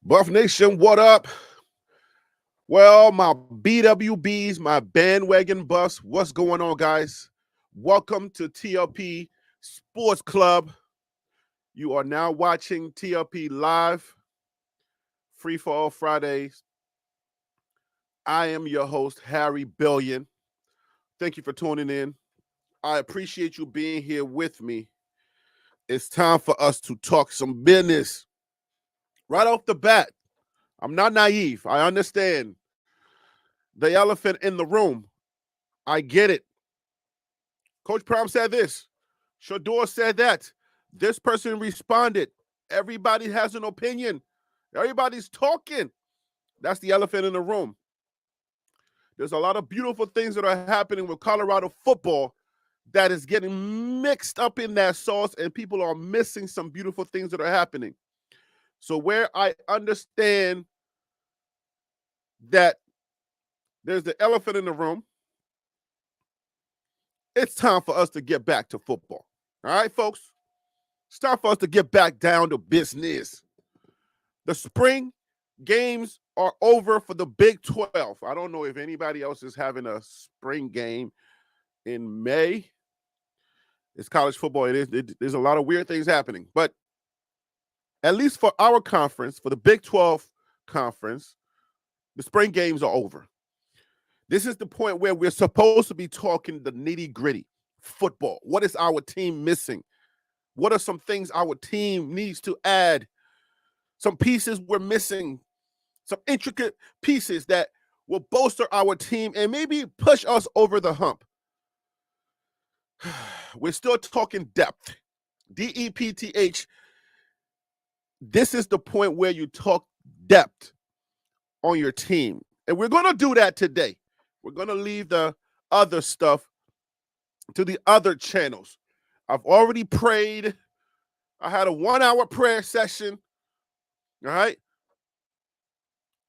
Buff Nation, what up? Well, my BWBs, my bandwagon buffs, what's going on, guys? Welcome to TLP Sports Club. You are now watching TLP Live, Free for All Fridays. I am your host, Harry Billion. Thank you for tuning in. I appreciate you being here with me. It's time for us to talk some business. Right off the bat, I'm not naive. I understand the elephant in the room. I get it. Coach Prom said this. Shador said that. This person responded. Everybody has an opinion. Everybody's talking. That's the elephant in the room. There's a lot of beautiful things that are happening with Colorado football that is getting mixed up in that sauce, and people are missing some beautiful things that are happening. So where I understand that there's the elephant in the room, it's time for us to get back to football. All right, folks? It's time for us to get back down to business. The spring games are over for the Big 12. I don't know if anybody else is having a spring game in May. It's college football. There's a lot of weird things happening. But at least for our conference, for the Big 12 conference, the spring games are over. This is the point where we're supposed to be talking the nitty-gritty football. What is our team missing? What are some things our team needs to add? Some pieces we're missing, some intricate pieces that will bolster our team and maybe push us over the hump. We're still talking depth. D-E-P-T-H. This is the point where you talk depth on your team. And we're going to do that today. We're going to leave the other stuff to the other channels. I've already prayed. I had a 1-hour prayer session. All right.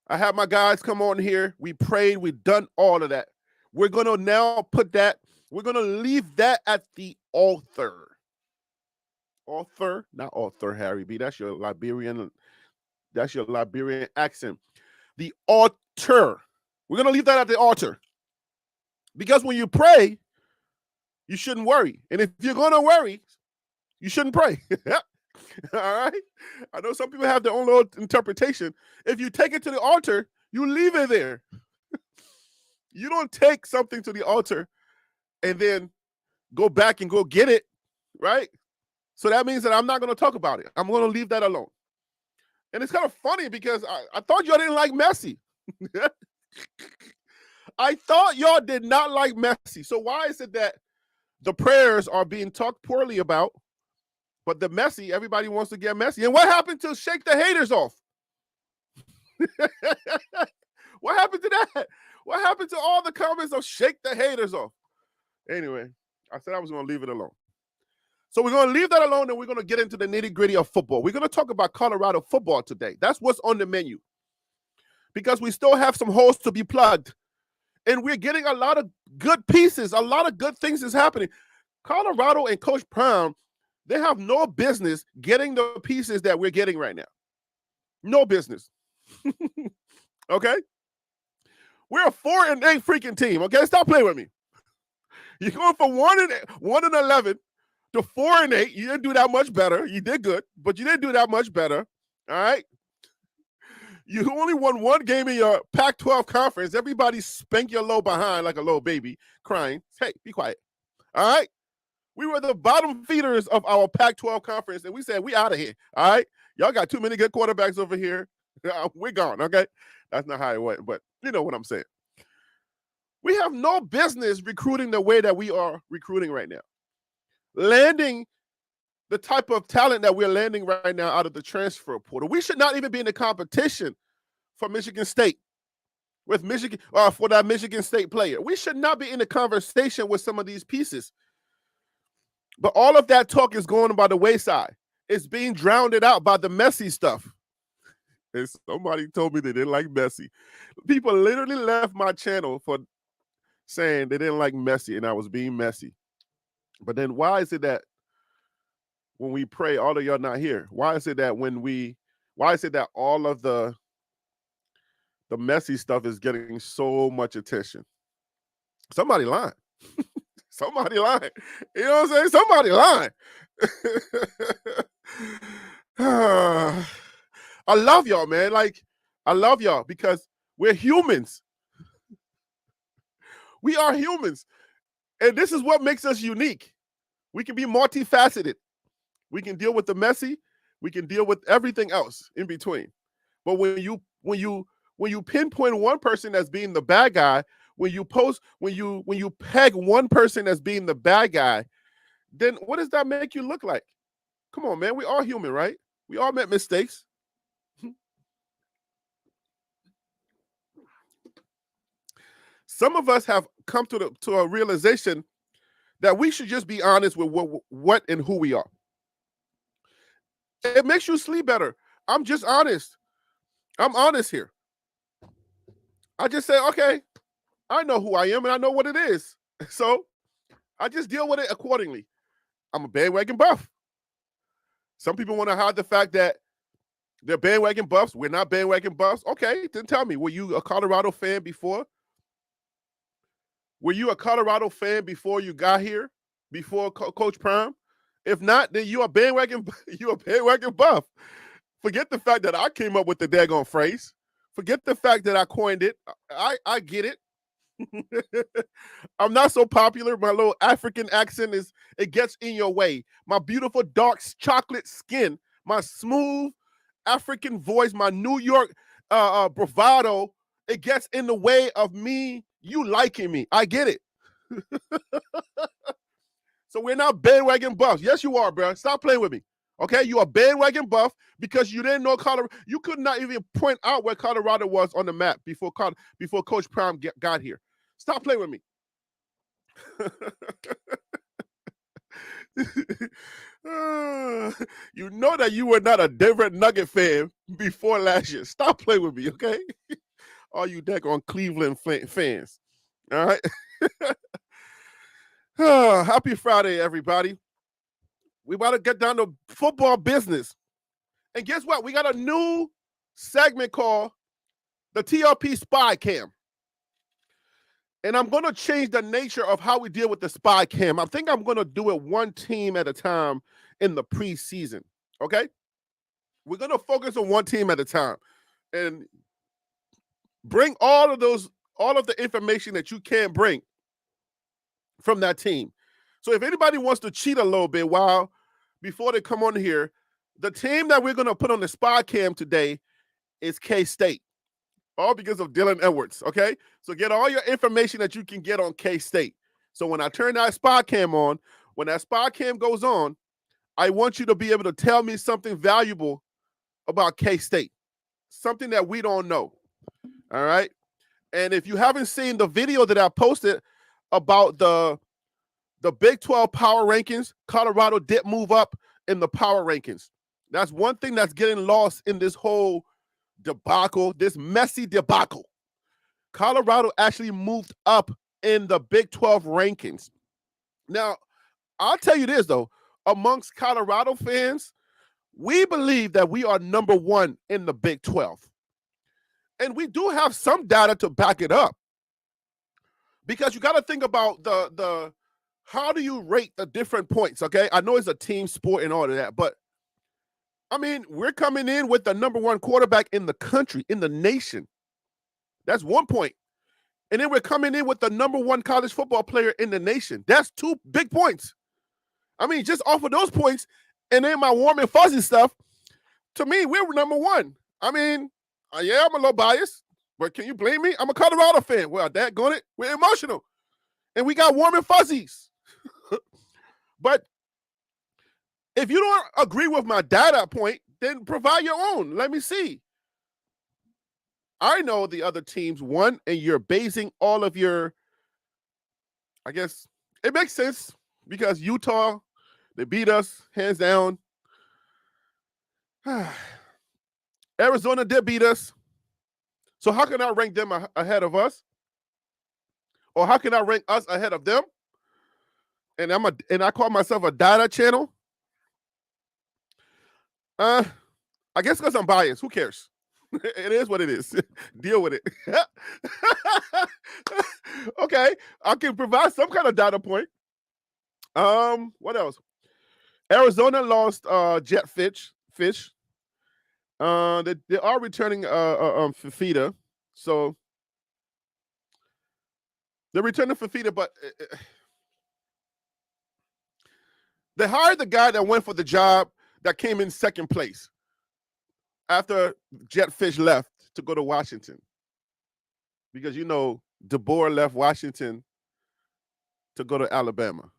I had my guys come on here. We prayed. We've done all of that. We're going to now put that, we're going to leave that at the altar. Author, not author, Harry B. That's your Liberian accent. The altar. We're going to leave that at the altar. Because when you pray, you shouldn't worry. And if you're going to worry, you shouldn't pray. All right? I know some people have their own little interpretation. If you take it to the altar, you leave it there. You don't take something to the altar and then go back and go get it, right? So that means that I'm not going to talk about it. I'm going to leave that alone. And it's kind of funny because I thought y'all didn't like Messi. I thought y'all did not like Messi. So why is it that the prayers are being talked poorly about, but the Messi, everybody wants to get Messi? And what happened to shake the haters off? What happened to that? What happened to all the comments of shake the haters off? Anyway, I said I was going to leave it alone. So we're going to leave that alone, and we're going to get into the nitty-gritty of football. We're going to talk about Colorado football today. That's what's on the menu. Because we still have some holes to be plugged. And we're getting a lot of good pieces. A lot of good things is happening. Colorado and Coach Brown, they have no business getting the pieces that we're getting right now. No business. Okay? We're a 4-8 freaking team, okay? Stop playing with me. You're going from 1-11 to 4-8. You didn't do that much better. You did good, but you didn't do that much better. All right? You only won one game in your Pac-12 conference. Everybody spank your low behind like a little baby crying. Hey, be quiet. All right? We were the bottom feeders of our Pac-12 conference, and we said, we out of here. All right? Y'all got too many good quarterbacks over here. We're gone, okay? That's not how it went, but you know what I'm saying. We have no business recruiting the way that we are recruiting right now. Landing the type of talent that we're landing right now out of the transfer portal. We should not even be in the competition for Michigan State with Michigan for that Michigan State player. We should not be in the conversation with some of these pieces. But all of that talk is going by the wayside. It's being drowned out by the Messi stuff. And somebody told me they didn't like Messi. People literally left my channel for saying they didn't like Messi and I was being messy. But then why is it that when we pray, all of y'all not here? Why is it that when we why is it that all of the messy stuff is getting so much attention? Somebody lying. Somebody lying. You know what I'm saying? Somebody lying. I love y'all, man. Like, I love y'all because we're humans. We are humans. And this is what makes us unique. We can be multifaceted. We can deal with the messy. We can deal with everything else in between. But when you pinpoint one person as being the bad guy, when you peg one person as being the bad guy, then what does that make you look like? Come on, man. We all human, right? We all make mistakes. Some of us have come to a realization that we should just be honest with what and who we are. It makes you sleep better. I'm just honest. I'm honest here. I just say, okay, I know who I am and I know what it is. So I just deal with it accordingly. I'm a bandwagon buff. Some people want to hide the fact that they're bandwagon buffs. We're not bandwagon buffs. Okay, then tell me, were you a Colorado fan before? Were you a Colorado fan before you got here? Before Coach Prime? If not, then you're a bandwagon buff. Forget the fact that I came up with the daggone phrase. Forget the fact that I coined it. I get it. I'm not so popular. My little African accent it gets in your way. My beautiful dark chocolate skin, my smooth African voice, my New York bravado, it gets in the way of you liking me. I get it. So we're not bandwagon buffs. Yes, you are, bro. Stop playing with me. Okay, you are bandwagon buff because you didn't know Colorado. You could not even point out where Colorado was on the map before Coach Prime got here. Stop playing with me. You know that you were not a Denver Nugget fan before last year. Stop playing with me, okay? All you daggone Cleveland fans. All right. Happy Friday, everybody. We about to get down to football business. And guess what? We got a new segment called the TLP Spy Cam. And I'm going to change the nature of how we deal with the Spy Cam. I think I'm going to do it one team at a time in the preseason. Okay? We're going to focus on one team at a time and bring all of the information that you can bring from that team. So if anybody wants to cheat a little bit before they come on here, the team that we're going to put on the Spy Cam today is K-State. All because of Dylan Edwards, okay? So get all your information that you can get on K-State. So when I turn that Spy Cam on, when that Spy Cam goes on, I want you to be able to tell me something valuable about K-State, something that we don't know, all right? And if you haven't seen the video that I posted about the Big 12 power rankings, Colorado did move up in the power rankings. That's one thing that's getting lost in this whole debacle, this messy debacle. Colorado actually moved up in the Big 12 rankings. Now, I'll tell you this, though. Amongst Colorado fans, we believe that we are number one in the Big 12. And we do have some data to back it up. Because you got to think about the how do you rate the different points, okay? I know it's a team sport and all of that, but I mean, we're coming in with the number one quarterback in the country, in the nation. That's 1 point. And then we're coming in with the number one college football player in the nation. That's 2 big points. I mean, just off of those points and then my warm and fuzzy stuff, to me, we're number one. I mean, yeah, I'm a little biased, but can you blame me? I'm a Colorado fan. Well, daggone it, we're emotional. And we got warm and fuzzies. But if you don't agree with my data point, then provide your own. Let me see. I know the other teams won, and you're basing all of your, I guess, it makes sense because Utah, they beat us hands down. Arizona did beat us. So how can I rank them ahead of us? Or how can I rank us ahead of them? And I call myself a data channel. I I guess because I'm biased. Who cares? It is what it is. Deal with it. Okay, I can provide some kind of data point. What else? Arizona lost Jet Fish. They are returning Fafita, so they're returning Fafita, but they hired the guy that went for the job that came in second place after Jet Fish left to go to Washington, because DeBoer left Washington to go to Alabama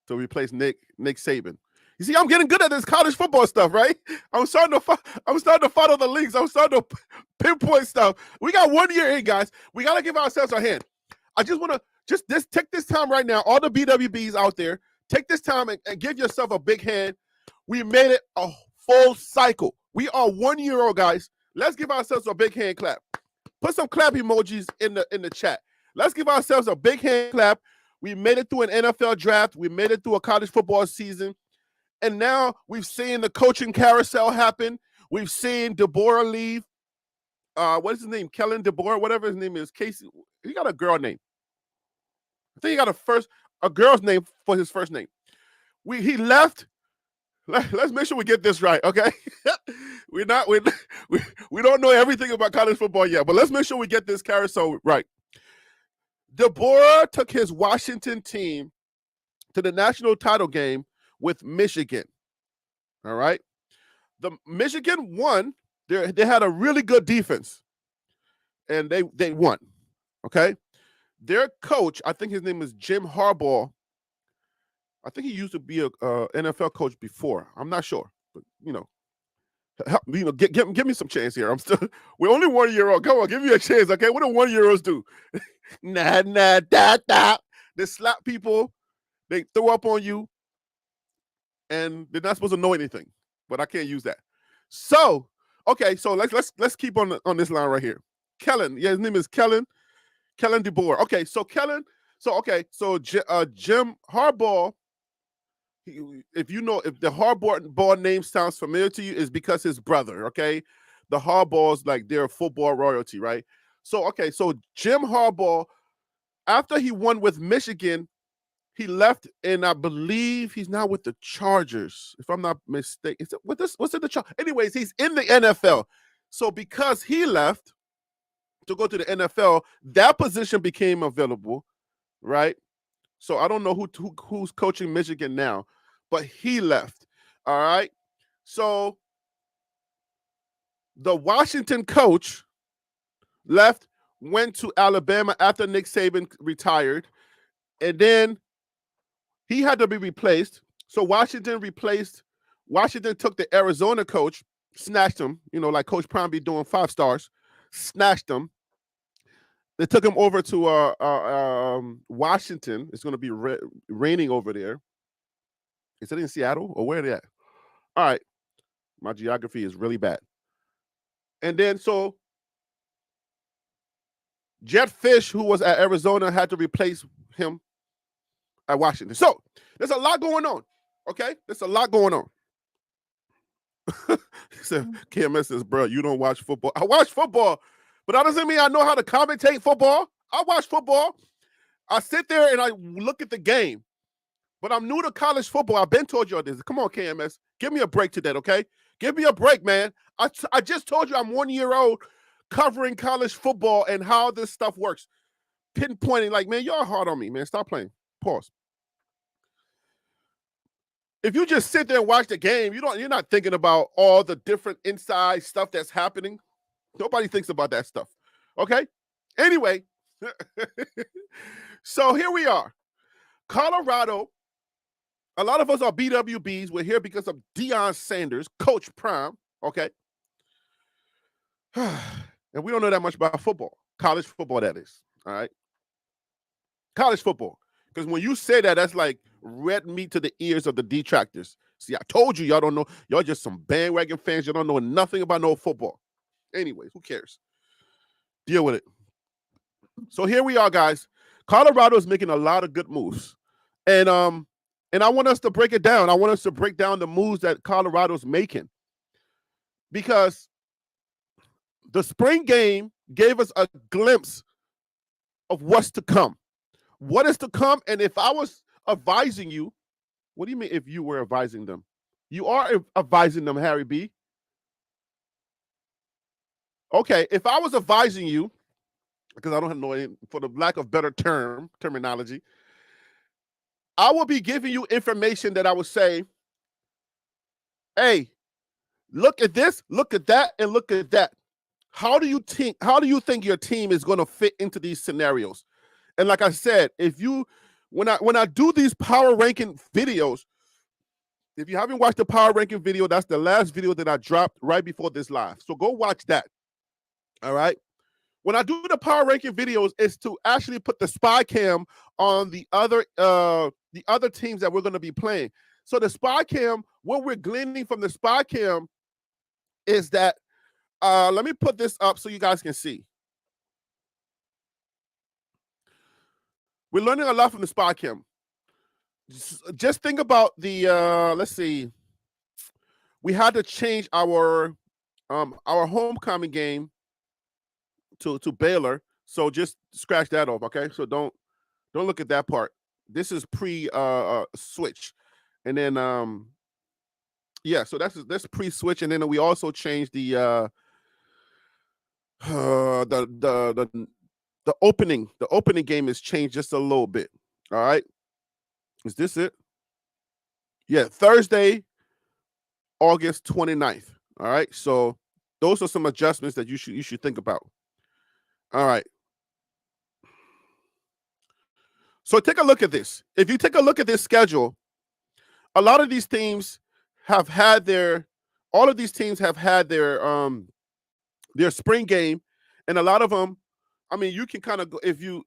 to replace Nick Saban. You see, I'm getting good at this college football stuff, right? I'm starting to follow the leagues. I'm starting to pinpoint stuff. We got 1 year in, guys. We got to give ourselves a hand. I just want to take this time right now, all the BWBs out there, take this time and give yourself a big hand. We made it a full cycle. We are 1 year old, guys. Let's give ourselves a big hand clap. Put some clap emojis in the chat. Let's give ourselves a big hand clap. We made it through an NFL draft. We made it through a college football season. And now we've seen the coaching carousel happen. We've seen DeBoer leave. What is his name? Kellen DeBoer, whatever his name is. Casey. He got a girl name. I think he got a girl's name for his first name. He left. Let's make sure we get this right, okay? we don't know everything about college football yet, but let's make sure we get this carousel right. DeBoer took his Washington team to the national title game with Michigan. All right. The Michigan won. They had a really good defense, and they won. Okay. Their coach, I think his name is Jim Harbaugh. I think he used to be a NFL coach before. I'm not sure, but give me some chance here. We're only 1 year old. Come on, give me a chance, okay? What do 1 year olds do? Da. They slap people. They throw up on you. And they're not supposed to know anything, but I can't use that. So, okay, so let's keep on this line right here. Kellen, his name is Kellen DeBoer. Okay, so Jim Harbaugh. If the Harbaugh name sounds familiar to you, is because his brother. Okay, the Harbaughs, like, they're football royalty, right? So Jim Harbaugh, after he won with Michigan, he left, and I believe he's now with the Chargers, if I'm not mistaken. What's in the Chargers? Anyways, he's in the NFL. So because he left to go to the NFL, that position became available, right? So I don't know who's coaching Michigan now, but he left. All right. So the Washington coach left, went to Alabama after Nick Saban retired, and then he had to be replaced. So Washington took the Arizona coach, snatched him, like Coach Prime be doing 5 stars, snatched him. They took him over to Washington. It's going to be raining over there. Is it in Seattle or where are they at? All right. My geography is really bad. And then so Jet Fish, who was at Arizona, had to replace him at Washington. So there's a lot going on. Okay? There's a lot going on. He said, KMS says, bro, you don't watch football. I watch football, but that doesn't mean I know how to commentate football. I watch football. I sit there and I look at the game. But I'm new to college football. I've been told you all this. Come on, KMS. Give me a break today, okay? Give me a break, man. I just told you I'm 1 year old covering college football and how this stuff works. Pinpointing, like, man, y'all hard on me, man. Stop playing. Pause. If you just sit there and watch the game, you're not thinking about all the different inside stuff that's happening. Nobody thinks about that stuff. Okay? Anyway, so here we are. Colorado. A lot of us are BWBs. We're here because of Deion Sanders, Coach Prime, okay? And we don't know that much about football. College football, that is, all right? College football. Because when you say that, that's like red meat to the ears of the detractors. See, I told you, y'all don't know. Y'all just some bandwagon fans. You don't know nothing about no football. Anyways, who cares? Deal with it. So here we are, guys. Colorado is making a lot of good moves. And I want us to break it down. I want us to break down the moves that Colorado's making. because the spring game gave us a glimpse of what's to come. What is to come? And if I was advising you, what do you mean if you were advising them? You are advising them, Harry B. Okay, if I was advising you, because I don't have no, for the lack of better terminology, I will be giving you information that I would say, hey, look at this, look at that, and look at that. How do you think your team is going to fit into these scenarios? And like I said, when I do these power ranking videos, if you haven't watched the power ranking video, that's the last video that I dropped right before this live. So go watch that. All right. When I do the power ranking videos, is to actually put the spy cam on the other teams that we're going to be playing. So the spy cam, what we're gleaning from the spy cam is that, let me put this up so you guys can see. We're learning a lot from the spy cam. Just think about the, let's see. We had to change our homecoming game to Baylor. So just scratch that off, okay? So don't look at that part. This is pre-switch. And then, yeah, so that's pre-switch. And then we also changed the opening. The opening game is changed just a little bit. All right. Is this it? Yeah, Thursday, August 29th. All right. So those are some adjustments that you should think about. All right. So take a look at this. If you take a look at this schedule, a lot of these teams have had their spring game, and a lot of them, I mean, you can kind of go, if you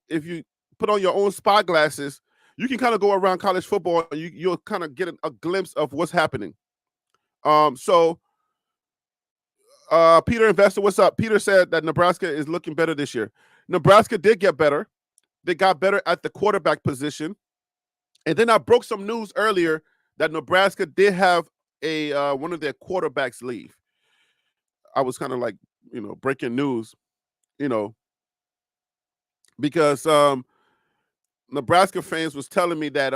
put on your own spy glasses, you can kind of go around college football and you'll kind of get a glimpse of what's happening. So Peter Investor, what's up? Peter said that Nebraska is looking better this year. Nebraska did get better. They got better at the quarterback position. And then I broke some news earlier that Nebraska did have one of their quarterbacks leave. I was kind of like, breaking news, because Nebraska fans was telling me that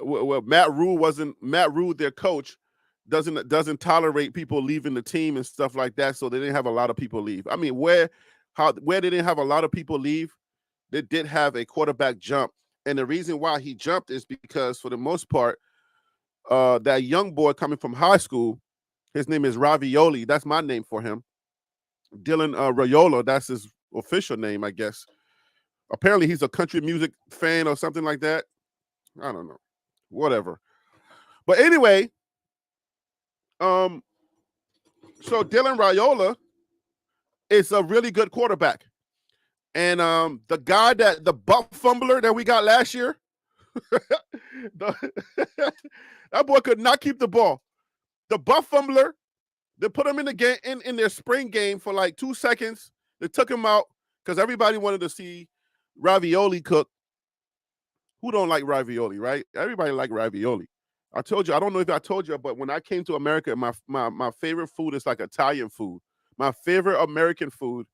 well, Matt Rule, their coach, doesn't tolerate people leaving the team and stuff like that. So they didn't have a lot of people leave. I mean, where they didn't have a lot of people leave, they did have a quarterback jump. And the reason why he jumped is because, for the most part, that young boy coming from high school, his name is Ravioli. That's my name for him. Dylan Raiola, that's his official name, I guess. Apparently, he's a country music fan or something like that. I don't know. Whatever. But anyway, so Dylan Raiola is a really good quarterback. And the guy the butt fumbler that we got last year, that boy could not keep the ball. The butt fumbler, they put him in the game in their spring game for like 2 seconds. They took him out because everybody wanted to see ravioli cook. Who don't like ravioli, right? Everybody like ravioli. I told you, I don't know if I told you, but when I came to America, my favorite food is like Italian food. My favorite American food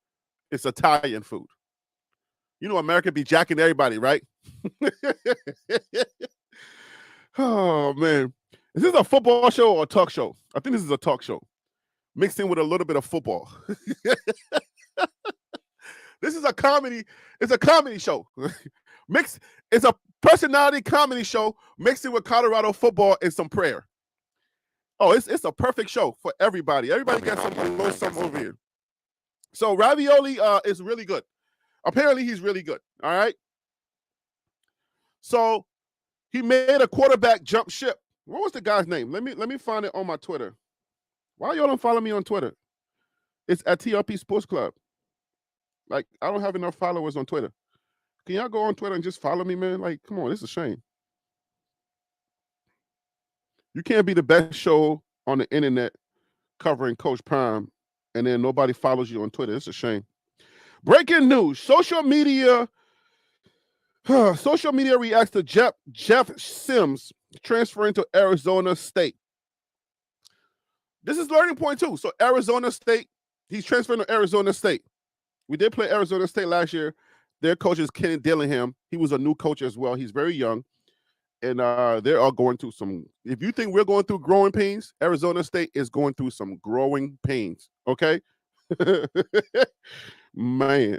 is Italian food. America be jacking everybody, right? Oh, man. Is this a football show or a talk show? I think this is a talk show mixed in with a little bit of football. This is a comedy. It's a comedy show. It's a personality comedy show mixed in with Colorado football and some prayer. Oh, it's a perfect show for everybody. Everybody got something over here. So Ravioli is really good. Apparently, he's really good. All right. So he made a quarterback jump ship. What was the guy's name? Let me find it on my Twitter. Why y'all don't follow me on Twitter? It's at TRP Sports Club. Like, I don't have enough followers on Twitter. Can y'all go on Twitter and just follow me, man? Like, come on, this is a shame. You can't be the best show on the internet covering Coach Prime, and then nobody follows you on Twitter. It's a shame. Breaking news. Social media reacts to Jeff Sims transferring to Arizona State. This is learning point too. So Arizona State, he's transferring to Arizona State. We did play Arizona State last year. Their coach is Kenny Dillingham. He was a new coach as well. He's very young. And they are going through some, if you think we're going through growing pains, Arizona State is going through some growing pains. Okay. Man.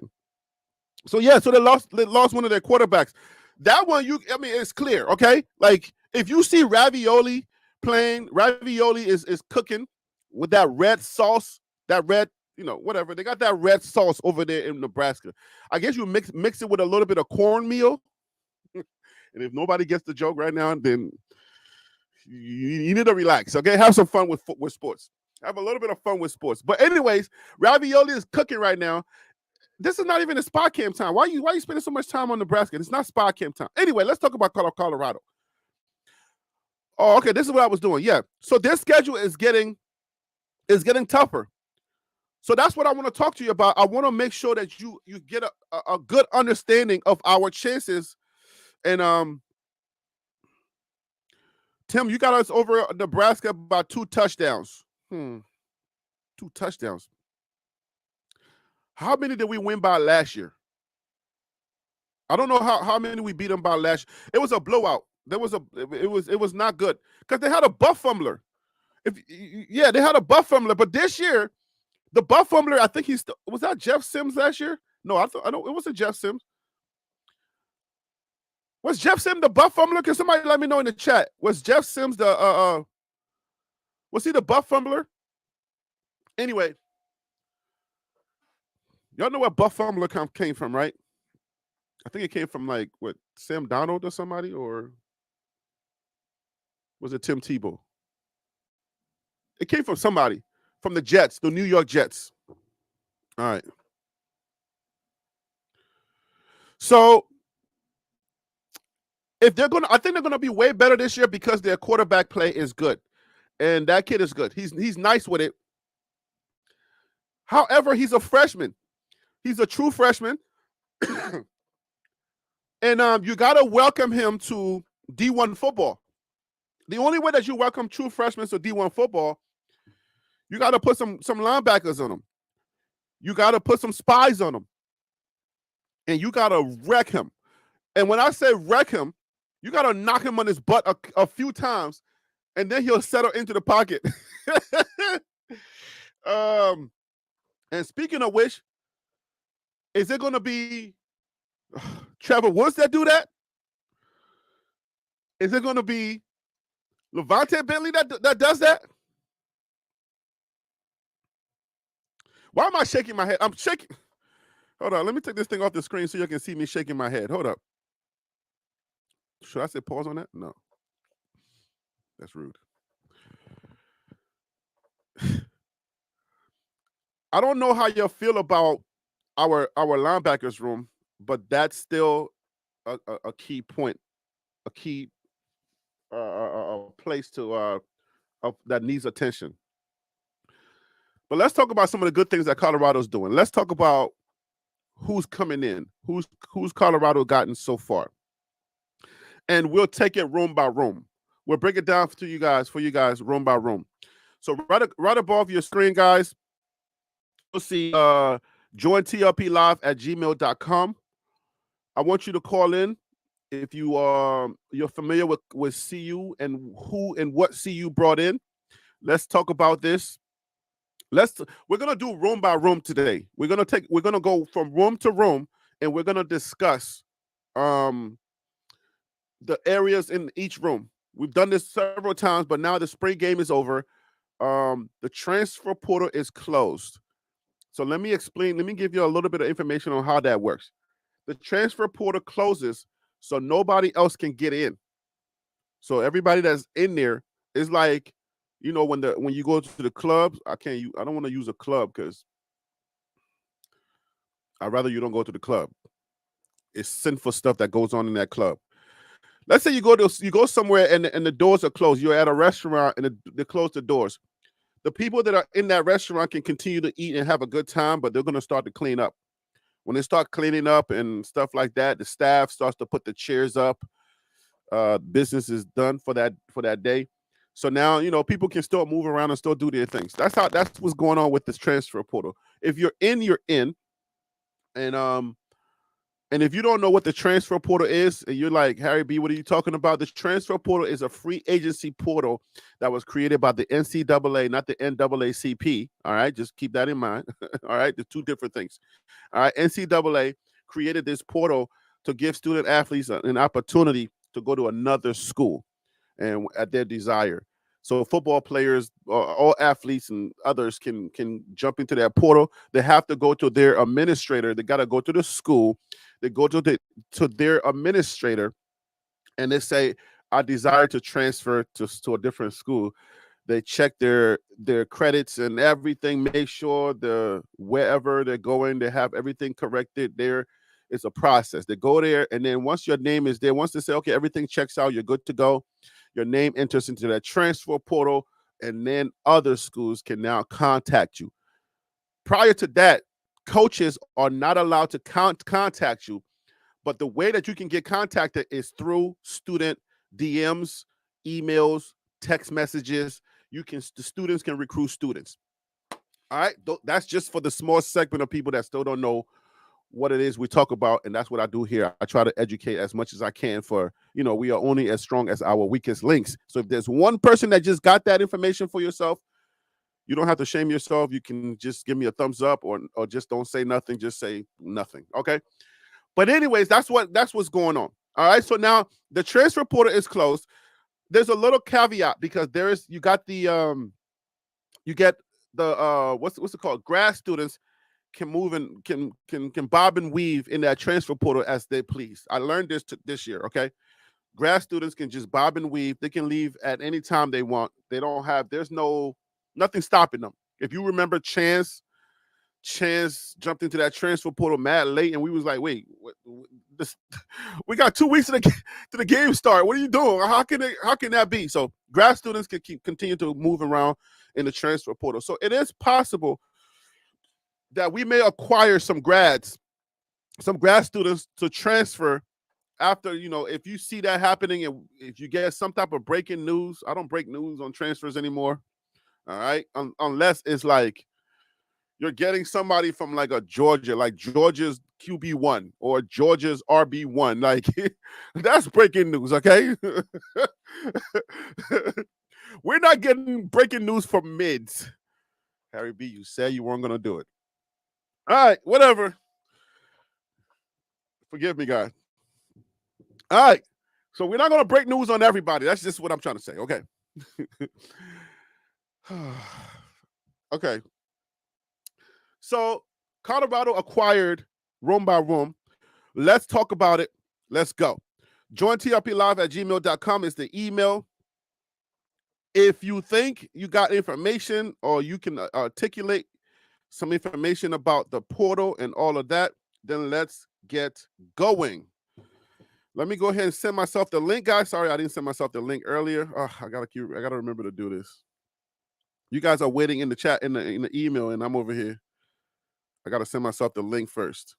So yeah, so they lost one of their quarterbacks. That one, it's clear, okay? Like, if you see Ravioli playing, Ravioli is cooking with that red sauce, that red, whatever. They got that red sauce over there in Nebraska. I guess you mix it with a little bit of cornmeal. And if nobody gets the joke right now, then you need to relax, okay? Have some fun with sports. Have a little bit of fun with sports. But anyways, Ravioli is cooking right now. This is not even a spy camp time. Why you spending so much time on Nebraska? It's not spy camp time. Anyway, let's talk about Colorado. Oh, okay. This is what I was doing. Yeah. So their schedule is getting tougher. So that's what I want to talk to you about. I want to make sure that you get a good understanding of our chances. And Tim, you got us over Nebraska by 2 touchdowns. 2 touchdowns. How many did we win by last year? I don't know how many we beat them by last year. It was a blowout. It was not good because they had a buff fumbler. They had a buff fumbler, but this year the buff fumbler, I think was that Jeff Sims last year? No, I know it wasn't Jeff Sims. Was Jeff Sims the buff fumbler? Can somebody let me know in the chat? Was Jeff Sims was he the buff fumbler? Anyway, y'all know where buff fumbler came from, right? I think it came from Sam Donald or somebody, or was it Tim Tebow? It came from somebody, from the Jets, the New York Jets. All right. So I think they're gonna be way better this year because their quarterback play is good, and that kid is good. He's nice with it. However, he's a freshman. He's a true freshman. And you got to welcome him to D1 football. The only way that you welcome true freshmen to D1 football, you got to put some linebackers on him. You got to put some spies on him. And you got to wreck him. And when I say wreck him, you got to knock him on his butt a few times, and then he'll settle into the pocket. And speaking of which, is it going to be Trevor Woods that do that? Is it going to be Levante Bentley that does that? Why am I shaking my head? I'm shaking. Hold on. Let me take this thing off the screen so you can see me shaking my head. Hold up. Should I say pause on that? No. That's rude. I don't know how you feel about our linebackers room, but that's still a key point, a key place to that needs attention. But let's talk about some of the good things that Colorado's doing. Let's talk about who's coming in, who's Colorado gotten so far, and we'll take it room by room. We'll break it down for you guys room by room. So right above your screen, guys, you'll see join TLPlive@gmail.com. I want you to call in if you're familiar with CU and who and what CU brought in. Let's talk about this. We're gonna do room by room today. We're gonna go from room to room, and we're gonna discuss the areas in each room. We've done this several times, but now the spring game is over. The transfer portal is closed. So let me explain. Let me give you a little bit of information on how that works. The transfer portal closes, so nobody else can get in. So everybody that's in there is like, when you go to the clubs, I don't want to use a club because I'd rather you don't go to the club. It's sinful stuff that goes on in that club. Let's say you go somewhere and the doors are closed. You're at a restaurant and they close the doors. The people that are in that restaurant can continue to eat and have a good time, but they're going to start to clean up. When they start cleaning up and stuff like that, the staff starts to put the chairs up. Business is done for that day. So now, people can still move around and still do their things. That's what's going on with this transfer portal. If you're in, you're in. And if you don't know what the transfer portal is, and you're like, Harry B, what are you talking about? The transfer portal is a free agency portal that was created by the NCAA, not the NAACP. All right, just keep that in mind. All right, there's two different things. All right, NCAA created this portal to give student athletes an opportunity to go to another school and at their desire. So football players, all athletes and others can jump into that portal. They have to go to their administrator. They got to go to the school. They go to their administrator, and they say, "I desire to transfer to a different school." They check their credits and everything. Make sure wherever they're going, they have everything corrected. There is a process. They go there, and then once your name is there, once they say, "Okay, everything checks out, you're good to go," your name enters into that transfer portal, and then other schools can now contact you. Prior to that, coaches are not allowed to contact you, but the way that you can get contacted is through student DMs, emails, text messages. The students can recruit students. All right, that's just for the small segment of people that still don't know what it is we talk about, and that's what I do here. I try to educate as much as I can for, we are only as strong as our weakest links. So if there's one person that just got that information for yourself, you don't have to shame yourself. You can just give me a thumbs up or just don't say nothing. Just say nothing, okay? But anyways, that's what's going on. All right, so now the transfer portal is closed. There's a little caveat because you get the what's it called? Grad students can move and can bob and weave in that transfer portal as they please. I learned this year, okay? Grad students can just bob and weave. They can leave at any time they want. There's nothing stopping them. If you remember, Chance jumped into that transfer portal mad late, and we was like, wait, we got 2 weeks to the game start. What are you doing? How can that be? So grad students can continue to move around in the transfer portal. So it is possible that we may acquire some grad students to transfer after, if you see that happening, and if you get some type of breaking news. I don't break news on transfers anymore. All right. Unless it's like you're getting somebody from like a Georgia, like Georgia's QB1 or Georgia's RB1. Like, that's breaking news, okay? We're not getting breaking news from mids. Harry B, you said you weren't going to do it. All right, whatever. Forgive me, guys. All right. So we're not going to break news on everybody. That's just what I'm trying to say, okay? Okay. So Colorado acquired Room by Room. Let's talk about it. Let's go. Join trplive@gmail.com is the email. If you think you got information or you can articulate some information about the portal and all of that, then let's get going. Let me go ahead and send myself the link, guys. Sorry, I didn't send myself the link earlier. I gotta remember to do this. You guys are waiting in the chat in the email, and I'm over here. I gotta send myself the link first.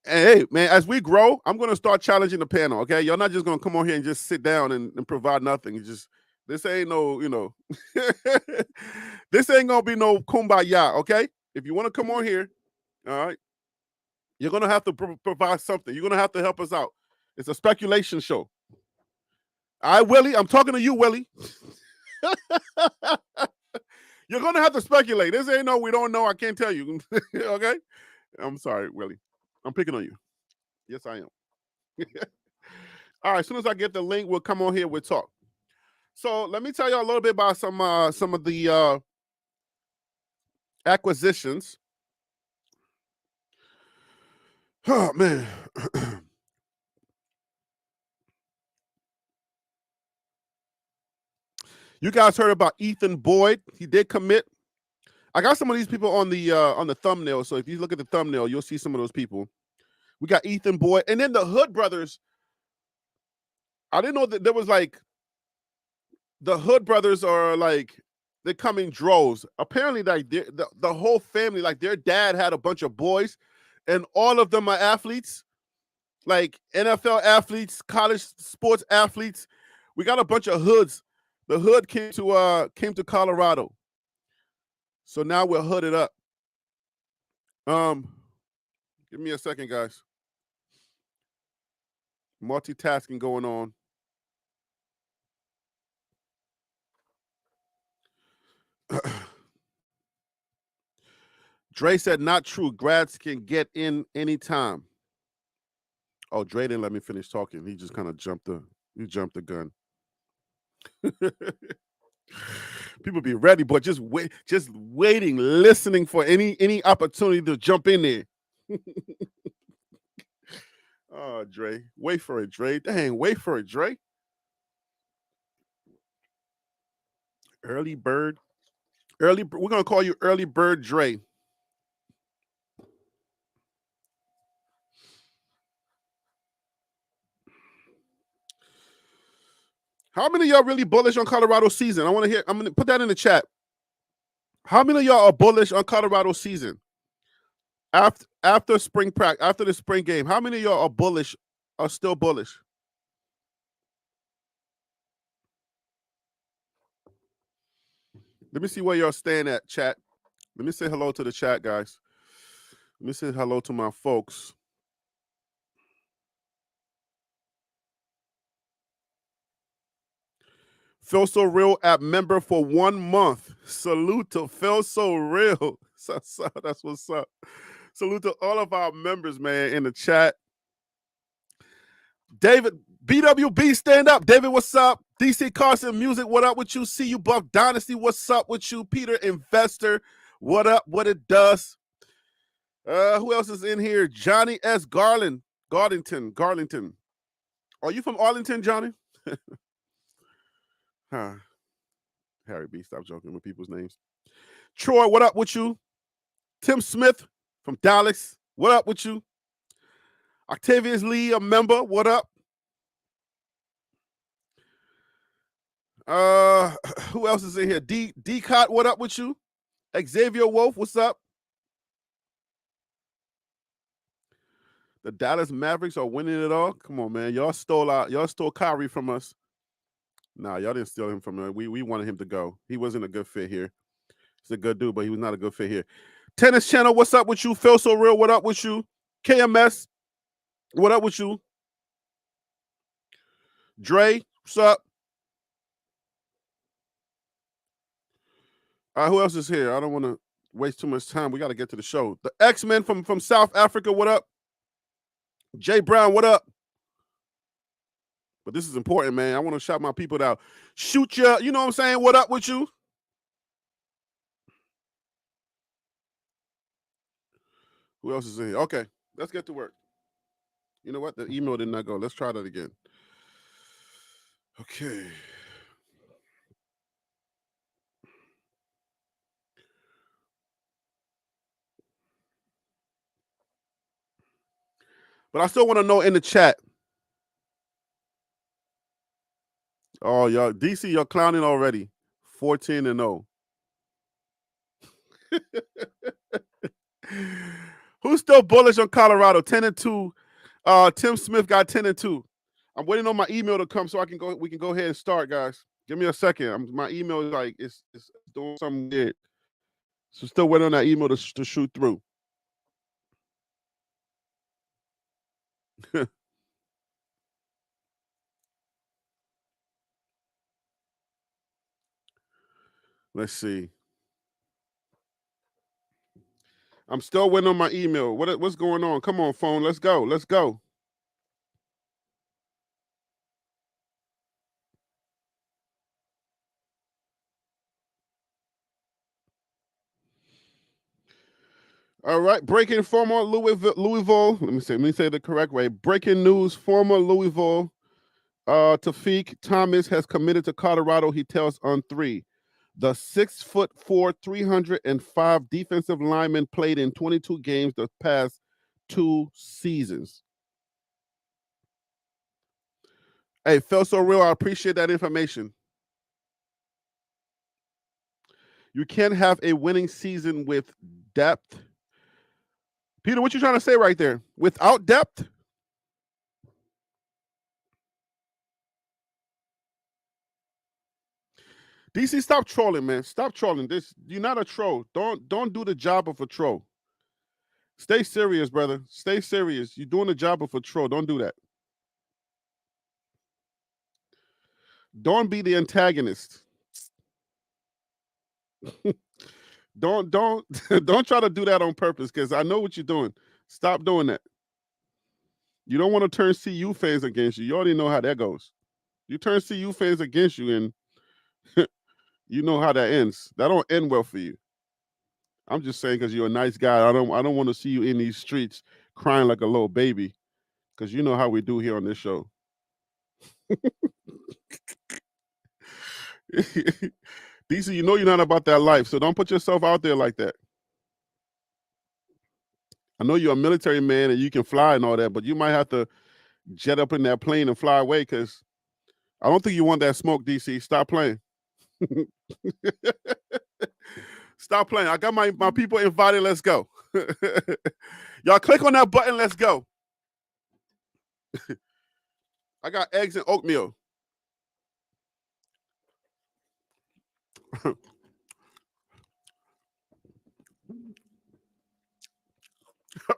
And hey, man, as we grow, I'm gonna start challenging the panel. Okay, you're not just gonna come on here and just sit down and provide nothing. This ain't no, this ain't gonna be no kumbaya. Okay, if you want to come on here, all right, you're gonna have to provide something. You're gonna have to help us out. It's a speculation show. All right, Willie, I'm talking to you, Willie. You're gonna have to speculate. This ain't no we don't know. I can't tell you. Okay, I'm sorry, Willie. I'm picking on you. Yes, I am. All right, as soon as I get the link, we'll come on here, we'll talk. So let me tell you a little bit about some of the acquisitions. Oh, man. You guys heard about Ethan Boyd. He did commit. I got some of these people on the thumbnail. So if you look at the thumbnail, you'll see some of those people. We got Ethan Boyd. And then the Hood brothers. I didn't know that there was like the Hood brothers are like they're coming droves. Apparently, like the whole family, like their dad had a bunch of boys, and all of them are athletes, like NFL athletes, college sports athletes. We got a bunch of hoods. The hood came to Colorado. So now we're hooded up. Give me a second, guys. Multitasking going on. Dre said, not true. Grads can get in anytime. Oh, Dre didn't let me finish talking. He just kind of jumped the gun. People be ready, but just waiting, listening for any opportunity to jump in there. Oh, Dre. Wait for it, Dre. Dang, wait for it, Dre. Early bird. We're gonna call you Early Bird Dre. How many of y'all really bullish on Colorado season? I'm gonna put that in the chat. How many of y'all are bullish on Colorado season? After spring practice, after the spring game, how many of y'all are still bullish? Let me see where y'all stand at, chat. Let me say hello to the chat, guys. Let me say hello to my folks. Feel So Real app member for 1 month. Salute to Feel So Real. That's what's up. Salute to all of our members, man, in the chat. David, BWB, stand up. David, what's up? DC Carson Music, what up with you? See you, Buff Dynasty, what's up with you? Peter Investor, what up? What it does? Who else is in here? Johnny S. Garlington. Are you from Arlington, Johnny? Huh. Harry B, stop joking with people's names. Troy, what up with you? Tim Smith from Dallas, what up with you? Octavius Lee, a member, what up? Who else is in here? D-Cot, what up with you? Xavier Wolf, what's up? The Dallas Mavericks are winning it all. Come on, man. Y'all stole Kyrie from us. Nah, y'all didn't steal him from us. We wanted him to go. He wasn't a good fit here. He's a good dude, but he was not a good fit here. Tennis Channel, what's up with you? Feel So Real, what up with you? KMS, what up with you? Dre, what's up? Who else is here? I don't want to waste too much time. We got to get to the show. The X-Men from South Africa, what up? Jay Brown, what up? But this is important, man. I want to shout my people out. Shoot ya, you know what I'm saying? What up with you? Who else is in here? Okay, let's get to work. You know what? The email did not go. Let's try that again. Okay. But I still want to know in the chat. Oh, y'all, DC, you're clowning already. 14-0. Who's still bullish on Colorado? 10-2. Tim Smith got 10-2. I'm waiting on my email to come so we can go ahead and start, guys. Give me a second. My email is like it's doing something weird. So still waiting on that email to shoot through. Let's see. I'm still waiting on my email. What's going on? Come on, phone. Let's go. Let's go. All right. Breaking former Louisville. Let me say the correct way. Breaking news: former Louisville Tafik Thomas has committed to Colorado. He tells On3. The 6'4", 305 defensive lineman played in 22 games the past 2 seasons. Hey, Felt So Real. I appreciate that information. You can't have a winning season with depth. Peter, what you trying to say right there? Without depth? DC, stop trolling, man. Stop trolling. You're not a troll. Don't do the job of a troll. Stay serious, brother. Stay serious. You're doing the job of a troll. Don't do that. Don't be the antagonist. don't try to do that on purpose, because I know what you're doing. Stop doing that. You don't want to turn CU fans against you. You already know how that goes. You turn CU fans against you, and you know how that ends. That don't end well for you. I'm just saying because you're a nice guy. I don't want to see you in these streets crying like a little baby, because you know how we do here on this show. DC, you know you're not about that life, so don't put yourself out there like that. I know you're a military man and you can fly and all that, but you might have to jet up in that plane and fly away, because I don't think you want that smoke, DC. Stop playing. Stop playing. I got my people invited. Let's go. Y'all click on that button. Let's go. I got eggs and oatmeal.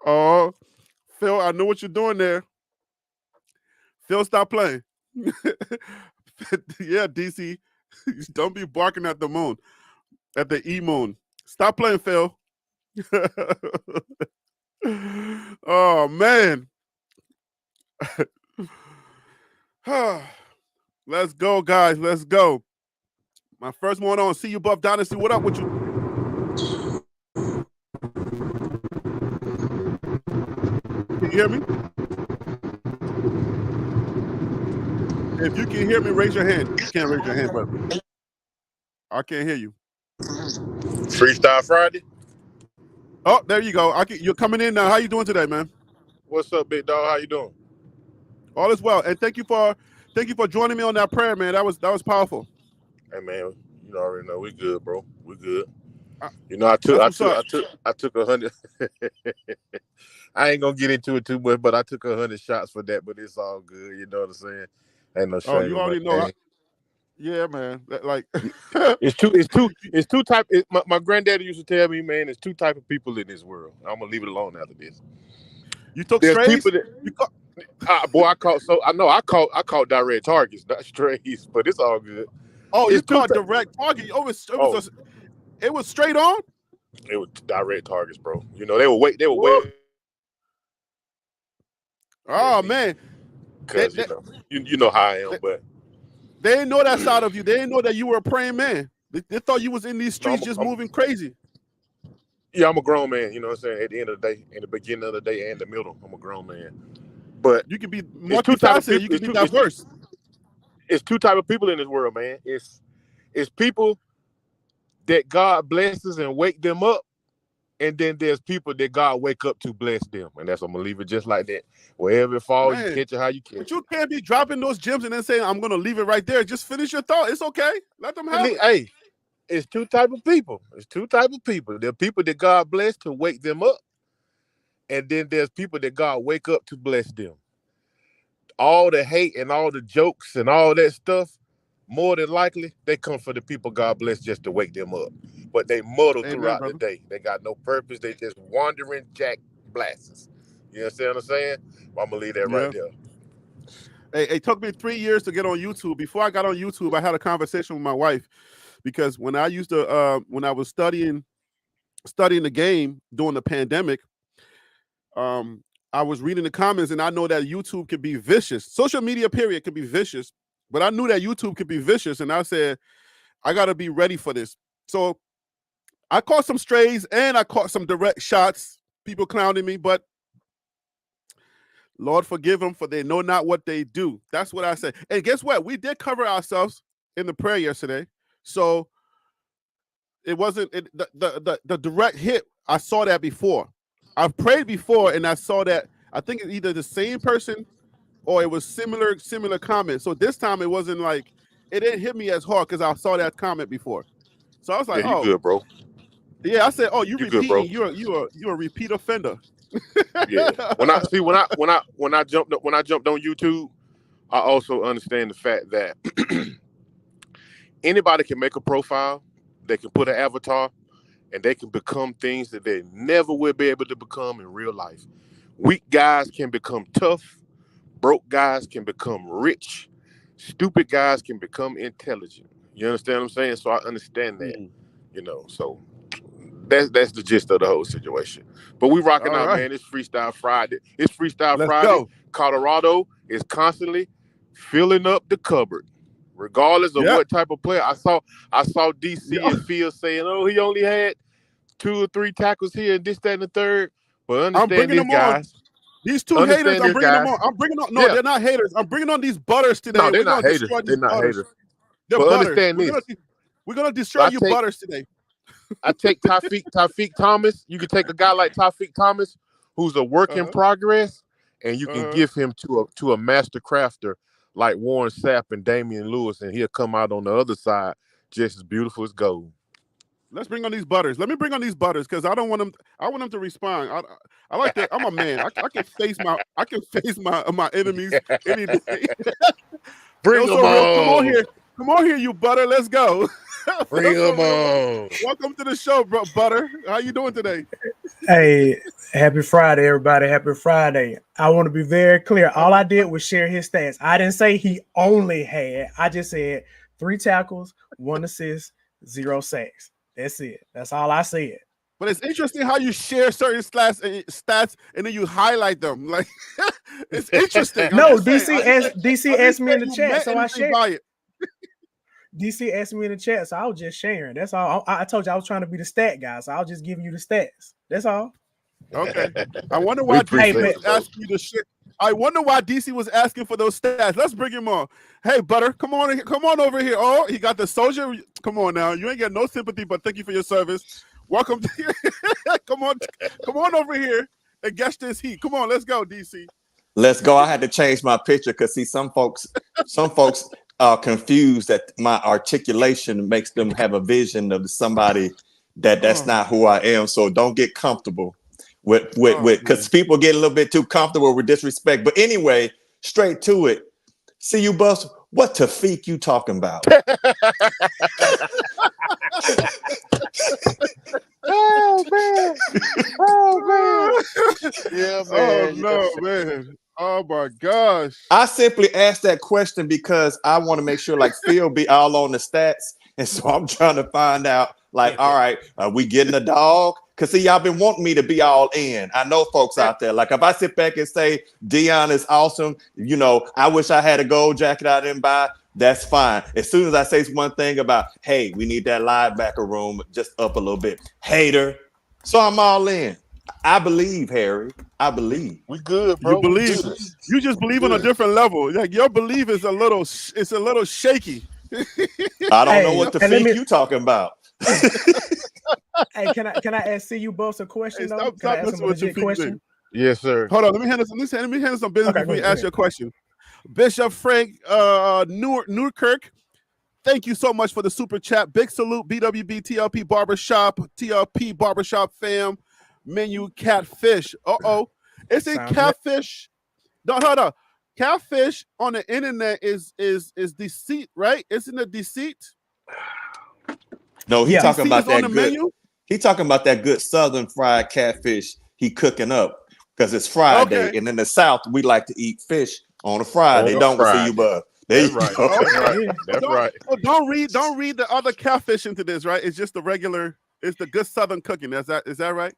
Oh, Phil, I know what you're doing there. Phil, stop playing. Yeah, DC. Don't be barking at the moon, at the E-moon. Stop playing, Phil. Oh, man. Let's go, guys. Let's go. My first one on. See you, Buff Dynasty. What up with you? Can you hear me? If you can hear me, raise your hand. You can't raise your hand, brother. I can't hear you. Freestyle Friday. Oh, there you go. You're coming in now. How you doing today, man? What's up, big dog? How you doing? All is well. And thank you for joining me on that prayer, man. That was powerful. Hey man, you already know we good, bro. We good. You know, I took 100. I ain't gonna get into it too much, but I took 100 shots for that. But it's all good. You know what I'm saying? Ain't no shame. Oh, you already know. Yeah, man. Like it's two type. My granddaddy used to tell me, man, there's two type of people in this world. I'm gonna leave it alone after this. You took strays? Boy, I caught direct targets, not strays, but it's all good. Oh, you caught direct target. It was straight on? It was direct targets, bro. You know, they were waiting. Oh, man. Because, you know how I am, but. They didn't know that side of you. They didn't know that you were a praying man. They thought you was in these streets moving crazy. Yeah, I'm a grown man, you know what I'm saying? At the end of the day, in the beginning of the day and the middle, I'm a grown man. But you can be multifaceted, you can be diverse. It's two type of people in this world, man. It's people that God blesses and wake them up, and then there's people that God wake up to bless them. And that's, I'm going to leave it just like that. Wherever it falls, man, you catch it how you catch it. But you can't be dropping those gems and then saying, I'm going to leave it right there. Just finish your thought. It's okay. Let them have it. Hey, it's two type of people. It's two type of people. There are people that God bless to wake them up, and then there's people that God wake up to bless them. All the hate and all the jokes and all that stuff, more than likely, they come for the people God bless just to wake them up. But they muddle throughout the day. They got no purpose. They just wandering jack blasters. You understand what I'm saying? I'm going to leave that right there. It took me 3 years to get on YouTube. Before I got on YouTube, I had a conversation with my wife, because when I used to, when I was studying the game during the pandemic, I was reading the comments, and I know that YouTube can be vicious. Social media, period, can be vicious. But I knew that YouTube could be vicious, and I said, I got to be ready for this. So I caught some strays, and I caught some direct shots, people clowning me, but Lord forgive them, for they know not what they do. That's what I said. And guess what? We did cover ourselves in the prayer yesterday. So it wasn't the direct hit. I saw that before. I've prayed before, and I saw that. I think it's either the same person or it was similar comments. So this time it wasn't like, it didn't hit me as hard because I saw that comment before. So I was like, yeah, you good, bro. Yeah, I said, oh, you repeating. Good, bro. You're a repeat offender. Yeah. When I jumped on YouTube, I also understand the fact that anybody can make a profile, they can put an avatar, and they can become things that they never will be able to become in real life. Weak guys can become tough. Broke guys can become rich. Stupid guys can become intelligent. You understand what I'm saying? So I understand that, so that's the gist of the whole situation. But we rocking All out, right. man. It's Freestyle Friday. It's Freestyle Let's Friday. go. Colorado is constantly filling up the cupboard, regardless of what type of player. I saw DC and Phil saying, "Oh, he only had 2 or 3 tackles here and this, that, and the third." But understand these guys. These two haters, I'm bringing them on. I'm bringing on. No, they're not haters. I'm bringing on these butters today. No, they're We're not gonna haters. destroy They're these not butters. haters. They're But butters. understand this. We're gonna destroy you butters today. I take Tawfiq Thomas. You can take a guy like Tawfiq Thomas, who's a work in progress, and you can give him to a master crafter like Warren Sapp and Damian Lewis, and he'll come out on the other side just as beautiful as gold. Let's bring on these butters. Let me bring on these butters because I don't want them. I want them to respond. I like that. I'm a man. I can face my enemies any day. Bring them on. Come on here. Come on here, you butter. Let's go. Bring them on. Welcome to the show, bro, butter. How you doing today? Hey, happy Friday, everybody. Happy Friday. I want to be very clear. All I did was share his stats. I didn't say he only had. I just said 3 tackles, 1 assist, 0 sacks. That's it. That's all I said. But it's interesting how you share certain stats and then you highlight them. Like it's interesting. No, DC asked me in the chat, so I shared. DC asked me in the chat, so I was just sharing. That's all. I told you I was trying to be the stat guy, so I was just giving you the stats. That's all. Okay. I wonder why DC was asking you to share. I wonder why DC was asking for those stats. Let's bring him on. Hey, butter, come on over here. Oh, he got the soldier. Come on now. You ain't got no sympathy, but thank you for your service. Welcome to come on over here and guess this heat. Come on, let's go, DC. Let's go. I had to change my picture because see, some folks are confused that my articulation makes them have a vision of somebody that's not who I am. So don't get comfortable with because people get a little bit too comfortable with disrespect. But anyway, straight to it. See you, Bus. What Tawfiq you talking about? Oh man! Yeah, man. Oh no, man. Oh my gosh. I simply asked that question because I want to make sure like Phil be all on the stats. And so I'm trying to find out, like, all right, are we getting a dog? Because see, y'all been wanting me to be all in. I know folks out there. Like if I sit back and say Dion is awesome, I wish I had a gold jacket I didn't buy. That's fine. As soon as I say one thing about, hey, we need that linebacker room just up a little bit. Hater. So I'm all in. I believe, Harry. I believe. We good, bro. You believe. You just believe on a different level. Like your belief is a little shaky. I don't know what the freak you talking about. Hey, can I ask you both a question? Hey, though? Can I ask him a legit question? Yes, sir. Hold on. Let me handle some business before you ask your question. Bishop Frank Newkirk, thank you so much for the super chat. Big salute, BWB TLP Barbershop fam. Menu catfish. It's a catfish. No, hold on. Catfish on the internet is deceit, right? Isn't it deceit? No, he's talking about that good. Menu? He talking about that good southern fried catfish he cooking up because it's Friday, and in the South we like to eat fish on a Friday. Don't see you, bud. There you go. That's right. Don't read the other catfish into this, right? It's just the regular. It's the good southern cooking. Is that right?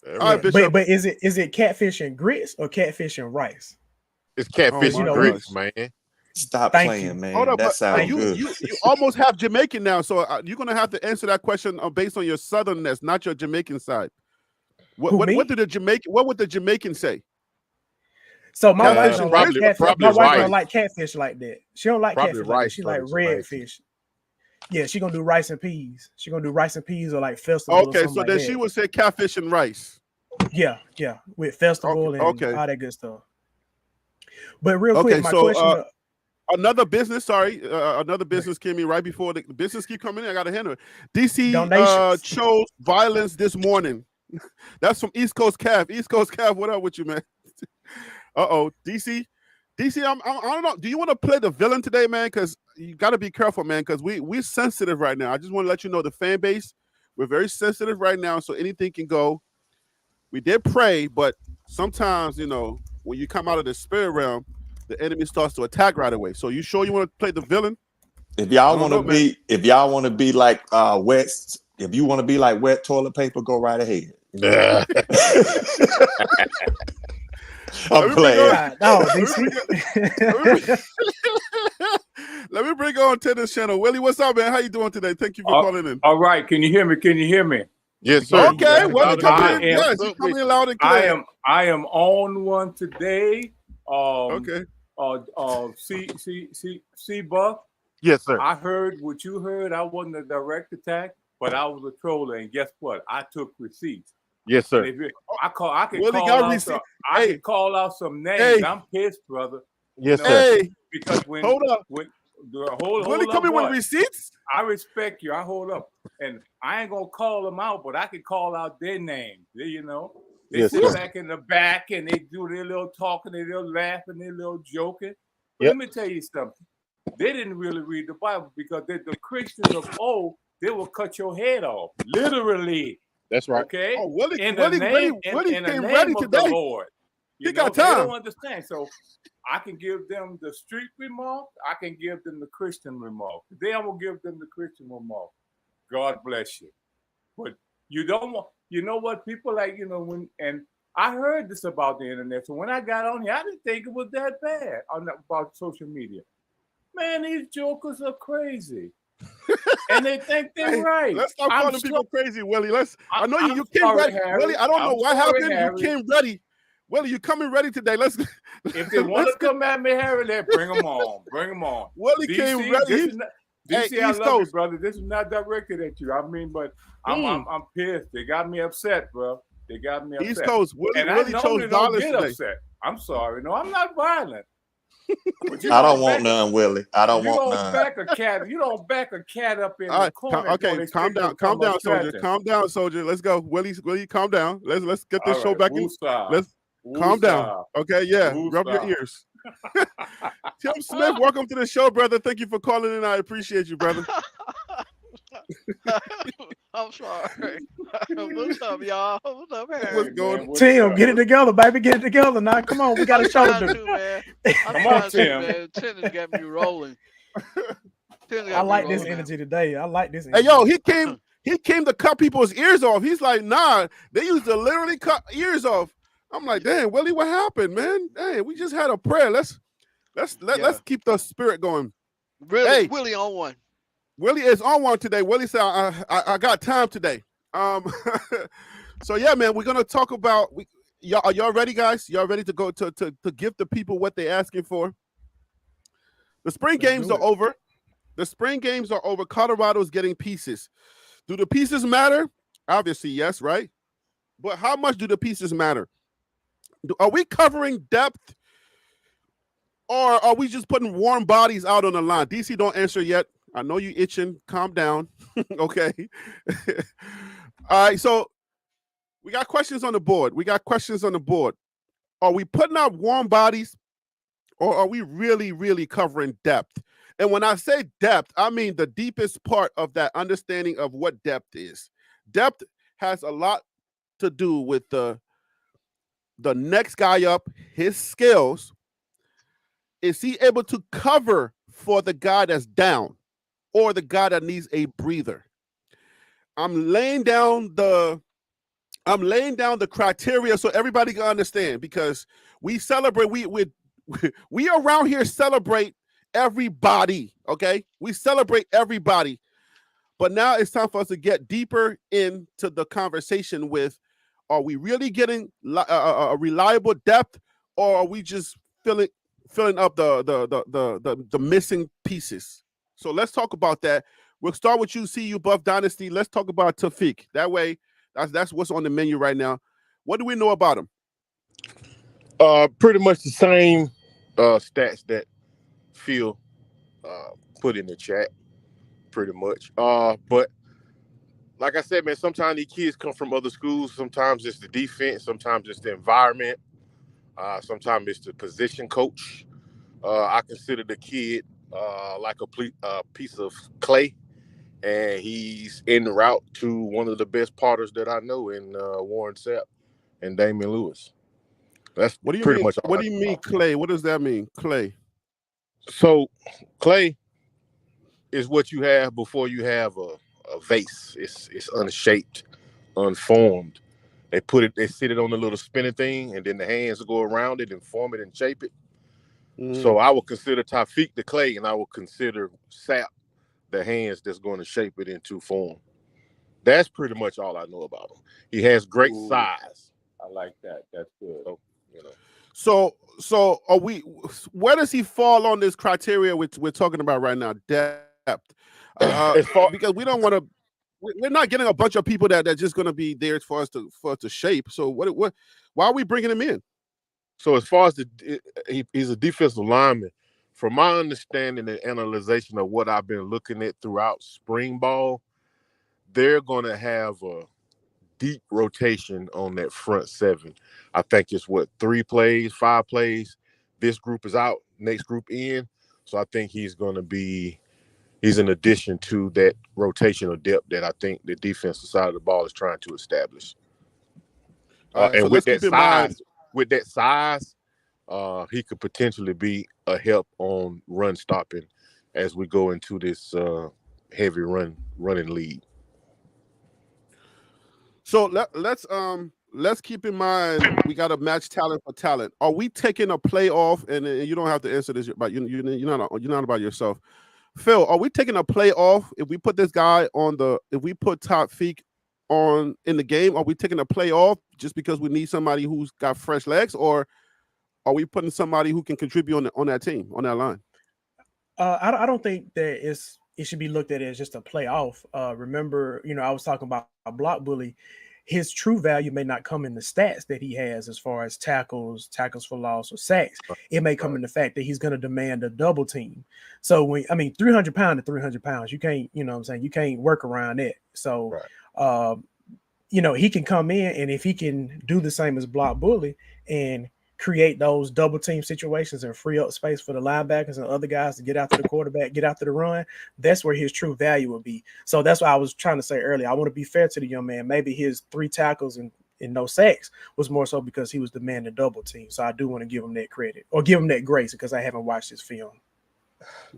All right, Bishop. But is it catfish and grits or catfish and rice? It's catfish and grits, man. Stop playing, man. Hold up, that sounds good. You almost have Jamaican now, so you're gonna have to answer that question based on your southernness, not your Jamaican side. What would the Jamaican say? So my wife don't like catfish. My wife don't rice. like catfish like that. She don't like Probably catfish like rice that. She like probably redfish. Yeah, she gonna do rice and peas. She gonna do rice and peas or like festival. Okay, so then she would say catfish and rice. Yeah, with festival and all that good stuff. But real quick, my question. Another business, came in right before the business keep coming in. I gotta handle it. DC chose violence this morning. That's from East Coast Cav. East Coast Cav, what up with you, man? DC DC, I don't know. Do you want to play the villain today, man? Because you got to be careful, man. Because we're sensitive right now. I just want to let you know the fan base. We're very sensitive right now, so anything can go. We did pray, but sometimes, you know, when you come out of the spirit realm, the enemy starts to attack right away. So you sure you want to play the villain? If y'all want to be, if y'all want to be like wet, if you want to be like wet toilet paper, go right ahead. Yeah. I'm playing. Let me bring on to this channel. Willie, what's up, man? How you doing today? Thank you for calling in. All right. Can you hear me? Can you hear me? Yes, sir. Okay. Well, yes, you coming in loud and clear. I am on one today. Okay. See, Buck. Yes, sir. I heard what you heard. I wasn't a direct attack, but I was a troller, and guess what? I took receipts. Yes, sir. I can call out some names. Hey. I'm pissed, brother. Yes, sir. Hey, because when hold up. Willie coming with receipts? I respect you. I hold up, and I ain't gonna call them out, but I can call out their names. You know, they sit back in the back and they do their little talking, their little laughing, their little joking. But let me tell you something. They didn't really read the Bible because the Christians of old, they will cut your head off, literally. That's right. Okay. Oh, Willie came ready today. The Lord. He got time. They don't understand. So I can give them the street remark. I can give them the Christian remark. Today I'm gonna give them the Christian remark. God bless you. But you don't want. You know what? People like, you know, and I heard this about the internet. So when I got on here, I didn't think it was that bad about social media. Man, these jokers are crazy. And they think they're right. Let's stop calling people crazy, Willie. I know you came ready. Harry. Willie, I don't know what happened. Harry. You came ready. Willie, you coming ready today. If they want to come at me, Harry, then bring them on. Bring them on. Willie came ready. DC, I love you, brother. This is not directed at you. I mean, but I'm pissed. They got me upset, bro. They got me upset. East Coast. Willie chose dollars today. Upset. I'm sorry. No, I'm not violent. I don't want none, Willie. I don't want none. You don't back a cat up in the corner. Okay, calm down, soldier. Calm down, soldier. Let's go. Willie, calm down. Let's get this show back in. Let's calm down. Okay, yeah. Rub your ears. Tim Smith, welcome to the show, brother. Thank you for calling in. I appreciate you, brother. I'm sorry. What's up, y'all? What's up, Harry? What's going on? Tim, get it together, baby. Get it together now. Come on, we got a show to do. Man. Come on, Tim. Tim has got me rolling. I like this energy today. I like this energy. Hey, yo, he came to cut people's ears off. He's like, nah, they used to literally cut ears off. I'm like, damn, Willie, what happened, man? Hey, we just had a prayer. Let's keep the spirit going. Really, hey, Willie on one. Willie is on one today. Willie said, I got time today. So yeah, man, we're gonna talk about. Are y'all ready, guys? Y'all ready to go to give the people what they're asking for? The spring games are over. The spring games are over. Colorado's getting pieces. Do the pieces matter? Obviously, yes, right? But how much do the pieces matter? Are we covering depth, or are we just putting warm bodies out on the line? DC, don't answer yet. I know you itching. Calm down. Okay. All right. So we got questions on the board. Are we putting out warm bodies, or are we really, really covering depth? And when I say depth, I mean the deepest part of that understanding of what depth is. Depth has a lot to do with the next guy up, his skills. Is he able to cover for the guy that's down or the guy that needs a breather? I'm laying down the criteria so everybody can understand, because we celebrate, we around here celebrate everybody, okay? We celebrate everybody. But now it's time for us to get deeper into the conversation with, are we really getting a reliable depth, or are we just filling up the missing pieces? So let's talk about that. We'll start with you, CU Buff Dynasty. Let's talk about Tafiq. That way, that's what's on the menu right now. What do we know about him? Pretty much the same stats that Phil put in the chat, pretty much. But like I said, man, sometimes these kids come from other schools. Sometimes it's the defense. Sometimes it's the environment. Sometimes it's the position coach. I consider the kid like a piece of clay, and he's en route to one of the best partners that I know in Warren Sapp and Damian Lewis. That's What do you pretty mean? much all What I do you know mean, about. clay? What does that mean, clay? So clay is what you have before you have a vase. It's unshaped, unformed. They sit it on the little spinning thing, and then the hands go around it and form it and shape it. So I would consider Tafik the clay, and I would consider Sapp the hands that's going to shape it into form. That's pretty much all I know about him. He has great size. I like that. That's good. So, you know. So are we? Where does he fall on this criteria we're talking about right now? Depth. Because we don't want to. We're not getting a bunch of people that just going to be there for us to shape. So what? Why are we bringing him in? So as far as he's a defensive lineman. From my understanding and analyzation of what I've been looking at throughout spring ball, they're going to have a deep rotation on that front seven. I think it's 3 plays, 5 plays. This group is out, next group in. So I think he's an addition to that rotational depth that I think the defensive side of the ball is trying to establish. So and with let's keep that size, he could potentially be a help on run stopping as we go into this heavy running lead. So let's keep in mind we got to match talent for talent. Are we taking a play off? And you don't have to answer this, but you're not about yourself. Phil, are we taking a play off if we put this guy if we put Tafik on in the game? Are we taking a play off just because we need somebody who's got fresh legs, or are we putting somebody who can contribute on that team, on that line? I don't think that it should be looked at as just a playoff. Remember, I was talking about a block bully. His true value may not come in the stats that he has as far as tackles for loss, or sacks. It may come in the fact that he's going to demand a double team. So 300 pounds to 300 pounds, you can't, you can't work around it. So, he can come in, and if he can do the same as block bully and create those double team situations and free up space for the linebackers and other guys to get after the quarterback, get after the run, that's where his true value will be. So that's what I was trying to say earlier. I want to be fair to the young man. Maybe his 3 tackles and no sacks was more so because he was demanding double team. So I do want to give him that credit, or give him that grace, because I haven't watched his film.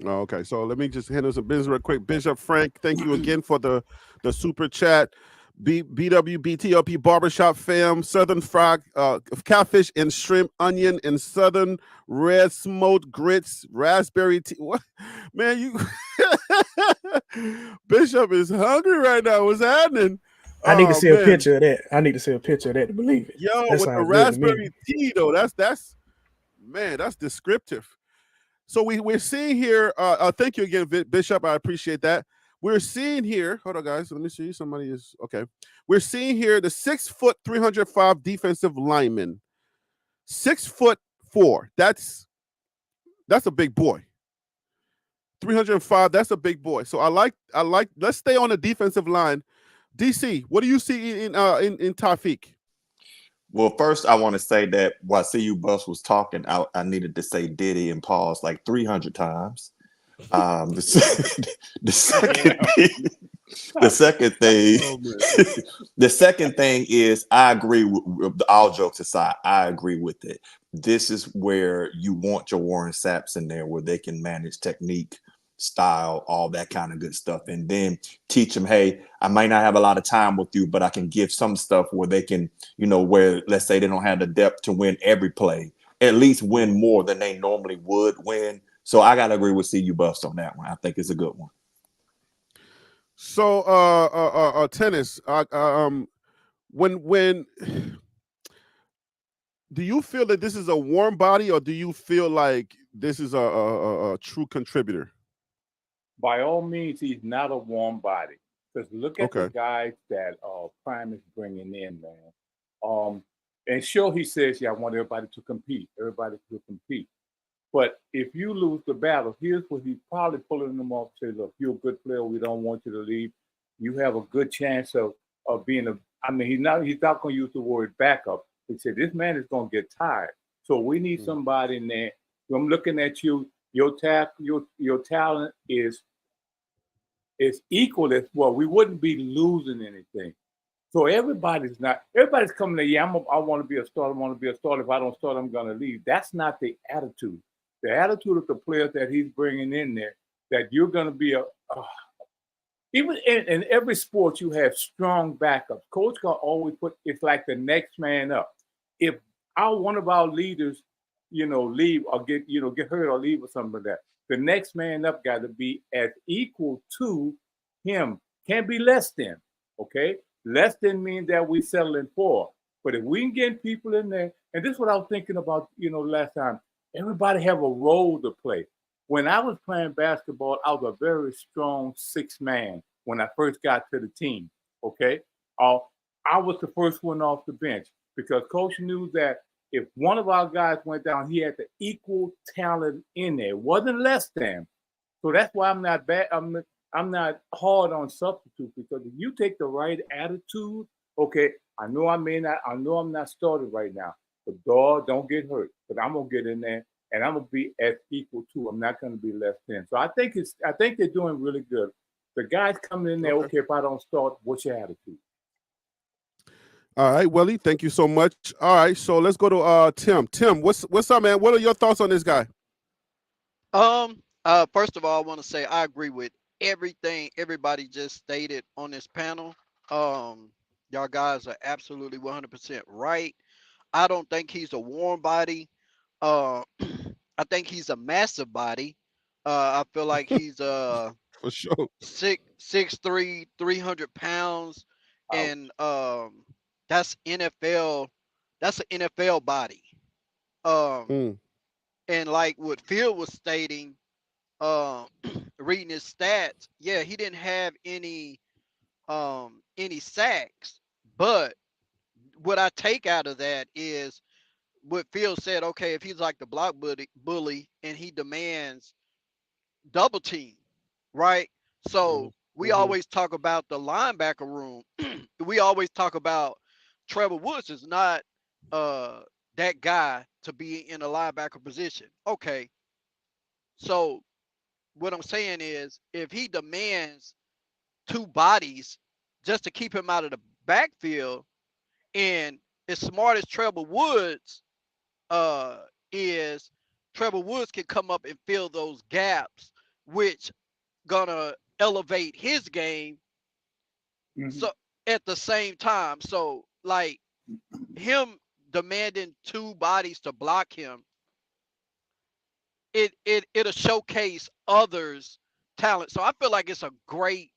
Okay, so let me just handle some business real quick. Bishop Frank, thank you again for the super chat. BWBTLP Barbershop Fam, Southern Fried Catfish and Shrimp, Onion and Southern Red Smoked Grits, Raspberry Tea. What? Man, you Bishop is hungry right now. What's happening? I need to see a picture of that. I need to see a picture of that to believe it. Yo, with the raspberry tea though, that's descriptive. So we're seeing here. Thank you again, Bishop. I appreciate that. We're seeing here. Hold on, guys. Let me see. Somebody is okay. We're seeing here the 6', 305 defensive lineman. 6'4". That's a big boy. 305. That's a big boy. So I like. Let's stay on the defensive line. DC, what do you see in Tafik? Well, first I want to say that while CU Bus was talking, I needed to say Diddy and pause like 300 times. The second thing is, I agree with all jokes aside. I agree with it. This is where you want your Warren Sapps in there, where they can manage technique, style, all that kind of good stuff, and then teach them, hey, I might not have a lot of time with you, but I can give some stuff where they can, where let's say they don't have the depth to win every play, at least win more than they normally would win. So I gotta agree with CU Buffs on that one. I think it's a good one. So tennis, when do you feel that this is a warm body, or do you feel like this is a true contributor? By all means, he's not a warm body. Because look at the guys that Prime is bringing in, man. And sure, he says, yeah, I want everybody to compete. Everybody to compete. But if you lose the battle, here's what he's probably pulling them off. Say, look, you're a good player. We don't want you to leave. You have a good chance of being he's not going to use the word backup. He said, this man is going to get tired. So we need somebody in there I'm looking at you. Your talent is equal as well. We wouldn't be losing anything. So everybody's coming to, yeah, I want to be a starter. I want to be a starter. If I don't start, I'm going to leave. That's not the attitude. The attitude of the players that he's bringing in there, that you're going to be even in every sport, you have strong backups. Coach can always it's like the next man up. If one of our leaders, leave or get hurt or leave or something like that, the next man up got to be as equal to him. Can't be less than, okay? Less than means that we settling for. But if we can get people in there, and this is what I was thinking about, last time, everybody have a role to play. When I was playing basketball, I was a very strong sixth man when I first got to the team, okay? I was the first one off the bench because Coach knew that if one of our guys went down, he had the equal talent in there. It wasn't less than. So that's why I'm not bad. I'm not hard on substitutes, because if you take the right attitude, okay, I know I'm not started right now, but dog, don't get hurt, because I'm gonna get in there and I'm gonna be as equal to. I'm not gonna be less than. So I think they're doing really good. The guys coming in there, okay, if I don't start, what's your attitude? All right, Willie, thank you so much. All right, so let's go to Tim. Tim, what's up, man? What are your thoughts on this guy? First of all, I want to say I agree with everything everybody just stated on this panel. Y'all guys are absolutely 100% right. I don't think he's a warm body. I think he's a massive body. I feel like he's for sure 6'3", 300 pounds, and that's NFL. That's an NFL body. And like what Phil was stating, reading his stats, yeah, he didn't have any sacks, but what I take out of that is what Phil said. Okay, if he's like the block bully and he demands double team, right? So we always talk about the linebacker room. We always talk about Trevor Woods is not that guy to be in a linebacker position. Okay, so what I'm saying is, if he demands two bodies just to keep him out of the backfield, and as smart as Trevor Woods is, Trevor Woods can come up and fill those gaps, which gonna elevate his game. So at the same time, so like him demanding two bodies to block him, it'll showcase others' talent. So I feel like it's a great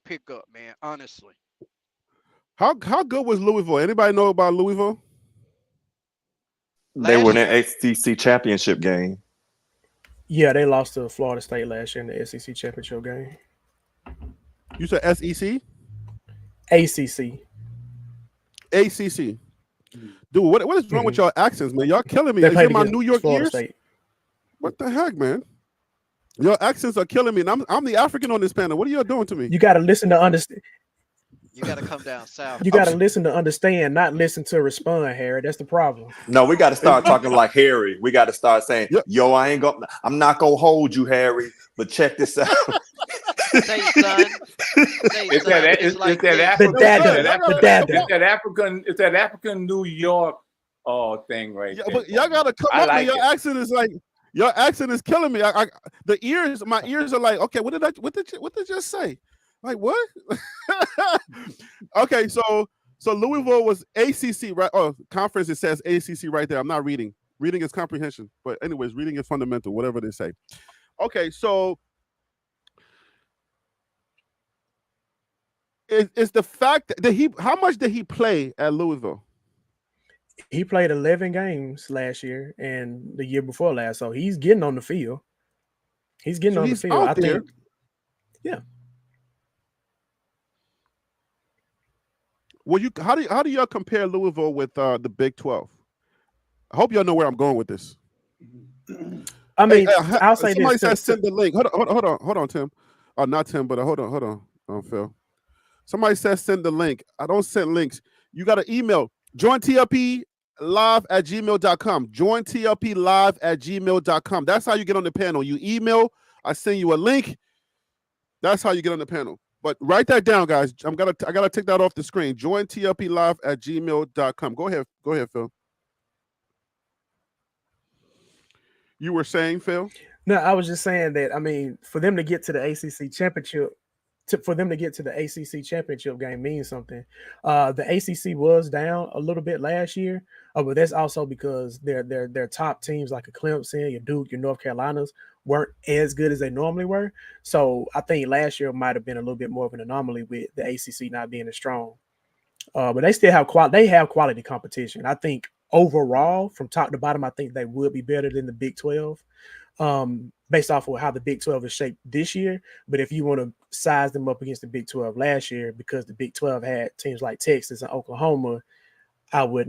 pickup, man. Honestly. How good was Louisville? Anybody know about Louisville? They were in an ACC championship game. Yeah, they lost to Florida State last year in the SEC championship game. You said SEC? ACC. ACC. Dude, what is wrong with y'all accents, man? Y'all killing me. Is it my New York Florida ears? State. What the heck, man? Your accents are killing me. And I'm the African on this panel. What are y'all doing to me? You got to listen to understand. You got to come down south. You got to listen to understand, not listen to respond, Harry. That's the problem. No, we got to start talking like Harry. We got to start saying, "Yo, I'm not gonna hold you, Harry, but check this out." Say, son. It's that African New York thing right there. But y'all gotta come up with your accent is like your accent is killing me. My ears are like, okay, what did you just say? Like what? Okay, so Louisville was ACC, right? Oh, conference, it says ACC right there. I'm not reading. Reading is comprehension. But anyways, reading is fundamental, whatever they say. Okay, so it's the fact that how much did he play at Louisville? He played 11 games last year and the year before last, so he's getting on the field. He's getting on the field. I think. Yeah. Well, how do y'all compare Louisville with the Big 12? I hope y'all know where I'm going with this. I mean, I'll say somebody this. Said send the link. Hold on, Tim. Oh, not Tim, but hold on, Phil. Somebody says send the link. I don't send links. You got to email join TLP TLPlive@gmail.com. Join TLPlive@gmail.com. That's how you get on the panel. You email, I send you a link. That's how you get on the panel. But write that down, guys. I gotta take that off the screen. Join TLPlive@gmail.com. Go ahead, Phil. You were saying, Phil? No, I was just saying that. I mean, for them to get to the ACC championship, game means something. The ACC was down a little bit last year, but that's also because their top teams like a Clemson, your Duke, your North Carolinas weren't as good as they normally were. So I think last year might have been a little bit more of an anomaly with the ACC not being as strong. But they still have quality competition. I think overall, from top to bottom, I think they would be better than the Big 12. Based off of how the Big 12 is shaped this year. But if you want to size them up against the Big 12 last year, because the Big 12 had teams like Texas and Oklahoma, I would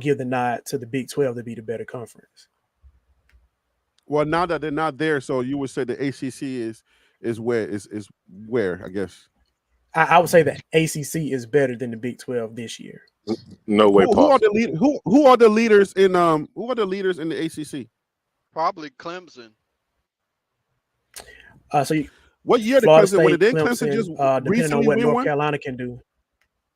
give the nod to the Big 12 to be the better conference. Well, now that they're not there, so you would say the ACC is where, I guess. I would say the ACC is better than the Big 12 this year. No way. Who are the leaders in the ACC? Probably Clemson. What year did Clemson win it? Didn't Clemson just depending on what North one? Carolina can do.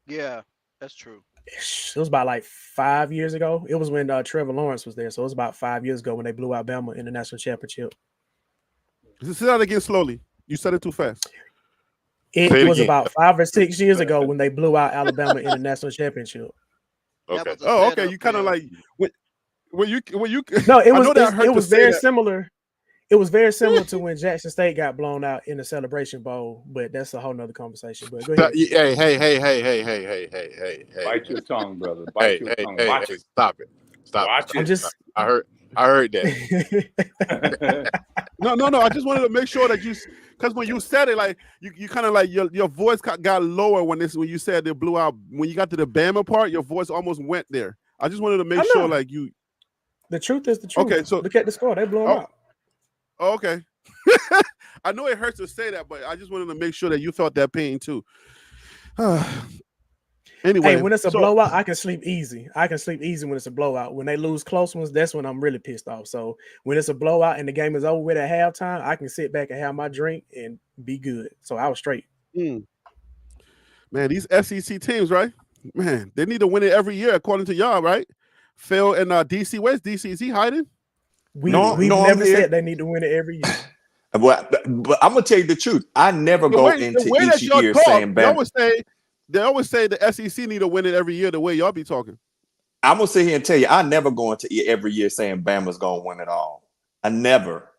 Yeah, that's true. It was about like 5 years ago. It was when Trevor Lawrence was there. So it was about 5 years ago when they blew out Bama in the national championship. Say that again slowly. You said it too fast. It was about 5 or 6 years ago when they blew out Alabama in the national championship. Okay. Oh, okay. You kind of like when you. No, it was very similar. It was very similar to when Jackson State got blown out in the Celebration Bowl, but that's a whole nother conversation. But go ahead. Hey. Bite your tongue, brother. Bite your tongue. Watch it. Stop it. Watch it. I heard that. No. I just wanted to make sure that because when you said it, like you kind of like your voice got lower when you said they blew out. When you got to the Bama part, your voice almost went there. I just wanted to make sure, like you. The truth is the truth. Okay, so look at the score. They blew them out. Oh, okay. I know it hurts to say that, but I just wanted to make sure that you felt that pain too. Anyway, hey, when it's a blowout, I can sleep easy. I can sleep easy when it's a blowout. When they lose close ones, that's when I'm really pissed off. So when it's a blowout and the game is over with at halftime, I can sit back and have my drink and be good. So I was straight. Man, these SEC teams, right? Man, they need to win it every year, according to y'all, right? Phil and DC. Where's DC? Is he hiding? We've never said they need to win it every year. But I'm gonna tell you the truth. I never go into each year saying Bama. They always say the SEC need to win it every year. The way y'all be talking, I'm gonna sit here and tell you, I never go into every year saying Bama's gonna win it all. I never,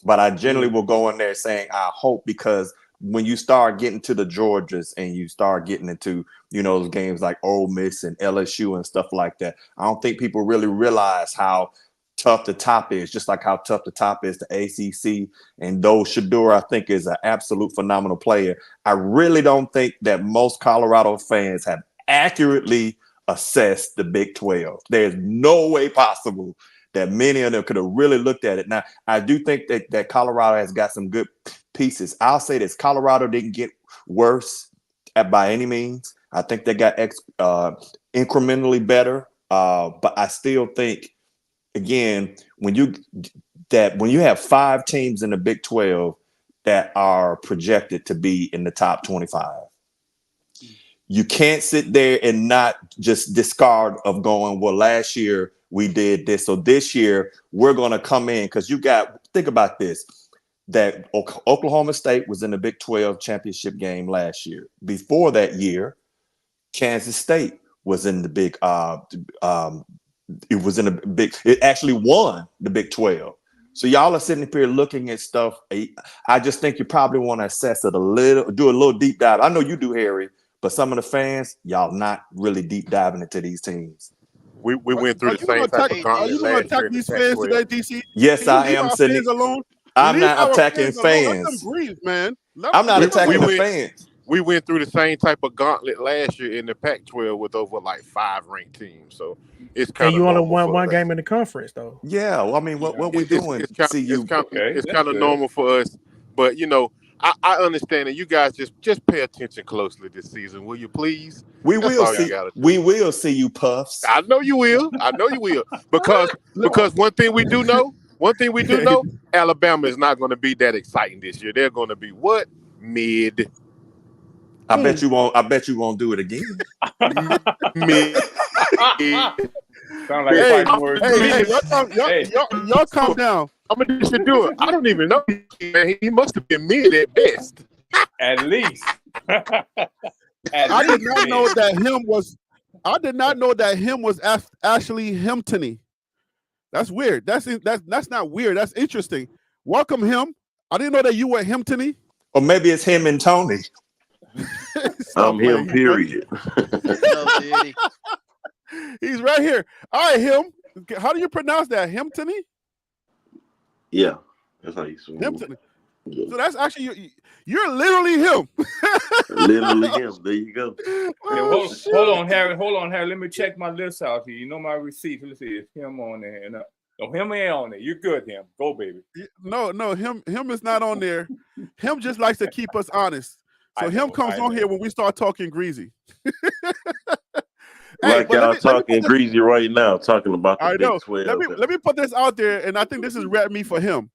but I generally will go in there saying I hope, because when you start getting to the Georgias and you start getting into those games like Ole Miss and LSU and stuff like that, I don't think people really realize how tough the top is, just like how tough the top is to ACC. And though Shador, I think, is an absolute phenomenal player, I really don't think that most Colorado fans have accurately assessed the Big 12. There's no way possible that many of them could have really looked at it. Now, I do think that Colorado has got some good pieces. I'll say this: Colorado didn't get worse by any means. I think they got incrementally better, but I still think, again, when you have 5 teams in the Big 12 that are projected to be in the top 25, you can't sit there and not just discard of going, well, last year we did this, so this year we're going to come in, because think about this, that Oklahoma State was in the Big 12 championship game last year. Before that year, Kansas State was in the Big it actually won the Big 12. So y'all are sitting up here looking at stuff. I just think you probably want to assess it do a little deep dive. I know you do, Harry, but some of the fans, y'all not really deep diving into these teams. We went through the same type of gauntlet. Are you going to attack these fans today, DC? Yes, I am. Fans alone? I'm not attacking fans. Let them breathe, man. I'm not attacking the fans. We went through the same type of gauntlet last year in the Pac-12 with over like 5 ranked teams. So it's kind of. And you only won one game in the conference, though. Yeah, well, I mean, what we're doing? It's kind of normal for us. But I understand, and you guys just pay attention closely this season, will you please? We That's will all you see. gotta do. We will see you, Puffs. I know you will. Because one thing we do know, Alabama is not going to be that exciting this year. They're going to be what? Mid. I bet you won't do it again. Mid. Sound like Hey, fighting words. y'all calm down. I'm gonna just do it. I don't even know. Man, he must have been mid at best. At least. I did not know that him was actually Himtony. That's weird. That's not weird. That's interesting. Welcome him. I didn't know that you were Himtony. Or maybe it's him and Tony. I'm him, period. He's right here. All right, him. How do you pronounce that? Himtony? Yeah, that's how you say it. Himtony. So that's actually you're literally him. Literally him. There you go. Hold on, Harry. Let me check my list out here. You know my receipt. Let's see. It's him on there. No, him ain't on there. You're good, him. Go, baby. No, him is not on there. Him just likes to keep us honest. So him comes on here when we start talking greasy. Like y'all talking greasy right now, talking about the Big 12. Let me put this out there, and I think this is red me for him.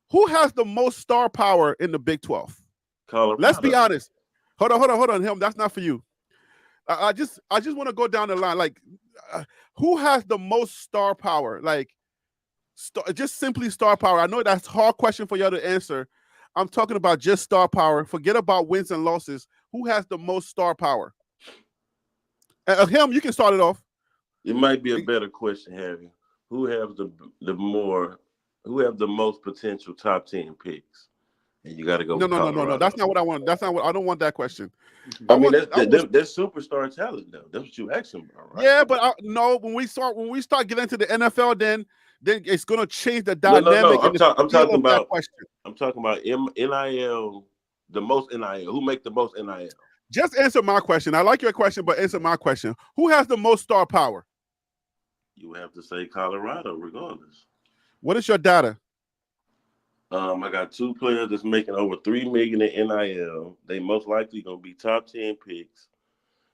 Who has the most star power in the Big 12? Colorado. Let's be honest. Hold on, him. That's not for you. I just want to go down the line. Like, who has the most star power? Like, just simply star power. I know that's a hard question for y'all to answer. I'm talking about just star power. Forget about wins and losses. Who has the most star power? Him, you can start it off. It might be a better question, Harry. Who have the most potential top 10 picks? And you got to go. No. That's not what I want. I don't want that question. I mean, that's superstar talent, though. That's what you asking about, right? Yeah, but no. When we start getting into the NFL, then it's going to change the dynamic. No. I'm talking about NIL. The most NIL. Who make the most NIL? Just answer my question. I like your question, but answer my question. Who has the most star power? You have to say Colorado, regardless. What is your data? I got 2 players that's making over $3 million in NIL. They most likely gonna be top 10 picks.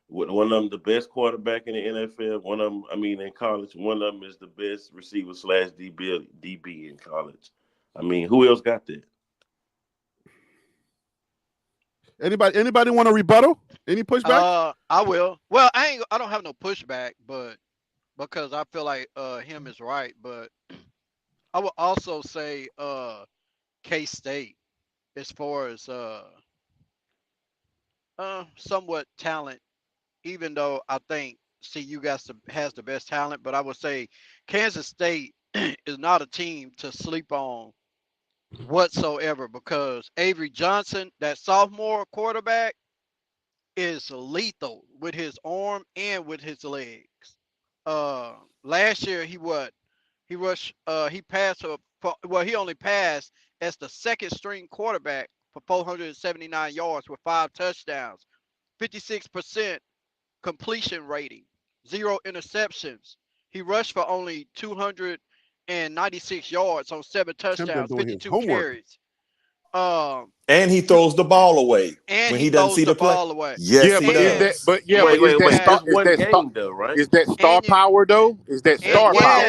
One of them the best quarterback in the NFL. One of them, in college. One of them is the best receiver / DB in college. Who else got that? Anybody want a rebuttal? Any pushback? I will. Well, I don't have no pushback, but because I feel like him is right, but I would also say K-State as far as somewhat talent, even though I think CU has the best talent, but I would say Kansas State is not a team to sleep on whatsoever, because Avery Johnson, that sophomore quarterback, is lethal with his arm and with his legs. Last year he only passed as the second string quarterback for 479 yards with 5 touchdowns, 56% completion rating, 0 interceptions. He rushed for only 296 yards on 7 touchdowns, 52 carries. And he throws the ball away when he doesn't see the ball play. away. Yes, but does. Is that star power though? Is that star power?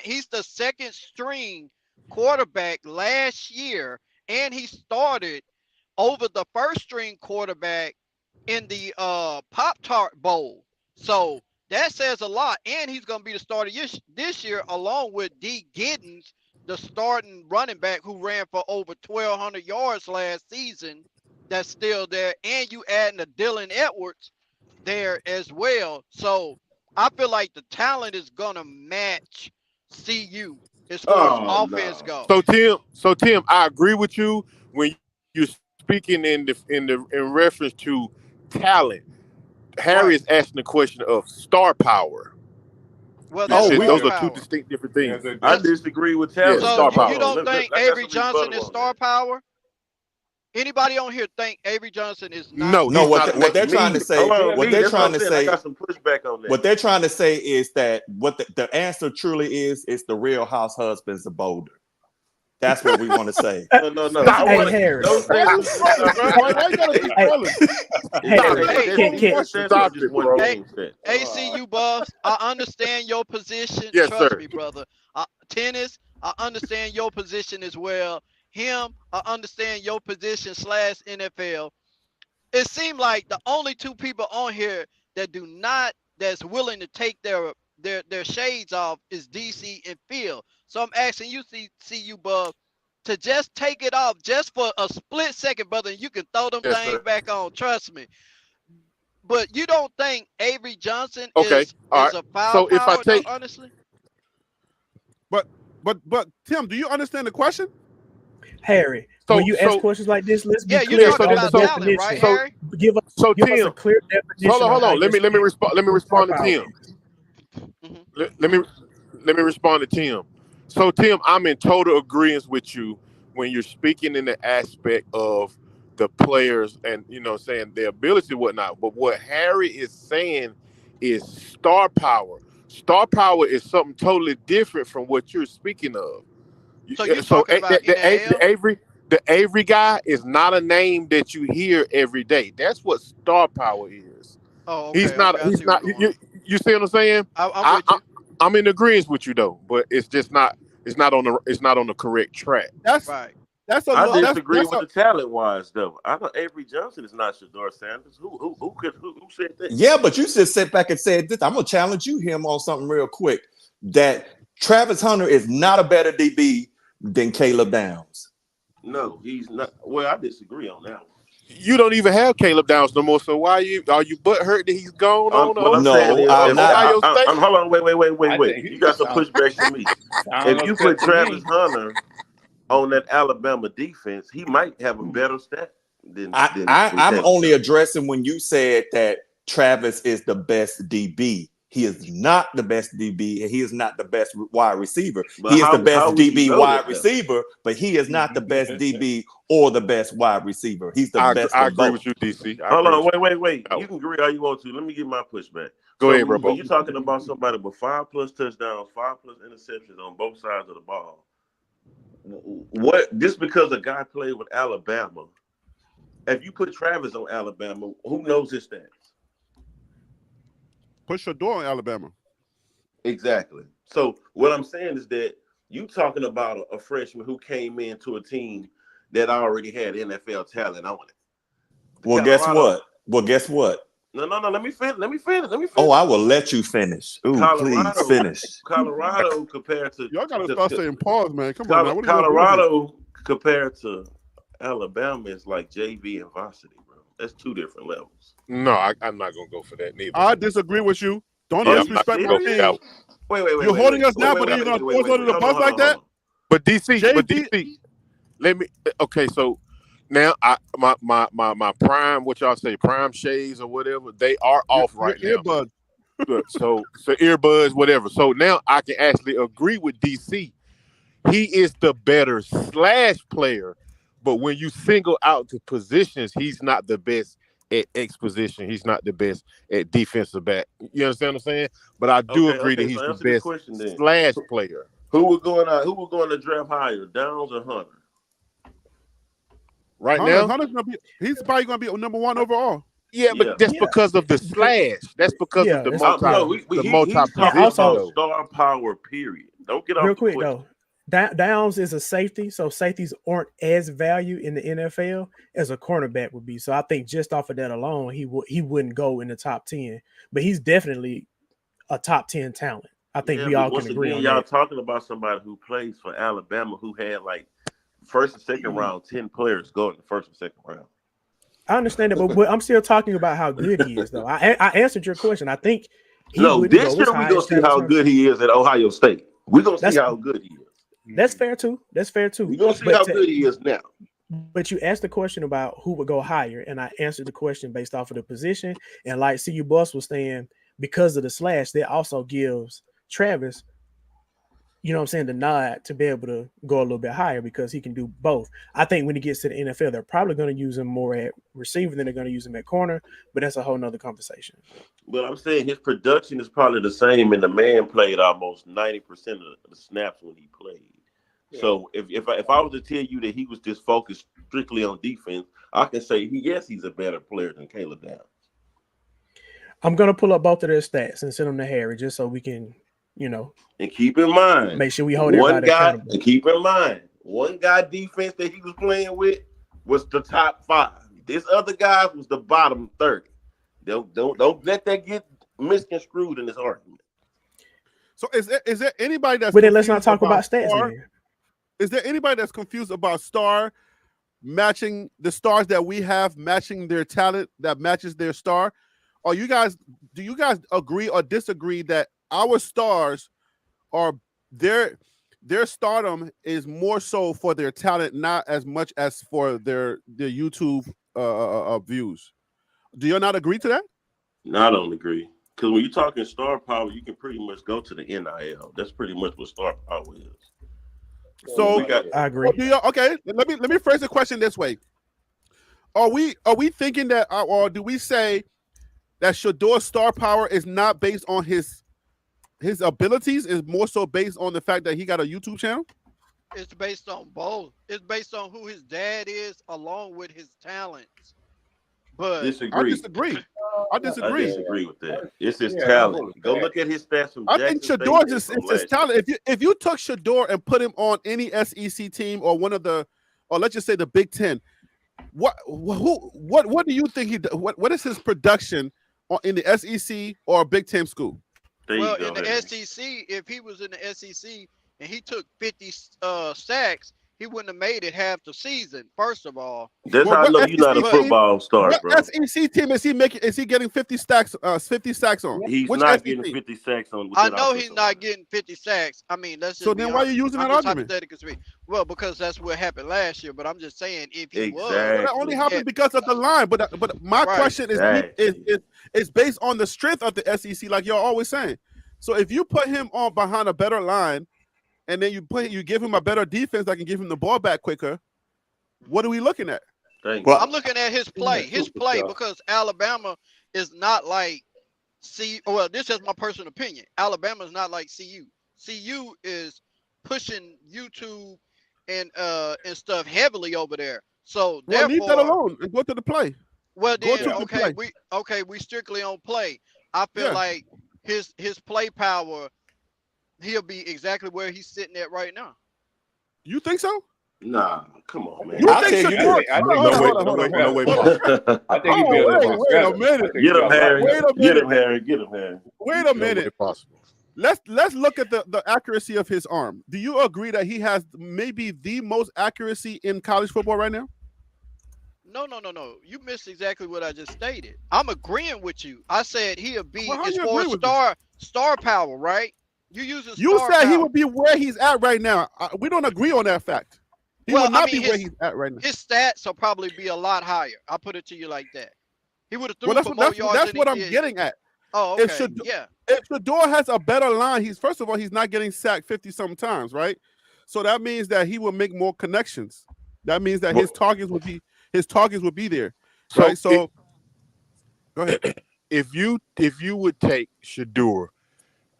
He's the second string quarterback last year, and he started over the first string quarterback in the Pop-Tart Bowl. So that says a lot, and he's going to be the starter this year, along with D. Giddens, the starting running back who ran for over 1,200 yards last season. That's still there, and you adding a Dylan Edwards there as well. So I feel like the talent is going to match CU as far as offense goes. So Tim, I agree with you when you're speaking in reference to talent. Harry is asking the question of star power. Well, those are 2 distinct different things. I disagree with talent. So you don't think Avery Johnson is star power? Anybody on here think Avery Johnson is not? No. What they're trying to say, I got some pushback on that. What they're trying to say is that what the answer truly is the Real House Husbands of Boulder. That's what we want to say. No. Hey, Harry. Why you gotta keep rolling? Stop it, bro. ACU Buffs, I understand your position. Yes, Trust sir. me, brother. Tennis, I understand your position as well. Him, I understand your position / NFL. It seemed like the only two people on here that's willing to take their shades off is DC and Phil. So I'm asking you, CU Buff, to just take it off just for a split second, brother, and you can throw them things back on. Trust me. But you don't think Avery Johnson is a foul power, though, honestly? But Tim, do you understand the question? Harry, when you ask questions like this, let's be clear. You're talking about talent, right, Harry? Give us a clear definition. Hold on. Let me respond to Tim. Let me respond to Tim. So Tim, I'm in total agreement with you when you're speaking in the aspect of the players and saying their ability and whatnot. But what Harry is saying is star power. Star power is something totally different from what you're speaking of. So you're talking about the Avery guy is not a name that you hear every day. That's what star power is. Oh, okay. He's not. You see what I'm saying? I'm in agreement with you though, but it's just not. It's not on the correct track. That's right. I disagree with the talent wise though. I know Avery Johnson is not Shedeur Sanders. Who said that? Yeah, but you just sit back and said this. I'm gonna challenge him on something real quick. That Travis Hunter is not a better DB than Caleb Downs. No, he's not. Well, I disagree on that one. You don't even have Caleb Downs no more. So why are you butthurt that he's gone on? I'm not. Hold on, wait. You got some pushback to me. If you put Travis Hunter on that Alabama defense, he might have a better stat than I'm only addressing when you said that Travis is the best DB. He is not the best DB, and he is not the best wide receiver. He is the best DB wide receiver, but he is not the best DB or the best wide receiver. He's the best. I agree with you, DC. Hold on, wait. You can agree all you want to. Let me get my pushback. Go ahead, bro. When you're talking about somebody with 5+ touchdowns, 5+ interceptions on both sides of the ball, what? Just because a guy played with Alabama, if you put Travis on Alabama, who knows his stats? Push your door in Alabama. Exactly. So what I'm saying is that you talking about a freshman who came into a team that already had NFL talent on it. Well, guess what? No. Let me finish. Oh, I will let you finish. Ooh, please finish. Colorado compared to y'all gotta start saying pause, man. Come on, man. Colorado compared to Alabama is like JV and varsity, bro. That's two different levels. No, I'm not gonna go for that neither. I disagree with you. Don't disrespect my team. Wait. You're holding us now, but you're gonna throw us under the bus like that? But DC, let me. Okay, so now my prime, what y'all say, prime shades or whatever, they are off right now. Earbuds. So earbuds, whatever. So now I can actually agree with DC. He is the better / player, but when you single out the positions, he's not the best at X position. He's not the best at defensive back. You understand what I'm saying? But I do agree that he's the best / player. Who we're going to draft higher, Downs or Hunter? Right now, Hunter's he's probably going to be number 1 overall. Yeah, but that's because of the / That's because of the multi star power. Period. Don't get off real quick though. Downs is a safety, so safeties aren't as valued in the NFL as a cornerback would be. So I think just off of that alone, he wouldn't go in the top 10, but he's definitely a top 10 talent. I think we all can agree on y'all that. Talking about somebody who plays for Alabama who had like first and second round 10 players go in the first and second round. I understand that, but I'm still talking about how good he is, though. I answered your question. I think this year we're gonna see how good he is at Ohio State. We're gonna see how good he is. That's fair too. We're gonna see how good he is now. But you asked the question about who would go higher, and I answered the question based off of the position. And like CU Bus was saying, because of the / that also gives Travis, you know what I'm saying, the nod to be able to go a little bit higher because he can do both. I think when he gets to the NFL, they're probably going to use him more at receiver than they're going to use him at corner, but that's a whole nother conversation. But I'm saying his production is probably the same, and the man played almost 90% of the snaps when he played. So if I was to tell you that he was just focused strictly on defense, I can say he's a better player than Caleb Downs. I'm gonna pull up both of their stats and send them to Harry just so we can, And keep in mind, make sure we hold everybody accountable. And keep in mind, one guy defense that he was playing with was the top 5. This other guy was the bottom 30. Don't let that get misconstrued in this argument. So is there anybody that's But then let's not talk about stats Star? here. Is there anybody that's confused about Star matching the stars that we have, matching their talent that matches their star? Or do you guys agree or disagree that our stars are their stardom is more so for their talent, not as much as for their YouTube views? Do you not agree to that? No, I don't agree. Because when you're talking star power, you can pretty much go to the NIL. That's pretty much what star power is. So I agree. Okay, let me phrase the question this way: Are we thinking that, or do we say that Shadour's star power is not based on his abilities, is more so based on the fact that he got a YouTube channel? It's based on both. It's based on who his dad is, along with his talents. But I disagree. I disagree with that. It's his talent. Go look at his stats from Jackson. I think Shadour is his talent. If you took Shadour and put him on any SEC team or one of the, or let's just say the Big Ten, what do you think what is his production in the SEC or a Big Ten school? Well, in the SEC, if he was in the SEC and he took 50 sacks, he wouldn't have made it half the season. First of all, that's how I know you're not a football star, bro. What SEC team is he making? Is he getting 50 sacks on? He's not getting 50 sacks on. I know he's not getting 50 sacks. I mean, that's just so. Then why are you using that argument? Well, because that's what happened last year. But I'm just saying, if he was, that only happened because of the line. But my question is based on the strength of the SEC, like y'all always saying. So if you put him on behind a better line, and then you give him a better defense that can give him the ball back quicker, what are we looking at? Well, I'm looking at his play. Because Alabama is not like well, this is my personal opinion. Alabama is not like CU. CU is pushing YouTube and stuff heavily over there. So therefore, leave that alone and go to the play. Well, then we strictly on play. I feel like his play power, he'll be exactly where he's sitting at right now. You think so? Nah, come on, man. I think no way. I think wait a minute. Get him, Harry. Get him, Harry. Wait a minute. Let's look at the accuracy of his arm. Do you agree that he has maybe the most accuracy in college football right now? No. You missed exactly what I just stated. I'm agreeing with you. I said he'll be as far as star power, right? You said he would be where he's at right now. We don't agree on that fact. He will not be where he's at right now. His stats will probably be a lot higher. I'll put it to you like that. He would have threw for more yards. That's what I'm getting at. Oh, okay. If Shadour has a better line, he's not getting sacked 50 sometimes, right? So that means that he will make more connections. That means that his targets would be there. Right? So go ahead. If you would take Shadour,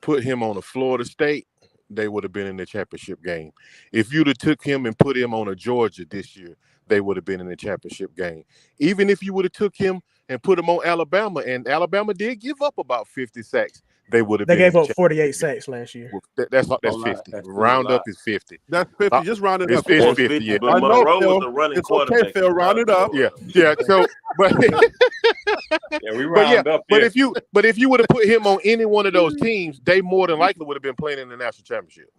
put him on a Florida State, they would have been in the championship game. If you'd have took him and put him on a Georgia this year, they would have been in the championship game. Even if you would have took him and put him on Alabama, and Alabama did give up about 50 sacks, they would have. They gave up 48 sacks last year. That's 50. Round up is 50. That's 50. Just round it up. It's 50. Yeah. But Monroe was the running quarterback. Okay, Phil, round it up. Yeah. So, but we round up. But if you would have put him on any one of those teams, they more than likely would have been playing in the national championship.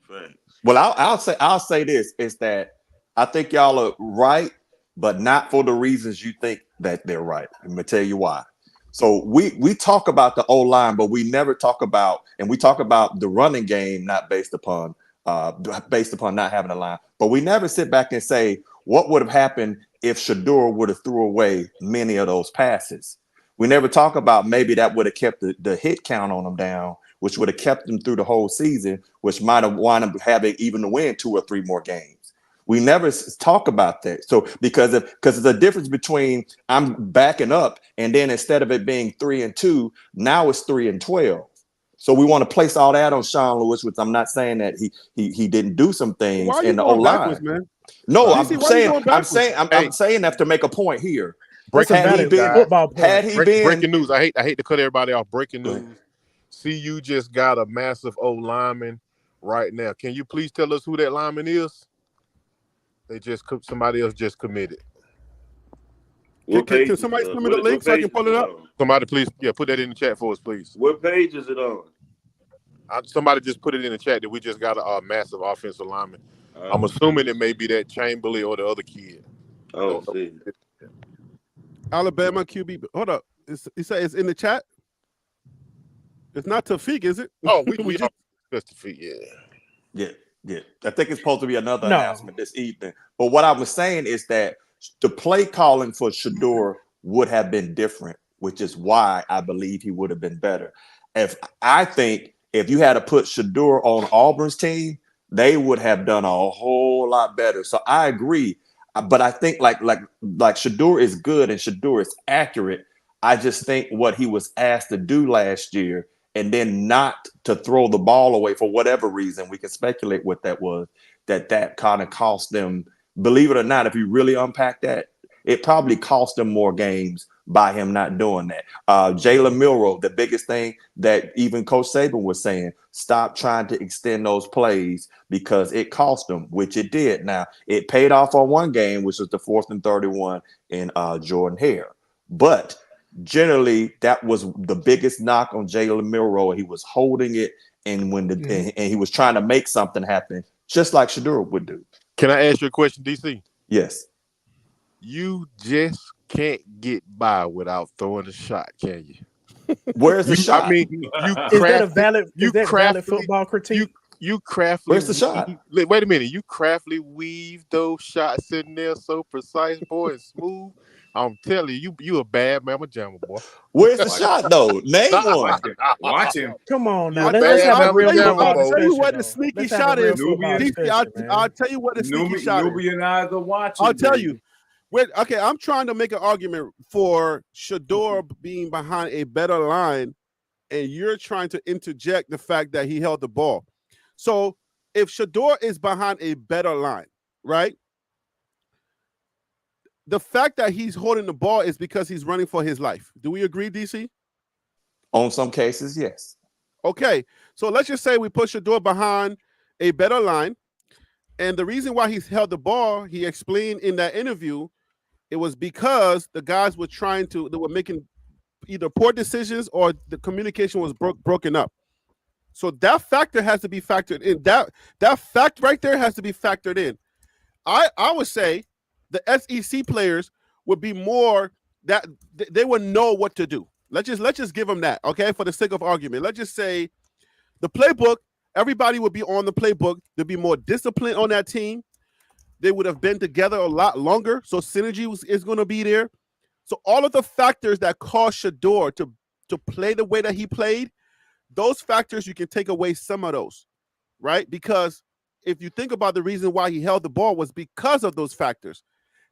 Thanks. Well, I'll say this is that I think y'all are right, but not for the reasons you think that they're right. I'm gonna tell you why. So we talk about the O-line, but we never talk about, and we talk about the running game not based upon not having a line, but we never sit back and say what would have happened if Shadour would have threw away many of those passes. We never talk about maybe that would have kept the hit count on them down, which would have kept them through the whole season, which might have wound up having even to win 2 or 3 more games. We never talk about that. So because there's a difference between I'm backing up and then instead of it being 3-2, now it's 3-12. So we want to place all that on Sean Lewis, which I'm not saying that he didn't do some things Why are you in the going O-line. backwards, man? No, DC, why you going backwards? I'm saying that to make a point here. That's a valid football point. Had he been breaking news, I hate to cut everybody off. Breaking news. CU just got a massive O lineman right now. Can you please tell us who that lineman is? Somebody else just committed. Can somebody send me the link so I can pull it up? Somebody please, put that in the chat for us, please. What page is it on? Somebody just put it in the chat that we just got a massive offensive lineman. I'm assuming it may be that Chamberlain or the other kid. Oh, see. Alabama QB. Hold up. You say it's in the chat? It's not Tafik, is it? Oh, we just Tafik, yeah. I think it's supposed to be another announcement this evening. But what I was saying is that the play calling for Shedeur would have been different, which is why I believe he would have been better. I think if you had to put Shedeur on Auburn's team, they would have done a whole lot better. So I agree. But I think like Shedeur is good and Shedeur is accurate. I just think what he was asked to do last year and then not to throw the ball away for whatever reason, we can speculate what that was, that kind of cost them. Believe it or not, if you really unpack that, it probably cost them more games by him not doing that. Jalen Milroe, the biggest thing that even Coach Saban was saying, stop trying to extend those plays because it cost them, which it did. Now, it paid off on one game, which was the 4th and 31 in Jordan Hare. But generally, that was the biggest knock on Jalen Milroe. He was holding it, and and he was trying to make something happen, just like Shedeur would do. Can I ask you a question, DC? Yes. You just can't get by without throwing a shot, can you? Where's the shot? is that a valid football critique? You craftily. Where's the shot? Wait a minute. You craftily weave those shots in there so precise, boy, and smooth. I'm telling you a bad mamma jamma, boy. Where's the shot, though? Name one. Watch him. Come on now. Let's have a real I'll tell you what the sneaky shot is. I'll tell you what the sneaky shot is. Nubian eyes are watching. I'll tell you. Okay, I'm trying to make an argument for Shedeur being behind a better line, and you're trying to interject the fact that he held the ball. So if Shedeur is behind a better line, right? The fact that he's holding the ball is because he's running for his life. Do we agree, DC? On some cases, yes. Okay, so let's just say we put Shedeur behind a better line, and the reason why he's held the ball, he explained in that interview, it was because the guys were they were making either poor decisions or the communication was broken up. So that factor has to be factored in. That fact right there has to be factored in. I would say the SEC players would be more that they would know what to do. Let's just give them that, okay? For the sake of argument, let's just say the playbook. Everybody would be on the playbook. There'd be more discipline on that team. They would have been together a lot longer, so synergy is going to be there. So all of the factors that caused Shedeur to play the way that he played, those factors, you can take away some of those, right? Because if you think about the reason why he held the ball was because of those factors,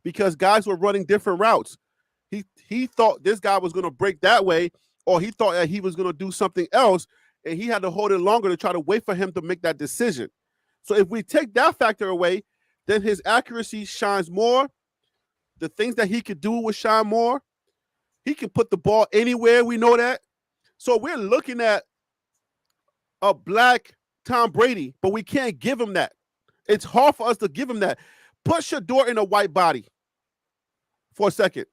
because guys were running different routes. He thought this guy was going to break that way, or he thought that he was going to do something else, and he had to hold it longer to try to wait for him to make that decision. So if we take that factor away, then his accuracy shines more. The things that he could do will shine more. He can put the ball anywhere. We know that. So we're looking at a black Tom Brady, but we can't give him that. It's hard for us to give him that. Put Shedeur in a white body for a second.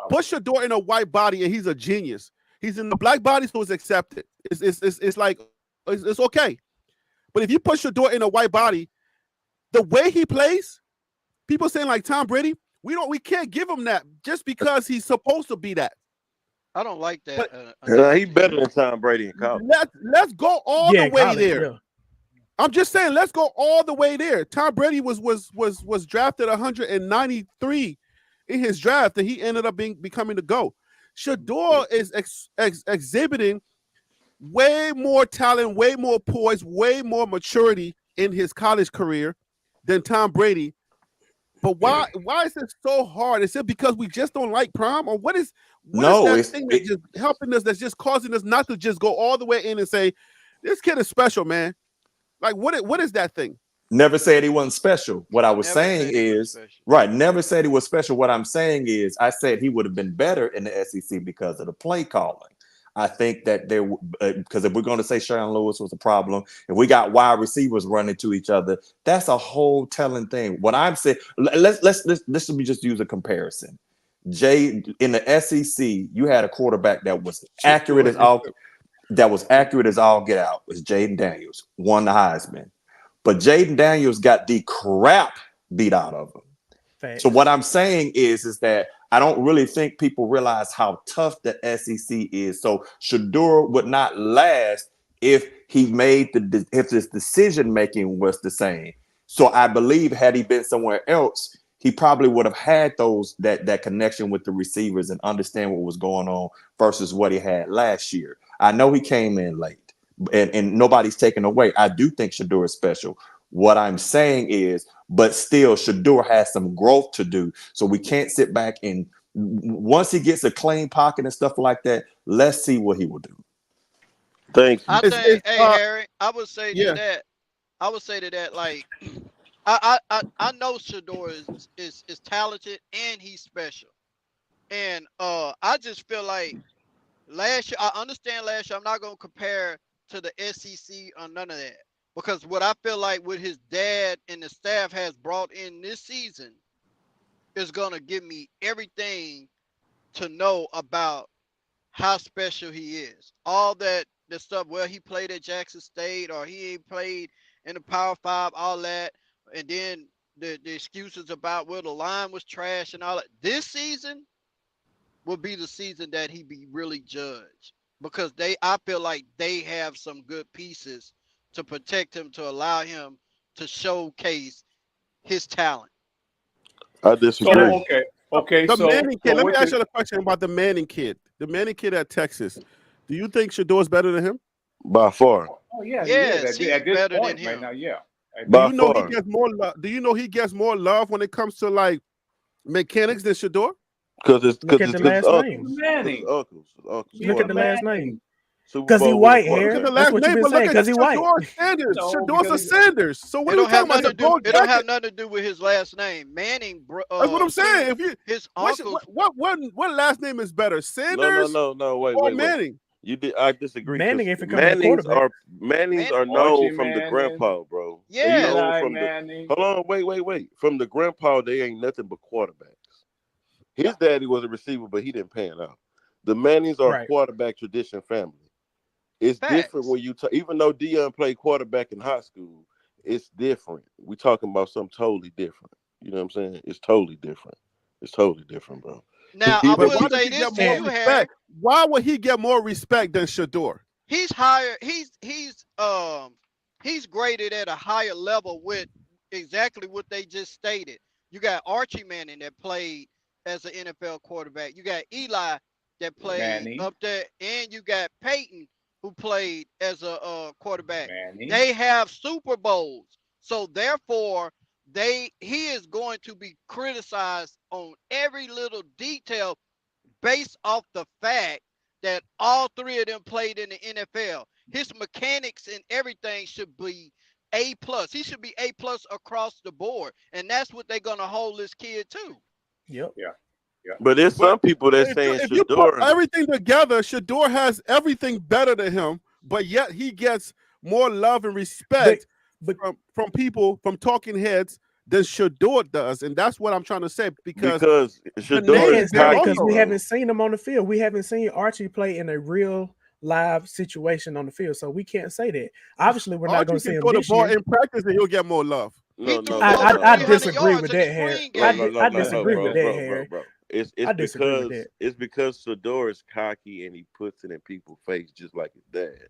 Put Shedeur in a white body, and he's a genius. He's in the black body, so it's accepted. It's like it's okay. But if you put Shedeur in a white body, the way he plays, people saying like Tom Brady, we can't give him that just because he's supposed to be that. I don't like that. He's better than Tom Brady in college. Let's go all the way college, there. Yeah. I'm just saying, let's go all the way there. Tom Brady was drafted 193 in his draft, and he ended up becoming the GOAT. Shedeur is exhibiting way more talent, way more poise, way more maturity in his college career than Tom Brady But why is it so hard? Is it because we just don't like prom, or what is No, that it's- thing that's just helping us, that's just causing us not to just go all the way in and say, this kid is special, man? Like, what is that thing? Never said he wasn't special. What I was Never saying said he was is, special. right, never said he was special. What I'm saying is, I said he would have been better in the SEC because of the play calling. I think that there, because if we're going to say Sharon Lewis was a problem, if we got wide receivers running to each other, that's a whole telling thing. What I'm saying, let's just use a comparison. Jay, in the SEC, you had a quarterback that was accurate as all get out. It was Jaden Daniels, won the Heisman. But Jaden Daniels got the crap beat out of him. Facts. So what I'm saying is that I don't really think people realize how tough the SEC is. So Shedeur would not last if he made if his decision making was the same. So I believe had he been somewhere else, he probably would have had that connection with the receivers and understand what was going on versus what he had last year. I know he came in late, and nobody's taken away. I do think Shedeur is special. What I'm saying is, but still, Shedeur has some growth to do. So we can't sit back and once he gets a clean pocket and stuff like that, let's see what he will do. Thank you. I think, Harry, I would say yeah. to that. I would say to that, like, I know Shedeur is talented and he's special, and I just feel like last year. I understand last year. I'm not gonna compare to the SEC or none of that. Because what I feel like what his dad and the staff has brought in this season is going to give me everything to know about how special he is. All that the stuff, well, he played at Jackson State or he ain't played in the Power 5, all that. And then the excuses about, well, the line was trash and all that. This season will be the season that he be really judged. Because I feel like they have some good pieces to protect him, to allow him to showcase his talent. I disagree. So, okay. The So Manning kid. so Let me with ask the- you a question about the Manning kid. The Manning kid at Texas. Do you think Shedeur is better than him? By far. Oh yeah, Yes, he he's is. At this better point than right him. now, yeah. Do you know he gets more love? Do you know he gets more love when it comes to like mechanics than Shedeur? Because it's Look at the last name. Manning. Uncles. Look at the last name. Super Because he Bowl white, winning Harry. Look at the That's last what you've name, been but look saying. at Because he white. Shedeur Sanders. No, Shedor's a because- Sanders. So what It are we don't have talking about? nothing to The gold do. It don't have jacket? nothing to do with his last name. Manning. That's what I'm saying. If you His what uncles. last name is better, Sanders No. Wait. or Manning? I disagree. Manning ain't becoming a quarterback. Mannings are Archie known from the Manning. grandpa, bro. Yeah. They known Eli from Manning. hold on, wait. From the grandpa, they ain't nothing but quarterbacks. His daddy was a receiver, but he didn't pan out. The Mannings are a Right. quarterback tradition family. It's Facts. different when you even though Deion played quarterback in high school, it's different. We talking about something totally different. You know what I'm saying? It's totally different. It's totally different, bro. Now, But I But will why does say he this get to more you, Harry. respect? Why would he get more respect than Shedeur? He's higher. He's graded at a higher level with exactly what they just stated. You got Archie Manning that played as an NFL quarterback. You got Eli that played Manning. up there, and you got Peyton who played as a quarterback. Manning. They have Super Bowls, so therefore he is going to be criticized on every little detail based off the fact that all three of them played in the NFL. His mechanics and everything should be A+. He should be A+ across the board, and that's what they're gonna hold this kid to. Yep. But there's some people that saying If you put Shedeur. everything together, Shedeur has everything better than him, but yet he gets more love and respect But from people, from talking heads, than Shedeur does, and that's what I'm trying to say. Because Shedeur can't is say that cocky, because we bro. haven't seen him on the field. We haven't seen Archie play in a real live situation on the field, so we can't say that. Obviously, we're not going to see him throw the this ball year. in practice, and he'll get more love. No. I 300 disagree yards with in the that, Harry. screen I game. disagree with that, Harry. Bro. I disagree with that. It's because Shedeur is cocky and he puts it in people's face just like his dad.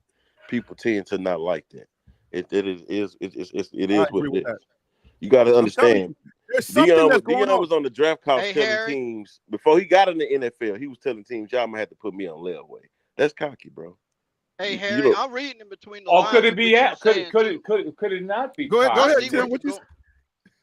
People tend to not like that. It is what agree it with is. that. You got to I'm telling understand. you, there's something that's going Deion on. was on the draft couch Hey, telling Harry. teams before he got in the NFL. He was telling teams, "Y'all gonna have to put me on layaway." That's cocky, bro. Hey, You Harry, don't- I'm reading in between the Or lines. could it of be what at? you're saying, too. Could it not be? Go ahead, I see Tim. where What you're you? going.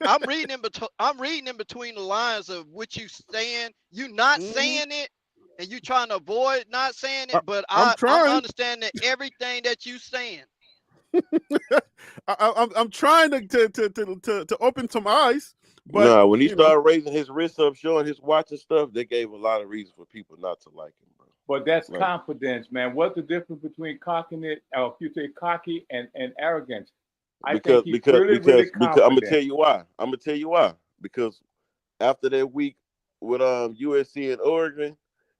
I'm reading in between the lines of what you saying. You not saying it, and you trying to avoid not saying it. But I'm I'm trying. understanding everything that you saying. I'm trying to open some eyes. But nah, when he started raising his wrists up, showing his watch and stuff, they gave a lot of reasons for people not to like him, bro. But that's Like, confidence, man. What's the difference between cockiness, or if you say cocky and arrogance? I because think he's really I'm gonna tell confident. you why. Because after that week with USC and Oregon,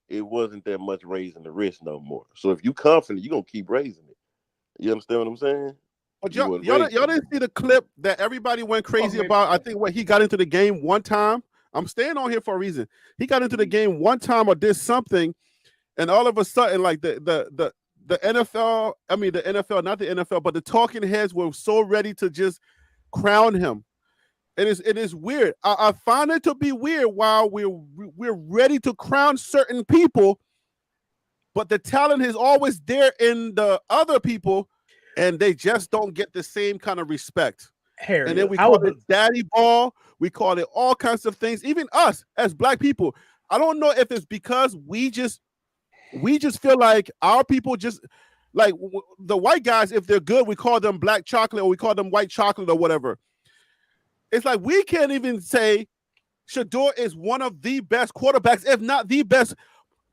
it wasn't that much raising the wrist no more. So if you confident, you're gonna keep raising it. You understand what I'm saying? But y'all didn't see the clip that everybody went crazy about. I think when he got into the game one time, I'm staying on here for a reason. He got into the game one time or did something, and all of a sudden, like the NFL, I mean the NFL, not the NFL, but the talking heads were so ready to just crown him. It is weird. I find it to be weird while we're ready to crown certain people, but the talent is always there in the other people, and they just don't get the same kind of respect. Harry, And then we call it daddy ball. We call it all kinds of things. Even us as black people, I don't know if it's because we just feel like our people just like the white guys. If they're good, we call them black chocolate or we call them white chocolate or whatever. It's like we can't even say Shador is one of the best quarterbacks, if not the best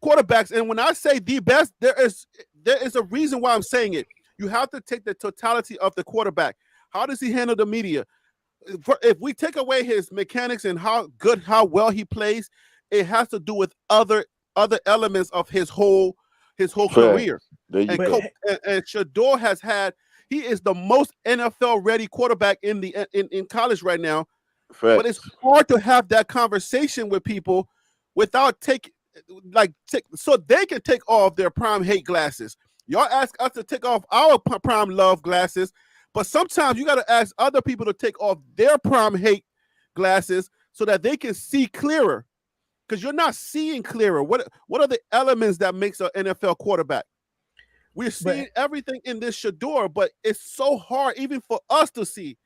quarterbacks. And when I say the best, there is a reason why I'm saying it. You have to take the totality of the quarterback. How does he handle the media? If we take away his mechanics and how well he plays, it has to do with other elements of his whole career. And Shador he is the most NFL ready quarterback in college right now. Facts. But it's hard to have that conversation with people without so they can take off their prime hate glasses. Y'all ask us to take off our prime love glasses, but sometimes you got to ask other people to take off their prime hate glasses so that they can see clearer. Because you're not seeing clearer. What are the elements that makes an NFL quarterback? We're seeing everything in this Shador, but it's so hard even for us to see.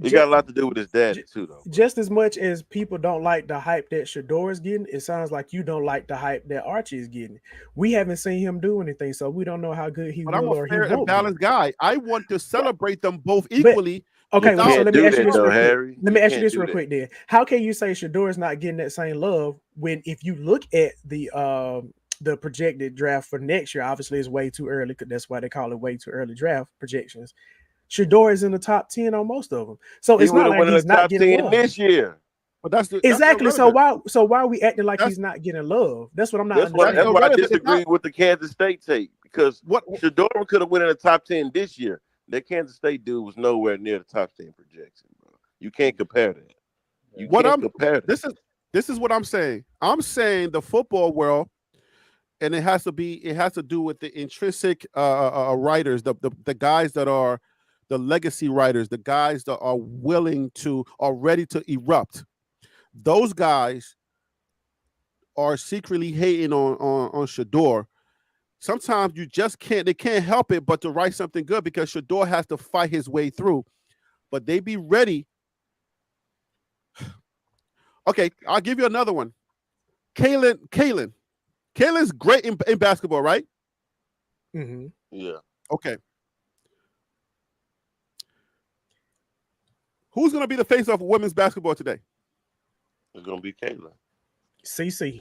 He got a lot to do with his dad too, though. Just as much as people don't like the hype that Shador is getting, it sounds like you don't like the hype that Archie is getting. We haven't seen him do anything, so we don't know how good he will or he won't. I'm a fair and balanced guy. I want to celebrate them both equally. Okay, so let me ask you this real quick. Let me ask you this real quick then. How can you say Shador is not getting that same love when if you look at the projected draft for next year, obviously it's way too early, because that's why they call it way too early draft projections. Shador is in the top 10 on most of them. So it's not like he's not getting love this year. But that's exactly. So why are we acting like he's not getting love? That's what I'm not understanding. That's why I disagree with the Kansas State take, because Shador could have went in the top 10 this year. That Kansas State dude was nowhere near the top 10 projection, bro. You can't compare that. This is what I'm saying. I'm saying the football world, and it has to do with the intrinsic writers, the guys that are the legacy writers, the guys that are ready to erupt. Those guys are secretly hating on Shador. Sometimes you just they can't help it but to write something good, because Shador has to fight his way through. But they be ready. Okay, I'll give you another one. Kalen's great in basketball, right? Mm-hmm. Yeah. Okay. Who's going to be the face of women's basketball today? It's going to be Kayla. CC.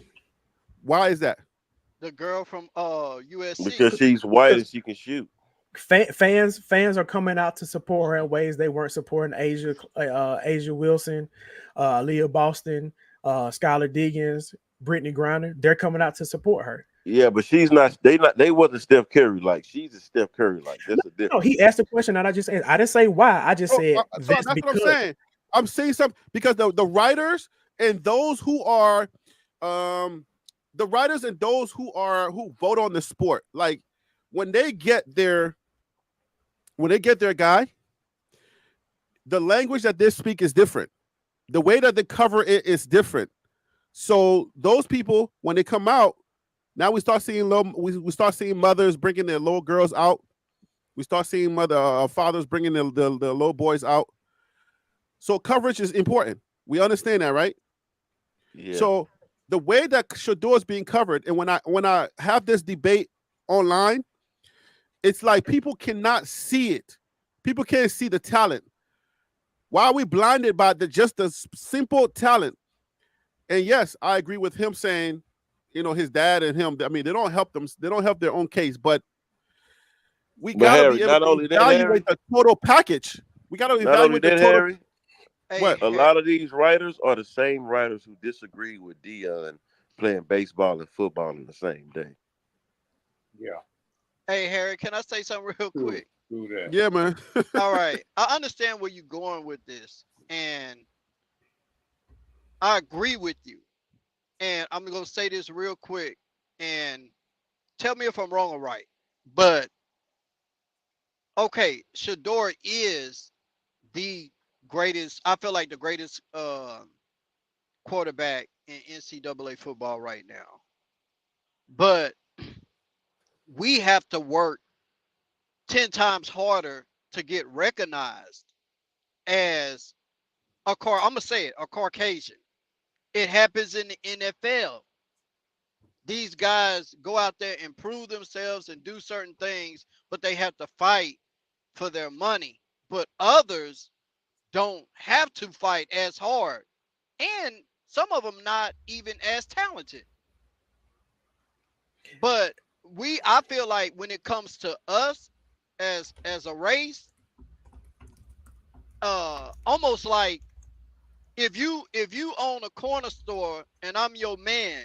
Why is that? The girl from USC. Because she's white and she can shoot. Fans are coming out to support her in ways they weren't supporting Asia Wilson, Leah Boston, Skylar Diggins, Brittany Griner. They're coming out to support her. Yeah, but she's not. They wasn't Steph Curry like. She's a Steph Curry like. That's a difference. No, he asked a question and I just answered. I didn't say why. I just said that's what I'm saying. I'm saying something because the writers and those who are, the writers and those who vote on the sport, like when they get their guy, the language that they speak is different. The way that they cover it is different. So those people, when they come out, now we start seeing mothers bringing their little girls out. We start seeing fathers bringing the little boys out. So coverage is important. We understand that, right? Yeah. So the way that Shador is being covered, and when I have this debate online, it's like people cannot see it. People can't see the talent. Why are we blinded by just the simple talent? And yes, I agree with him saying, his dad and him, I mean, they don't help them. They don't help their own case, but we got to Harry, be able not to only that, Harry, evaluate the total package. We got to not only evaluate the that, total. Harry, Hey, What? a lot of these writers are the same writers who disagree with Dion playing baseball and football in the same day. Yeah. Hey, Harry, can I say something real quick? Do that. Yeah, man. All right. I understand where you're going with this, and I agree with you. And I'm going to say this real quick, and tell me if I'm wrong or right. But, okay, Shador is the greatest, I feel like the greatest quarterback in NCAA football right now. But we have to work 10 times harder to get recognized as I'm going to say it, a Caucasian. It happens in the NFL. These guys go out there and prove themselves and do certain things, but they have to fight for their money. But others don't have to fight as hard. And some of them not even as talented. But I feel like when it comes to us as a race, almost like if you own a corner store and I'm your man,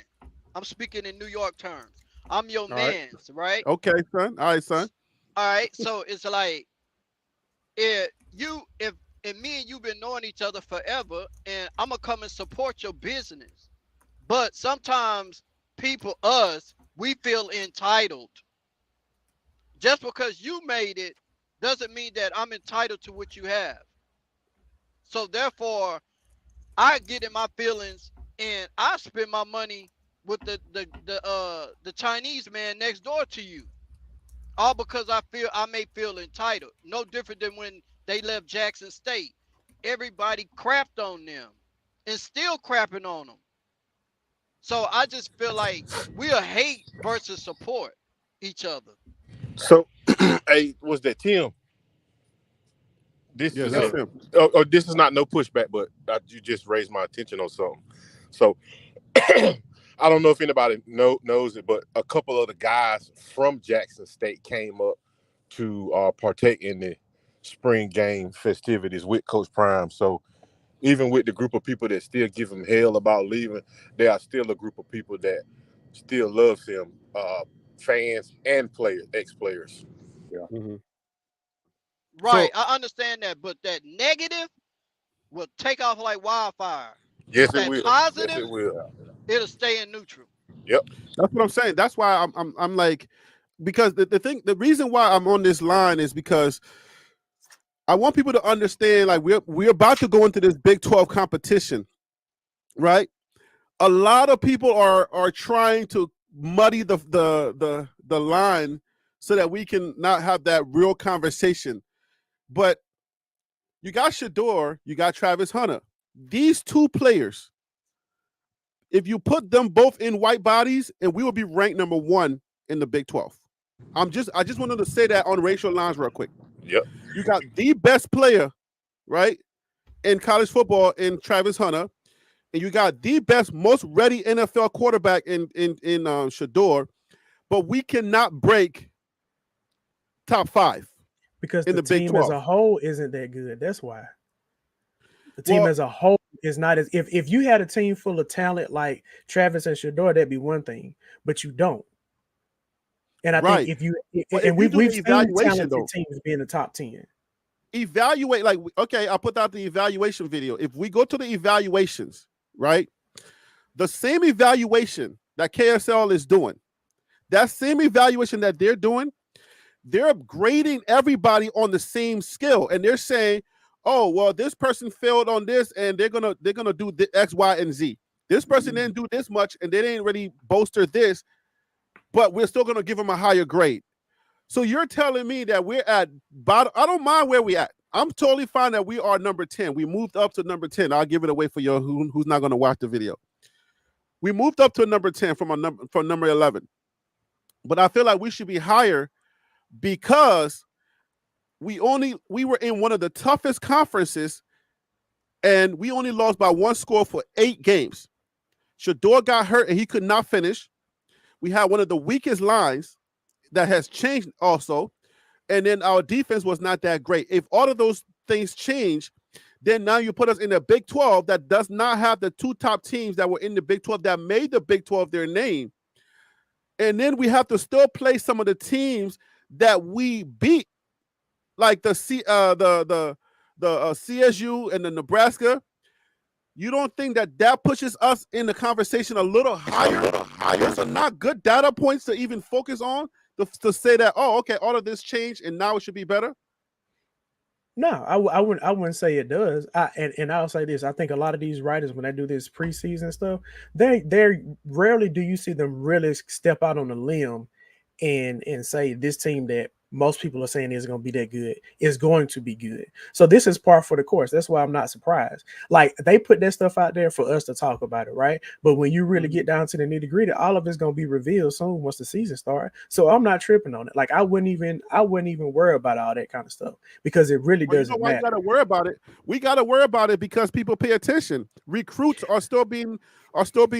I'm speaking in New York terms. I'm your man's, right? Okay, son. All right, son. All right. So it's like if me and you been knowing each other forever, and I'm gonna come and support your business. But sometimes we feel entitled. Just because you made it doesn't mean that I'm entitled to what you have. So therefore, I get in my feelings and I spend my money with the Chinese man next door to you. All because I may feel entitled. No different than when they left Jackson State. Everybody crapped on them and still crapping on them. So I just feel like we'll hate versus support each other. So, hey, was that Tim? This Yeah, is that's him. this is not no pushback, but you just raised my attention on something. So, I don't know if anybody knows it, but a couple of the guys from Jackson State came up to partake in the spring game festivities with Coach Prime. So even with the group of people that still give him hell about leaving, there are still a group of people that still loves him, fans and players, ex-players. Yeah. Mm-hmm. Right, I understand that, but that negative will take off like wildfire. Yes, That it will. positive, Yes, it will. It'll stay in neutral. Yep. That's what I'm saying. That's why I'm like, because the reason why I'm on this line is because I want people to understand, like, we're about to go into this Big 12 competition, right? A lot of people are trying to muddy the line so that we can not have that real conversation. But you got Shador, you got Travis Hunter. These two players, if you put them both in white bodies, and we will be ranked number 1 in the Big 12. I just wanted to say that on racial lines real quick. Yep. You got the best player, right, in college football in Travis Hunter, and you got the best, most ready NFL quarterback in Shador, but we cannot break top 5 because in the the Big team 12. as a whole isn't that good. That's why. The team as a whole is not as if you had a team full of talent like Travis and Shador, that'd be one thing, but you don't. And I think if we've seen talented teams be in the top 10. Evaluate, like, okay, I'll put out the evaluation video. If we go to the evaluations, right, the same evaluation that KSL is doing, that same evaluation that they're doing, they're grading everybody on the same scale, and they're saying, oh, well, this person failed on this, and they're gonna do the X, Y, and Z. This person didn't do this much, and they didn't really bolster this, but we're still gonna give them a higher grade. So you're telling me that we're at bottom? I don't mind where we at. I'm totally fine that we are number 10. We moved up to number 10. I'll give it away for you who's not going to watch the video. We moved up to number 10 from number 11. But I feel like we should be higher because we were in one of the toughest conferences and we only lost by 1 score for 8 games. Shador got hurt and he could not finish. We had one of the weakest lines that has changed also. And then our defense was not that great. If all of those things change, then now you put us in the Big 12 that does not have the 2 top teams that were in the Big 12 that made the Big 12 their name. And then we have to still play some of the teams that we beat, like the CSU and the Nebraska. You don't think that pushes us in the conversation a little higher? Those are not good data points to even focus on to say that, oh, okay, all of this changed and now it should be better. No, I wouldn't say it does. And I'll say this: I think a lot of these writers, when they do this preseason stuff, they rarely do you see them really step out on a limb and say this team that most people are saying is going to be that good is going to be good. So this is par for the course. That's why I'm not surprised. Like, they put that stuff out there for us to talk about it, right? But when you really get down to the nitty gritty, all of it's going to be revealed soon once the season starts. So I'm not tripping on it. Like, I wouldn't even worry about all that kind of stuff because it really doesn't matter. You got to worry about it. We got to worry about it because people pay attention. Recruits are still being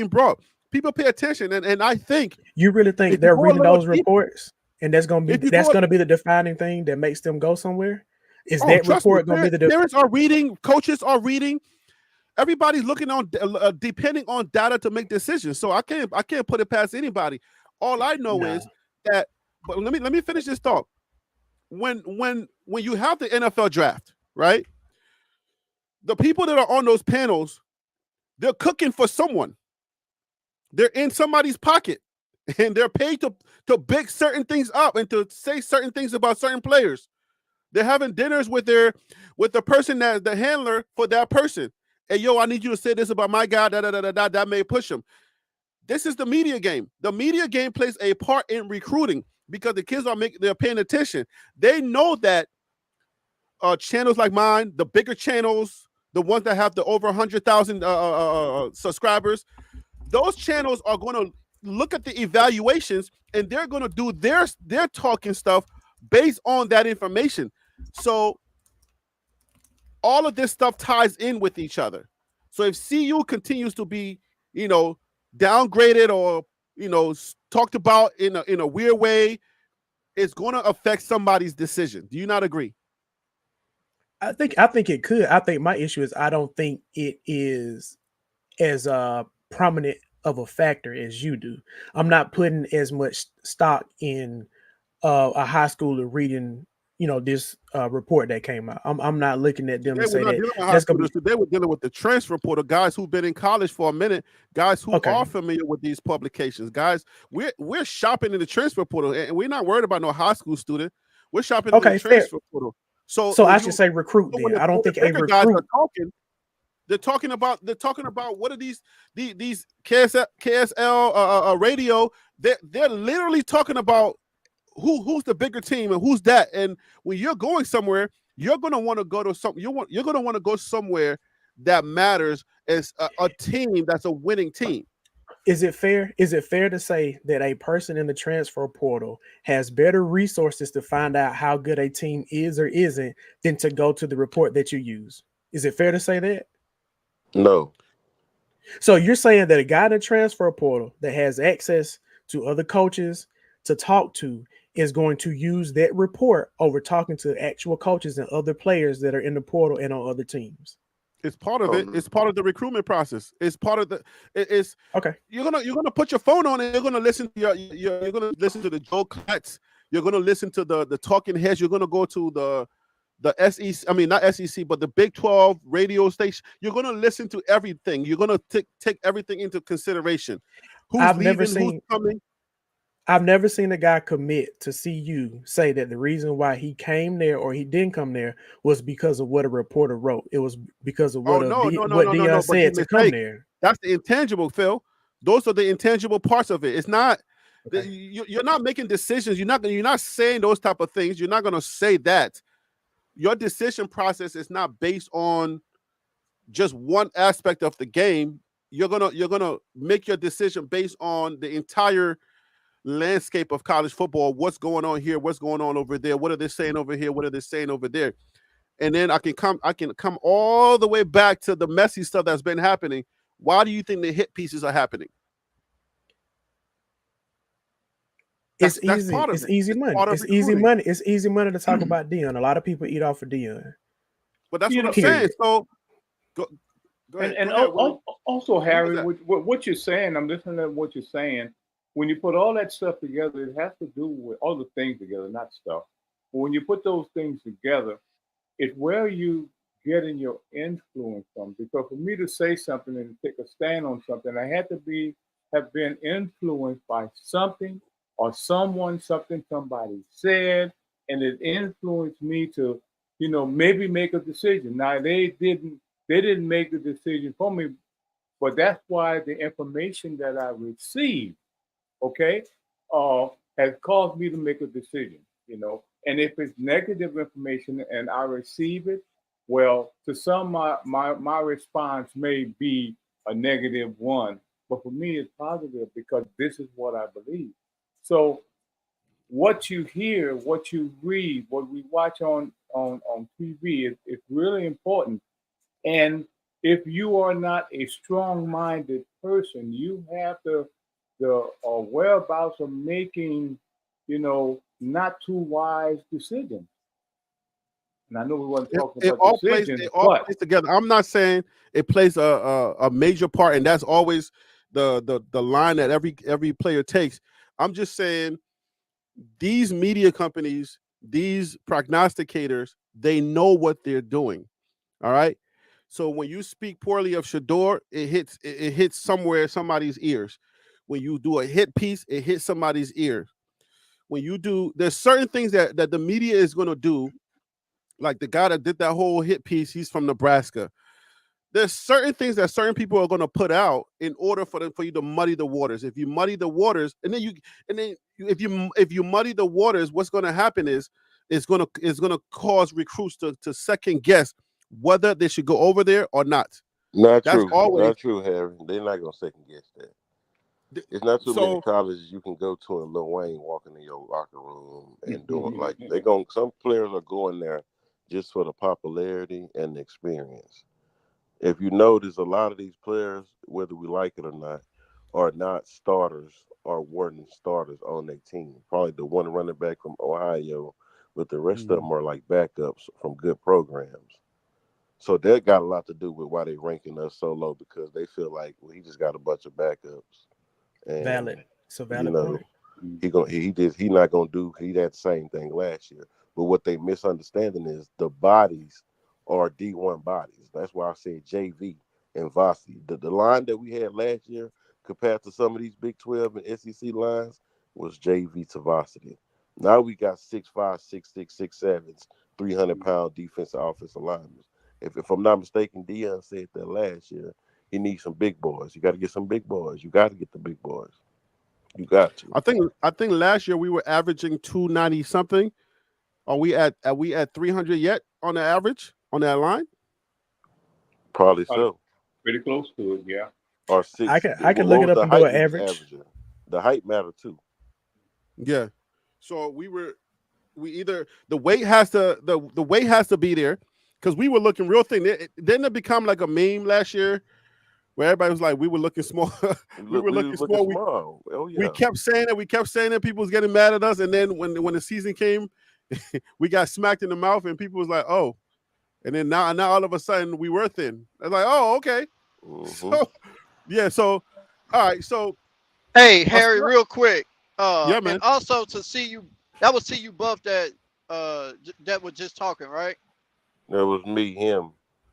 brought. People pay attention, and I think you really think they're reading those reports. And that's gonna be the defining thing that makes them go somewhere. Is that report gonna be the parents are reading, coaches are reading, everybody's looking on depending on data to make decisions. So I can't put it past anybody. All I know is that. But let me finish this thought. When you have the NFL draft, right? The people that are on those panels, they're cooking for someone. They're in somebody's pocket. And they're paid to big certain things up and to say certain things about certain players. They're having dinners with the person that the handler for that person. Hey, yo, I need you to say this about my guy. That may push him. This is the media game. The media game plays a part in recruiting because the kids they're paying attention. They know that channels like mine, the bigger channels, the ones that have the over 100,000 subscribers, those channels are going to look at the evaluations and they're going to do their talking stuff based on that information. So all of this stuff ties in with each other. So if CU continues to be, downgraded or, talked about in a weird way, it's going to affect somebody's decision. Do you not agree? I think it could. I think my issue is I don't think it is as prominent of a factor as you do. I'm not putting as much stock in a high schooler reading, this report that came out. I'm not looking at them and say that. They were dealing with the transfer portal, guys who've been in college for a minute, guys who are familiar with these publications. Guys, we're shopping in the transfer portal, and we're not worried about no high school student. We're shopping in the transfer portal. So I should say recruit then. I don't think a recruit. Guys are talking. They're talking about what are these KSL radio? They're literally talking about who's the bigger team and who's that. And when you're going somewhere, you're gonna want to go to something. You're gonna want to go somewhere that matters as a team that's a winning team. Is it fair? Is it fair to say that a person in the transfer portal has better resources to find out how good a team is or isn't than to go to the report that you use? Is it fair to say that? No. So you're saying that a guy in the transfer portal that has access to other coaches to talk to is going to use that report over talking to actual coaches and other players that are in the portal and on other teams? It's part of it. It's part of the recruitment process. It's part of the. It's okay. You're gonna put your phone on and you're gonna listen to you're gonna listen to the Joe Clatts. You're gonna listen to the talking heads. You're gonna go to the SEC. I mean, not SEC, but the Big 12 radio station. You're gonna listen to everything. You're gonna take everything into consideration. Who's coming? I've never seen a guy commit to CU say that the reason why he came there or he didn't come there was because of what a reporter wrote. It was because of what Deion said to come there. That's the intangible, Phil. Those are the intangible parts of it. It's not. Okay. You're not making decisions. You're not saying those type of things. You're not going to say that. your decision process is not based on just one aspect of the game. You're gonna make your decision based on the entire landscape of college football. What's going on here? What's going on over there? What are they saying over here? What are they saying over there? And then I can come all the way back to the messy stuff that's been happening. Why do you think the hit pieces are happening? It's easy. It's easy money. It's easy money. It's easy money to talk about Dion. A lot of people eat off of Dion. But that's what I'm saying. So go ahead. And also, Harry, what you're saying, I'm listening to what you're saying. When you put all that stuff together, it has to do with all the things together, not stuff. But when you put those things together, it's where you getting your influence from. Because for me to say something and take a stand on something, I had to have been influenced by something or someone, something somebody said, and it influenced me to, maybe make a decision. Now they didn't make the decision for me, but that's why the information that I received, okay, has caused me to make a decision, And if it's negative information and I receive it, well, to some my response may be a negative one, but for me it's positive because this is what I believe. So what you hear, what you read, what we watch on TV is really important. And if you are not a strong-minded person, you have the whereabouts of making, not too wise decisions. And I know we weren't talking about decisions, it all plays together. I'm not saying it plays a major part, and that's always the line that every player takes. I'm just saying these media companies, these prognosticators, they know what they're doing. All right. So when you speak poorly of Shador, it hits somewhere somebody's ears. When you do a hit piece, it hits somebody's ear. When you do, there's certain things that the media is going to do, like the guy that did that whole hit piece, he's from Nebraska. There's certain things that certain people are going to put out in order for you to muddy the waters. If you muddy the waters, if you muddy the waters, what's going to happen is it's going to cause recruits to second guess whether they should go over there or not. Not true, Harry. They're not going to second guess that. It's not too many colleges you can go to and Lil Wayne walking in your locker room and doing like some players are going there just for the popularity and the experience. If you notice, a lot of these players, whether we like it or not, are not starters or weren't starters on their team. Probably the one running back from Ohio, but the rest of them are like backups from good programs. So that got a lot to do with why they ranking us so low, because they feel like, well, he just got a bunch of backups. And, valid. So valid point. He not gonna do. He had the same thing last year. But what they misunderstanding is the bodies are D1 bodies. That's why I said JV and Vasi. The line that we had last year compared to some of these Big 12 and SEC lines was JV to Varsity. Now we got 6'5", 6'6", 6'7", 300-pound defensive offensive linemen. If I'm not mistaken, Dion said that last year. He needs some big boys. You got to get some big boys. You got to get the big boys. You got to. I think last year we were averaging 290 something. Are we at 300 yet on the average on that line? Probably so. Pretty close to it, yeah. Or 6. I can look it up and do an average. The height matter too. Yeah. So the weight has to be there, because we were looking real thin. Didn't it become like a meme last year where everybody was like, we were looking small. we were looking small. We kept saying it. People was getting mad at us. And then when the season came, we got smacked in the mouth and people was like, oh. And then now all of a sudden we were thin. I was like, oh, okay. Mm-hmm. So, all right. So. Hey, Harry, real quick. Yeah, man. And also to see you, that was see you buff that was just talking, right? That was me, him.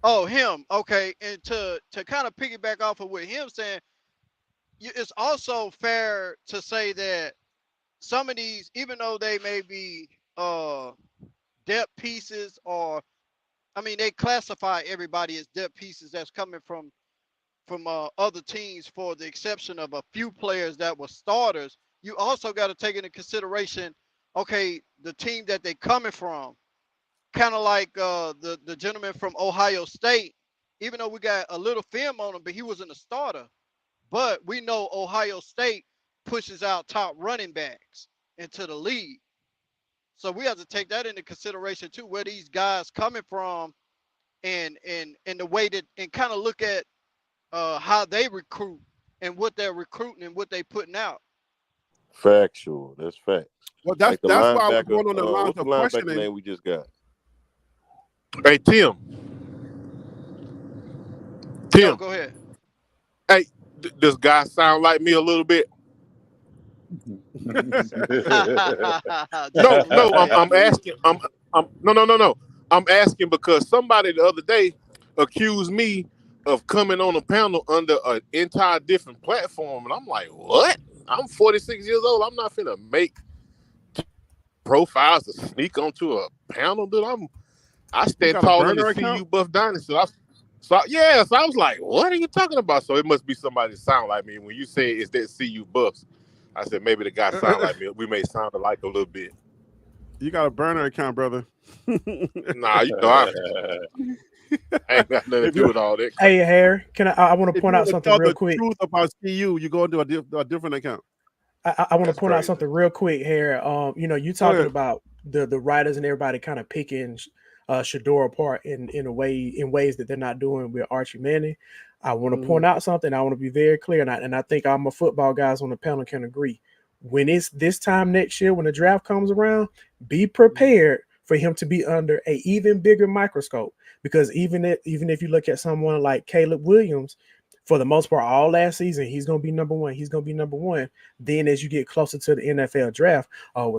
Oh, him. Okay. And to kind of piggyback off of what him saying, it's also fair to say that some of these, even though they may be depth pieces, or they classify everybody as depth pieces that's coming from other teams, for the exception of a few players that were starters. You also got to take into consideration, okay, the team that they coming from kind of like the gentleman from Ohio State, even though we got a little film on him, but he wasn't a starter. But we know Ohio State pushes out top running backs into the league. So we have to take that into consideration too, where these guys coming from and the way that, and kind of look at how they recruit and what they're recruiting and what they putting out. Factual. That's facts. Well, that's the why I was linebacker, going on the lines what's the of linebacker questioning. name we just got? Hey, Tim. Yo, go ahead. Hey, does guy sound like me a little bit? No, I'm asking. No. I'm asking because somebody the other day accused me of coming on a panel under an entire different platform, and I'm like, what? I'm 46 years old. I'm not finna make profiles to sneak onto a panel, dude. I stand tall in the CU Buff Dynasty. So I was like, what are you talking about? So it must be somebody that sound like me. When you say it's that CU Buffs, I said maybe the guy sound like me. We may sound alike a little bit. You got a burner account, brother. Nah, you know I ain't got nothing to do with all that. Hey, Harry, I want to point out something real quick. Truth about CU, you go into a different account. I want to point out something real quick, Harry. You talking about the writers and everybody kind of picking Shedeur apart in ways that they're not doing with Archie Manning. I want to point out something. I want to be very clear, and I think all my football guys on the panel can agree. When it's this time next year, when the draft comes around, be prepared for him to be under an even bigger microscope. Because even if you look at someone like Caleb Williams, for the most part, all last season, he's going to be number one. He's going to be number one. Then as you get closer to the NFL draft,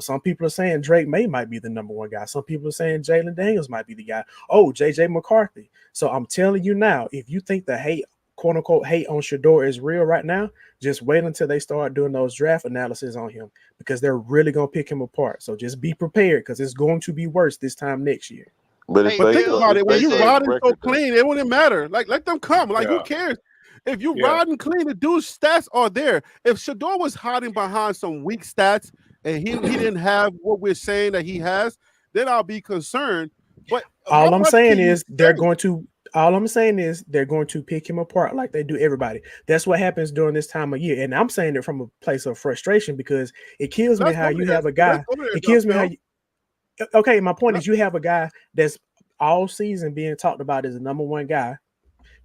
some people are saying Drake May might be the number one guy. Some people are saying Jalen Daniels might be the guy. Oh, J.J. McCarthy. So I'm telling you now, if you think the hate, quote unquote, hate on Shedeur is real right now, just wait until they start doing those draft analysis on him, because they're really going to pick him apart. So just be prepared, because it's going to be worse this time next year. But think about it. When you riding so clean, it wouldn't matter. Like, let them come. Like, who cares? If you riding clean, the dude's stats are there. If Shedeur was hiding behind some weak stats and he didn't have what we're saying that he has, then I'll be concerned. But all I'm saying is they're going to pick him apart like they do everybody. That's what happens during this time of year. And I'm saying it from a place of frustration, because it kills me how you have a guy. It kills me how you. Okay, my point is you have a guy that's all season being talked about as the number one guy,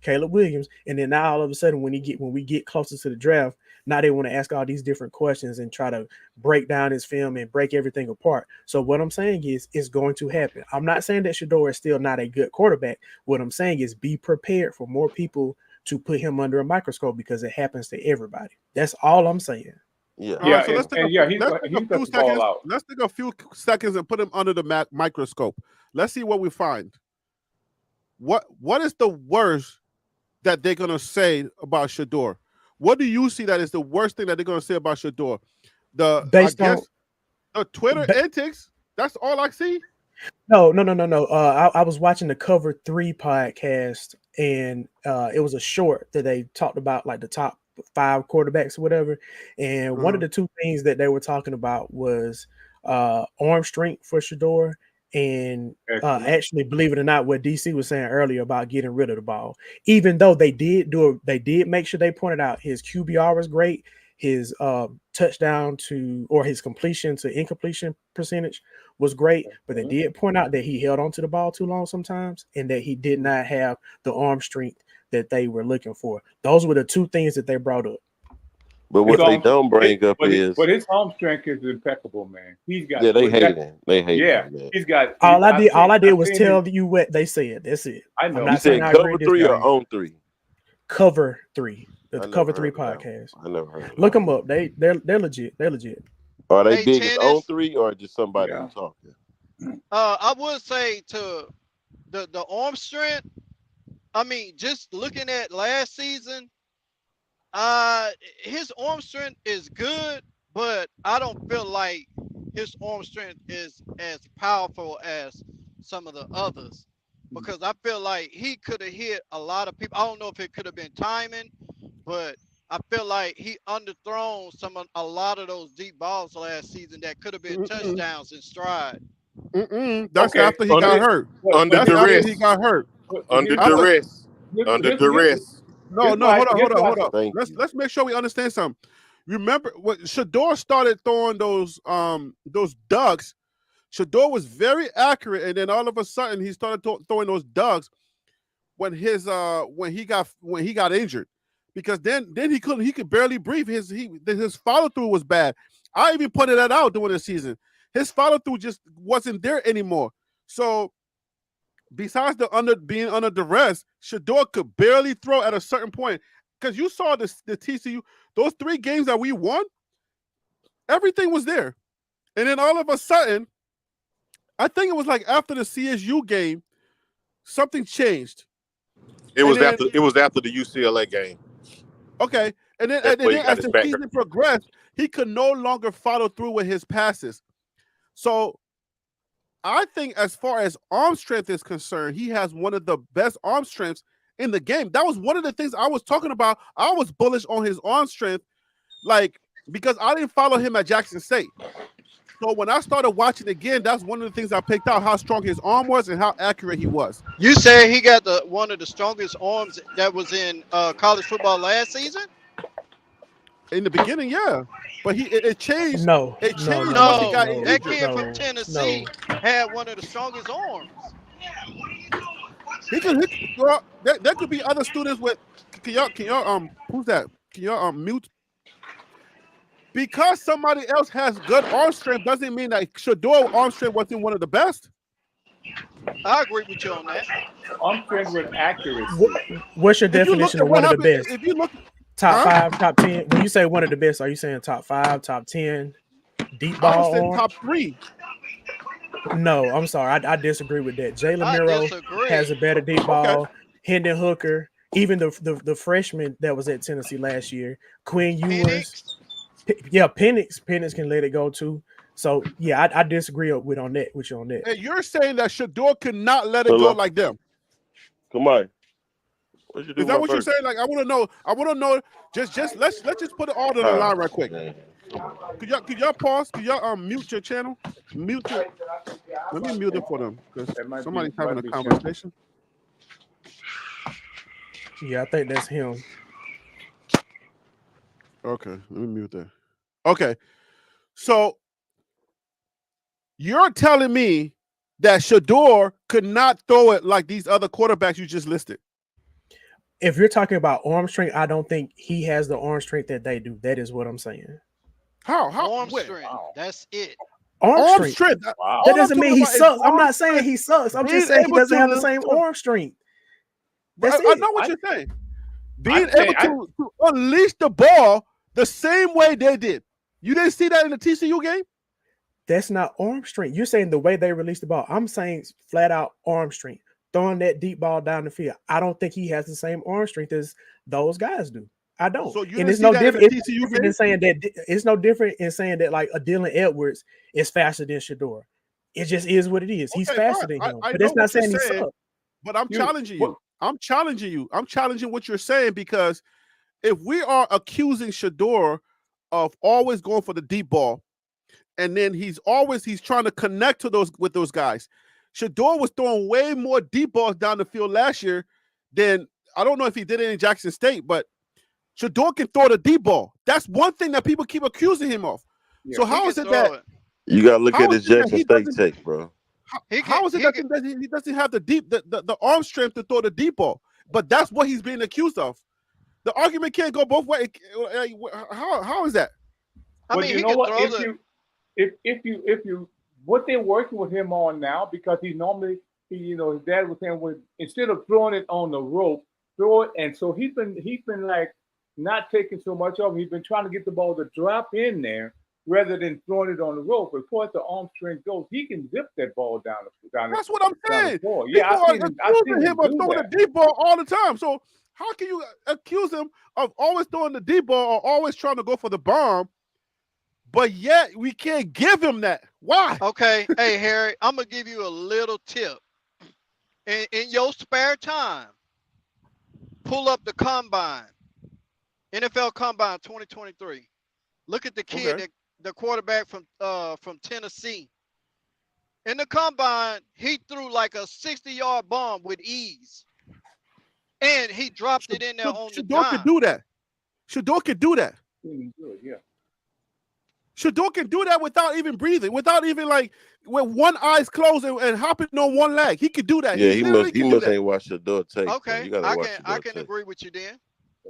Caleb Williams, and then now all of a sudden when we get closer to the draft, now they want to ask all these different questions and try to break down his film and break everything apart. So what I'm saying is it's going to happen. I'm not saying that Shedeur is still not a good quarterback. What I'm saying is be prepared for more people to put him under a microscope, because it happens to everybody. That's all I'm saying. Yeah. So let's take a few seconds and put him under the microscope. Let's see what we find. What is the worst that they're gonna say about Shedeur? What do you see that is the worst thing that they're gonna say about Shedeur? The Twitter antics. That's all I see. No. I was watching the Cover 3 podcast, and it was a short that they talked about, like the top 5 quarterbacks or whatever. And one of the two things that they were talking about was arm strength for Shedeur. And actually, believe it or not, what DC was saying earlier about getting rid of the ball, even though they did make sure they pointed out his QBR was great, his touchdown to, or his completion to incompletion percentage was great, but they did point out that he held onto the ball too long sometimes, and that he did not have the arm strength that they were looking for. Those were the two things that they brought up. But what they don't bring up is, but his arm strength is impeccable, man. He's got. Yeah, they hate him. They hate him. Man. He's got. All I did was tell you what they said. That's it. I know. You said Cover 3 or On 3? Cover 3. The Cover 3 podcast. I never heard. Look them up. They're legit. They're legit. Are they big as On 3 or just somebody talking? I would say to the arm strength. I mean, just looking at last season, his arm strength is good, but I don't feel like his arm strength is as powerful as some of the others, because I feel like he could have hit a lot of people. I don't know if it could have been timing, but I feel like he underthrown a lot of those deep balls last season that could have been touchdowns in stride. That's Okay. after he got hurt. Under That's after duress. he got hurt. Under After- duress. Under duress. No, Here's hold why- on. Thank you. Let's make sure we understand something. Remember when Shador started throwing those ducks. Shador was very accurate, and then all of a sudden he started throwing those ducks when he got injured, because then he could barely breathe. His follow through was bad. I even pointed that out during the season. His follow through just wasn't there anymore. So besides being under duress, Shador could barely throw at a certain point. Because you saw the TCU, those 3 games that we won, everything was there. And then all of a sudden, I think it was like after the CSU game, something changed. It was after the UCLA game. Okay. And then, as the season progressed, he could no longer follow through with his passes. So I think as far as arm strength is concerned, he has one of the best arm strengths in the game. That was one of the things I was talking about. I was bullish on his arm strength, because I didn't follow him at Jackson State. So when I started watching again, that's one of the things I picked out, how strong his arm was and how accurate he was. You say he got one of the strongest arms that was in college football last season? In the beginning, yeah. But it changed. No, It changed No, once he got injured. that kid from Tennessee had one of the strongest arms. There could be other students with. Can y'all who's that? Can y'all mute? Because somebody else has good arm strength doesn't mean that Shador arm strength wasn't one of the best. I agree with you on that. Arm strength with accuracy. What's your definition of one of the best? If you look, top 5, top 10. When you say one of the best, are you saying top 5, top 10, deep ball? I was saying arm? top 3. No, I'm sorry. I disagree with that. Jalen Miro has a better deep ball. Okay. Hendon Hooker, even the freshman that was at Tennessee last year, Quinn Ewers. Yeah, Penix can let it go too. So yeah, I disagree with you on that. And you're saying that Shador could not let it go like them. Come on. Is that what you're saying? Like, I want to know. Just let's just put it all on the line right quick. Could y'all pause? Could y'all mute your channel? Let me mute it for them because somebody's having a conversation. Yeah, I think that's him. Okay, let me mute that. Okay, so you're telling me that Shador could not throw it like these other quarterbacks you just listed? If you're talking about arm strength, I don't think he has the arm strength that they do. That is what I'm saying. How? Arm strength. That's it. Arm strength. Wow. That doesn't mean he sucks. I'm not saying he sucks. I'm just saying he doesn't have the same arm strength. That's it. I know what you're saying. Being able to unleash the ball the same way they did. You didn't see that in the TCU game? That's not arm strength. You're saying the way they release the ball. I'm saying flat out arm strength. Throwing that deep ball down the field. I don't think he has the same arm strength as those guys do. I don't. So you and didn't see that in the TCU game? It's no different in saying that like a Dylan Edwards is faster than Shador. It just is what it is. He's faster than him. But that's not saying he sucks. But I'm challenging you. I'm challenging you. I'm challenging what you're saying, because if we are accusing Shador of always going for the deep ball, and then he's trying to connect with those guys. Shador was throwing way more deep balls down the field last year than, I don't know if he did it in Jackson State, but Shador can throw the deep ball. That's one thing that people keep accusing him of. Yeah, so how is it that you got to look at his Jackson State tape, bro? How is it that he doesn't have the arm strength to throw the deep ball? But that's what he's being accused of. The argument can't go both ways. How is that? I mean, you know what? If you what they're working with him on now, because his dad was saying, instead of throwing it on the rope, throw it, and so he's been like not taking so much of it. He's been trying to get the ball to drop in there rather than throwing it on the rope. As far as the arm strength goes, he can zip that ball down. That's what I'm saying. Yeah, I've seen him of throwing the deep ball all the time. So how can you accuse him of always throwing the deep ball or always trying to go for the bomb, but yet we can't give him that? Why? Okay, hey Harry, I'm gonna give you a little tip. In your spare time, pull up the combine, NFL Combine 2023. Look at the kid, the quarterback from Tennessee. In the combine, he threw like a 60-yard bomb with ease. And he dropped it in there on the Shador could dime. do that. Shador could do that. Good, yeah. Shador can do that without even breathing, without even like with one eye's closed and hopping on one leg. He could do that. Yeah, he must ain't watch Shador tape. Okay, You gotta watch I Shador can tape. agree with you then.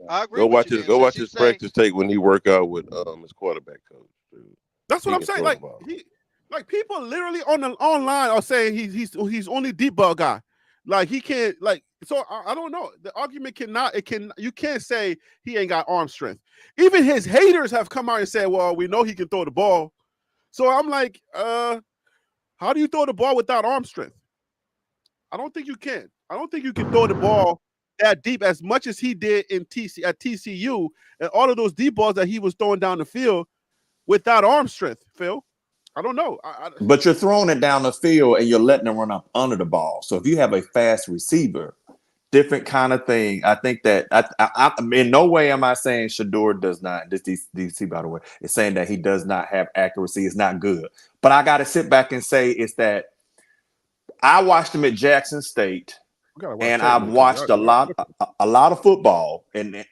I agree Go with watch you his then. go watch his practice tape when he work out with his quarterback coach. Dude. That's what I'm saying. Like people literally on the online are saying he's only deep ball guy. Like he can't like so I don't know. The argument you can't say he ain't got arm strength. Even his haters have come out and said, well, we know he can throw the ball. So I'm like, how do you throw the ball without arm strength? I don't think you can. I don't think you can throw the ball that deep as much as he did at TCU and all of those deep balls that he was throwing down the field without arm strength, Phil. I don't know. But you're throwing it down the field and you're letting them run up under the ball. So if you have a fast receiver, different kind of thing. I think that I in no way am I saying Shador does not. This DC, by the way, is saying that he does not have accuracy. It's not good. But I got to sit back and say it's that I watched him at Jackson State. And I've watched a lot of football, and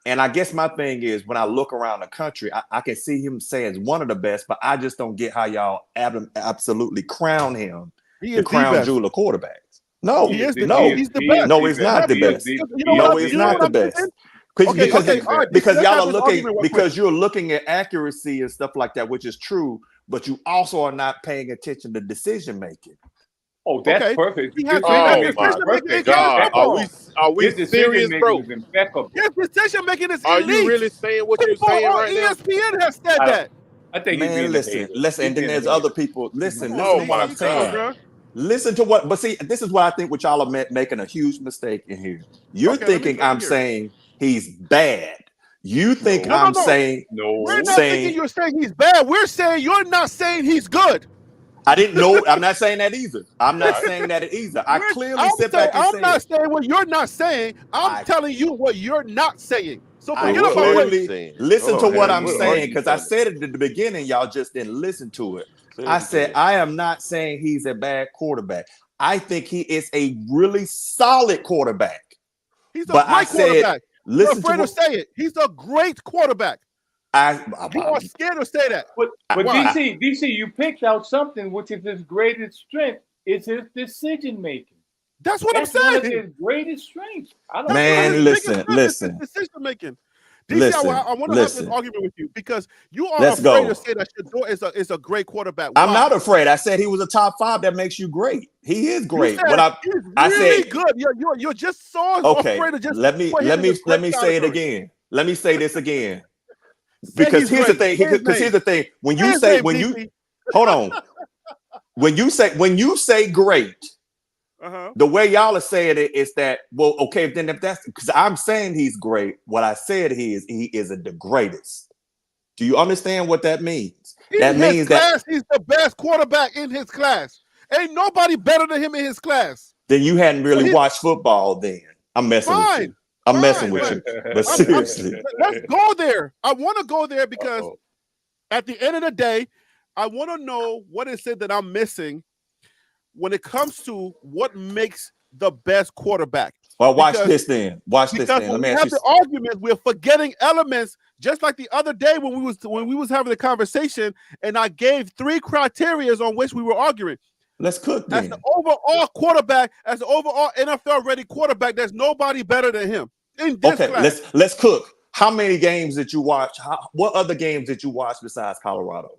I guess my thing is when I look around the country, I can see him saying one of the best, but I just don't get how y'all absolutely crown him the crown jewel of quarterbacks. No, he's the best. No, he's not the best. No, he's not the best. Because y'all are looking because you're looking at accuracy and stuff like that, which is true, but you also are not paying attention to decision making. Oh, that's perfect. Oh my God! Are we serious, bro? His decision making is Are elite. you really saying what you're saying right now? ESPN has said that. I think man, listen, and then there's other people. Listen to what I'm saying. Listen to what, but see, this is what I think what y'all are making a huge mistake in here. You're thinking I'm saying he's bad. You think I'm saying we're not thinking you're saying he's bad. We're saying you're not saying he's good. I didn't know. I'm not saying that either. I'm not saying that either. I clearly sit back and say, I'm not saying what you're not saying. I'm telling you what you're not saying. So I clearly listen to what I'm saying because I said it at the beginning. Y'all just didn't listen to it. I said I am not saying he's a bad quarterback. I think he is a really solid quarterback. He's a great quarterback. Listen, you're afraid to say it. He's a great quarterback. You are scared to say that. But DC, you picked out something which is his greatest strength. Is his decision making. That's what I'm saying. One of his greatest strengths. Listen. Decision making. DC, I want to have this argument with you because you are afraid to say that Shador is a great quarterback. I'm not afraid. I said he was a top 5. That makes you great. He is great. He's really good. You're just so afraid to just let me say it again. Let me say this again. Because here's the thing. When you say great, the way y'all are saying it is that, well, okay, then if that's because I'm saying he's great, what I said he is the greatest. Do you understand what that means? That means that he's the best quarterback in his class. Ain't nobody better than him in his class. Then you hadn't really watched football then. I'm messing with you. I'm messing with you. But seriously. Let's go there. I want to go there because at the end of the day, I want to know what is it that I'm missing when it comes to what makes the best quarterback. Well, watch this then. Let me ask you. The argument, we're forgetting elements, just like the other day when we was having the conversation, and I gave 3 criteria on which we were arguing. Let's cook then. As the overall quarterback, as the overall NFL-ready quarterback, there's nobody better than him in this class. Let's cook. How many games did you watch? What other games did you watch besides Colorado?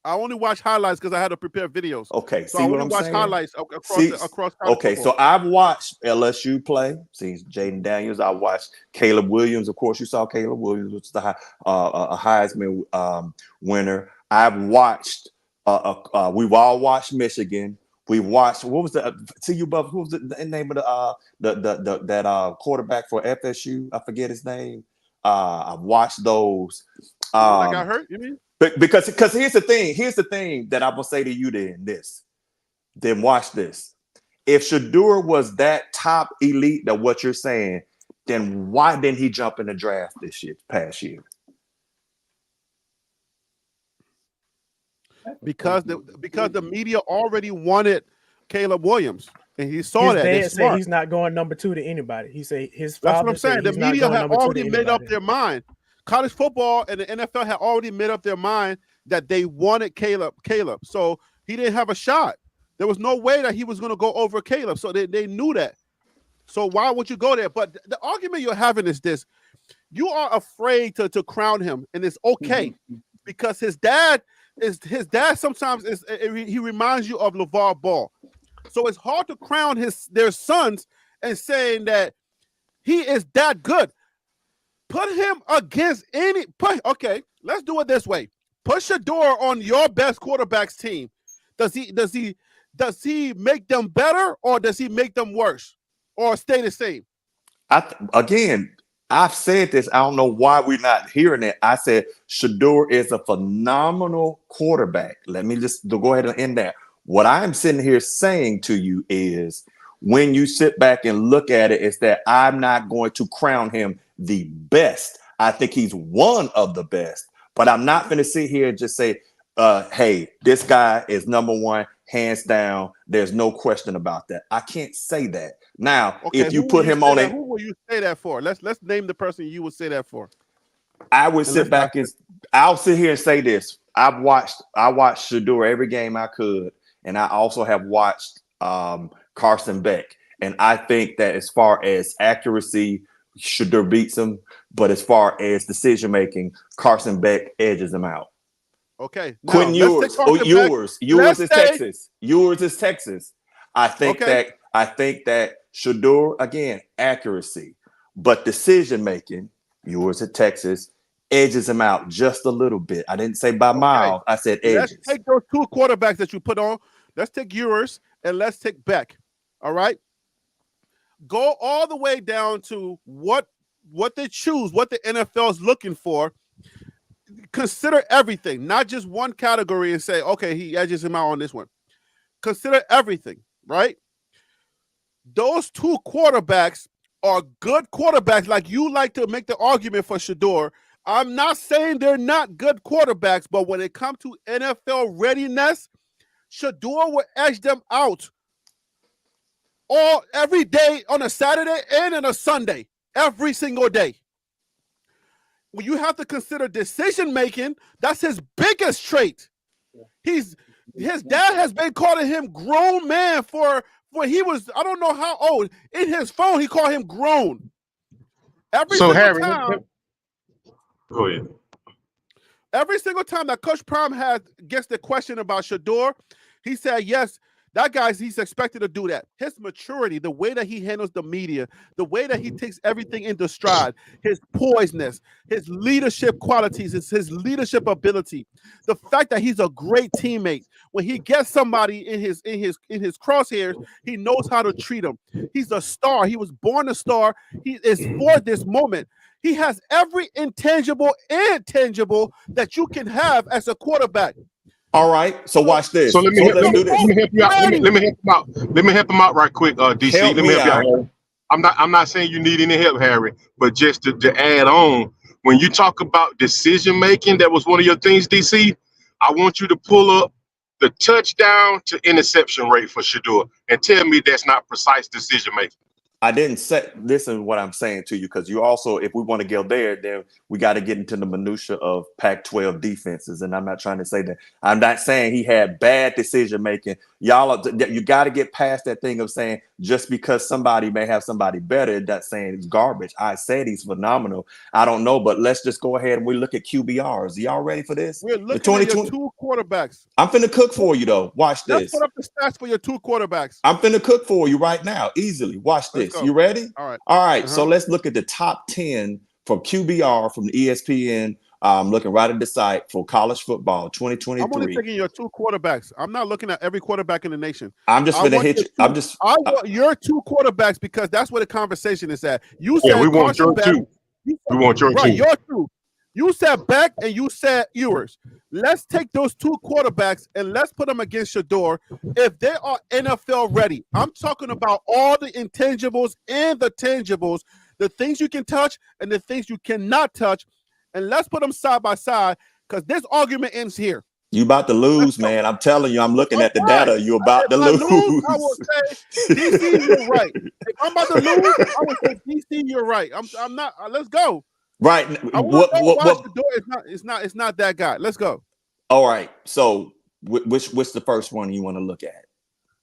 I only watch highlights because I had to prepare videos. Okay, so I only watch highlights across. Okay, so I've watched LSU play. See Jaden Daniels. I watched Caleb Williams. Of course, you saw Caleb Williams, which is a Heisman winner. I've watched. We've all watched Michigan. We watched. What was the CU Buff? Who was the name of that quarterback for FSU? I forget his name. I've watched those. I got hurt. You mean? Because here's the thing that I'm gonna say to you. Then watch this. If Shador was that top elite that what you're saying, then why didn't he jump in the draft past year? because the media already wanted Caleb Williams, and he saw His that. They're dad said smart. he's not going number 2 to anybody. He said his That's father what I'm saying. said The he's not media going had number 2 to already made up anybody. their mind. College football and the NFL had already made up their mind that they wanted Caleb. So he didn't have a shot. There was no way that he was going to go over Caleb. So they knew that. So why would you go there? But the argument you're having is this. You are afraid to crown him, and it's okay because his dad sometimes he reminds you of LeVar Ball. So it's hard to crown their sons and saying that he is that good. Put him against okay, let's do it this way. Put Shador on your best quarterback's team. Does he make them better, or does he make them worse, or stay the same? Again, I've said this. I don't know why we're not hearing it. I said Shador is a phenomenal quarterback. Let me just go ahead and end that. What I'm sitting here saying to you is, when you sit back and look at it, is that I'm not going to crown him the best. I think he's one of the best, but I'm not going to sit here and just say, hey, this guy is number one, hands down. There's no question about that. I can't say that. Now, okay, if you put him on who will you say that for? Let's name the person you would say that for. I would sit back and I'll sit here and say this. I watched Shador every game I could, and I also have watched Carson Beck. And I think that as far as accuracy, Shador beats him, but as far as decision making, Carson Beck edges him out. Okay. Quentin Ewers. Ewers is Texas. Ewers is Texas. I think that Shador, again, accuracy, but decision making, Ewers at Texas edges him out just a little bit. I didn't say by miles. I said edges. Let's take those two quarterbacks that you put on. Let's take Ewers and let's take Beck. All right. Go all the way down to what they choose, what the NFL is looking for. Consider everything, not just one category and say, okay, he edges him out on this one. Consider everything, right? Those two quarterbacks are good quarterbacks. Like you like to make the argument for Shador. I'm not saying they're not good quarterbacks, but when it comes to NFL readiness, Shador will edge them out every day on a Saturday and on a Sunday, every single day. When you have to consider decision making, that's his biggest trait. His dad has been calling him grown man for when he was, I don't know how old. In his phone, he called him grown. Every single time that Coach Prime gets the question about Shador, he said, yes, that he's expected to do that. His maturity, the way that he handles the media, the way that he takes everything into stride, his poiseness, his leadership qualities, his leadership ability, the fact that he's a great teammate. When he gets somebody in his crosshairs, he knows how to treat them. He's a star. He was born a star. He is for this moment. He has every intangible and tangible that you can have as a quarterback. All right, so watch this. So let me help you out. Let me help him out. Let me help him out right quick, DC. Let me help you out, Harry. I'm not saying you need any help, Harry, but just to add on, when you talk about decision making, that was one of your things, DC. I want you to pull up the touchdown to interception rate for Shador and tell me that's not precise decision making. I didn't say, listen to what I'm saying to you, because you also, if we want to get there, then we got to get into the minutia of Pac-12 defenses. And I'm not trying to say that. I'm not saying he had bad decision making. Y'all, you got to get past that thing of saying just because somebody may have somebody better, that's saying it's garbage. I said he's phenomenal. I don't know, but let's just go ahead and we look at QBRs. Y'all ready for this? We're looking at your two quarterbacks. I'm finna cook for you, though. Watch this. Let's put up the stats for your two quarterbacks. I'm finna cook for you right now, easily. Watch this. You ready? All right. All right. So let's look at the top 10 from QBR from the ESPN. Looking right at the site for college football 2023. I'm only taking your two quarterbacks. I'm not looking at every quarterback in the nation. I'm just going to hit you. I want your two quarterbacks because that's where the conversation is at. You said we want your two. We want your two. Your two. You said Beck and you said Ewers. Let's take those two quarterbacks and let's put them against Shador if they are NFL ready. I'm talking about all the intangibles and the tangibles, the things you can touch and the things you cannot touch. And let's put them side by side because this argument ends here. You about to lose, man. I'm telling you, I'm looking at the data. You're about to lose. I will say, DC, you're right. If I'm about to lose, I would say, DC, you're right. I'm not. Let's go. Right. I want to know why Shador is not that guy. Let's go. All right. So, which the first one you want to look at?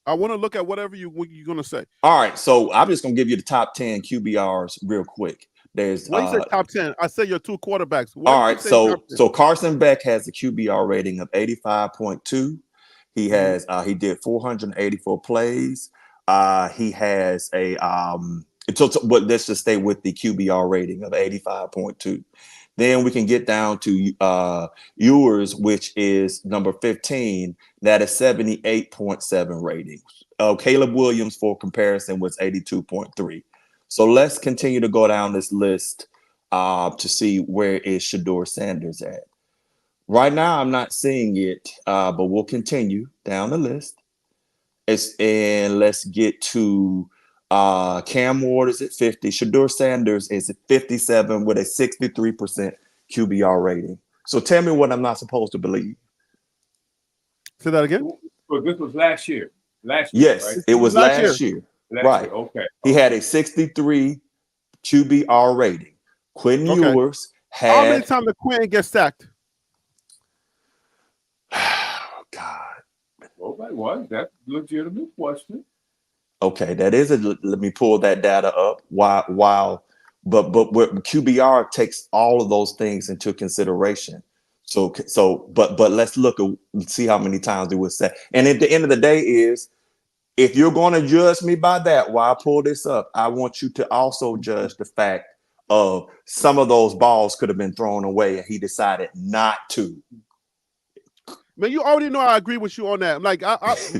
I want to look at whatever you're going to say. All right. So I'm just going to give you the top 10 QBRs real quick. There's what you say top 10? I say your two quarterbacks. All right. So Carson Beck has a QBR rating of 85.2. He has he did 484 plays. He has a but let's just stay with the QBR rating of 85.2. Then we can get down to Ewers, which is number 15. That is 78.7 ratings. Caleb Williams, for comparison, was 82.3. So let's continue to go down this list to see where is Shador Sanders at. Right now, I'm not seeing it, but we'll continue down the list. And let's get to Cam Ward is at 50. Shador Sanders is at 57 with a 63% QBR rating. So tell me what I'm not supposed to believe. Say that again. Well, this was last year. Yes, right? it was last year. Right. Okay. He had a 63 QBR rating. Quentin Ewers had. How many times did Quinn get sacked? God. Well, that's a legitimate question. Okay, that is let me pull that data up. But QBR takes all of those things into consideration. But let's look and see how many times it was said. And at the end of the day is, if you're going to judge me by that, while I pull this up, I want you to also judge the fact of some of those balls could have been thrown away and he decided not to. Man, you already know I agree with you on that. Like,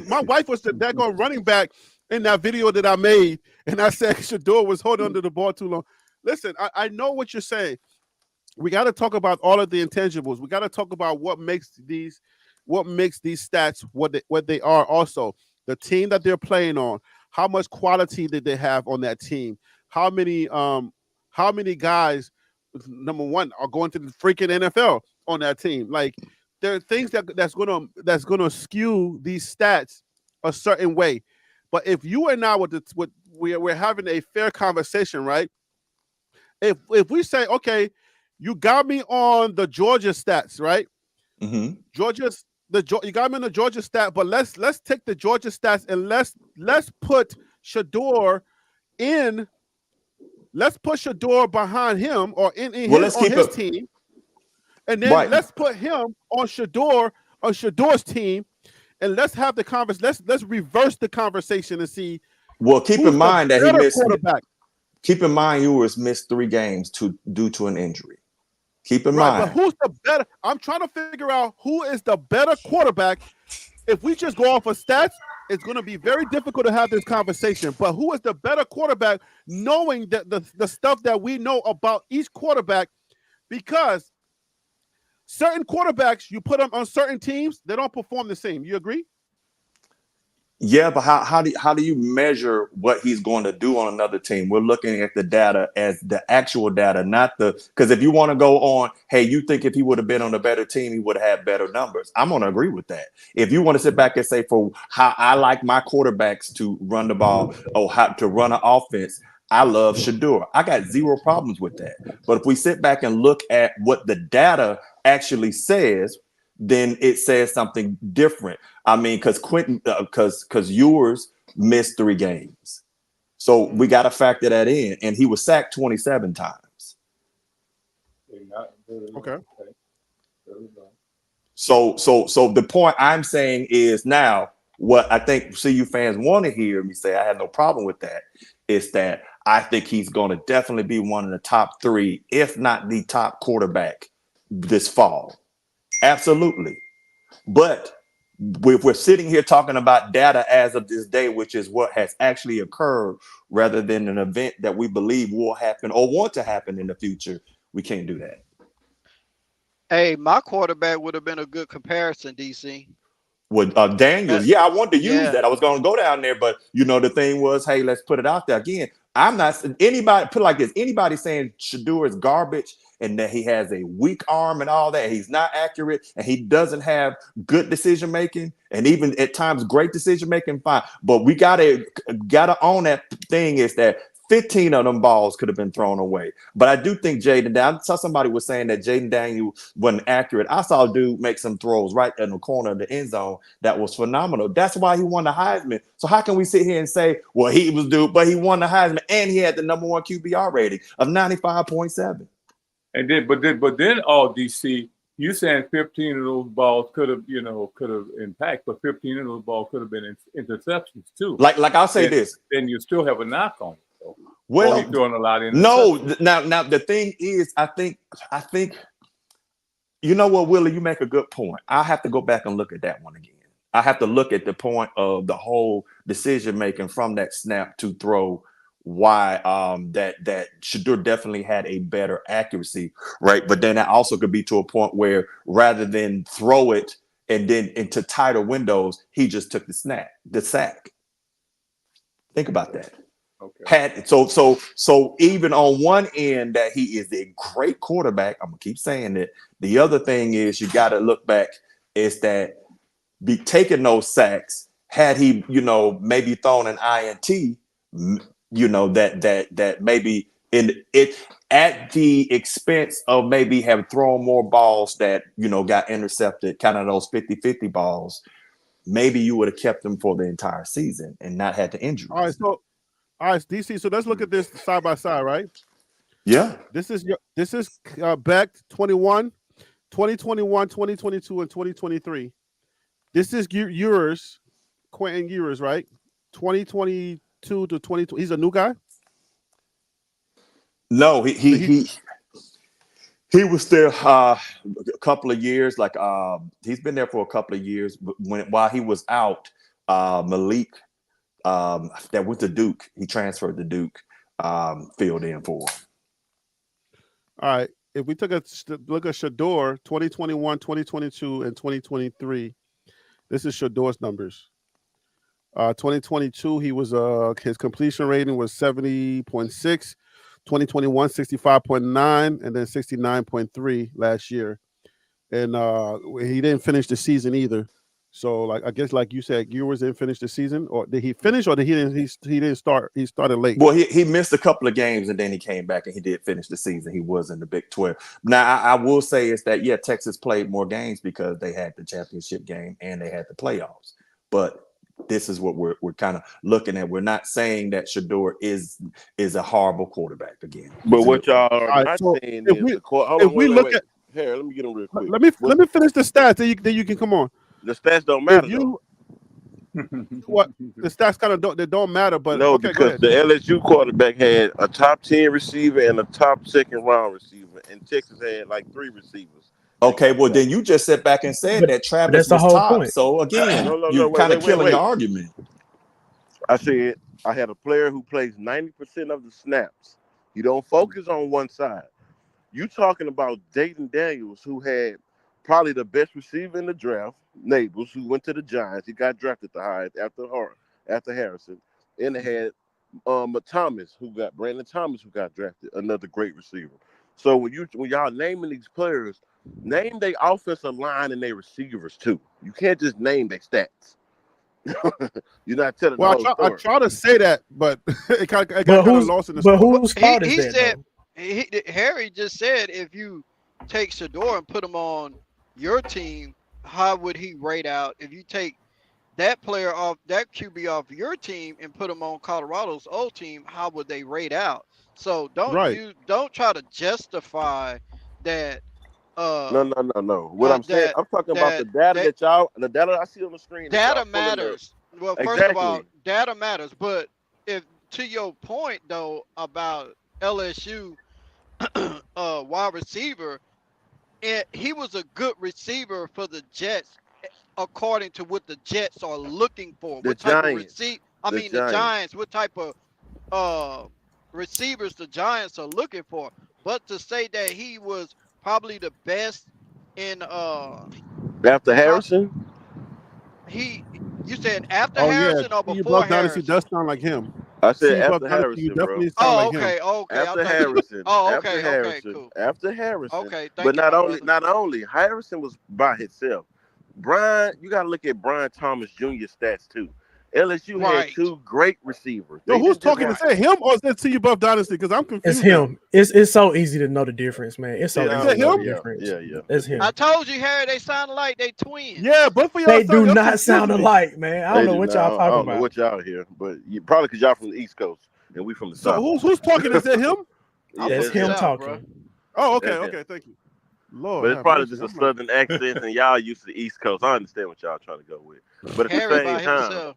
my wife was the daggone running back in that video that I made, and I said Shador was holding onto the ball too long. Listen, I know what you're saying. We got to talk about all of the intangibles. We got to talk about what makes these stats what they are. Also, the team that they're playing on, how much quality did they have on that team? How many guys, number one, are going to the freaking NFL on that team? Like, there are things that's gonna skew these stats a certain way. But if you and I we're having a fair conversation, right? If we say, okay, you got me on the Georgia stats, right? Mm-hmm. You got me on the Georgia stat, but let's take the Georgia stats and let's put Shador in. Let's put Shador behind him or on his team. And then let's put him on Shador's team, and let's have the conversation. Let's reverse the conversation and see. Well, keep in mind that he missed. Quarterback. Keep in mind, Ewers missed 3 games due to an injury. Keep in mind. But who's the better? I'm trying to figure out who is the better quarterback. If we just go off of stats, it's going to be very difficult to have this conversation. But who is the better quarterback, knowing that the stuff that we know about each quarterback, because certain quarterbacks, you put them on certain teams, they don't perform the same. You agree? Yeah, but how do you measure what he's going to do on another team? We're looking at the data as the actual data, not because if you want to go on, hey, you think if he would have been on a better team, he would have had better numbers. I'm going to agree with that. If you want to sit back and say, for how I like my quarterbacks to run the ball or how to run an offense, I love Shador. I got zero problems with that. But if we sit back and look at what the data actually says, then it says something different. I mean, because Ewers missed 3 games. So we got to factor that in. And he was sacked 27 times. Okay. So the point I'm saying is now what I think CU fans want to hear me say, I have no problem with that, is that I think he's going to definitely be one of the top 3, if not the top quarterback this fall. Absolutely. But if we're sitting here talking about data as of this day, which is what has actually occurred rather than an event that we believe will happen or want to happen in the future, we can't do that. Hey, my quarterback would have been a good comparison, DC. With Daniels, I wanted to use that. I was going to go down there, but the thing was, hey, let's put it out there again. I'm not anybody put it like this. Anybody saying Shedeur is garbage and that he has a weak arm and all that, he's not accurate and he doesn't have good decision making and even at times great decision making, fine. But we gotta own that thing is that 15 of them balls could have been thrown away. But I do think I saw somebody was saying that Jaden Daniel wasn't accurate. I saw a dude make some throws right in the corner of the end zone that was phenomenal. That's why he won the Heisman. So how can we sit here and say, well, he was due, but he won the Heisman and he had the number 1 QBR rating of 95.7. And then, but then, DC, you saying 15 of those balls could have impact, but 15 of those balls could have been interceptions too. Like I'll say this. Then you still have a knock on it. So. Well, he's doing a lot of no. Now the thing is, I think you know what, Willie, you make a good point. I have to go back and look at that one again. I have to look at the point of the whole decision making from that snap to throw. Why that Shedeur definitely had a better accuracy, right? But then that also could be to a point where rather than throw it and then into tighter windows, he just took the sack. Think about that. Okay. So even on one end that he is a great quarterback, I'm gonna keep saying it. The other thing is you got to look back is that be taking those sacks. Had he, maybe thrown an INT. That maybe in it at the expense of maybe have thrown more balls that got intercepted, kind of those 50-50 balls, maybe you would have kept them for the entire season and not had the injuries. All right, DC. So let's look at this side by side, right? Yeah. This is Beck 21, 2021, 2022, and 2023. This is yours, Quentin Ewers, right? 2022 to 2020. He's a new guy. No, he was there a couple of years. Like he's been there for a couple of years. But while he was out, Malik that went to Duke. He transferred to Duke. Filled in for him. All right. If we took a look at Shedeur, 2021, 2022, and 2023, this is Shedeur's numbers. 2022, he was his completion rating was 70.6, 2021 65.9, and then 69.3 last year. And he didn't finish the season either. So I guess like you said, Ewers didn't finish the season, or did he finish, or did he didn't start? He started late. Well, he missed a couple of games and then he came back and he did finish the season. He was in the Big 12. Now I will say is that Texas played more games because they had the championship game and they had the playoffs. But this is what we're kind of looking at. We're not saying that Shedeur is a horrible quarterback again. But what y'all are not saying is if we look at here, let me get them real quick. Let me finish the stats. Then you can come on. The stats don't matter. What the stats kind of don't matter, but no, okay, because the LSU quarterback had a top 10 receiver and a top second round receiver, and Texas had like 3 receivers. Okay, well then you just sat back and said that Travis was top. Point. So again, you're kind of killing your argument. I said I had a player who plays 90% of the snaps. You don't focus on one side. You talking about Jaden Daniels, who had probably the best receiver in the draft, Nabels, who went to the Giants. He got drafted the highest after Harrison. And they had Brandon Thomas, who got drafted, another great receiver. So when y'all naming these players, name their offensive line and their receivers too. You can't just name their stats. You're not telling the whole story. I try to say that, but it kind of lost in the story. But whose fault is that? Harry just said if you take Shedeur and put him on your team, how would he rate out? If you take that player off, that QB off your team and put him on Colorado's old team, how would they rate out? So don't try to justify that. No. What I'm saying, I'm talking about the data I see on the screen. Data matters. Well, first of all, data matters. But if to your point though about LSU wide receiver, he was a good receiver for the Jets, according to what the Jets are looking for. The Giants. The Giants. What type of receivers the Giants are looking for? But to say that he was probably the best in after Harrison. You said after Harrison or before Harrison? He does sound like him. I See, said Buff after Dynasty, you Harrison, bro. definitely sound Oh, like him. okay, okay. After I thought you. Harrison. Oh, After okay, okay, Harrison. cool. After Harrison. Okay, thank But you, not my only brother. Harrison was by himself. Brian, you gotta look at Brian Thomas Jr. stats too. LSU had Right. 2 great receivers. Yo, They who's didn't just talking? have- Is that him or is that See You Buff Dynasty? Because I'm confused. It's him. It's so easy to know the difference, man. It's so Yeah, easy to know him? the difference. Yeah. It's him. I told you, Harry, they sound like they twins. Yeah, both of y'all They do y'all not confusing sound me. alike, man. I don't know do what not. y'all I talking don't know about. what y'all here, but you probably because y'all from the East Coast and we from the So South. who's talking? Is that him? I'm That's from the him South, talking. bro. Oh, okay, That's okay, thank you. Lord, But it's have probably mercy. just a I'm like, southern accent, and y'all used to the East Coast. I understand what y'all trying to go with, but Harry by himself.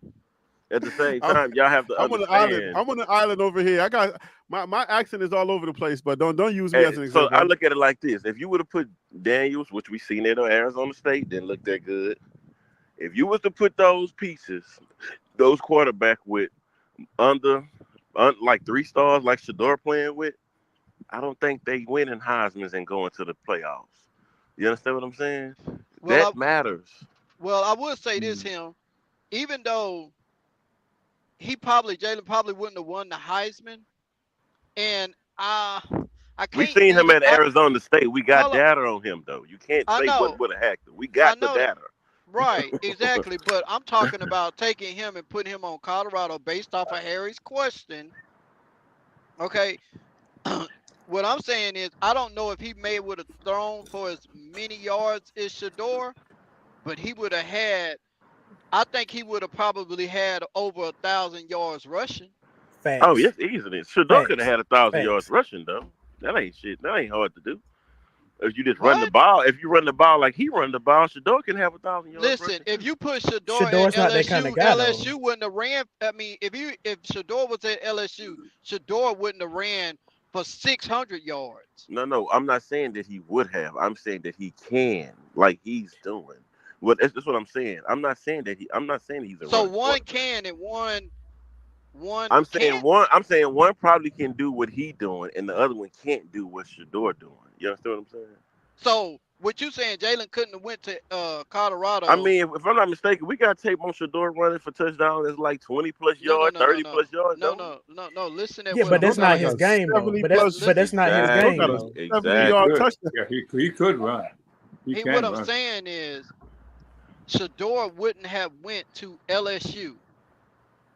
at the same I'm- time, y'all have to I'm on the understand. island. I'm on the island over here. I got my accent is all over the place, but don't use me as an So example. I look at it like this: if you would have put Daniels, which we seen it on Arizona State, didn't look that good. If you was to put those pieces, those quarterback with like 3 stars, like Shador playing with, I don't think they win in Heisman's and going to the playoffs. You understand what I'm saying? Well, That matters. Well, I would say this, him, even though Jalen probably wouldn't have won the Heisman, and I We can't. seen him neg- at Arizona State. We got Hold on. data on him though. You can't I say know. what would have happened. We got the know that. data. Right, exactly. But I'm talking about taking him and putting him on Colorado based off of Harry's question. Okay. What I'm saying is, I don't know if he would have thrown for as many yards as Shador, but he would have had. I think he would have probably had over 1,000 yards rushing. Facts. Oh yes, easily. Shador could have had 1,000 Facts. yards rushing though. That ain't shit. That ain't hard to do. If you just What? run the ball, if you run the ball like he run the ball, Shador can have 1,000 yards. Listen, rushing if too. you put Shador Shador's at not that LSU, kind of guy, though. LSU wouldn't have ran. I mean, if Shador was at LSU, Shador wouldn't have ran for 600 yards. No, I'm not saying that he would have. I'm saying that he can, like he's doing. That's what I'm saying. I'm not saying he's a So running one quarterback. can and one I'm saying can't? one probably can do what he doing, and the other one can't do what Shador doing. You understand what I'm saying? So what you saying? Jalen couldn't have went to Colorado? I mean, if I'm not mistaken, we got tape on Shador running for touchdowns that's like 20 plus yards, 30 plus yards. No. Listen at Yeah, what but I'm that's not saying. his game though. 70 But plus- that's not his Exactly. game got a though. 70-yard touchdown. Yeah, he could run. He can What I'm run. saying is, Shador wouldn't have went to LSU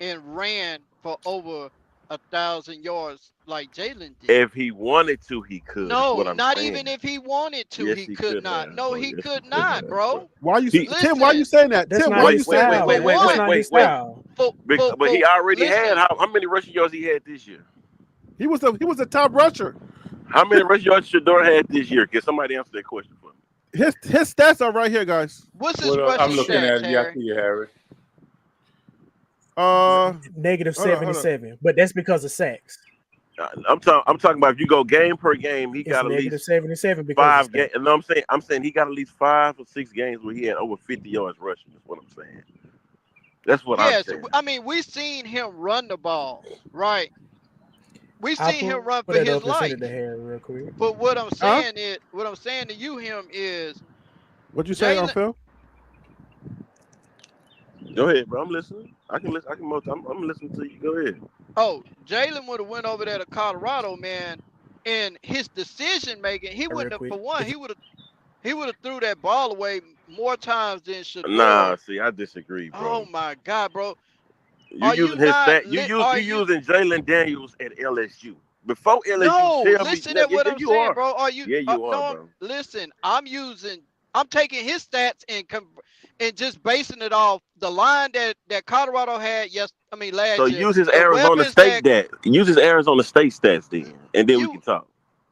and ran for over 1,000 yards like Jalen did. If he wanted to, he could. No, what I'm not saying. even if he wanted to, Yes, he he could could not. have, No, bro. he Yes, could he not, could bro. have. Why you, Listen. Tim? Why you saying that? That's Tim, not why his you saying style. that? That's not his style. But he already had listen. how many rushing yards he had this year? He was a top rusher. How many rushing yards Shador had this year? Can somebody answer that question for me? His stats are right here, guys. What's his Well, rushing I'm looking stats, at it. Yeah, I Harry? see you, Harry. Negative hold on. 77, but that's because of sacks. I'm talking about if you go game per game, he It's got at negative least 77 because 5 of games. sacks. No, I'm saying he got at least 5 or 6 games where he had over 50 yards rushing. That's what I'm saying. That's what I'm Yes, saying. I mean we seen him run the ball, right? We I'll seen him put run for it his up and send life. it to Harry real quick. But what I'm saying to you, him, is What'd you say, Jalen- Phil? Go ahead, bro. I'm listening. I can listen. I'm listening to you. Go ahead. Oh, Jalen would have went over there to Colorado, man, and his decision making, he wouldn't have. quick. For one, he would have threw that ball away more times than Shador. Nah, see, I disagree, bro. Oh my God, bro! You using his stat? You using Jalen Daniels at LSU before LSU? No, tell listen me, at what I'm you saying, are. bro. Are you? Yeah, you are, no, bro. Listen, I'm taking his stats and just basing it off the line that Colorado had. Last So year. use his the Arizona weapons State use his Arizona State stats then, and then we can talk.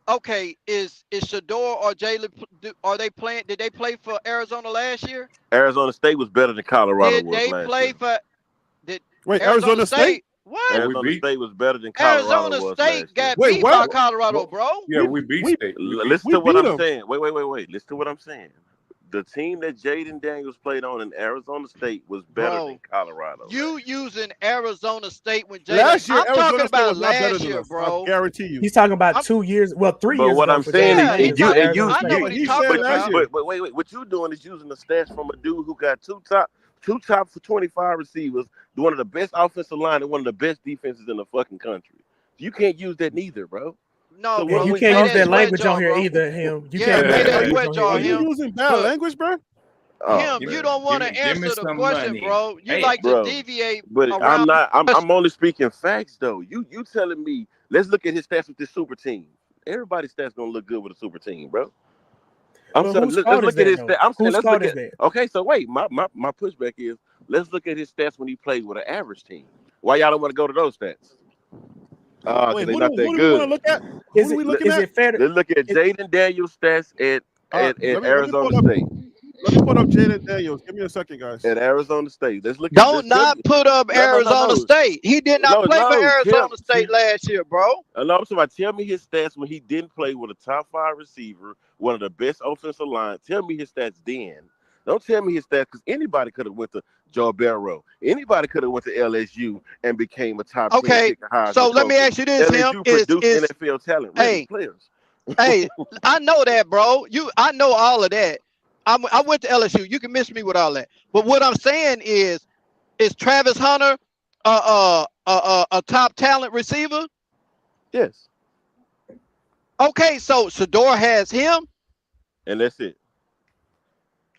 Okay, is Shador or Jalen? Are they playing? Did they play for Arizona last year? Arizona State was better than Colorado Did was they last play year. for? Wait, Arizona State? What? Arizona State was better than Colorado Arizona was State last got year. Wait, beat what? by Colorado, bro. Yeah, we beat State. Listen we to what beat I'm them. saying. Wait. Listen to what I'm saying. The team that Jaden Daniels played on in Arizona State was better than Colorado. You using Arizona State when Jalen? Last year, I'm Arizona talking State about was not better last than year, us. bro. I guarantee you. He's talking about 2 years, 3 But years what ago. I'm for saying Jalen is, Daniels I in Arizona know State. what He he's said talking last about. year. But wait. What you doing is using the stats from a dude who got 2 two top 25 receivers, one of the best offensive line and one of the best defenses in the fucking country. You can't use that neither, bro. No, So bro. what You we can't Play use that that sweat language jar, on here bro. either, him. You Yeah, can't use play that that language sweat on jar, Are here you either. him. using bad But language, bro? him, you don't want to give me answer the some question, money. bro. You Hey, like to bro. deviate But around the I'm question. only speaking facts though. You telling me let's look at his stats with this super team. Everybody's stats gonna look good with a super team, bro. I'm But saying whose let's fault look is at that, his though? stats. I'm saying Whose let's fault look is at. that? Okay, so wait, my pushback is let's look at his stats when he played with an average team. Why y'all don't want to go to those stats? Because Wait, they're who not do that we want good. to look at? Is Who are we it looking is at? it fair to Let's look at is, Jaden Daniels' stats All right, at let me Arizona pull up. State. Let me put up Jaden Daniels. Give me a second, guys. At Arizona State. Let's look at Don't this. Tell not me. put up Arizona No. State. He did not play for Arizona State last year, bro. No, somebody tell me his stats when he didn't play with a top 5 receiver, one of the best offensive line. Tell me his stats then. Don't tell me his stats because anybody could have went to Joe Barrow. Anybody could have went to LSU and became a top 10 Okay, pick. so let me ask you this, him. LSU produced NFL talent, ready players. Hey, I know that, bro. I know all of that. I went to LSU. You can miss me with all that. But what I'm saying is Travis Hunter a top talent receiver? Yes. Okay, so Shador has him, and that's it.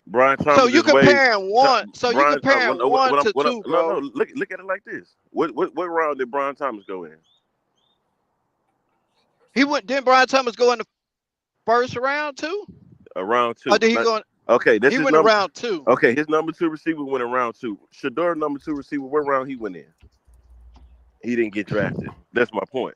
Brian Thomas. So you comparing one. So you comparing one to two, bro. No. Look at it like this. What round did Brian Thomas go in? He went. Didn't Brian Thomas go in the first round too? Round 2. Or did he go in? Okay, he went in round 2. Okay, his number 2 receiver went in round 2. Shador, number 2 receiver, what round he went in? He didn't get drafted. That's my point.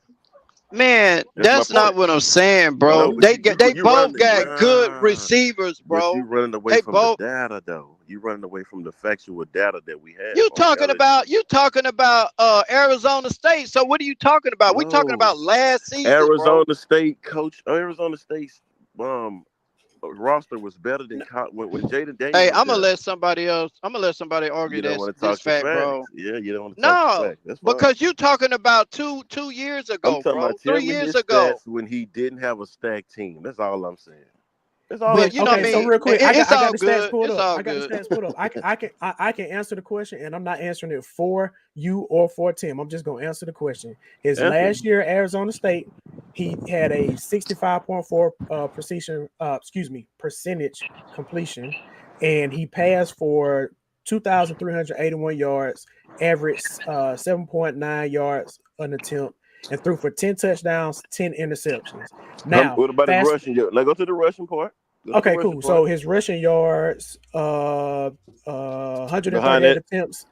Man, that's not what I'm saying, bro. No, they both got good receivers, bro. But you running away from the data, though. You running away from the factual data that we have. You talking about Arizona State. So what are you talking about? We talking about last season, Arizona State coach. Arizona State's roster was better than when Jaden Daniels. Hey, I'm gonna let somebody else. I'm gonna let somebody argue this fact, bro. Yeah, you don't want to talk fact. That's fine. Because you talking about two years ago, bro. 3 years ago when he didn't have a stacked team. That's all I'm saying. That's all. But you know what I mean? So real quick, I got the stats pulled up. I got the stats pulled up. I can answer the question, and I'm not answering it for you or for Tim. I'm just gonna answer the question. His last year at Arizona State, he had a 65.4 percentage completion, and he passed for 2,381 yards, averaged 7.9 yards an attempt, and threw for 10 touchdowns, 10 interceptions. Now, what about the rushing? Let's go to the rushing part. Okay, cool. So his rushing yards, 138 attempts,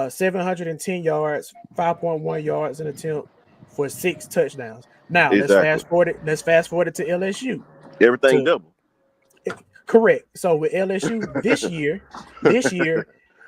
710 yards, 5.1 yards an attempt for 6 touchdowns. Now let's fast forward it to LSU. Everything double. Correct. So with LSU this year,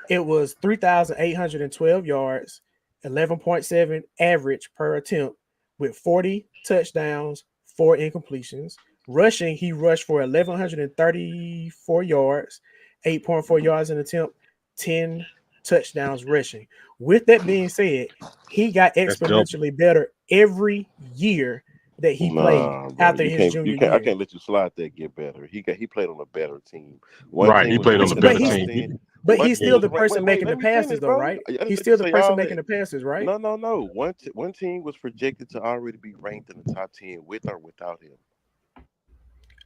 it was 3,812 yards, 11.7 average per attempt, with 40 touchdowns, 4 incompletions. Rushing, he rushed for 1,134 yards, 8.4 yards an attempt, 10 touchdowns rushing. With that being said, he got exponentially better every year that he played after his junior year. I can't let you slide that get better. He played on a better team. He played on a better team. But he's still the person making the passes, though, right? He's still the person making the passes, right? No. One team was projected to already be ranked in the top 10 with or without him.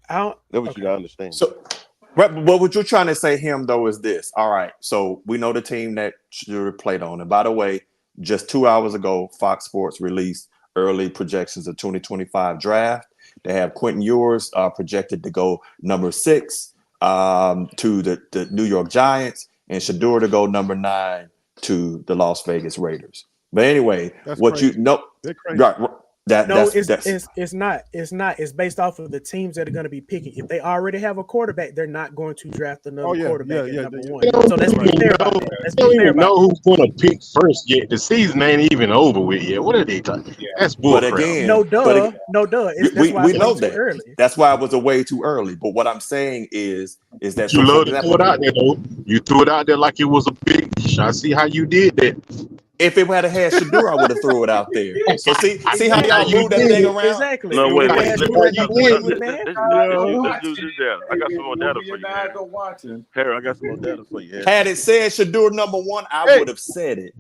That's what you gotta understand. So, but what you're trying to say, him though, is this. All right. So we know the team that Shador played on, and by the way, just 2 hours ago, Fox Sports released early projections of 2025 draft. They have Quentin Ewers projected to go number 6 to the New York Giants, and Shador to go number 9 to the Las Vegas Raiders. But anyway, that's what crazy. you know, right? It's not. It's based off of the teams that are going to be picking. If they already have a quarterback, they're not going to draft another quarterback at number 1. So let's be fair about that. Let's be fair about know who's going to pick first yet. The season ain't even over with yet. What are they talking? That's bullcrap. But again, no duh. We know that. That's why it was way too early. But what I'm saying is that you love to throw it out there though. You threw it out there like it was a big shot. See how you did that. If it had Shador, I would have threw it out there. So see how y'all You move that did thing it. around. Exactly. No, wait. Let's Let's do it. do this there. I got some more data for you, Harry. watching. Harry, I got some more data for you. Harry. Had it said Shador number 1, I Hey. would have said it.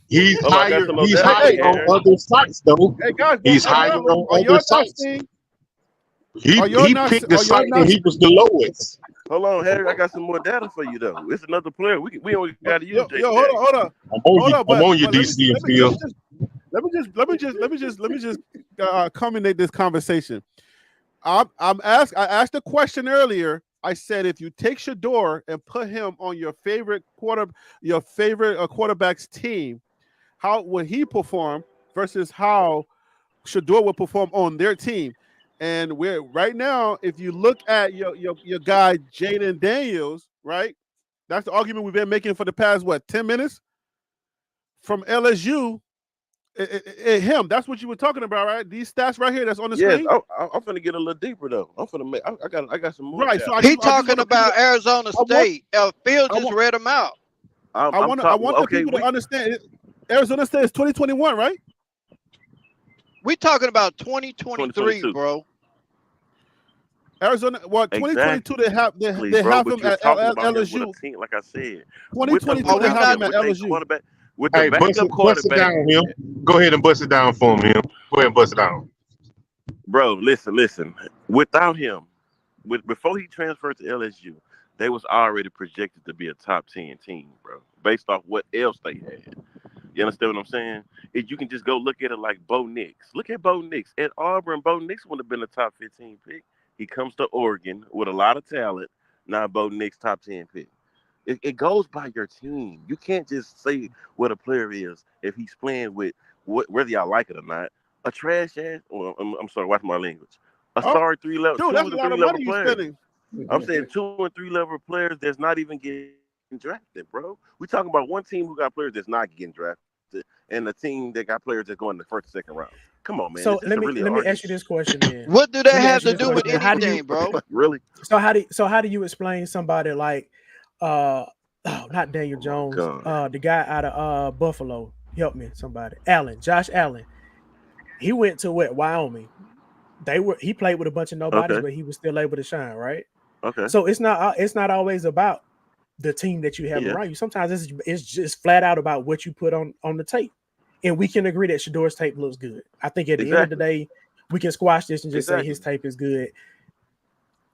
He's Oh, I got higher. some more He's data. higher Hey, on other sites, though. Hey guys, He's are higher y'all- on are y'all other not sites. seeing- He Are y'all not- picked the are y'all site not- and he was the lowest. Hold on, Harry. I got some more data for you, though. It's another player. We only got to use Jake. Yo, hold on. I'm Hold on on, but you, let me- DC and let me- Phil. Let me just culminate this conversation. I asked a question earlier. I said if you take Shador and put him on your favorite quarterback's team, how would he perform versus how Shador would perform on their team? And we're right now, if you look at your guy Jaden Daniels, right? That's the argument we've been making for the past 10 minutes from LSU. Him, that's what you were talking about, right? These stats right here that's on the screen. I'm finna get a little deeper though. I'm finna make. I got some more. Right, data. so I He just talking wanna about people Arizona State. Phil just read them out. I want the people to understand. Arizona State is 2021, right? We talking about 2023, 2022. bro. Arizona, 2022 they have him at LSU. With a team, like I said, 2022 they have him at LSU. With the Hey, backup bust it quarterback. down, him. Go ahead and bust it down for him. Go ahead and bust it down. Bro, listen. Without him, before he transferred to LSU, they was already projected to be a top 10 team, bro, based off what else they had. You understand what I'm saying? If you can just go look at it like Bo Nix. Look at Bo Nix. At Auburn, Bo Nix would have been a top 15 pick. He comes to Oregon with a lot of talent. Now Bo Nix top 10 pick. It goes by your team. You can't just say what a player is if he's playing with whether y'all like it or not. A trash ass. Well, I'm sorry, watch my language. Sorry 3 level. Dude, that's a lot of money you spending. I'm saying 2 and 3 level players that's not even getting drafted, bro. We talking about one team who got players that's not getting drafted, and a team that got players that go in the first and second round. Come on, man. So let me ask you this question then. What do that have to do with anything, bro? Really? So how do you explain somebody like not Daniel Jones, the guy out of Buffalo? Help me, somebody. Josh Allen. He went to Wyoming. He played with a bunch of nobodies, but he was still able to shine, right? Okay. So it's not always about the team that you have around you. Sometimes it's just flat out about what you put on the tape. And we can agree that Shador's tape looks good. I think at the end of the day, we can squash this and just say his tape is good.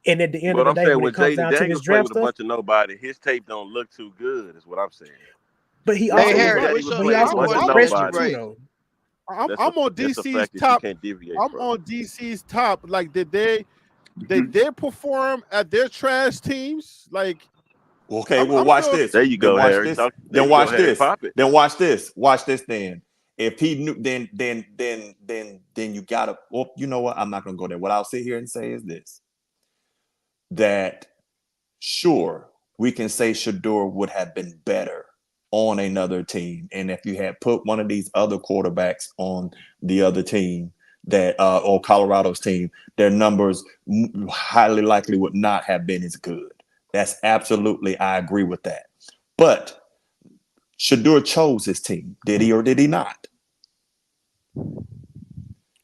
And at the end of the day, when it comes down to this draft stuff, a bunch of nobody, his tape don't look too good, is what I'm saying. But he also was freshman too, though. I'm on DC's top. I'm on DC's top. Like, did they perform at their trash teams? Like, okay, watch this. There you go, Harry. Then watch this. Then watch this. Watch this. Then if he knew, then you gotta. Well, you know what? I'm not gonna go there. What I'll sit here and say is this: that sure we can say Shador would have been better on another team, and if you had put one of these other quarterbacks on the other team that or Colorado's team, their numbers highly likely would not have been as good. That's absolutely, I agree with that. But Shador chose his team. Did he or did he not?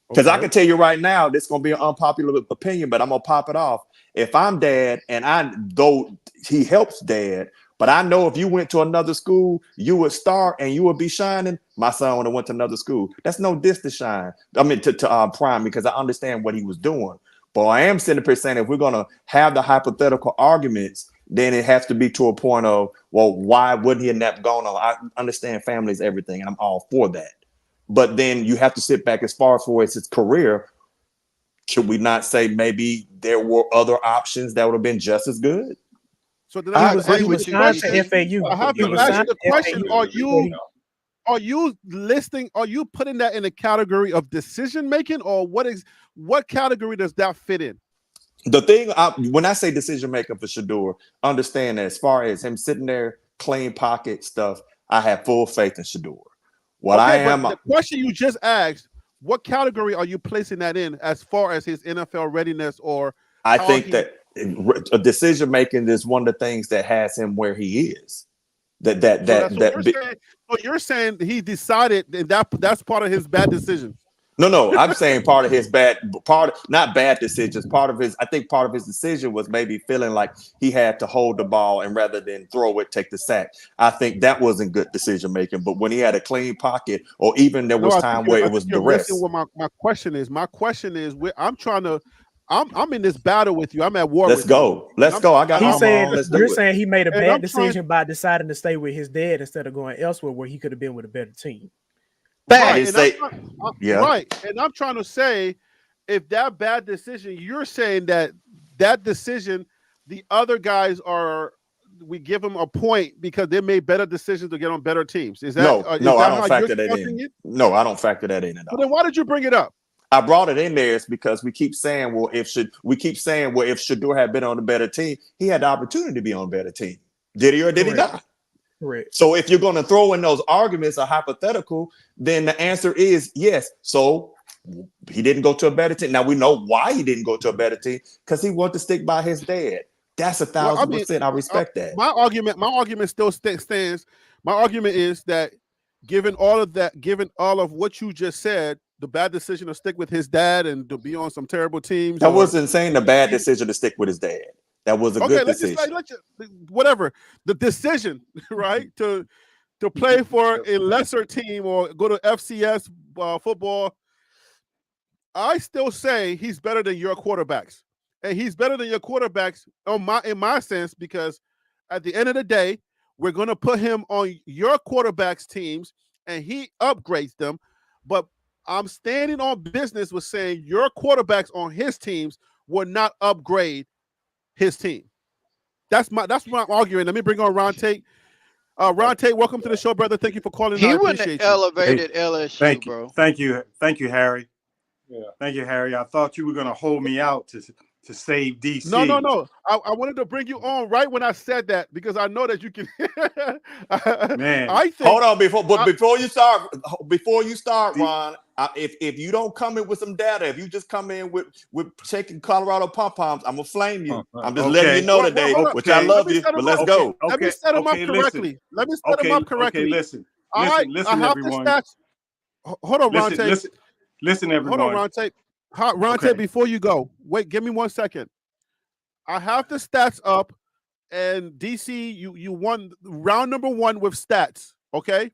Because I can tell you right now, this is going to be an unpopular opinion, but I'm going to pop it off. If I'm dad, and though he helps dad, but I know if you went to another school, you would start and you would be shining. My son would have went to another school. That's no diss to shine. I mean, to prime, because I understand what he was doing. But I am sitting there saying if we're going to have the hypothetical arguments, then it has to be to a point of, well, why wouldn't he have not gone on? I understand family is everything, and I'm all for that. But then you have to sit back as far as his career. Should we not say maybe there were other options that would have been just as good? So then I have to ask you the question. FAU. I have to ask you the question. Are you putting that in a category of decision making, or what category does that fit in? The thing, when I say decision making for Shador, understand that as far as him sitting there, clean pocket stuff, I have full faith in Shador. The question you just asked, what category are you placing that in as far as his NFL readiness? Or I think that a decision making is one of the things that has him where he is. So you're saying he decided that's part of his bad decision. No, I'm saying part of his not bad decisions. I think part of his decision was maybe feeling like he had to hold the ball and rather than throw it, take the sack. I think that wasn't good decision making. But when he had a clean pocket, or even there was time where it was duress. What my question is, I'm in this battle with you. I'm at war. Let's go. I got. He's saying you're saying he made a bad decision by deciding to stay with his dad instead of going elsewhere where he could have been with a better team. Right, and I'm trying to say, if that bad decision, you're saying that decision, the other guys we give them a point because they made better decisions to get on better teams. Is that no? I don't factor that in. No, I don't factor that in at all. Well, then why did you bring it up? I brought it in there is because we keep saying, if Shedeur had been on a better team, he had the opportunity to be on a better team. Did he or did he not? Correct. So if you're going to throw in those arguments are hypothetical, then the answer is yes. So he didn't go to a better team. Now we know why he didn't go to a better team, because he wanted to stick by his dad. That's 1,000%. I respect that. My argument still stands. My argument is that given all of what you just said, the bad decision to stick with his dad and to be on some terrible teams. I wasn't saying the bad decision to stick with his dad. That was a good decision. Whatever the decision, right? To play for a lesser team or go to FCS football. I still say he's better than your quarterbacks, and he's better than your quarterbacks in my sense, because at the end of the day, we're going to put him on your quarterbacks teams, and he upgrades them. But I'm standing on business with saying your quarterbacks on his teams will not upgrade his team. That's what I'm arguing. Let me bring on Ron Tate. Ron Tate, welcome to the show, brother. Thank you for calling. He wouldn't have elevated LSU, bro. Thank you, Harry. Yeah. Thank you, Harry. I thought you were going to hold me out to save DC. No. I wanted to bring you on right when I said that, because I know that you can. Man, hold on before you start, Ron. If you don't come in with some data, if you just come in with shaking Colorado pom-poms, I'm gonna flame you. I'm just letting you know today, which I love you, but let's go. Let me set him up correctly. Okay, listen, everyone. Hold on, Ron Tate. Listen, everyone. Hold on, Ron Tate. Ron Tate, before you go, wait, give me 1 second. I have the stats up, and DC, you won round number 1 with stats, okay?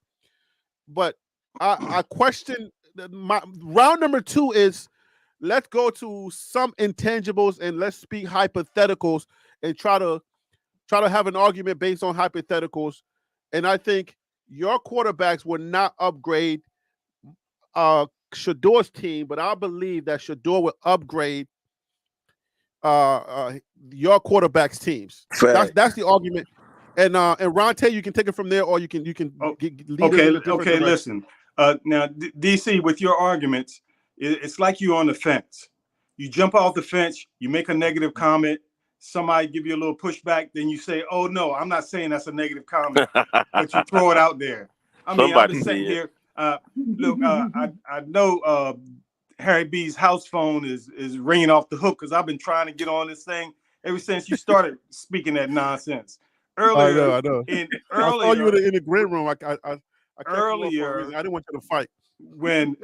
But I question my round number 2 is, let's go to some intangibles and let's speak hypotheticals and try to have an argument based on hypotheticals. And I think your quarterbacks will not upgrade Shedeur's team, but I believe that Shedeur will upgrade your quarterback's teams. That's the argument. And Ron Tate, you can take it from there, or you can lead it. Okay. Listen. Now, DC, with your arguments, it's like you're on the fence. You jump off the fence, you make a negative comment, somebody give you a little pushback, then you say, "Oh no, I'm not saying that's a negative comment," but you throw it out there. I mean, I'm just sitting here. Look, I know Harry B's house phone is ringing off the hook, because I've been trying to get on this thing ever since you started speaking that nonsense. Earlier, I know. I saw you in the green room. Earlier, I didn't want you to fight. When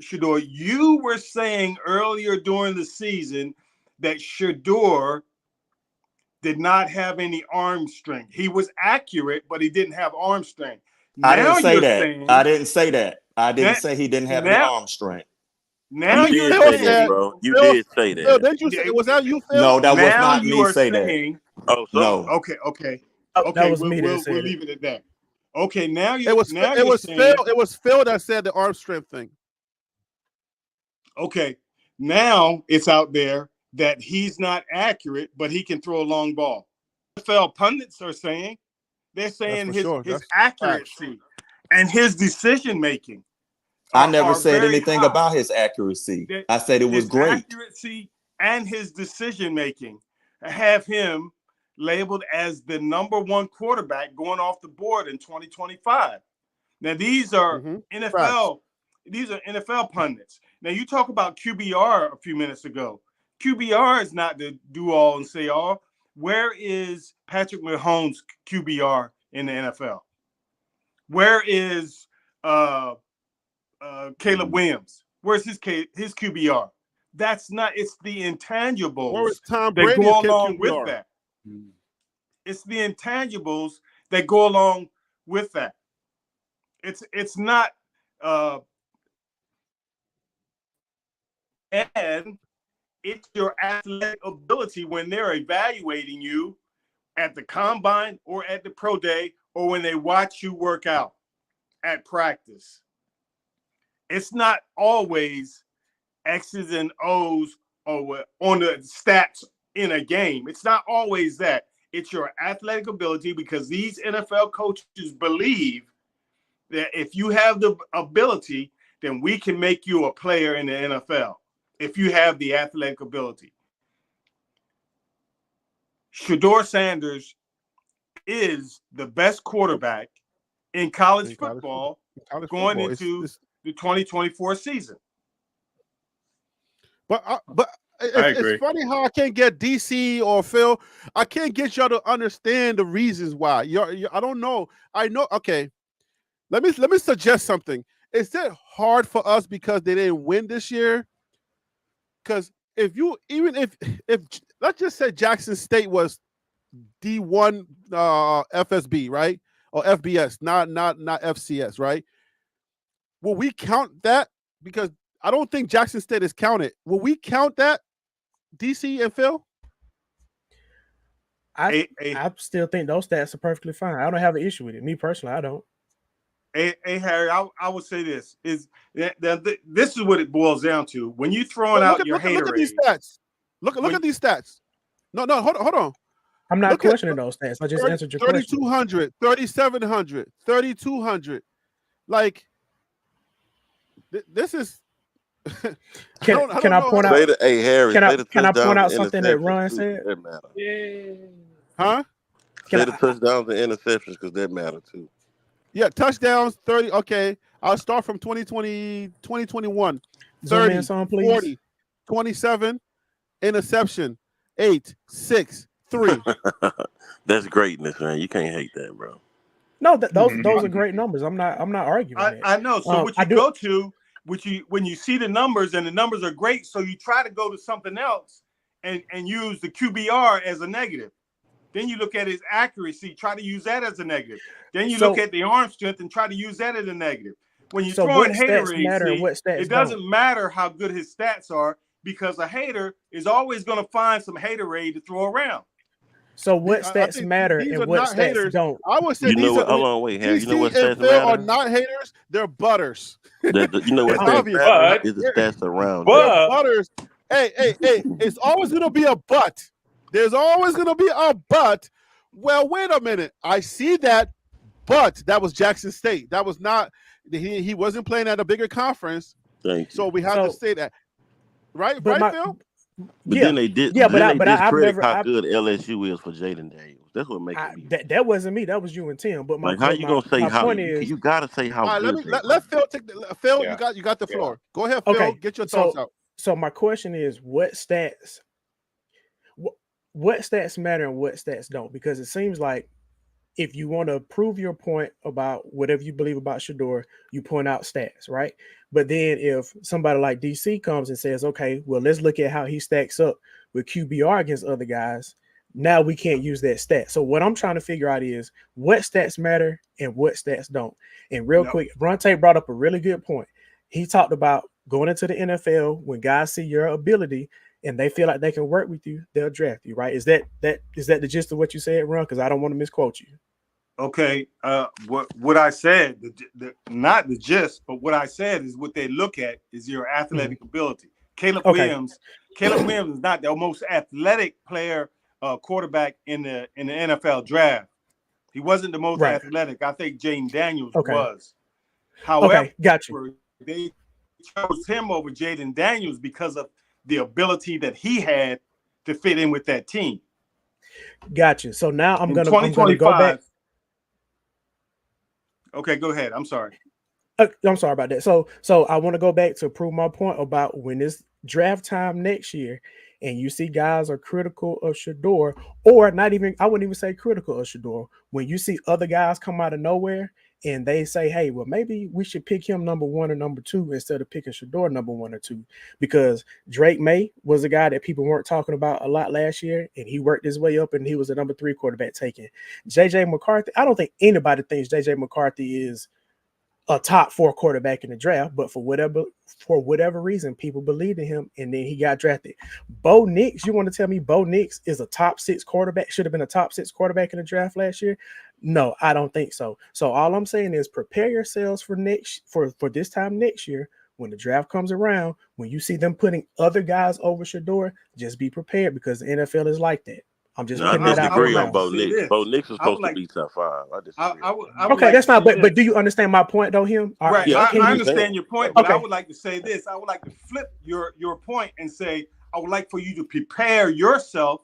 Shedeur, you were saying earlier during the season that Shedeur did not have any arm strength. He was accurate, but he didn't have arm strength. I didn't say that. I didn't say he didn't have any arm strength. Now you did say that, bro. You did say that. Phil, didn't you say, was that you, Phil? No, that was not me saying that. Oh, so? No. Okay. That was me. We'll leave it at that. Okay, now it was Phil that said the arm strength thing. Okay, now it's out there that he's not accurate, but he can throw a long ball. NFL pundits are saying, they're saying his accuracy and his decision making. I never said anything about his accuracy. I said it was great. Accuracy and his decision making have him labeled as the number 1 quarterback going off the board in 2025. Now these are NFL. These are NFL pundits. Now you talk about QBR a few minutes ago. QBR is not the do all and say all. Where is Patrick Mahomes' QBR in the NFL? Where is Caleb Williams? Where's his QBR? That's not. It's the intangibles Where is Tom that Brady's go along QBR? with that. It's the intangibles that go along with that. It's not. And it's your athletic ability when they're evaluating you at the combine or at the pro day or when they watch you work out at practice. It's not always X's and O's or on the stats in a game. It's not always that. It's your athletic ability, because these NFL coaches believe that if you have the ability, then we can make you a player in the NFL if you have the athletic ability. Shedeur Sanders is the best quarterback in college football going into the 2024 season. But it's funny how I can't get DC or Phil. I can't get y'all to understand the reasons why. I don't know. I know. Okay, let me suggest something. Is it hard for us because they didn't win this year? Because if let's just say Jackson State was D1 FSB, right, or FBS, not FCS, right? Will we count that? Because I don't think Jackson State is counted. Will we count that, DC and Phil? I still think those stats are perfectly fine. I don't have an issue with it. Me personally, I don't. Hey Harry, I would say this is this is what it boils down to. When you throwing out your hater, look at these stats. Look at these stats. No, hold on. I'm not questioning those stats. I just answered your question. 3,200, 3,700, 3,200. Like, this is. Can I point out? Hey Harry, can I point out something that Ron said? That matter. Yeah. Huh? Say the touchdowns and interceptions, because that matter too. Yeah, touchdowns 30. Okay, I'll start from 2021. 30, 40, 27, interception, 8, 6, 3. That's greatness, man. You can't hate that, bro. No, those are great numbers. I'm not arguing that. I know. So what you go to, when you see the numbers and the numbers are great, so you try to go to something else and use the QBR as a negative. Then you look at his accuracy, try to use that as a negative. Then you look at the arm strength and try to use that as a negative. When you throw in haterade, it doesn't matter how good his stats are, because a hater is always going to find some haterade to throw around. So what stats matter and what stats haters. don't? I would say Hold on, wait, Harry. You know what stats matter? are not haters, they're butters. You know what stats matter? Is the stats around. They're butters. Hey, it's always going to be a but. There's always going to be a but. Well, wait a minute. I see that, but that was Jackson State. That was not, he wasn't playing at a bigger conference. Thank you. So we have to say that. Right, Phil? But then they did. Yeah, but I've never how good LSU is for Jaden Daniels. That's what makes me. That wasn't me. That was you and Tim. But how you gonna say how? You gotta say how. All right, let Phil take Phil. Yeah. You got the floor. Go ahead, Phil. Okay. Get your thoughts out. So my question is, what stats matter and what stats don't? Because it seems like if you want to prove your point about whatever you believe about Shedeur, you point out stats, right? But then if somebody like DC comes and says, okay, well, let's look at how he stacks up with QBR against other guys, now we can't use that stat. So what I'm trying to figure out is what stats matter and what stats don't. And real quick, Bronte brought up a really good point. He talked about going into the NFL, when guys see your ability and they feel like they can work with you, they'll draft you, right? Is that the gist of what you said, Ron? Because I don't want to misquote you. Okay, what I said, not the gist, but what I said is what they look at is your athletic ability. Caleb Williams is not the most athletic player, quarterback in the NFL draft. He wasn't the most athletic. I think Jaden Daniels was. However, got you. They chose him over Jaden Daniels because of the ability that he had to fit in with that team. Gotcha. So now I'm gonna go back. Okay, go ahead. I'm sorry. I'm sorry about that. So I want to go back to prove my point about when it's draft time next year. and you see guys are critical of Shador, or not even, I wouldn't even say critical of Shador, when you see other guys come out of nowhere and they say, hey, well, maybe we should pick him number 1 or number 2 instead of picking Shador number 1 or 2, because Drake May was a guy that people weren't talking about a lot last year, and he worked his way up and he was a number 3 quarterback taken. JJ McCarthy, I don't think anybody thinks JJ McCarthy is a top 4 quarterback in the draft, but for whatever reason, people believed in him, and then he got drafted. Bo Nix, you want to tell me Bo Nix is a top 6 quarterback, should have been a top 6 quarterback in the draft last year? No, I don't think so. So all I'm saying is prepare yourselves for this time next year. When the draft comes around, when you see them putting other guys over Shador, just be prepared, because the NFL is like that. I'm just putting that out disagree there on now. Bo Nix. Bo Nix is supposed to be top 5. I disagree. I would Okay, like that's to not. say But do you understand my point, though, him? Right. Yeah, I understand your point, but Okay. I would like to say this. I would like to flip your point and say, I would like for you to prepare yourself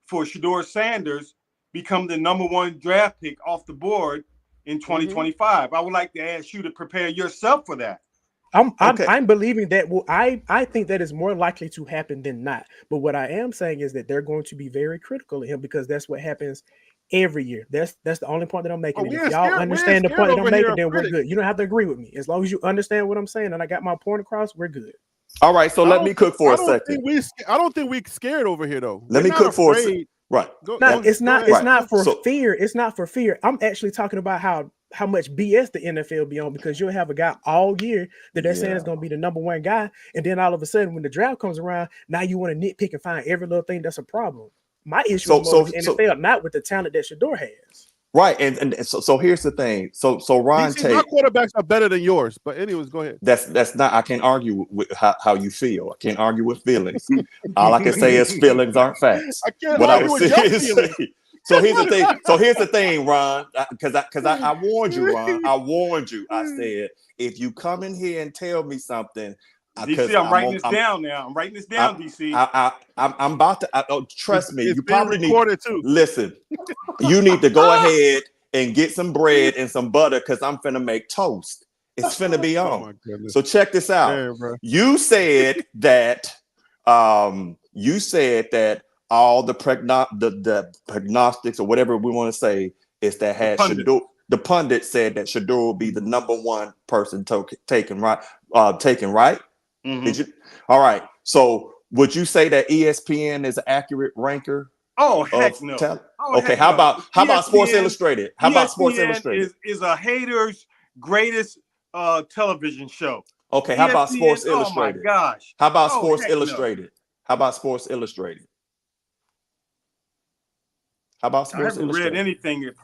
for Shador Sanders become the number 1 draft pick off the board in 2025. I would like to ask you to prepare yourself for that. I'm believing that. Well, I think that is more likely to happen than not. But what I am saying is that they're going to be very critical of him, because that's what happens every year. That's the only point that I'm making. Oh, And we if ain't y'all scared- understand the we ain't point that scared I'm over here making, of then we're critics. good. You don't have to agree with me. As long as you understand what I'm saying and I got my point across, we're good. All right, so let me cook for a second. I don't think we scared over here though. Let me cook for a second. Right. It's not Right. for So- fear. It's not for fear. I'm actually talking about how much BS the NFL be on, because you'll have a guy all year that they're saying is going to be the number 1 guy, and then all of a sudden when the draft comes around, now you want to nitpick and find every little thing that's a problem. My issue is more with the NFL, not with the talent that Shador has. Right, and so here's the thing. So Ron DC, my Tate, quarterbacks are better than yours. But anyways, go ahead. that's not. I can't argue with how you feel. I can't argue with feelings. All I can say is feelings aren't facts. I can't What I argue was with your saying is, feelings. so here's the thing. So here's the thing, Ron. Because I warned you, Ron. I warned you. I said, if you come in here and tell me something, DC, I'm writing this down now. I'm writing this down, DC. I'm about to. Trust me. It's You being probably recorded too. Listen. You need to go ahead and get some bread and some butter, because I'm finna make toast. It's finna be on. Oh my goodness. So check this out. Man, bro. You said that all the prognostics or whatever we want to say is that had Shador. The pundit said that Shador will be the number 1 person taken, right? Mm-hmm. Did you? All right. So would you say that ESPN is an accurate ranker? Oh, heck no. Okay, how about Sports Illustrated? How about Sports Illustrated? Is a hater's greatest television show. Okay, how about Sports Illustrated? Oh my gosh. How about Sports Illustrated? How about Sports Illustrated? How about Sports Illustrated? I haven't read anything that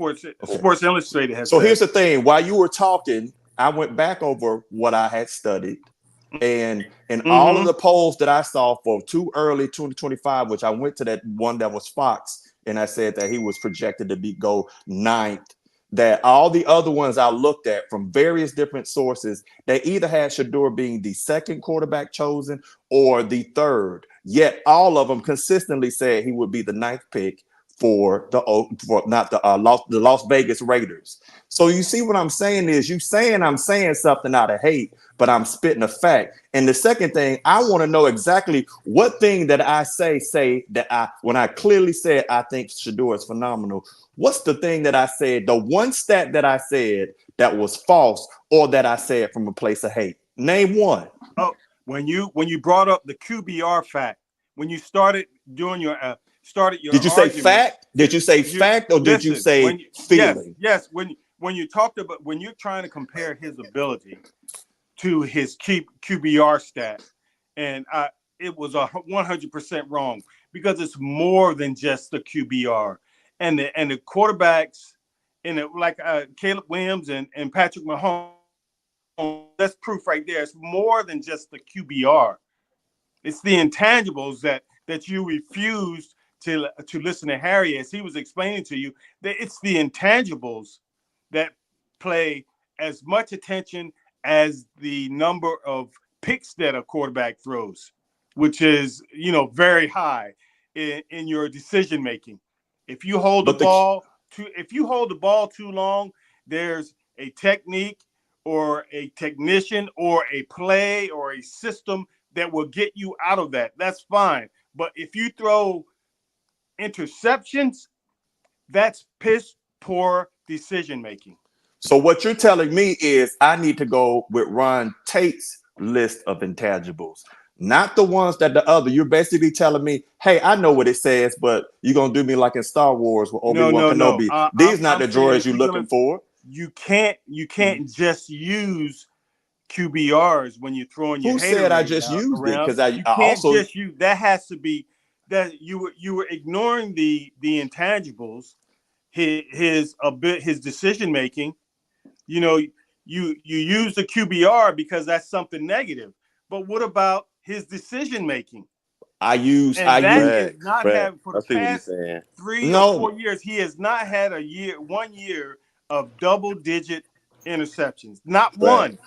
Sports Illustrated has. So here's the thing. While you were talking, I went back over what I had studied. And all of the polls that I saw for too early 2025, which I went to that one that was Fox, and I said that he was projected to go 9th, that all the other ones I looked at from various different sources, they either had Shador being the 2nd quarterback chosen or the 3rd. Yet all of them consistently said he would be the 9th pick for the Las Vegas Raiders. So you see what I'm saying is I'm saying something out of hate, but I'm spitting a fact. And the second thing, I want to know exactly what thing that I say that when I clearly said I think Shador is phenomenal. What's the thing that I said, the one stat that I said that was false, or that I said from a place of hate? Name one. Oh, when you brought up the QBR fact, when you started doing your did you say fact? Did you say fact, or did you say feeling? Yes. When you talked about, when you're trying to compare his ability to his QBR stat, and it was 100% wrong, because it's more than just the QBR, and the quarterbacks, like Caleb Williams and Patrick Mahomes. That's proof right there. It's more than just the QBR. It's the intangibles that you refused to listen to Harry as he was explaining to you. That it's the intangibles that play as much attention as the number of picks that a quarterback throws, which is very high in your decision making. If you hold the ball too long, there's a technique or a technician or a play or a system that will get you out of that. That's fine. But if you throw interceptions, that's piss poor decision making. So what you're telling me is I need to go with Ron Tate's list of intangibles, not the ones that the other. You're basically telling me, hey, I know what it says, but you're gonna do me like in Star Wars with Obi-Wan Kenobi. These not the droids you're looking for. You can't just use QBRs when you're throwing your. Who said I just used it? Because I also just use that. Has to be that you were ignoring the intangibles, his decision making. You know, you use the QBR because that's something negative. But what about his decision making? I use for the past 3 or 4 years, he has not had 1 year of double-digit interceptions. Not one.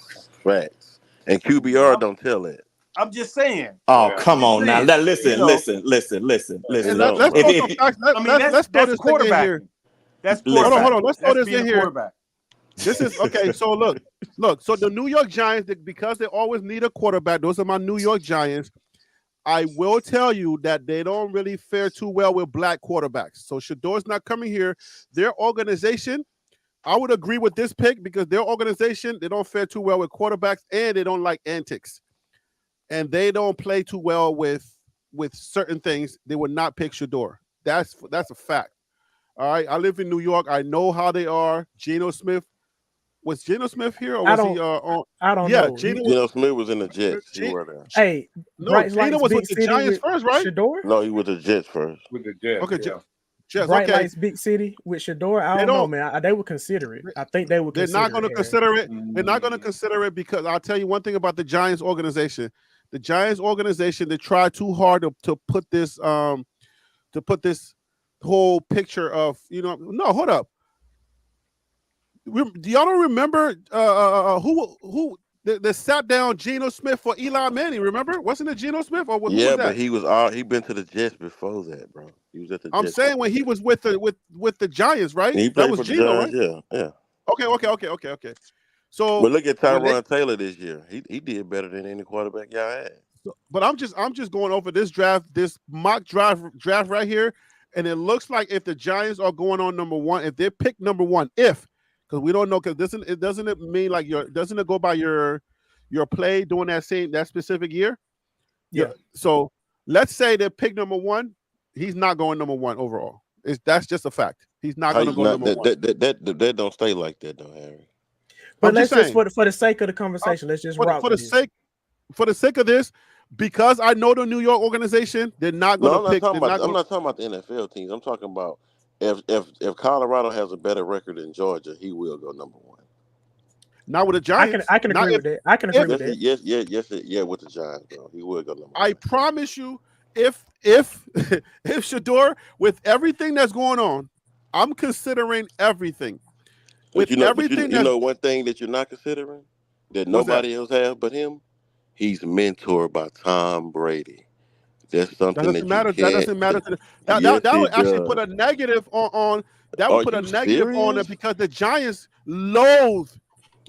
Facts. And QBR don't tell it. I'm just saying. Oh, come on now. Listen. Let's throw this thing in here. That's hold on. Let's throw this in here. This is okay. So look. So the New York Giants, because they always need a quarterback. Those are my New York Giants. I will tell you that they don't really fare too well with black quarterbacks. So Shador's not coming here. Their organization, I would agree with this pick because their organization, they don't fare too well with quarterbacks and they don't like antics. And they don't play too well with certain things. They would not pick Shador. That's a fact. All right. I live in New York. I know how they are. Geno Smith. Was Geno Smith here or was he on? I don't know. Geno Smith was in the Jets. He were there. Hey, no, Geno was with the Giants first, right? Shador? No, he was the Jets first. With the Jets. Okay, yeah. Jets. Bright Okay. Lights, big city with Shador. I don't know, man. They would consider it. I think they would. They're not going to consider it. They're not going to consider it because I'll tell you one thing about the Giants organization. The Giants organization, they try too hard to put this whole picture of, no, hold up. Do y'all don't remember who sat down Geno Smith for Eli Manning? Remember, wasn't it Geno Smith or who was that? But he been to the Jets before that, bro. He was at the. I'm Jets saying when he was with the Giants, right? He That was Geno, right? Yeah. Okay. So, but look at Tyrod Taylor this year. He did better than any quarterback y'all had. But I'm just going over this draft, this mock draft right here, and it looks like if the Giants are going on number one, if they pick number one, because we don't know, because doesn't it mean like doesn't it go by your play during that specific year? Yeah. So let's say they pick number one, he's not going number one overall. That's just a fact. He's not going to go number one. That don't stay like that, though, Harry. But let's just for the sake of the conversation, let's just rock for the sake of this, because I know the New York organization, they're not going to pick. I'm not talking about the NFL teams. I'm talking about if Colorado has a better record than Georgia, he will go number one. Not with the Giants. I can agree with that. I can agree with that. Yes, with the Giants, though. He will go number one. I promise you, if Shador, with everything that's going on, I'm considering everything. With everything, one thing that you're not considering that nobody else has but him, he's mentored by Tom Brady. That's something that doesn't matter. That would actually put a negative on. That would put a negative on it because the Giants loathe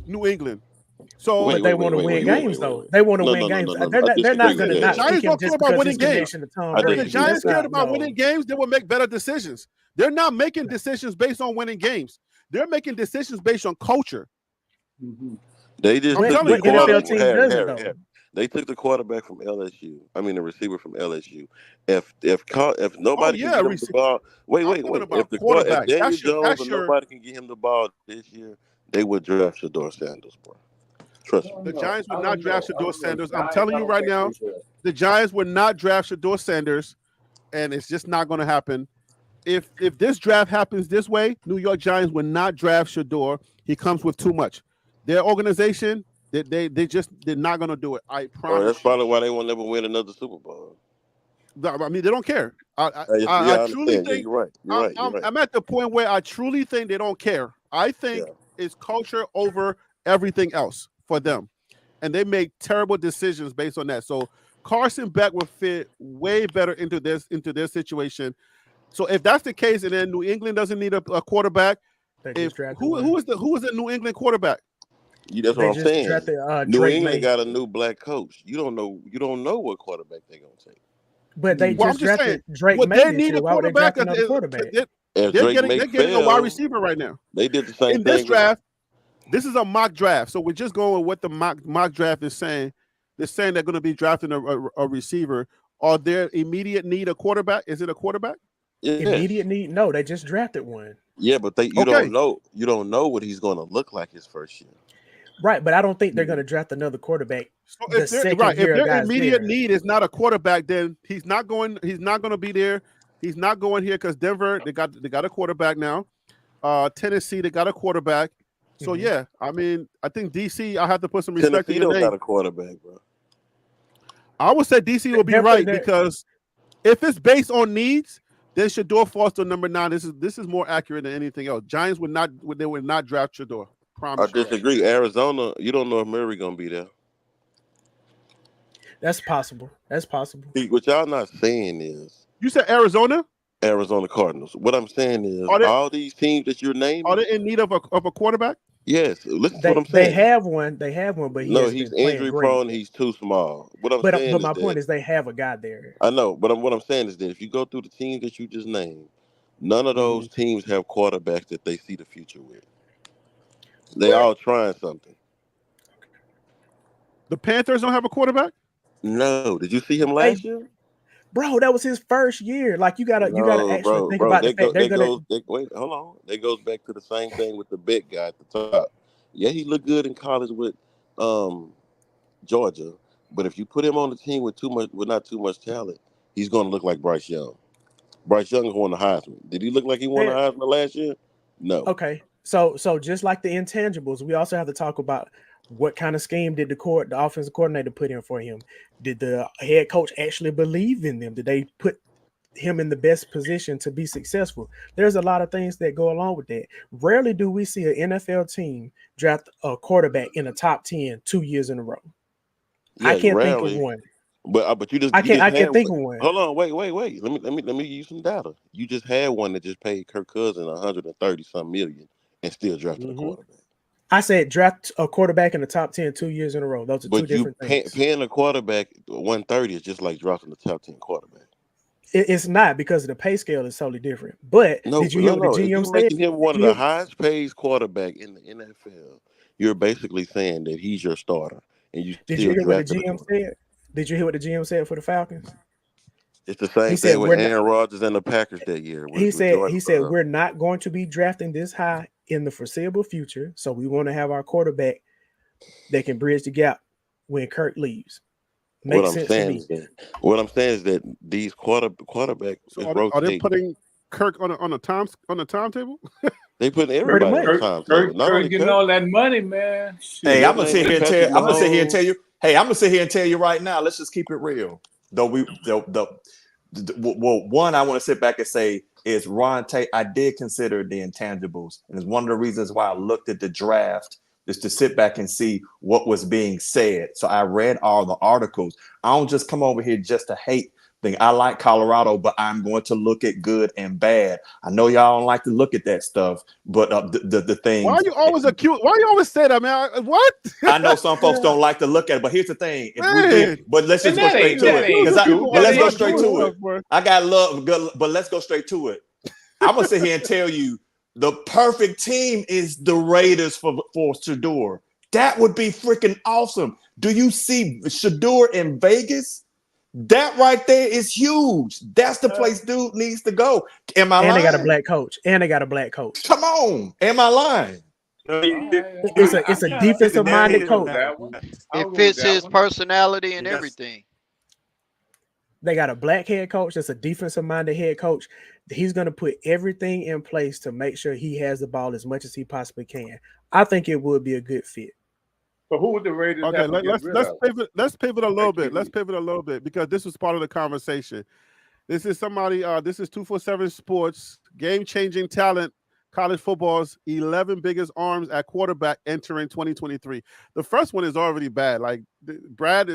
New England. So, but they want to win games, though. They want to win games. They're not going to not pick him just because his connection to Tom Brady. If the Giants cared about winning games, they would make better decisions. They're not making decisions based on winning games. They're making decisions based on culture. They just they took the quarterback from LSU. I mean, the receiver from LSU. If nobody can get him the ball, wait. If Daniel Jones and nobody can get him the ball this year, they would draft Shador Sanders, bro. Trust me. The Giants would not draft Shador Sanders. I'm telling you right now, the Giants would not draft Shador Sanders, and it's just not going to happen. If this draft happens this way, New York Giants would not draft Shador. He comes with too much. Their organization, they're not going to do it. I promise. That's probably why they will never win another Super Bowl. I mean, they don't care. I truly think you're right. I'm at the point where I truly think they don't care. I think it's culture over everything else for them, and they make terrible decisions based on that. So Carson Beck would fit way better into their situation. So if that's the case, and then New England doesn't need a quarterback, who is the New England quarterback? That's what I'm saying. New England got a new black coach. You don't know what quarterback they're gonna take. But they Well, I'm just just drafted saying, Drake would May they this need year. a Why would they quarterback? draft another quarterback? If They're Drake getting a wide fell, receiver right now. they did the same In this thing. draft, this is a mock draft, so we're just going with what the mock draft is saying. They're saying they're going to be drafting a receiver. Are there immediate need a quarterback? Is it a quarterback? Yes. Immediate need? No, they just drafted one. Yeah, but you don't know what he's going to look like his first year. Right, but I don't think they're going to draft another quarterback. So if their immediate there. need is not a quarterback, then he's not going to be there. He's not going here because Denver, they got a quarterback now. Tennessee, they got a quarterback. So yeah, I mean, I think DC, I have to put some respect in Tennessee your don't name. got a quarterback, bro. I would say DC will be right because if it's based on needs, then Shador falls to number 9. This is more accurate than anything else. Giants would not draft Shador. Promise. I disagree. Arizona, you don't know if Murray gonna be there. That's possible. See, what y'all not saying is you said Arizona Cardinals. What I'm saying is all these teams that you're naming, are they in need of a quarterback? Yes. Listen to what I'm saying. They have one, but he's injury prone. He's too small. But my point is they have a guy there. I know, but what I'm saying is that if you go through the teams that you just named, none of those teams have quarterbacks that they see the future with. They all trying something. The Panthers don't have a quarterback? No. Did you see him last year? Bro, that was his first year. Like you gotta actually think about the fact they're gonna wait, hold on. That goes back to the same thing with the big guy at the top. Yeah, he looked good in college with Georgia, but if you put him on the team with not too much talent, he's gonna look like Bryce Young. Bryce Young won the Heisman. Did he look like he won the Heisman last year? No. Okay. So just like the intangibles, we also have to talk about what kind of scheme did the offensive coordinator put in for him? Did the head coach actually believe in them? Did they put him in the best position to be successful? There's a lot of things that go along with that. Rarely do we see an NFL team draft a quarterback in the top 10 2 years in a row. Yeah, I can't think of one. But you just I can't think of one. Hold on, wait. Let me give you some data. You just had one that just paid Kirk Cousins $130-some million and still drafted a quarterback. I said draft a quarterback in the top 10 2 years in a row. Those are two different things. Paying a quarterback $130 is just like drafting the top 10 quarterback. It's not, because the pay scale is totally different. But did you hear what the GM said? Making him one of the highest paid quarterback in the NFL, you're basically saying that he's your starter. And did you hear what the GM said? Did you hear what the GM said for the Falcons? It's the same thing with Aaron Rodgers and the Packers that year. He said we're not going to be drafting this high in the foreseeable future, so we want to have our quarterback that can bridge the gap when Kirk leaves. Makes sense to me. What I'm saying is that these quarterbacks are they putting Kirk on a timetable? They put everybody on the timetable. Kirk getting all that money, man. Shit. Hey, I'm gonna sit here and tell you. Hey, I'm gonna sit here and tell you right now. Let's just keep it real. One, I want to sit back and say is Ron Tate. I did consider the intangibles, and it's one of the reasons why I looked at the draft is to sit back and see what was being said. So I read all the articles. I don't just come over here just to hate thing. I like Colorado, but I'm going to look at good and bad. I know y'all don't like to look at that stuff, but the thing. Why are you always acute? Why you always say that, man? What? I know some folks don't like to look at it, but here's the thing. But let's just go straight to it. But let's go straight to it. I got love, but let's go straight to it. I'm gonna sit here and tell you the perfect team is the Raiders for Shador. That would be freaking awesome. Do you see Shador in Vegas? That right there is huge. That's the place dude needs to go. Am I lying? And they got a black coach. Come on. Am I lying? It's a defensive minded coach. It fits his personality and everything. They got a black head coach that's a defensive minded head coach. He's going to put everything in place to make sure he has the ball as much as he possibly can. I think it would be a good fit. So who would the Raiders? Okay, let's pivot a little bit. Let's pivot a little bit because this was part of the conversation. This is somebody. This is 247 Sports game-changing talent. College football's 11 biggest arms at quarterback entering 2023. The first one is already bad. Like Brad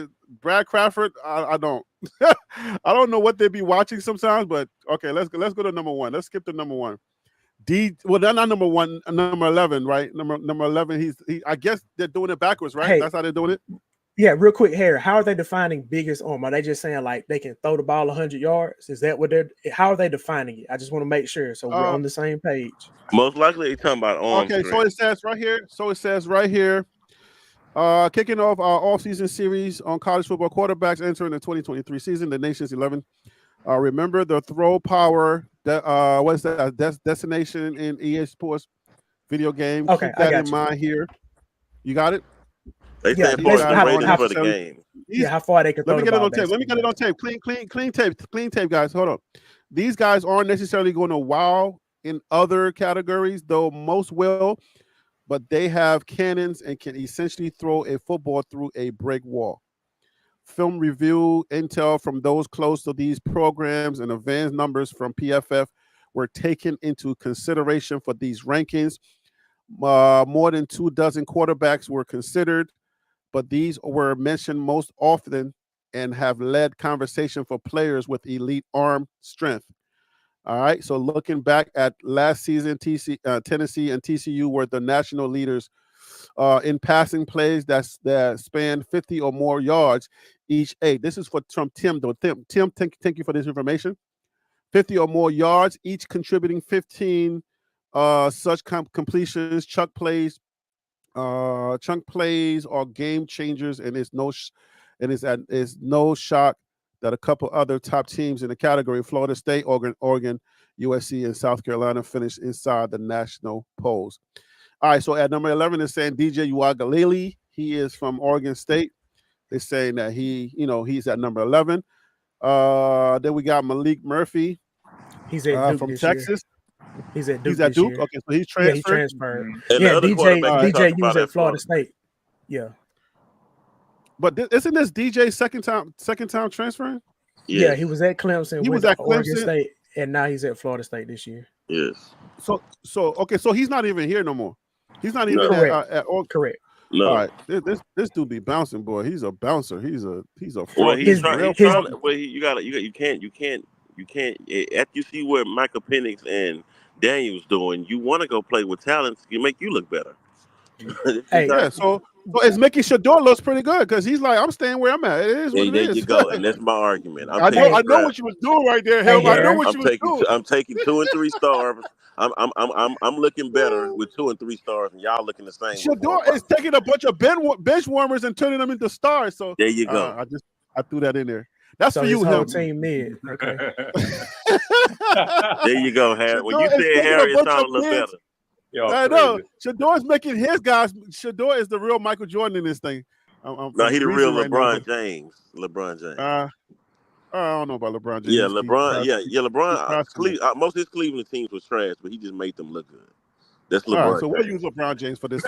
Crawford. I don't. I don't know what they be watching sometimes, but okay. Let's go to number one. Let's skip to number one. Well, they're not number one, number 11, right? Number 11. I guess they're doing it backwards, right? Hey, that's how they're doing it. Yeah, real quick, Harry. How are they defining biggest arm? Are they just saying like they can throw the ball 100 yards? Is that what they're? How are they defining it? I just want to make sure so we're on the same page. Most likely, they talking about arm Okay, so strength. it says right here. Kicking off our off-season series on college football quarterbacks entering the 2023 season, the nation's 11. Remember the throw power. What is that? Destination in EA Sports video game. Okay, Keep that I in got you. mind here. You got it. They Yeah, saying points basically and how- ratings how- for the game. Yeah, how far they can throw Let me the get it ball. on tape. Let me get it on tape. Clean tape, guys. Hold on. These guys aren't necessarily going to wow in other categories, though most will, but they have cannons and can essentially throw a football through a brick wall. Film review intel from those close to these programs and advanced numbers from PFF were taken into consideration for these rankings. More than 24 quarterbacks were considered, but these were mentioned most often and have led conversation for players with elite arm strength. All right, so looking back at last season, Tennessee and TCU were the national leaders in passing plays that span 50 or more yards each. This is from Tim, though. Tim, thank you for this information. 50 or more yards, each contributing 15 such completions, chunk plays are game changers, and it's no shock that a couple other top teams in the category, Florida State, Oregon, USC, and South Carolina, finished inside the national polls. All right, so at number 11 is saying DJ Uiagalelei. He is from Oregon State. They're saying that he's at number 11. Then we got Malik Murphy. He's at Duke from this Texas. Year. He's at Duke. He's at Duke. Year. Okay, so he's transferred. Yeah, he transferred. And yeah, the other DJ was at Florida State. Yeah. But isn't this DJ second time transferring? Yes. Yeah, he was at Clemson. He was at Oregon State, and now he's at Florida State this year. Yes. So okay, so he's not even here no more. He's not even at Oregon. Correct. No. All right, this dude be bouncing, boy. He's a bouncer. He's a well, fraud. you can't. After you see what Michael Penix and Daniel's doing, you want to go play with talents. You make you look better. Hey, yeah. So it's making Shador looks pretty good because he's like, I'm staying where I'm at. It is what it is. There you go, and that's my argument. I know what you was doing right there, Helm. I know what you was doing. I'm taking 2 and 3 stars. I'm looking better with 2 and 3 stars, and y'all looking the same. Shador is taking a bunch of bench warmers and turning them into stars. So there you go. I threw that in there. That's so for you, whole Helm. team mid. Okay. There you go, Harry. When you said Harry, it sounded a little better. I know. Shador's making his guys. Shador is the real Michael Jordan in this thing. No, he the real LeBron James. LeBron James. I don't know about LeBron James. Yeah, LeBron. LeBron. Most of his Cleveland teams was trash, but he just made them look good. That's LeBron. All right, so we'll use LeBron James for this.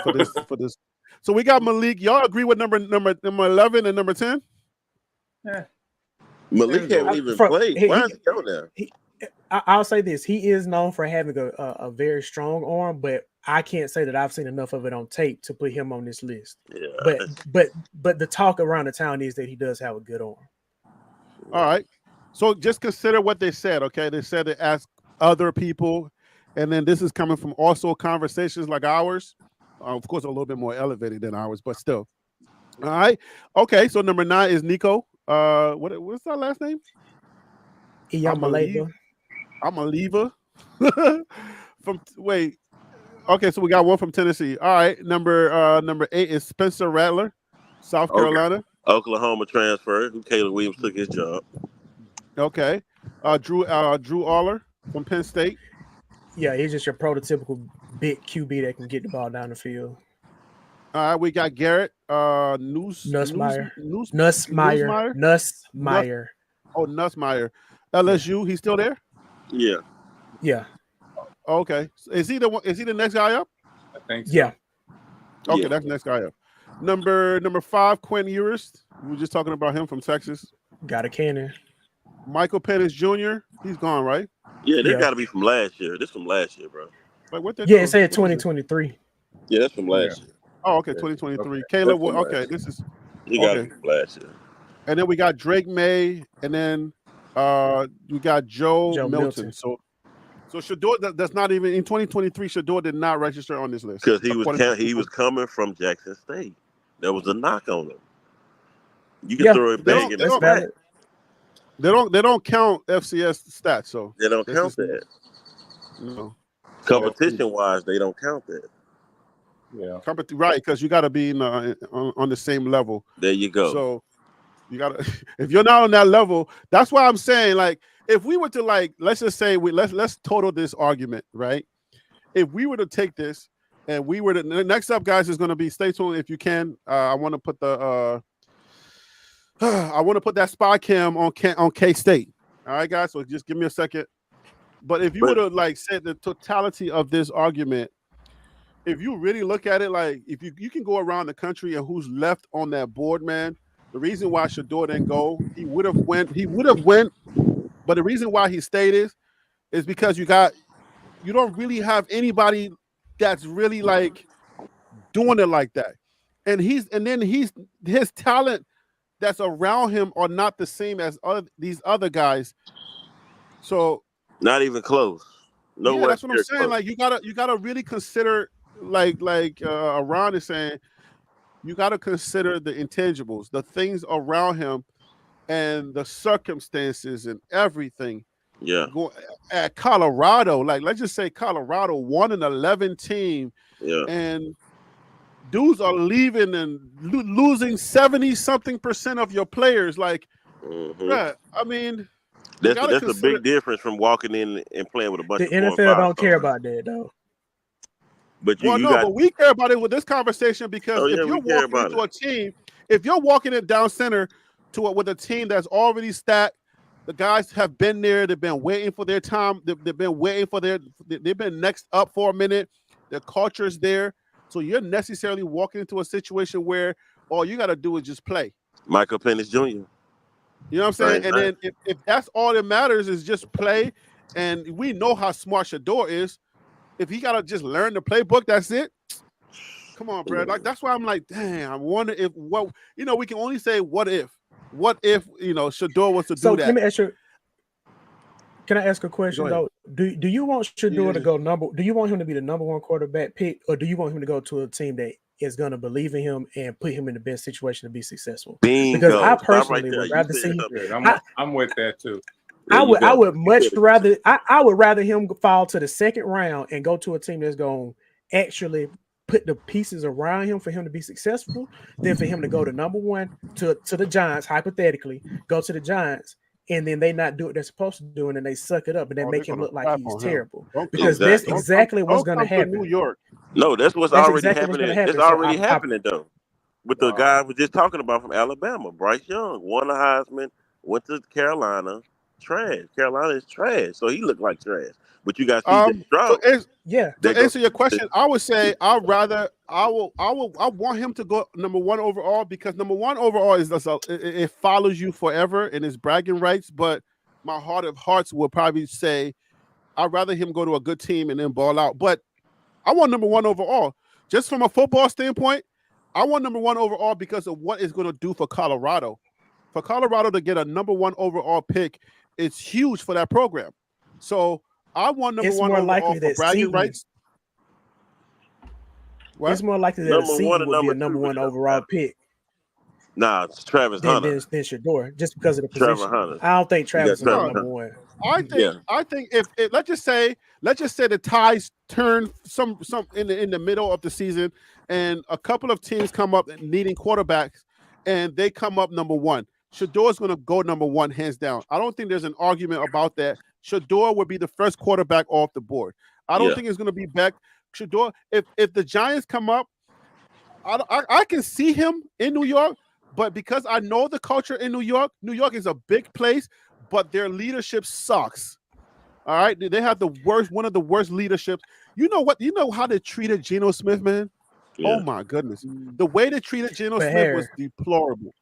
So we got Malik. Y'all agree with number 11 and number 10? Yeah. Malik haven't even played. Why is he go there? I'll say this: he is known for having a very strong arm, but I can't say that I've seen enough of it on tape to put him on this list. Yeah. But the talk around the town is that he does have a good arm. All right. So just consider what they said. Okay, they said to ask other people, and then this is coming from also conversations like ours. Of course, a little bit more elevated than ours, but still. All right. Okay. So number 9 is Nico. What's that last name? I'm a lever. Okay, so we got one from Tennessee. All right, number 8 is Spencer Rattler, South Carolina. Oklahoma transfer. Caleb Williams took his job. Okay. Drew Aller from Penn State. Yeah, he's just your prototypical big QB that can get the ball down the field. All right, we got Garrett Nussmeier. Oh, Nussmeier. LSU, he's still there? Yeah. Yeah. Okay. Is he the next guy up? I think so. Yeah. Okay, that's the next guy up. Number 5, Quinn Ewers. We were just talking about him from Texas. Got a cannon. Michael Penix Jr. He's gone, right? Yeah, this got to be from last year. This from last year, bro. Like what? Yeah, it said 2023. Yeah, that's from last year. Oh, okay, 2023. Okay. Caleb, okay, this is. You got it from last year. And then we got Drake May, and then we got Joe Milton. So Shador that's not even in 2023. Shador did not register on this list because he was coming from Jackson State. There was a knock on him. You can throw it back in the back. They don't count FCS stats, so they don't count that. No. Competition wise, they don't count that. Yeah. Right, because you got to be on the same level. There you go. So you got to, if you're not on that level, that's why I'm saying, like, if we were to, like, let's just say let's total this argument, right? If we were to take this and we were to, next up, guys, is going to be, stay tuned if you can. I want to put that spy cam on K-State. All right, guys. So just give me a second. But if you were to, like, say the totality of this argument, if you really look at it, like, if you can go around the country and who's left on that board, man, the reason why Shedeur didn't go, he would have went, but the reason why he stayed is because you don't really have anybody that's really, like, doing it like that. And his talent that's around him are not the same as these other guys. So not even close. No, yeah, that's what I'm saying. Close. Like, you gotta really consider, like Ron is saying, you gotta consider the intangibles, the things around him, and the circumstances and everything. Yeah. At Colorado, like, let's just say Colorado 1-11 team. Yeah. And dudes are leaving and losing 70-something% of your players. Like, yeah, I mean, that's a big difference from walking in and playing with a bunch of the NFL don't care about that, though. But but we care about it with this conversation, because if you're walking into a team, if you're walking it down center with a team that's already stacked, the guys have been there, they've been waiting for their time, they've been next up for a minute, their culture's there. So you're necessarily walking into a situation where all you got to do is just play. Michael Penix Jr. You know what I'm saying? And then if that's all that matters is just play, and we know how smart Shedeur is. If he got to just learn the playbook, that's it. Come on, bro. Like, that's why I'm like, damn, I wonder if we can only say what if. What if, Shedeur was to do that? Let me ask you, can I ask a question though? Do you want Shedeur to go do you want him to be the number one quarterback pick, or do you want him to go to a team that is going to believe in him and put him in the best situation to be successful? Bingo. Because I personally would rather see. I'm with that too. I would much rather. I would rather him fall to the second round and go to a team that's going to actually put the pieces around him for him to be successful, than for him to go to number one to the Giants, hypothetically, go to the Giants, and then they not do what they're supposed to do, and then they suck it up and they make him look like he's terrible. Because that's exactly what's going to happen. New York. No, that's what's already happening. It's already happening though. With the guy we just talking about from Alabama, Bryce Young, won the Heisman, went to Carolina, trash. Carolina is trash, so he looked like trash. But you got CJ Stroud. To answer your question, I would say I want him to go number one overall, because number one overall it follows you forever and it's bragging rights. But my heart of hearts will probably say I'd rather him go to a good team and then ball out. But I want number one overall. Just from a football standpoint, I want number one overall because of what it's going to do for Colorado. For Colorado to get a number one overall pick, it's huge for that program. So I want number one overall for bragging rights. What? It's more likely that Seton will be a number one overall pick. Nah, it's Travis Hunter. Than Shedeur, just because of the position. Trevor Hunter. I don't think Travis is number one. I think if let's just say the ties turn some in the middle of the season, and a couple of teams come up needing quarterbacks, and they come up number one. Shedeur's going to go number one, hands down. I don't think there's an argument about that. Shedeur would be the first quarterback off the board. I don't think it's going to be back. Shedeur, if the Giants come up, I can see him in New York, but because I know the culture in New York is a big place, but their leadership sucks. All right, they have one of the worst leaderships. You know what? You know how they treated Geno Smith, man? Yeah. Oh my goodness, the way they treated Geno Smith was deplorable.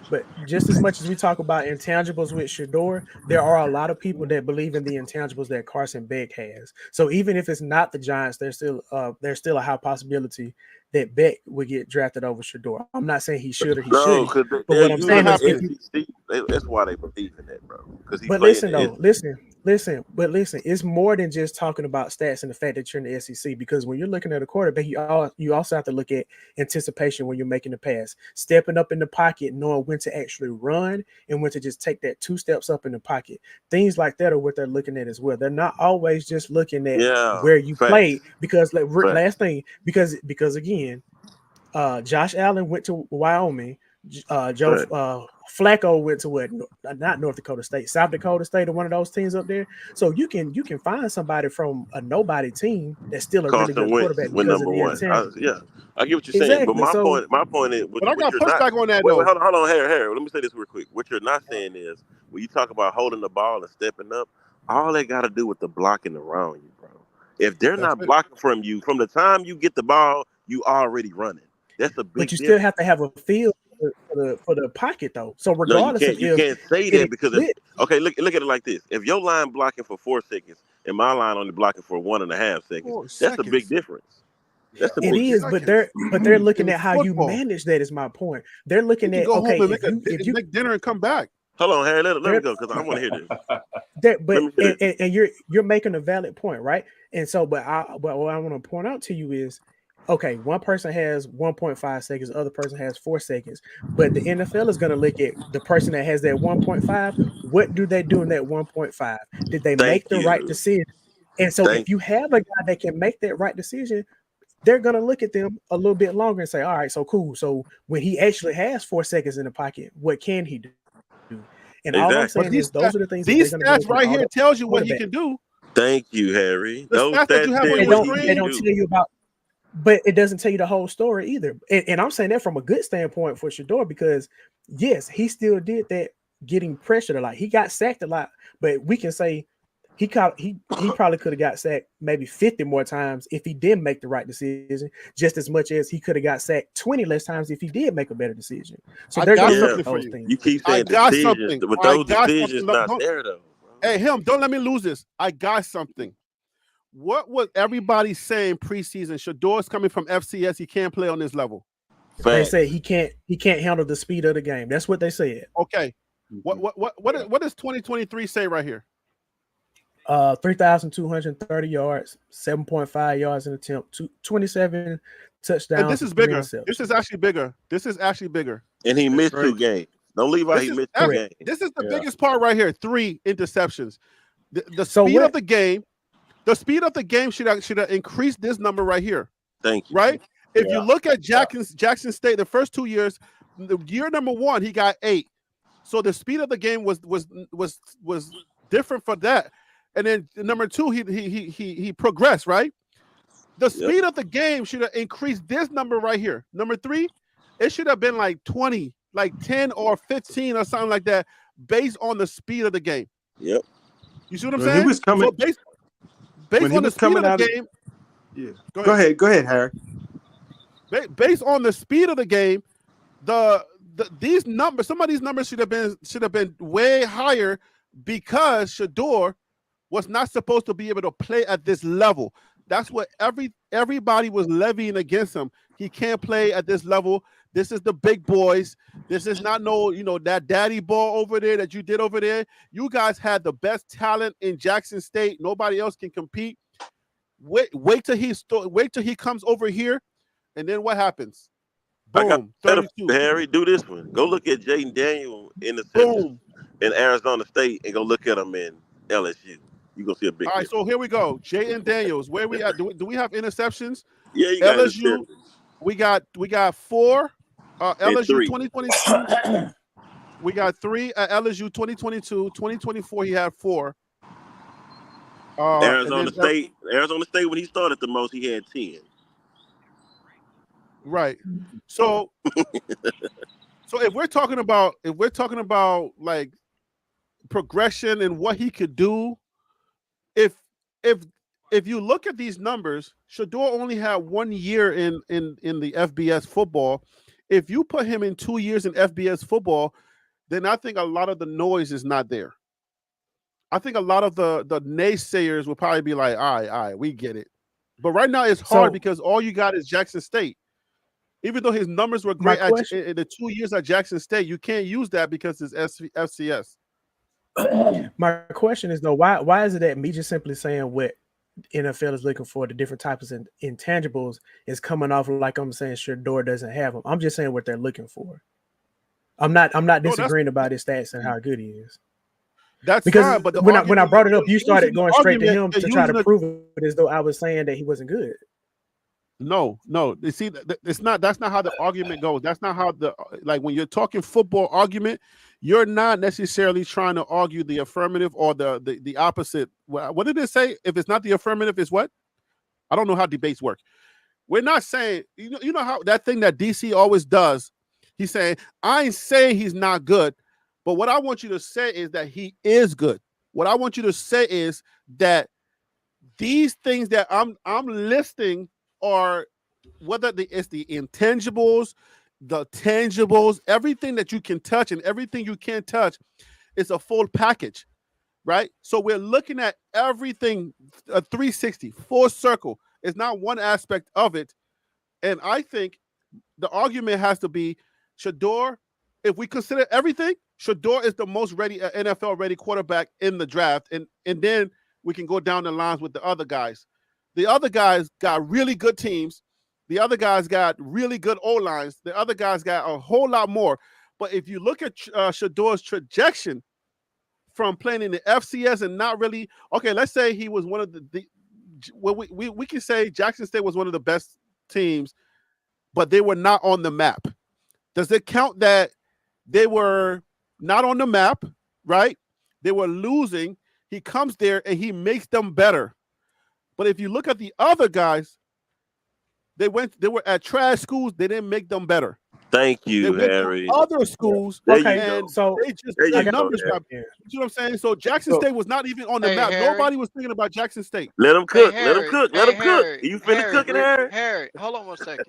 But just as much as we talk about intangibles with Shedeur, there are a lot of people that believe in the intangibles that Carson Beck has. So even if it's not the Giants, there's still a high possibility that Beck would get drafted over Shador. I'm not saying he should or he No, shouldn't. because But what I'm saying is, if you, that's why they believe in that, bro. Because but listen though, listen. It's more than just talking about stats and the fact that you're in the SEC. Because when you're looking at a quarterback, you also have to look at anticipation when you're making the pass, stepping up in the pocket, knowing when to actually run and when to just take that 2 steps up in the pocket. Things like that are what they're looking at as well. They're not always just looking at where you played. Because last thing, because again, Josh Allen went to Wyoming. Flacco went to what? Not North Dakota State, South Dakota State, or one of those teams up there. So you can find somebody from a nobody team that's still a really good quarterback because of the intent. I get what you're saying, but my point is, but I got pushback on that. Wait, hold on, Harry. Let me say this real quick. What you're not saying is when you talk about holding the ball and stepping up, all they got to do with the blocking around you, bro. If they're not blocking from you, from the time you get the ball, you already running. That's a big. But you still have to have a feel for the pocket though. So regardless, you can't say that because okay, look at it like this: if your line blocking for 4 seconds and my line only blocking for 1.5 seconds, that's a big difference. It is, but they're looking at how you manage that. Is my point. They're looking at if you make dinner and come back. Hold on, Harry. Let me go because I want to hear this. And you're making a valid point, right? And so, but what I want to point out to you is, okay, one person has 1.5 seconds, the other person has 4 seconds. But the NFL is going to look at the person that has that 1.5. What do they do in that 1.5? Did they make the right decision? And so if you have a guy that can make that right decision, they're going to look at them a little bit longer and say, all right, so cool. So when he actually has 4 seconds in the pocket, what can he do? And all I'm saying is those are the things. These stats right here tells you what he can do. Thank you, Harry. Those stats that you have on your screen, they don't tell you about. But it doesn't tell you the whole story either. And I'm saying that from a good standpoint for Shador because, yes, he still did that getting pressured a lot. He got sacked a lot, but we can say he probably could have got sacked maybe 50 more times if he didn't make the right decision, just as much as he could have got sacked 20 less times if he did make a better decision. So they're going to look at those things. You keep saying decisions, but those decisions not there though. Hey, don't let me lose this. I got something. What was everybody saying preseason? Shador's coming from FCS. He can't play on this level. They say he can't handle the speed of the game. That's what they said. Okay. What does 2023 say right here? 3,230 yards, 7.5 yards in attempt, 27 touchdowns. And this is bigger. This is actually bigger. And he missed 2 games. Don't leave out he missed 2 games. This is the biggest part right here. 3 interceptions. The speed of the game. The speed of the game should have increased this number right here. Thank you. Right? If you look at Jackson State, the first 2 years, the year number 1, he got 8. So the speed of the game was different for that. And then number 2, he progressed, right? The speed of the game should have increased this number right here. Number 3, it should have been like 20, like 10 or 15 or something like that, based on the speed of the game. Yep. You see what I'm saying? He was coming. So based on the speed of the game. Yeah. Go ahead, Harry. Based on the speed of the game, these numbers, some of these numbers should have been way higher because Shador was not supposed to be able to play at this level. That's what everybody was levying against him. He can't play at this level. This is the big boys. This is not that daddy ball over there that you did over there. You guys had the best talent in Jackson State. Nobody else can compete. Wait till he comes over here, and then what happens? Boom. 32. Harry, do this one. Go look at Jaden Daniel in the in Arizona State, and go look at him in LSU. You're gonna see a big. All right, so here we go. Jaden Daniels. Where we at? Do we have interceptions? Yeah, you got LSU. We got 4. LSU 2022. We got 3 at LSU 2022. 2024, he had 4. Arizona State when he started the most, he had 10. Right. So if we're talking about like progression and what he could do, if you look at these numbers, Shador only had 1 year in the FBS football. If you put him in 2 years in FBS football, then I think a lot of the noise is not there. I think a lot of the naysayers will probably be like, all right, we get it. But right now it's hard because all you got is Jackson State. Even though his numbers were great in the 2 years at Jackson State, you can't use that because it's FCS. My question is though, why is it that me just simply saying what NFL is looking for, the different types of intangibles, is coming off like I'm saying Shador doesn't have them? I'm just saying what they're looking for. I'm not disagreeing about his stats and how good he is. That's because fine, but when I brought it up, you started going straight to him to try to prove it as though I was saying that he wasn't good. No. You see, it's not. That's not how the argument goes. That's not how like when you're talking football argument, you're not necessarily trying to argue the affirmative or the opposite. What did it say? If it's not the affirmative, it's what? I don't know how debates work. We're not saying, you know how that thing that DC always does. He's saying, I ain't saying he's not good, but what I want you to say is that he is good. What I want you to say is that these things that I'm listing are whether it's the intangibles, the tangibles, everything that you can touch and everything you can't touch, it's a full package, right? So we're looking at everything, a 360, full circle. It's not one aspect of it. And I think the argument has to be Shador, if we consider everything, Shador is the most ready NFL-ready quarterback in the draft. And then we can go down the lines with the other guys. The other guys got really good teams. The other guys got really good O-lines. The other guys got a whole lot more. But if you look at Shador's trajectory from playing in the FCS and not really, okay, let's say he was one of we can say Jackson State was one of the best teams, but they were not on the map. Does it count that they were not on the map, right? They were losing. He comes there and he makes them better. But if you look at the other guys, they were at trash schools. They didn't make them better. Thank you, Harry. Other schools, okay, so they just the numbers got. You know what I'm saying? So Jackson State was not even on the map. Harry, nobody was thinking about Jackson State. Let him cook. Hey, let him cook. Let him Harry, cook. You finished cooking, Harry? Harry, hold on one second.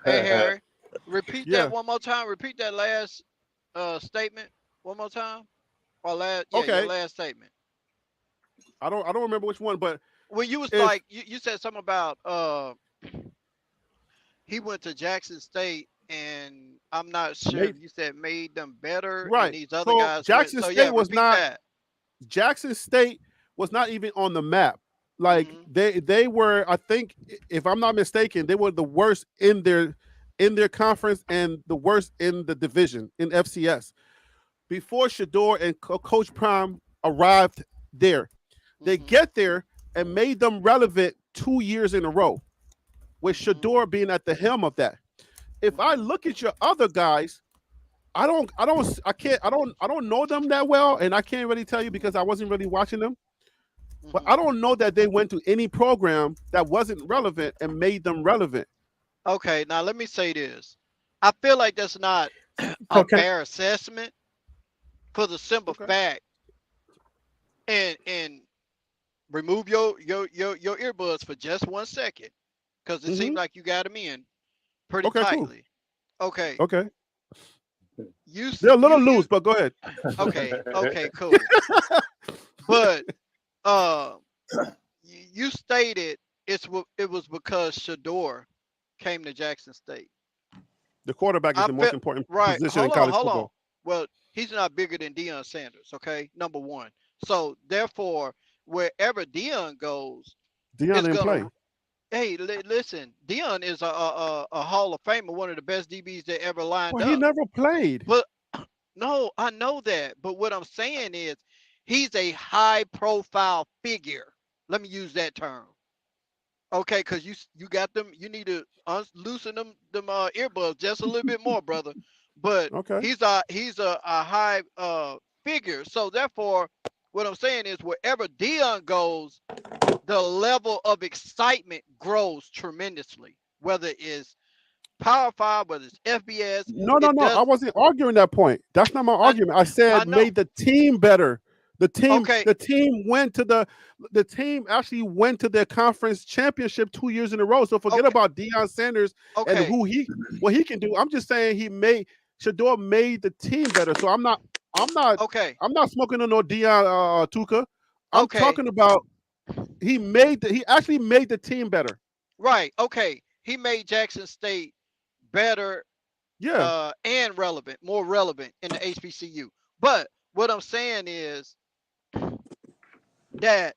Hey, Harry, repeat that one more time. Repeat that last statement one more time. Or your last statement. I don't remember which one, but when you was like you said something about he went to Jackson State and I'm not sure if you said made them better. Right. And these other guys. Jackson State was not. Jackson State was not even on the map. Like they were. I think if I'm not mistaken, they were the worst in their conference and the worst in the division in FCS. Before Shador and Coach Prime arrived there, they get there and made them relevant 2 years in a row, with Shador being at the helm of that. If I look at your other guys, I don't know them that well, and I can't really tell you because I wasn't really watching them. But I don't know that they went to any program that wasn't relevant and made them relevant. Okay, now let me say this. I feel like that's not a fair assessment for the simple fact. And remove your earbuds for just 1 second, because it seems like you got them in pretty tightly. Cool. Okay. They're a little loose, but go ahead. Okay, cool. But you stated it was because Shador came to Jackson State. The quarterback is the most important position in college football. Well, he's not bigger than Deion Sanders, okay? Number one. So therefore, wherever Deion goes, Deion didn't play. Hey, listen, Deion is a Hall of Famer, one of the best DBs that ever lined up. He never played. But no, I know that. But what I'm saying is he's a high-profile figure. Let me use that term. Okay, because you got them. You need to loosen them earbuds just a little bit more, brother. But he's a high figure. So therefore, what I'm saying is wherever Deion goes, the level of excitement grows tremendously. Whether it's Power 5, whether it's FBS. No. I wasn't arguing that point. That's not my argument. I said made the team better. The team actually went to their conference championship 2 years in a row. So forget about Deion Sanders and what he can do. I'm just saying Shador made the team better. So I'm not smoking on no Deion Tuca. I'm talking about he actually made the team better. Right. Okay. He made Jackson State better and relevant, more relevant in the HBCU. But what I'm saying is that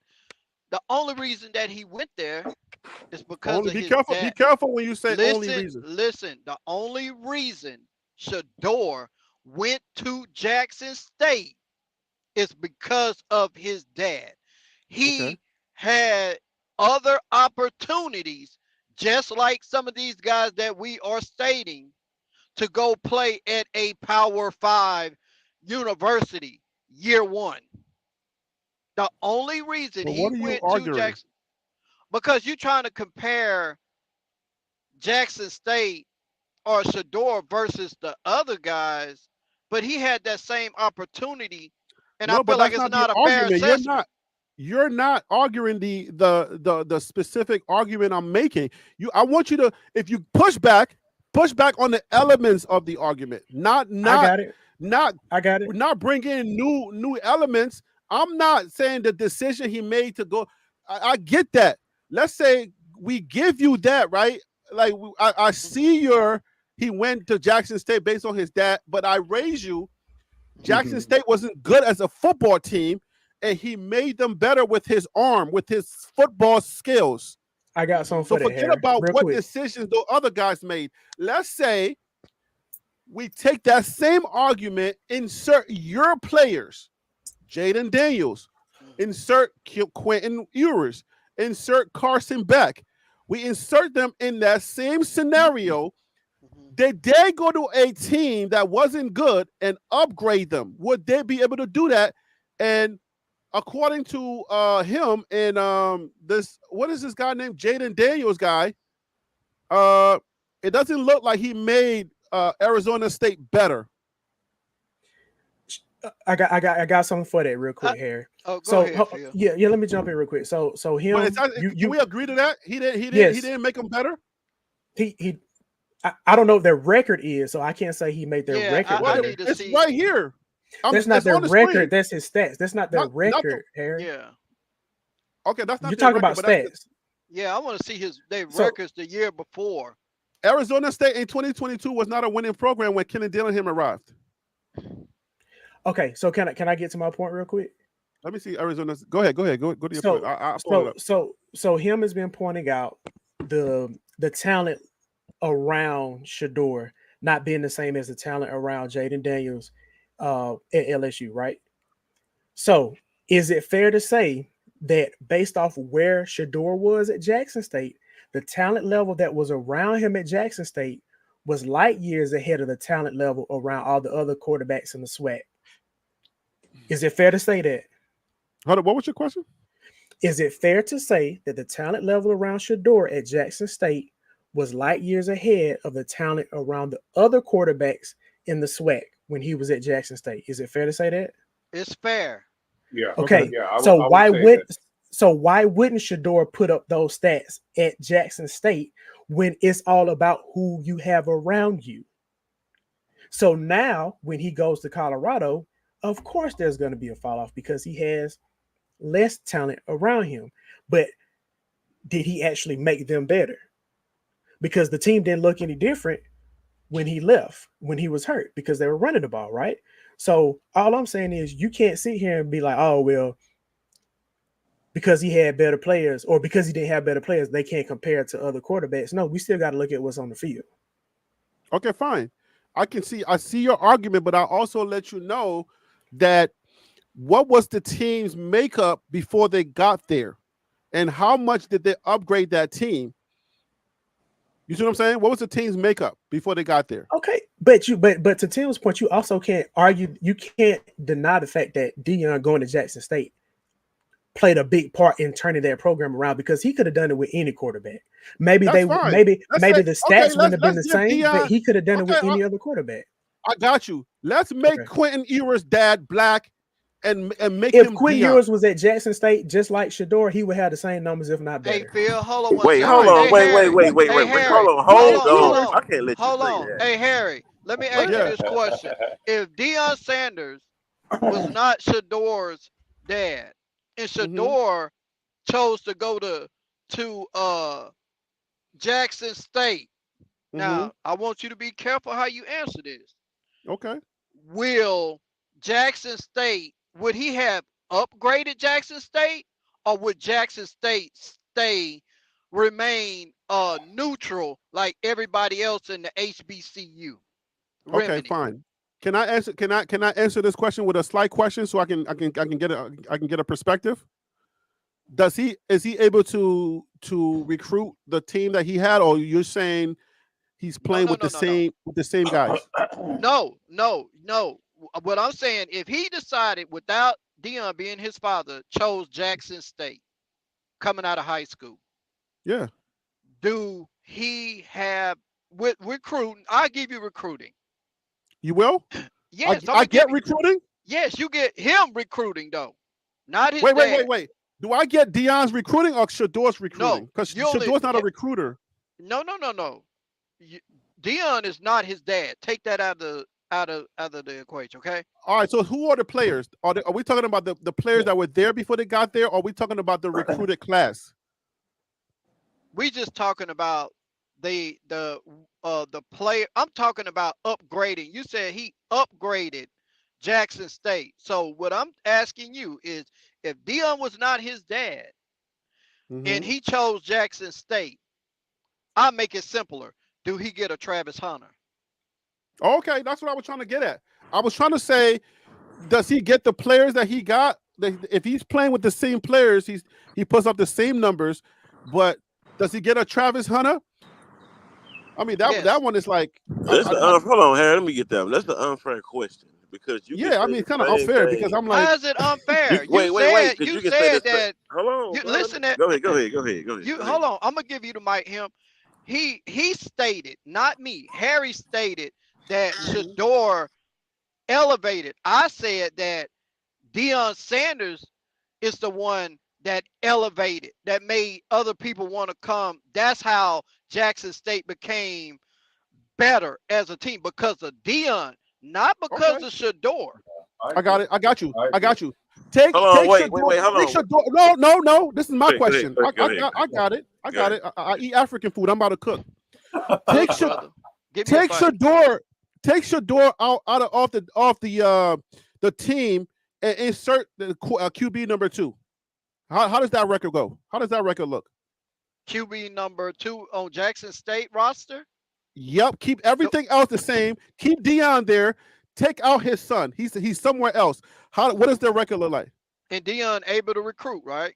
the only reason that he went there is because Only of be his careful. dad. Be careful when you say only reason. Listen. The only reason Shador went to Jackson State is because of his dad. He had other opportunities, just like some of these guys that we are stating, to go play at a Power 5 university year one. The only reason he went to Jackson, because you're trying to compare Jackson State or Shador versus the other guys, but he had that same opportunity, and I feel like it's not a fair assessment. You're not arguing the specific argument I'm making. I want you to, if you push back on the elements of the argument, not bring in new elements. I'm not saying the decision he made to go. I get that. Let's say we give you that, right? Like I see he went to Jackson State based on his dad, but I raise you. Jackson State wasn't good as a football team, and he made them better with his arm, with his football skills. I got some for that. Forget about what decisions those other guys made. Let's say we take that same argument, insert your players, Jaden Daniels, insert Quentin Ewers, insert Carson Beck. We insert them in that same scenario. Did they go to a team that wasn't good and upgrade them? Would they be able to do that? And according to him and this, what is this guy named Jaden Daniels guy? It doesn't look like he made Arizona State better. I got something for that real quick, Harry. Oh, go ahead, Phil. Yeah. Let me jump in real quick. So him. Can we agree to that? He didn't make them better. I don't know what their record is, so I can't say he made their record better. It's right here. That's not their record. That's his stats. That's not their record, Harry. Yeah. Okay, that's not. You're talking about stats. Yeah, I want to see their records the year before. Arizona State in 2022 was not a winning program when Kenny Dillingham arrived. Okay, so can I get to my point real quick? Let me see Arizona. Go ahead. Go to your point. So him has been pointing out the talent around Shador not being the same as the talent around Jaden Daniels at LSU, right? So is it fair to say that based off where Shador was at Jackson State, the talent level that was around him at Jackson State was light years ahead of the talent level around all the other quarterbacks in the SWAC? Is it fair to say that? Hold on, what was your question? Is it fair to say that the talent level around Shador at Jackson State was light years ahead of the talent around the other quarterbacks in the SWAC when he was at Jackson State? Is it fair to say that? It's fair. Yeah. Okay. Yeah, why wouldn't Shador put up those stats at Jackson State when it's all about who you have around you? So now when he goes to Colorado, of course there's going to be a fall off because he has less talent around him. But did he actually make them better? Because the team didn't look any different when he left, when he was hurt, because they were running the ball, right? So all I'm saying is you can't sit here and be like, oh, well, because he had better players or because he didn't have better players, they can't compare to other quarterbacks. No, we still got to look at what's on the field. Okay, fine. I see your argument, but I also let you know that what was the team's makeup before they got there and how much did they upgrade that team? You see what I'm saying? What was the team's makeup before they got there? Okay, but to Tim's point, you also can't argue. You can't deny the fact that Deion going to Jackson State played a big part in turning that program around because he could have done it with any quarterback. Maybe the stats wouldn't have been the same, but he could have done it with any other quarterback. I got you. Let's make Quentin Ewers' dad black and make him. If Quentin Ewers was at Jackson State, just like Shador, he would have the same numbers, if not better. Hey, Phil, hold on. Wait, hold on. Wait. Hold on. I can't let you say that. Hey, Harry, let me ask you this question. If Deion Sanders was not Shador's dad, and Shador chose to go to Jackson State, Now, I want you to be careful how you answer this. Okay. Will Jackson State, would he have upgraded Jackson State, or would Jackson State remain neutral like everybody else in the HBCU? Okay, fine. Can I answer this question with a slight question so I can get a perspective? Is he able to recruit the team that he had, or you're saying he's playing with the same guys? No. What I'm saying, if he decided without Deion being his father, chose Jackson State coming out of high school. Yeah. Do he have with recruiting? I'll give you recruiting. You will? Yes. I get recruiting? Yes, you get him recruiting though. Not his Wait. Do I get Deion's recruiting or Shador's recruiting? Because Shador's not a recruiter. No. Deion is not his dad. Take that out of the equation, okay? All right. So who are the players? Are we talking about the players that were there before they got there, or are we talking about the recruited class? We just talking about the player. I'm talking about upgrading. You said he upgraded Jackson State. So what I'm asking you is, if Deion was not his dad and he chose Jackson State, I'll make it simpler. Do he get a Travis Hunter? Okay, that's what I was trying to get at. I was trying to say, does he get the players that he got? If he's playing with the same players, he puts up the same numbers, but does he get a Travis Hunter? I mean, that one is like. Hold on, Harry. Let me get that one. That's the unfair question because you. I mean, it's kind of unfair because I'm like. How is it unfair? Wait. You said that. Hold on. Listen. Go ahead. Hold on. I'm gonna give you the mic. Him. He stated, not me. Harry stated that Shador elevated. I said that Deion Sanders is the one that elevated, that made other people want to come. That's how Jackson State became better as a team, because of Deion, not because of Shador. I got it. I got you. Wait, hold on. No. This is my question. I got it. I eat African food. I'm about to cook. Take Shador out off the team and insert the QB number 2. How does that record go? How does that record look? QB number 2 on Jackson State roster? Yep. Keep everything else the same. Keep Deion there. Take out his son. He's somewhere else. What does their record look like? And Deion able to recruit, right?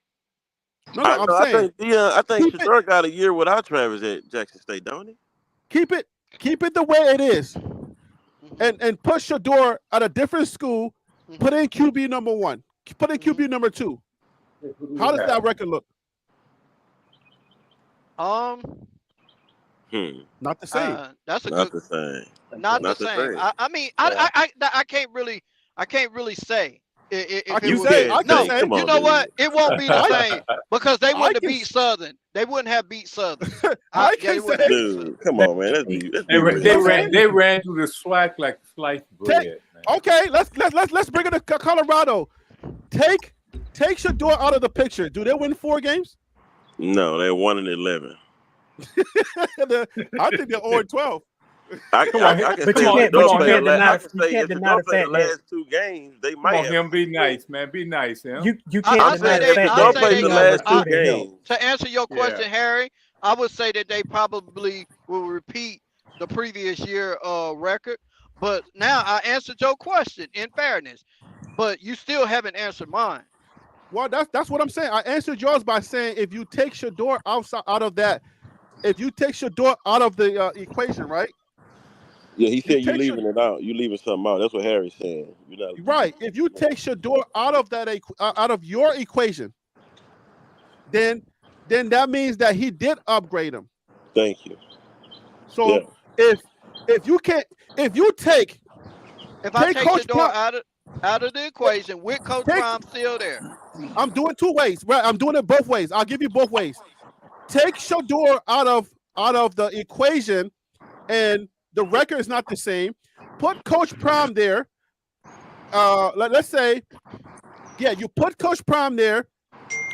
No, I'm saying. I think Shador got a year without Travis at Jackson State, don't he? Keep it the way it is, and put Shador at a different school. Put in QB number 1. Put in QB number 2. How does that record look? Not the same. That's not the same. Not the same. I mean, I can't really say. I can say. You know what? It won't be the same because they wouldn't have beat Southern. They wouldn't have beat Southern. Dude, come on, man. They ran through the swag like sliced bread. Okay, let's bring it to Colorado. Take Shador out of the picture. Do they win 4 games? No, they're 1-11. I think they're 0-12. But you can't deny the last 2 games. They might have. Him be nice, man. Be nice, him. You can't deny the fact that they the last 2 games. To answer your question, Harry, I would say that they probably will repeat the previous year record. But now I answered your question in fairness, but you still haven't answered mine. Well, that's what I'm saying. I answered yours by saying if you take Shador out of that, if you take Shador out of the equation, right? Yeah, he said you're leaving it out. You're leaving something out. That's what Harry's saying. You're not right. If you take Shador out of that out of your equation, then that means that he did upgrade him. Thank you. So if you take Shador out of the equation with Coach Prime still there. I'm doing 2 ways. Right, I'm doing it both ways. I'll give you both ways. Take Shador out of the equation, and the record is not the same. Put Coach Prime there. Let's say, you put Coach Prime there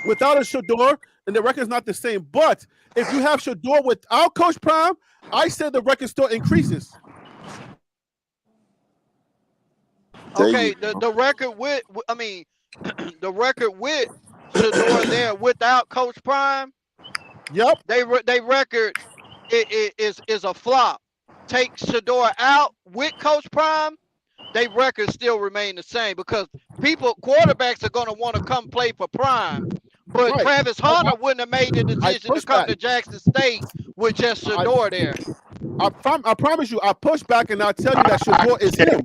without a Shador, and the record's not the same. But if you have Shador without Coach Prime, I said the record still increases. Okay, the record with the record with Shador there without Coach Prime. Yep. They record is a flop. Take Shador out with Coach Prime, they records still remain the same because quarterbacks are going to want to come play for Prime. But Right. Travis Hunter wouldn't have made the decision to come to Jackson State with just Shador there. I promise you, I push back and I tell you that Shador is him.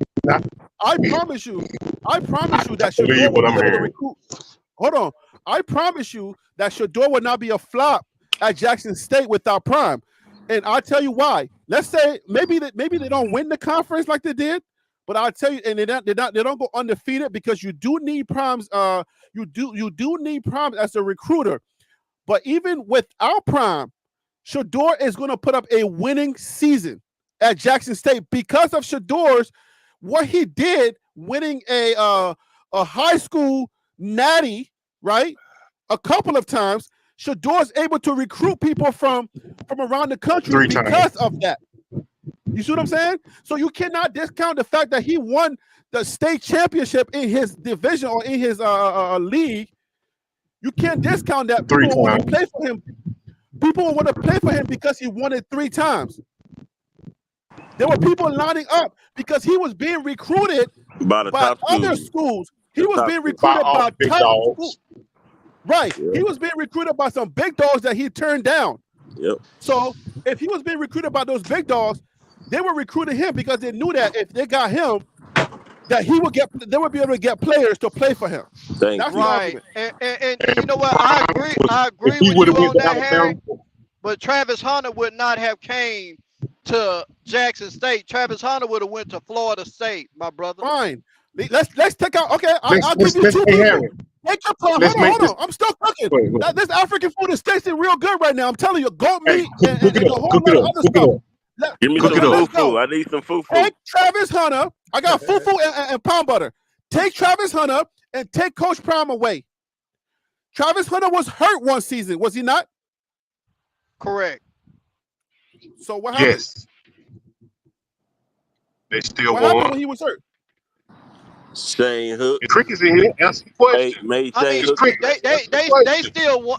I promise you that Shador will be able to recruit. Hold on. I promise you that Shador would not be a flop at Jackson State without Prime. And I'll tell you why. Let's say maybe they don't win the conference like they did, but I'll tell you, and they don't go undefeated because you do need Primes. You do need Prime as a recruiter. But even without Prime, Shador is going to put up a winning season at Jackson State because of Shador's what he did, winning a high school natty, right? A couple of times. Shador's able to recruit people from around the country because of that. You see what I'm saying? So you cannot discount the fact that he won the state championship in his division or in his league. You can't discount that. People want to play for him. People want to play for him because he won it 3 times. There were people lining up because he was being recruited by other schools. He was being recruited by top schools. Right. Yeah. He was being recruited by some big dogs that he turned down. Yep. So if he was being recruited by those big dogs, they were recruiting him because they knew that if they got him, that they would be able to get players to play for him. That's right. And you know what? I agree with you on that, Harry. But Travis Hunter would not have came to Jackson State. Travis Hunter would have went to Florida State, my brother. Fine. Let's take out. Okay, I'll give you 2 people. Hold on. I'm still cooking. This African food is tasting real good right now. I'm telling you, goat meat and a whole lot of other stuff. Give me some fufu. I need some fufu. Take Travis Hunter. I got fufu and pound butter. Take Travis Hunter and take Coach Prime away. Travis Hunter was hurt one season, was he not? Correct. So what happened? Yes. They still what won. happened when he was hurt? Shane Hook. Crick is in here. Answer the question.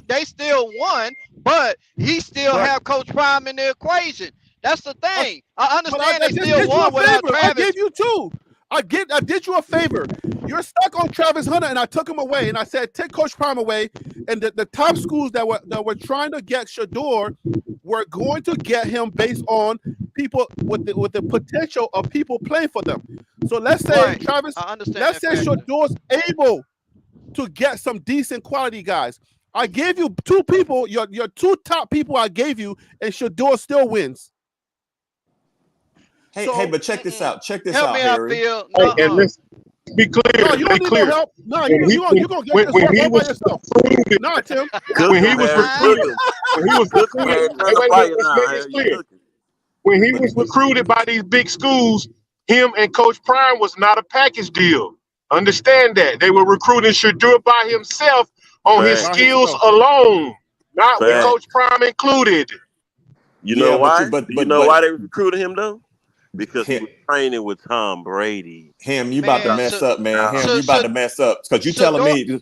They still won, but he still have Coach Prime in the equation. That's the thing. I understand they still won without Travis. I gave you 2. I did you a favor. You're stuck on Travis Hunter, and I took him away, and I said take Coach Prime away. And the top schools that were trying to get Shador were going to get him based on people with the potential of people playing for them. So let's say Travis. Let's say Shador's able to get some decent quality guys. I gave you 2 people. Your 2 top people I gave you, and Shador still wins. Hey, but check this out. Check this out, out, Harry. Hey, and let's be clear. No, you don't need no help. No, you're going to get this work all by yourself. No, Tim. When he was recruited by these big schools, him and Coach Prime was not a package deal. Understand that. They were recruiting Shador by himself on his skills alone, not with Coach Prime included. You know why? You know why they recruited him though? Because he was training with Tom Brady. You about to mess up, man. You about to mess up because you telling me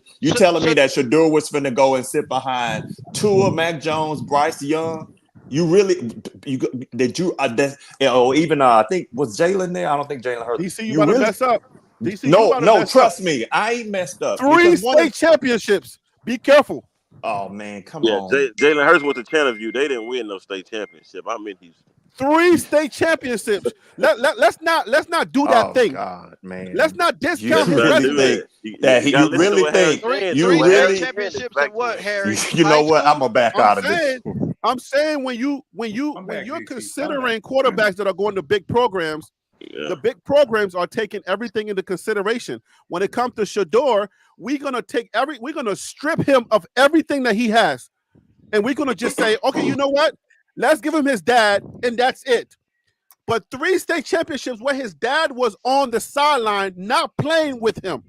that Shador was finna go and sit behind Tua, Mac Jones, Bryce Young. You really or even I think was Jalen there. I don't think Jalen heard. DC, you about to mess up. DC, no, trust me, I ain't messed up. 3 state championships. Be careful. Oh man, come on. Jalen Hurts went to Channelview. They didn't win no state championship. I'm in Houston. 3 state championships. Let's not do that thing. God, man. Let's not discount his resume. You really think championships and what, Harry? You know what? I'm gonna back out of this. I'm saying when you're considering quarterbacks that are going to big programs, the big programs are taking everything into consideration. When it comes to Shador, we're gonna strip him of everything that he has, and we're gonna just say, okay, you know what? Let's give him his dad, and that's it. But 3 state championships where his dad was on the sideline, not playing with him.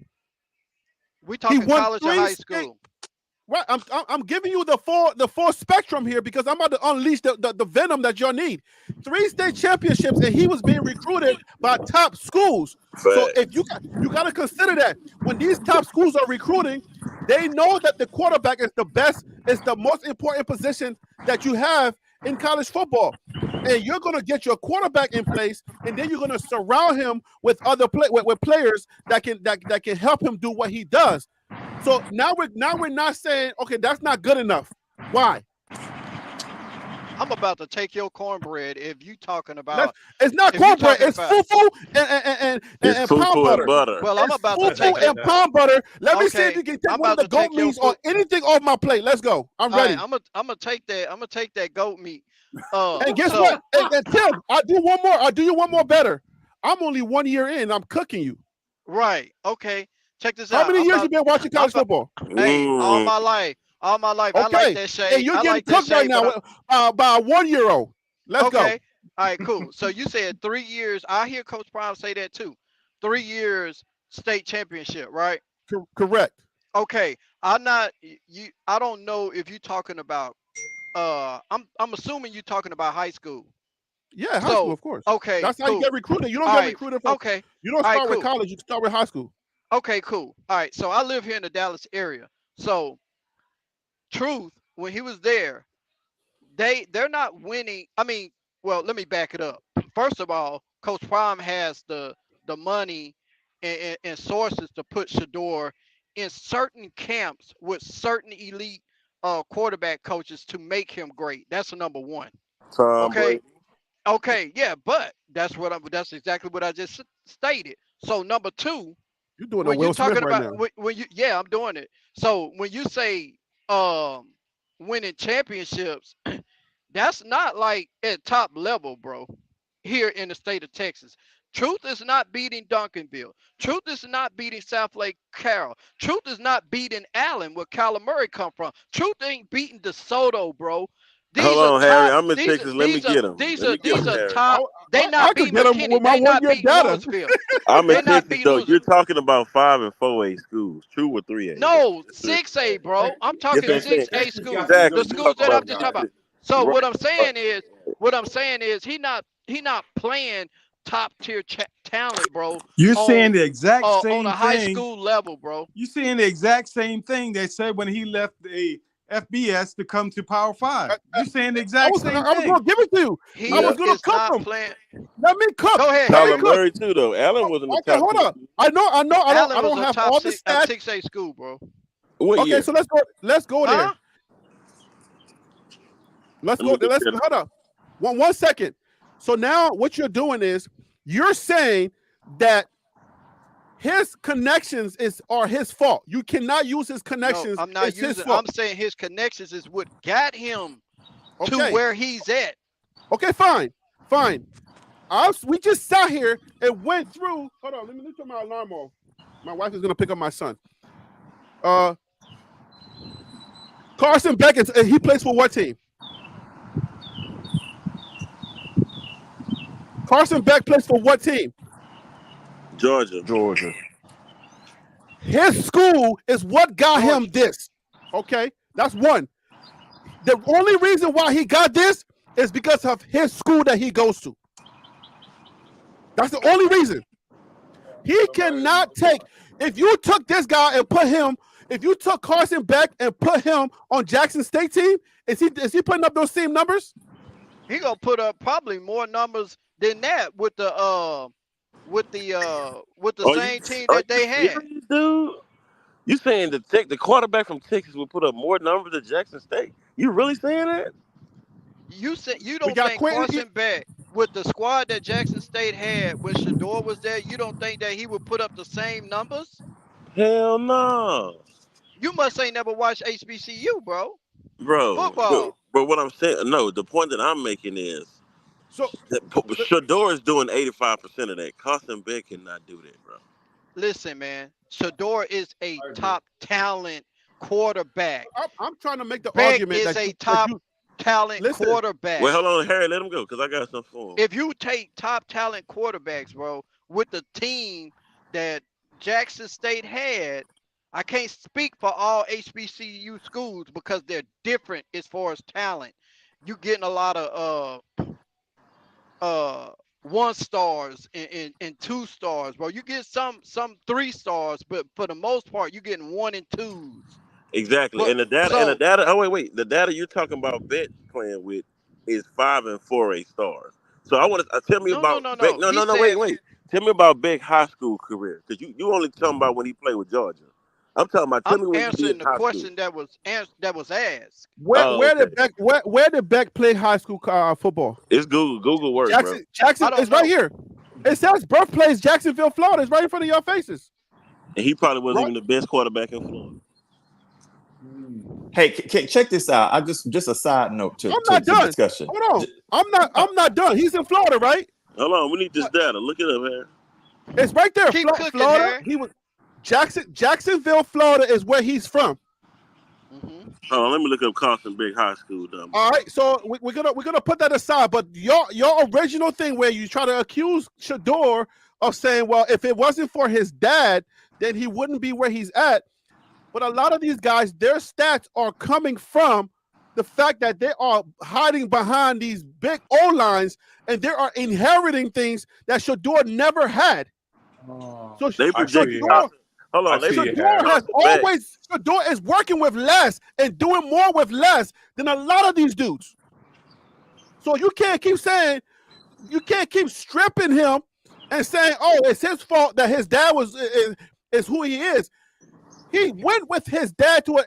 We talking college or high school? Right, I'm giving you the full spectrum here because I'm about to unleash the venom that y'all need. 3 state championships, and he was being recruited by top schools. So if you got to consider that when these top schools are recruiting, they know that the quarterback is the best, is the most important position that you have in college football, and you're going to get your quarterback in place, and then you're going to surround him with other with players that can help him do what he does. So now we're not saying, okay, that's not good enough. Why? I'm about to take your cornbread if you talking about. It's not cornbread. It's fufu and pound butter. Well, I'm about to take and pound butter. Let me see if you can take one of the goat meats or anything off my plate. Let's go. I'm ready. Right, I'm gonna take that. I'm gonna take that goat meat. And guess what? And Tim, I'll do one more. I'll do you one more better. I'm only 1 year in. I'm cooking you. Right. Okay. Check this out. How many years you been watching college football? Hey, all my life. All my life. Okay. I like that shade. And you're getting cooked right now by a 1-year-old. Let's go. All right, cool. So you said 3 years. I hear Coach Prime say that too. 3 years state championship, right? Correct. Okay. I don't know if you're talking about I'm assuming you're talking about high school. Yeah, high school, of course. Okay. That's how you get recruited. You don't get recruited from you don't start with college, you start with high school. Okay, cool. All right. So I live here in the Dallas area. So Truth, when he was there, they're not winning. I mean, well, let me back it up. First of all, Coach Prime has the money and sources to put Shador in certain camps with certain elite quarterback coaches to make him great. That's number one. Okay, yeah, but that's exactly what I just stated. So number two, you're doing a Will Smith right now. I'm doing it. So when you say winning championships, that's not like at top level, bro. Here in the state of Texas, Truth is not beating Duncanville. Truth is not beating South Lake Carroll. Truth is not beating Allen, where Kyler Murray come from. Truth ain't beating DeSoto, bro. Hold on, Harry. I'm in Texas. Let me get him. These are top. They I not could beating get him with my 1 year data. I'm in Texas, though. You're talking about 5 and 4A schools. True or 3A? No, 6A, bro. I'm talking 6A schools. Exactly. The schools that I'm just talking about. So what I'm saying is he not playing top tier talent, bro. You're saying the exact same thing on a high school level, bro. You're saying the exact same thing they said when he left the FBS to come to Power 5. You're saying the exact same thing. I was going to give it to you. I was going to cook him. Let me cook. Go ahead. Kyler Murray too, though. Allen was in the top. Hold on. I know. I don't have all the stats. 6A school, bro. Okay, so let's go there. Let's go. Hold up. One second. So now what you're doing is you're saying that his connections are his fault. You cannot use his connections. No, I'm not using. His fault. I'm saying his connections is what got him to where he's at. Okay, fine. We just sat here and went through. Hold on, let me turn my alarm off. My wife is gonna pick up my son. Carson Beck, he plays for what team? Carson Beck plays for what team? Georgia. His school is what got him this. Okay, that's one. The only reason why he got this is because of his school that he goes to. That's the only reason. He cannot take, if you took this guy and put him, if you took Carson Beck and put him on Jackson State team, is he putting up those same numbers? He gonna put up probably more numbers than that with the same team that they had. Dude, you saying the quarterback from Texas will put up more numbers than Jackson State? You really saying that? You said you don't think Carson Beck with the squad that Jackson State had when Shador was there, you don't think that he would put up the same numbers? Hell no. You must ain't never watched HBCU, bro. Football. But what I'm saying, no, the point that I'm making is Shador is doing 85% of that. Carson Beck cannot do that, bro. Listen, man, Shador is a top talent quarterback. I'm trying to make the Beck argument is a top talent quarterback. Well, hold on, Harry, let him go because I got something for him. If you take top talent quarterbacks, bro, with the team that Jackson State had, I can't speak for all HBCU schools because they're different as far as talent. You getting a lot of 1 stars and 2 stars, bro. You get some 3 stars, but for the most part, you getting 1 and 2s. Exactly. But, and the data. Oh wait. The data you're talking about bet playing with is 5 and 4 stars. So I want to tell me about Beck. No. Wait. Tell me about Beck's high school career, because you only talking about when he played with Georgia. I'm talking about. Tell me when he did answering the high question school. that was asked. Where did Beck play high school football? It's Google. Google works, bro. Jackson is right here. It says birthplace Jacksonville, Florida. It's right in front of your faces. And he probably wasn't even the best quarterback in Florida. Hey, check this out. I just a side note to the discussion. Hold on. I'm not done. He's in Florida, right? Hold on. We need this data. Look it up, Harry. It's right there. Keep cooking, Florida. Harry. He was Jacksonville, Florida is where he's from. Mm-hmm. Hold on, let me look up Carson Big High School, dumb. All right, so we're gonna put that aside. But your original thing where you try to accuse Shador of saying, well, if it wasn't for his dad, then he wouldn't be where he's at. But a lot of these guys, their stats are coming from the fact that they are hiding behind these big O-lines and they are inheriting things that Shador never had. So They projected. Hold on, Shador is working with less and doing more with less than a lot of these dudes. So you can't keep stripping him and saying, oh, it's his fault that his dad is who he is. He went with his dad to a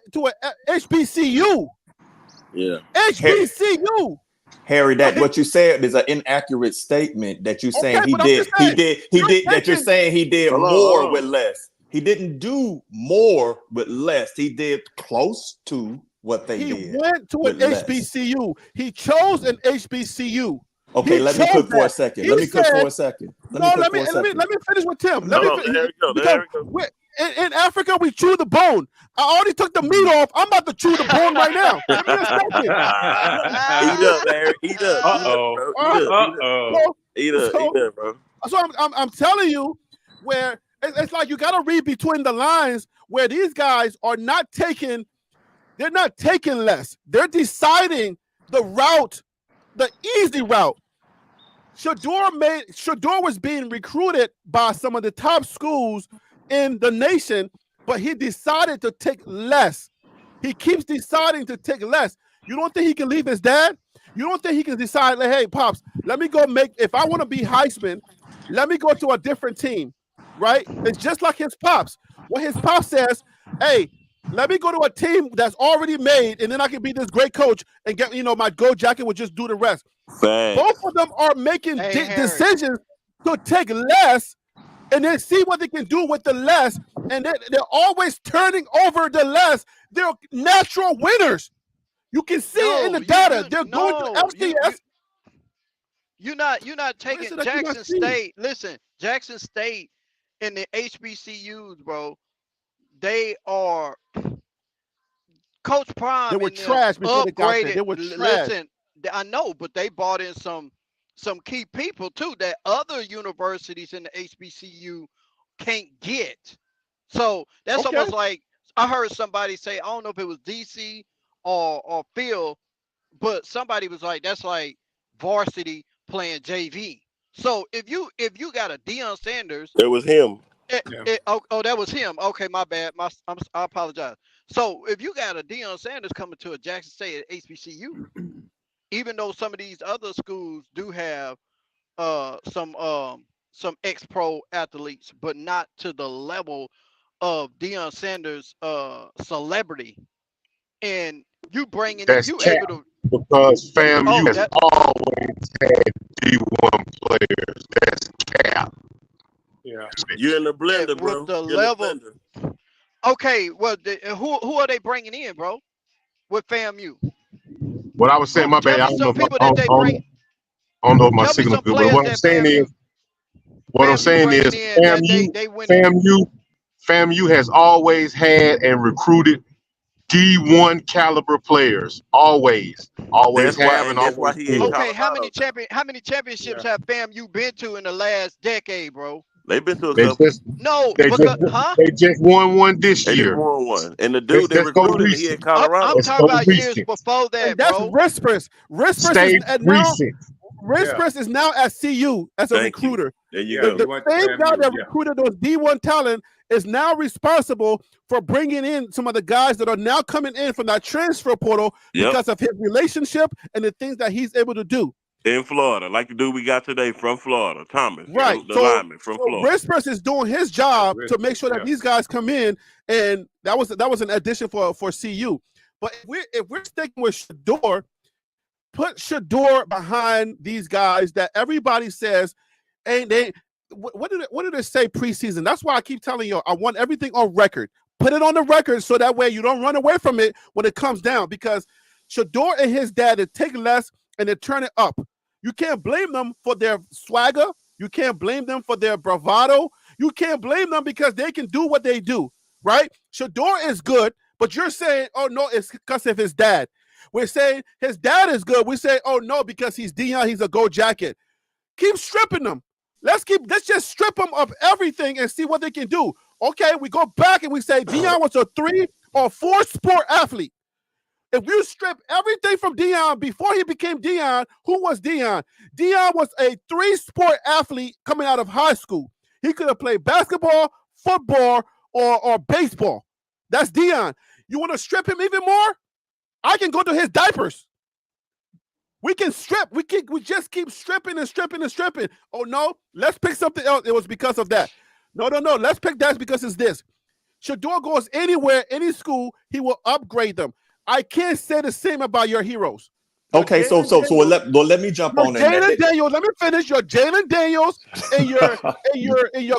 HBCU. Yeah. HBCU. Harry, that what you said is an inaccurate statement that you're saying he did more with less. He didn't do more with less. He did close to what they did. He went to an HBCU. He chose an HBCU. Okay, let me cook for a second. Let me cook for a second. Let me finish with Tim. In Africa, we chew the bone. I already took the meat off. I'm about to chew the bone right now. Give me a second. Eat up, Larry. Eat up. Eat up, bro. So I'm telling you, where it's like you got to read between the lines, where these guys are not taking. They're not taking less. They're deciding the route, the easy route. Shador was being recruited by some of the top schools in the nation, but he decided to take less. He keeps deciding to take less. You don't think he can leave his dad? You don't think he can decide, like, hey, Pops, let me go if I want to be Heisman, let me go to a different team, right? It's just like his Pops. When his Pops says, hey, let me go to a team that's already made, and then I can be this great coach and get, my gold jacket will just do the rest. Thanks. Both of them are making decisions to take less and then see what they can do with the less. And they're always turning over the less. They're natural winners. You can see it in the data. They're going to FCS. You're not taking Jackson State. Listen, Jackson State in the HBCUs, bro. They are Coach Prime. They were trash before they got there. They were trash. Listen, I know, but they brought in some key people too that other universities in the HBCU can't get. So that's almost like I heard somebody say, I don't know if it was DC or Phil, but somebody was like, that's like varsity playing JV. So if you got a Deion Sanders, it was him. That was him. Okay, my bad. I apologize. So if you got a Deion Sanders coming to a Jackson State at HBCU, even though some of these other schools do have some ex-pro athletes, but not to the level of Deion Sanders' celebrity, and you bring in because FAMU has always had D1 players. That's cap. Yeah, you're in the blender, bro. With the level. Okay, well, who are they bringing in, bro? With FAMU. What I was saying, my bad. I don't know if my signal good, but what I'm saying is, FAMU has always had and recruited D1 caliber players. Always have and always. Okay, how many championships have FAMU been to in the last decade, bro? They've been to a They couple. just, No, they because, just, they just won one this They just year. won one. And the dude they Let's go recruited, he in recent. Colorado. I'm Let's talking go about years recent. before that, And that's bro. Rispers. Rispers Stay is now recent. Rispers is now at CU as a Thank you. recruiter. There you Yeah, go. he The went to same guy FAMU, that yeah. recruited those D1 talent is now responsible for bringing in some of the guys that are now coming in from that transfer portal Yep. because of his relationship and the things that he's able to do. In Florida, like the dude we got today from Florida, Thomas, Right. the lineman from Florida. Rispers is doing his job to make sure that yeah. these guys come in, and that was an addition for CU. But if we're sticking with Shador, put Shador behind these guys that everybody says ain't they. What did it say preseason? That's why I keep telling you I want everything on record. Put it on the record so that way you don't run away from it when it comes down. Because Shador and his dad, they take less and they turn it up. You can't blame them for their swagger. You can't blame them for their bravado. You can't blame them because they can do what they do, right? Shador is good, but you're saying, oh, no, it's because of his dad. We're saying his dad is good. We say, oh, no, because he's Deion, he's a gold jacket. Keep stripping them. Let's just strip them of everything and see what they can do. Okay, we go back and we say Deion was a 3 or 4 sport athlete. If you strip everything from Deion before he became Deion, who was Deion? Deion was a 3-sport athlete coming out of high school. He could have played basketball, football, or baseball. That's Deion. You want to strip him even more? I can go to his diapers. We can strip. We just keep stripping and stripping and stripping. Oh, no, let's pick something else. It was because of that. No. Let's pick that because it's this. Shador goes anywhere, any school, he will upgrade them. I can't say the same about your heroes. Okay, so let me jump on that. Jalen Daniels, let me finish. Your Jalen Daniels and your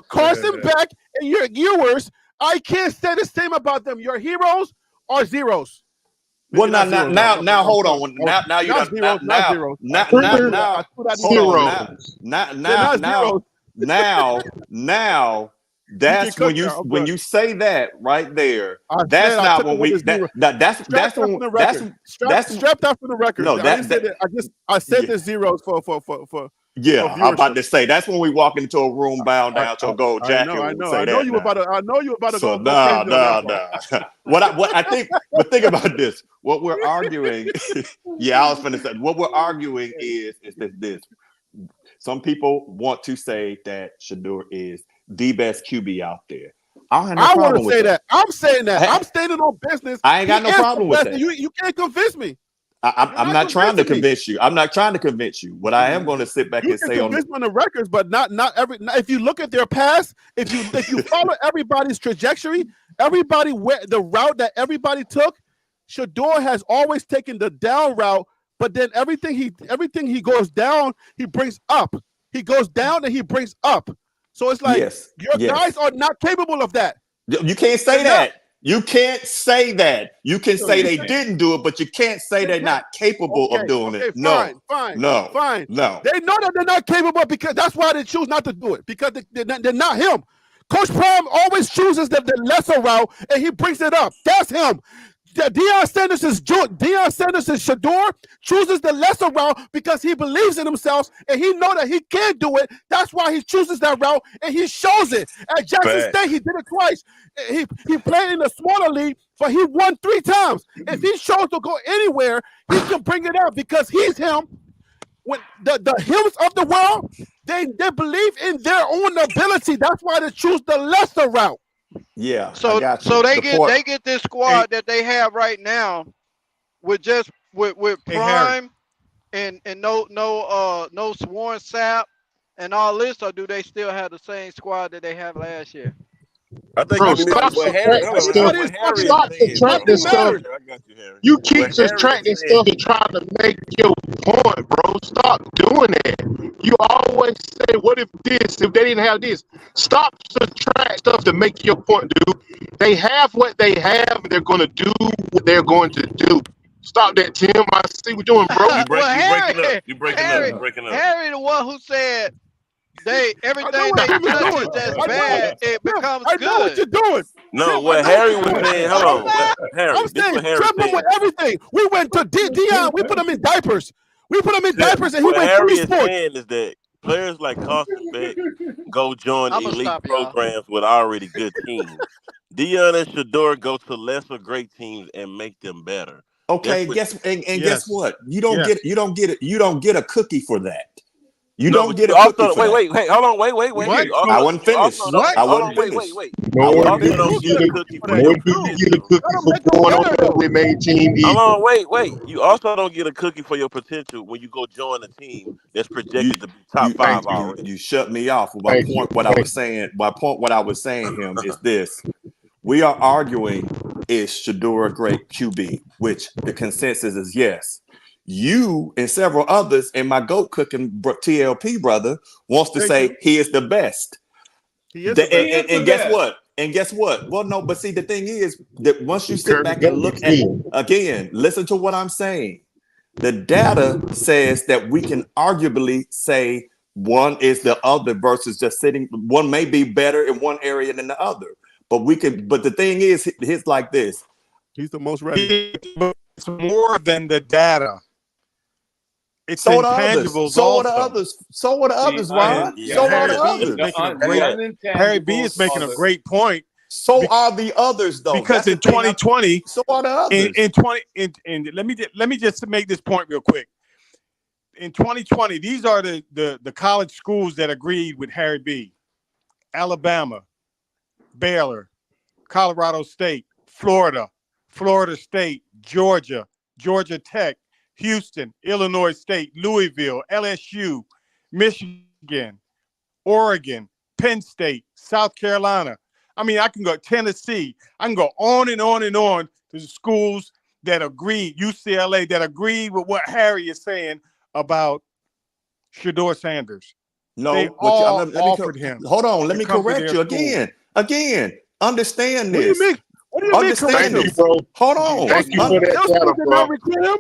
Carson Beck and your Ewers. I can't say the same about them. Your heroes are zeros. Well, now, hold on. Now you got now. That's when you say that right there. That's not when we. That's strap that for the record. No, I said the zeros for. Yeah, I'm about to say that's when we walk into a room bound down to a gold jacket. I know you about to so go. No. What I think, but think about this. What we're arguing, I was going to say, what we're arguing is this. Some people want to say that Shador is the best QB out there. I want to say that. I'm saying that. I'm standing on business. I ain't got no problem with that. You can't convince me. I'm not trying to convince you. I'm not trying to convince you. What I am going to sit back and say on the records, but not every. If you look at their past, if you follow everybody's trajectory, the route that everybody took, Shador has always taken the down route. But then everything he goes down, he brings up. He goes down and he brings up. So it's like your guys are not capable of that. You can't say that. You can't say that. You can say they didn't do it, but you can't say they're not capable of doing it. Fine. Fine. They know that they're not capable because that's why they choose not to do it, because they're not him. Coach Prime always chooses the lesser route and he brings it up. That's him. Deion Sanders' Shador chooses the lesser route because he believes in himself and he know that he can do it. That's why he chooses that route and he shows it. At Jackson State, he did it twice. He played in the smaller league, but he won 3 times. If he chose to go anywhere, he can bring it out because he's him. When the hims of the world, they believe in their own ability. That's why they choose the lesser route. Yeah. So they get this squad that they have right now with Prime and no Sworn Sap and all this, or do they still have the same squad that they have last year? I think stop subtracting stuff. You keep subtracting stuff and trying to make your point, bro. Stop doing that. You always say, what if this, if they didn't have this? Stop subtract stuff to make your point, dude. They have what they have, and they're going to do what they're going to do. Stop that, Tim. I see what you're doing, bro. You're breaking up. Harry, the one who said everything they touch that's bad, it becomes good. I know what you're doing. No, what Harry was saying, hold on. Harry, I'm saying strip him with everything. We went to Deion, we put him in diapers. We put him in diapers and he went 3 sports. What Harry is saying is that players like Carson Beck go join I'ma elite stop y'all. programs with already good teams. Deion and Shador go to lesser great teams and make them better. Okay, That's what, guess Yes. what? You don't Yes. get a cookie for that. You no, don't but get you a cookie also for that. wait, hold on, wait. What? You also, I wasn't you finished. also don't, I hold wasn't on, finished. wait. Nor You also do you don't get get a a cookie for nor your do you get a potential. cookie for going on that we made team Hold either. on, wait. You also don't get a cookie for your potential when you go join a team that's You projected to be top you five Thank you. already. you shut me off. My Thank you. point, what I was saying, him, is this. We are arguing, is Shador a great QB? Which the consensus is yes. You and several others in my goat cooking TLP brother wants to Thank say you. he is the best. He is the best. And guess what? And guess what? Well, no, but see, the thing is that once you sit Kirby back and look at, again, listen to what I'm saying. The data says that we can arguably say one is the other versus just sitting. One may be better in one area than the other, but the thing is, it's like this. He's the most ready. It's more than the data. It's So are the others. intangibles So are the also. others. So are the others, Ron. Yeah, So are Harry the B is others. making a great. Harry B is making a great point. So are the others, though. Because That's in the thing. 2020, so are the others. in let me just make this point real quick. In 2020, these are the college schools that agreed with Harry B. Alabama, Baylor, Colorado State, Florida, Florida State, Georgia, Georgia Tech, Houston, Illinois State, Louisville, LSU, Michigan, Oregon, Penn State, South Carolina. I mean, I can go Tennessee. I can go on and on and on to the schools that agreed, UCLA, that agreed with what Harry is saying about Shador Sanders. No, They all offered him. Hold on, let to me come to correct their you school. again. Understand What do this. you mean? What do you mean Understand correct Thank him? you, bro. Hold on. Thank you for that Those data, schools did bro. not recruit him.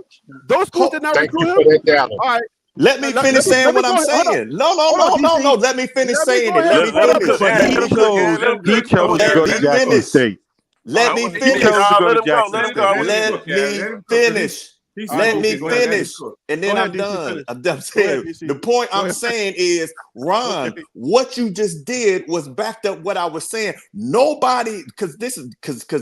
Those schools did not Thank recruit you him. for that data. All right. Let me finish saying what I'm Hold on. saying. No. Hold on, DC. Let me finish Let me saying go it. ahead. Let me Let him finish. cook. But Let he him cook. chose Let him he cook. chose to Let go me to Jackson finish. State. Let me He finish. chose to go Let to him go. Jackson Let him State. go. Let me finish. Let me finish. And then Go ahead, I'm DC, done. finish. I'm Go ahead, saying DC. the point Go I'm ahead. saying is, Ron, Okay. what you just did was backed up what I was saying. Nobody, because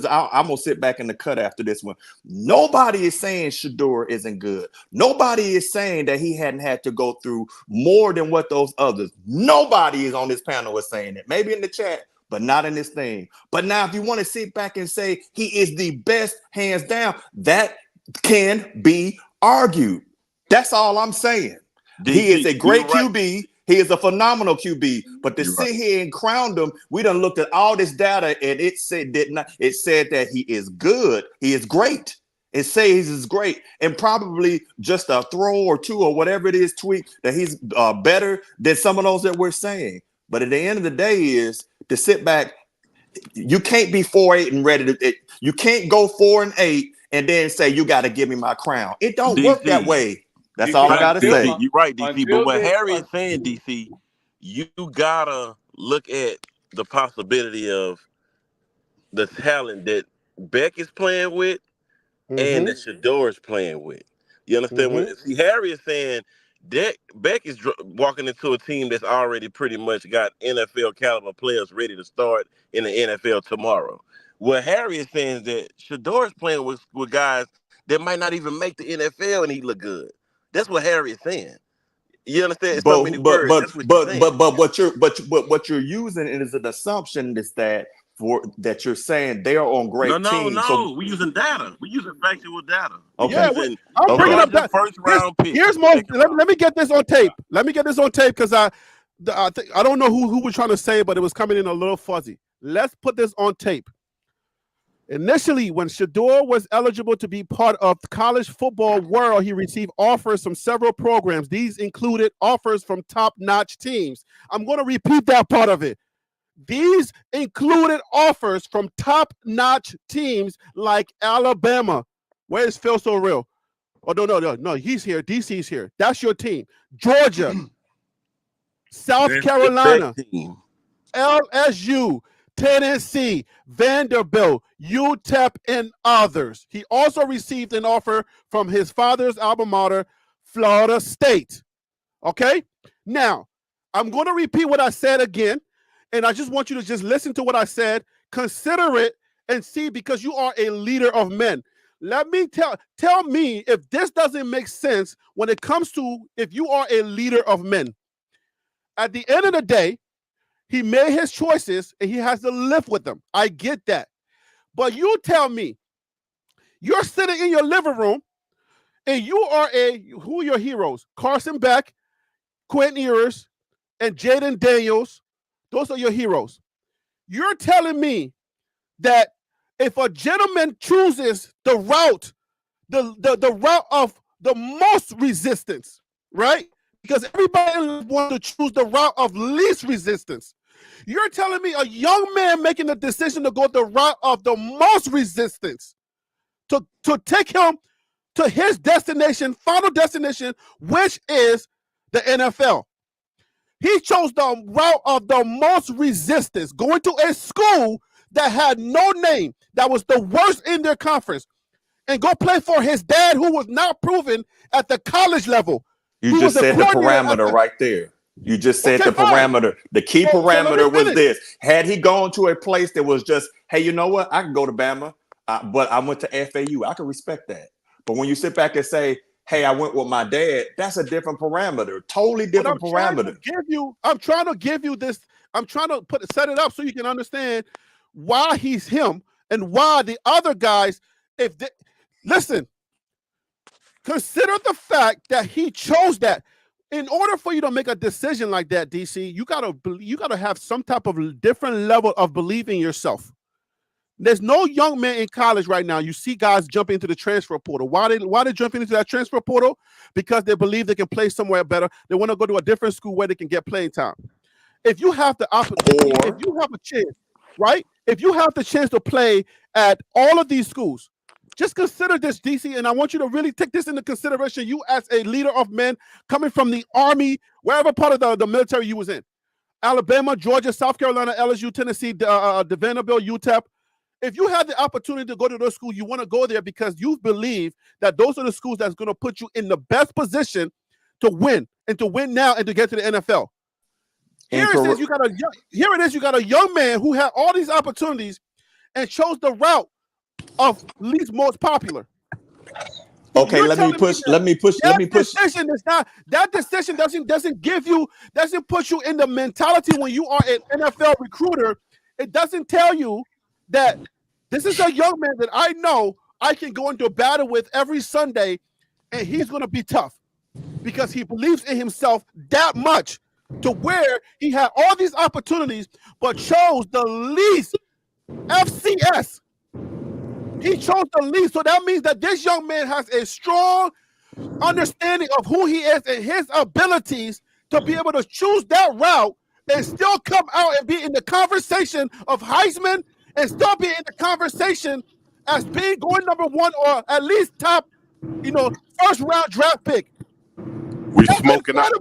I'm gonna sit back in the cut after this one. Nobody is saying Shador isn't good. Nobody is saying that he hadn't had to go through more than what those others. Nobody is on this panel is saying it. Maybe in the chat, but not in this thing. But now, if you want to sit back and say he is the best, hands down, that can be argued. That's all I'm saying. He is a great QB. He is a phenomenal QB. But to sit here and crown him, we done looked at all this data and it said that he is good. He is great. It says he's great, and probably just a throw or two or whatever it is, tweak that he's better than some of those that we're saying. But at the end of the day, is to sit back. You can't be 4-8 and ready to. You can't go 4-8 and then say you got to give me my crown. It don't work that way. That's all I gotta say. You're right, DC. But what Harry is saying, DC, you gotta look at the possibility of the talent that Beck is playing with and that Shador is playing with. You understand? See, Harry is saying that Beck is walking into a team that's already pretty much got NFL caliber players ready to start in the NFL tomorrow. What Harry is saying is that Shador is playing with guys that might not even make the NFL and he look good. That's what Harry is saying. You understand? It's so many words. That's what you're using is an assumption is that you're saying they are on great teams. No. So We're using data. We're using factual data. Okay. Yeah, I'm bringing up that first round pick. Here's most. Let me get this on tape. Let me get this on tape because I don't know who was trying to say, but it was coming in a little fuzzy. Let's put this on tape. Initially, when Shador was eligible to be part of the college football world, he received offers from several programs. These included offers from top-notch teams. I'm going to repeat that part of it. These included offers from top-notch teams like Alabama. Where is Phil So Real? Oh, no. He's here. DC's here. That's your team. Georgia, South Carolina, LSU, Tennessee, Vanderbilt, UTEP, and others. He also received an offer from his father's alma mater, Florida State. Okay? Now, I'm going to repeat what I said again, and I just want you to just listen to what I said, consider it, and see, because you are a leader of men. Let me tell me if this doesn't make sense when it comes to if you are a leader of men. At the end of the day, he made his choices and he has to live with them. I get that. But you tell me, you're sitting in your living room and you are who are your heroes? Carson Beck, Quentin Ewers, and Jaden Daniels. Those are your heroes. You're telling me that if a gentleman chooses the route, the route of the most resistance, right? Because everybody wants to choose the route of least resistance. You're telling me a young man making the decision to go the route of the most resistance to take him to his destination, final destination, which is the NFL. He chose the route of the most resistance, going to a school that had no name, that was the worst in their conference, and go play for his dad, who was not proven at the college level. You just said the parameter right there. You just said the parameter. The key parameter was this. Had he gone to a place that was just, hey, you know what? I can go to Bama, but I went to FAU. I can respect that. But when you sit back and say, hey, I went with my dad, that's a different parameter. Totally different parameter. I'm trying to give you this. I'm trying to set it up so you can understand why he's him and why the other guys, listen, consider the fact that he chose that. In order for you to make a decision like that, DC, you gotta have some type of different level of believing yourself. There's no young man in college right now. You see guys jump into the transfer portal. Why they jumping into that transfer portal? Because they believe they can play somewhere better. They want to go to a different school where they can get playing time. If you have the opportunity, if you have a chance, right? If you have the chance to play at all of these schools, just consider this, DC, and I want you to really take this into consideration. You as a leader of men coming from the Army, wherever part of the military you was in, Alabama, Georgia, South Carolina, LSU, Tennessee, Vanderbilt, UTEP. If you have the opportunity to go to those schools, you want to go there because you believe that those are the schools that's going to put you in the best position to win now and to get to the NFL. Here it is, you got a young man who had all these opportunities and chose the route of least most popular. Okay, let me push. That decision doesn't put you in the mentality when you are an NFL recruiter. It doesn't tell you that this is a young man that I know I can go into a battle with every Sunday, and he's going to be tough because he believes in himself that much to where he had all these opportunities but chose the least FCS. He chose the least. So that means that this young man has a strong understanding of who he is and his abilities to be able to choose that route and still come out and be in the conversation of Heisman and still be in the conversation as being going number one or at least top, first round draft pick. We smoking out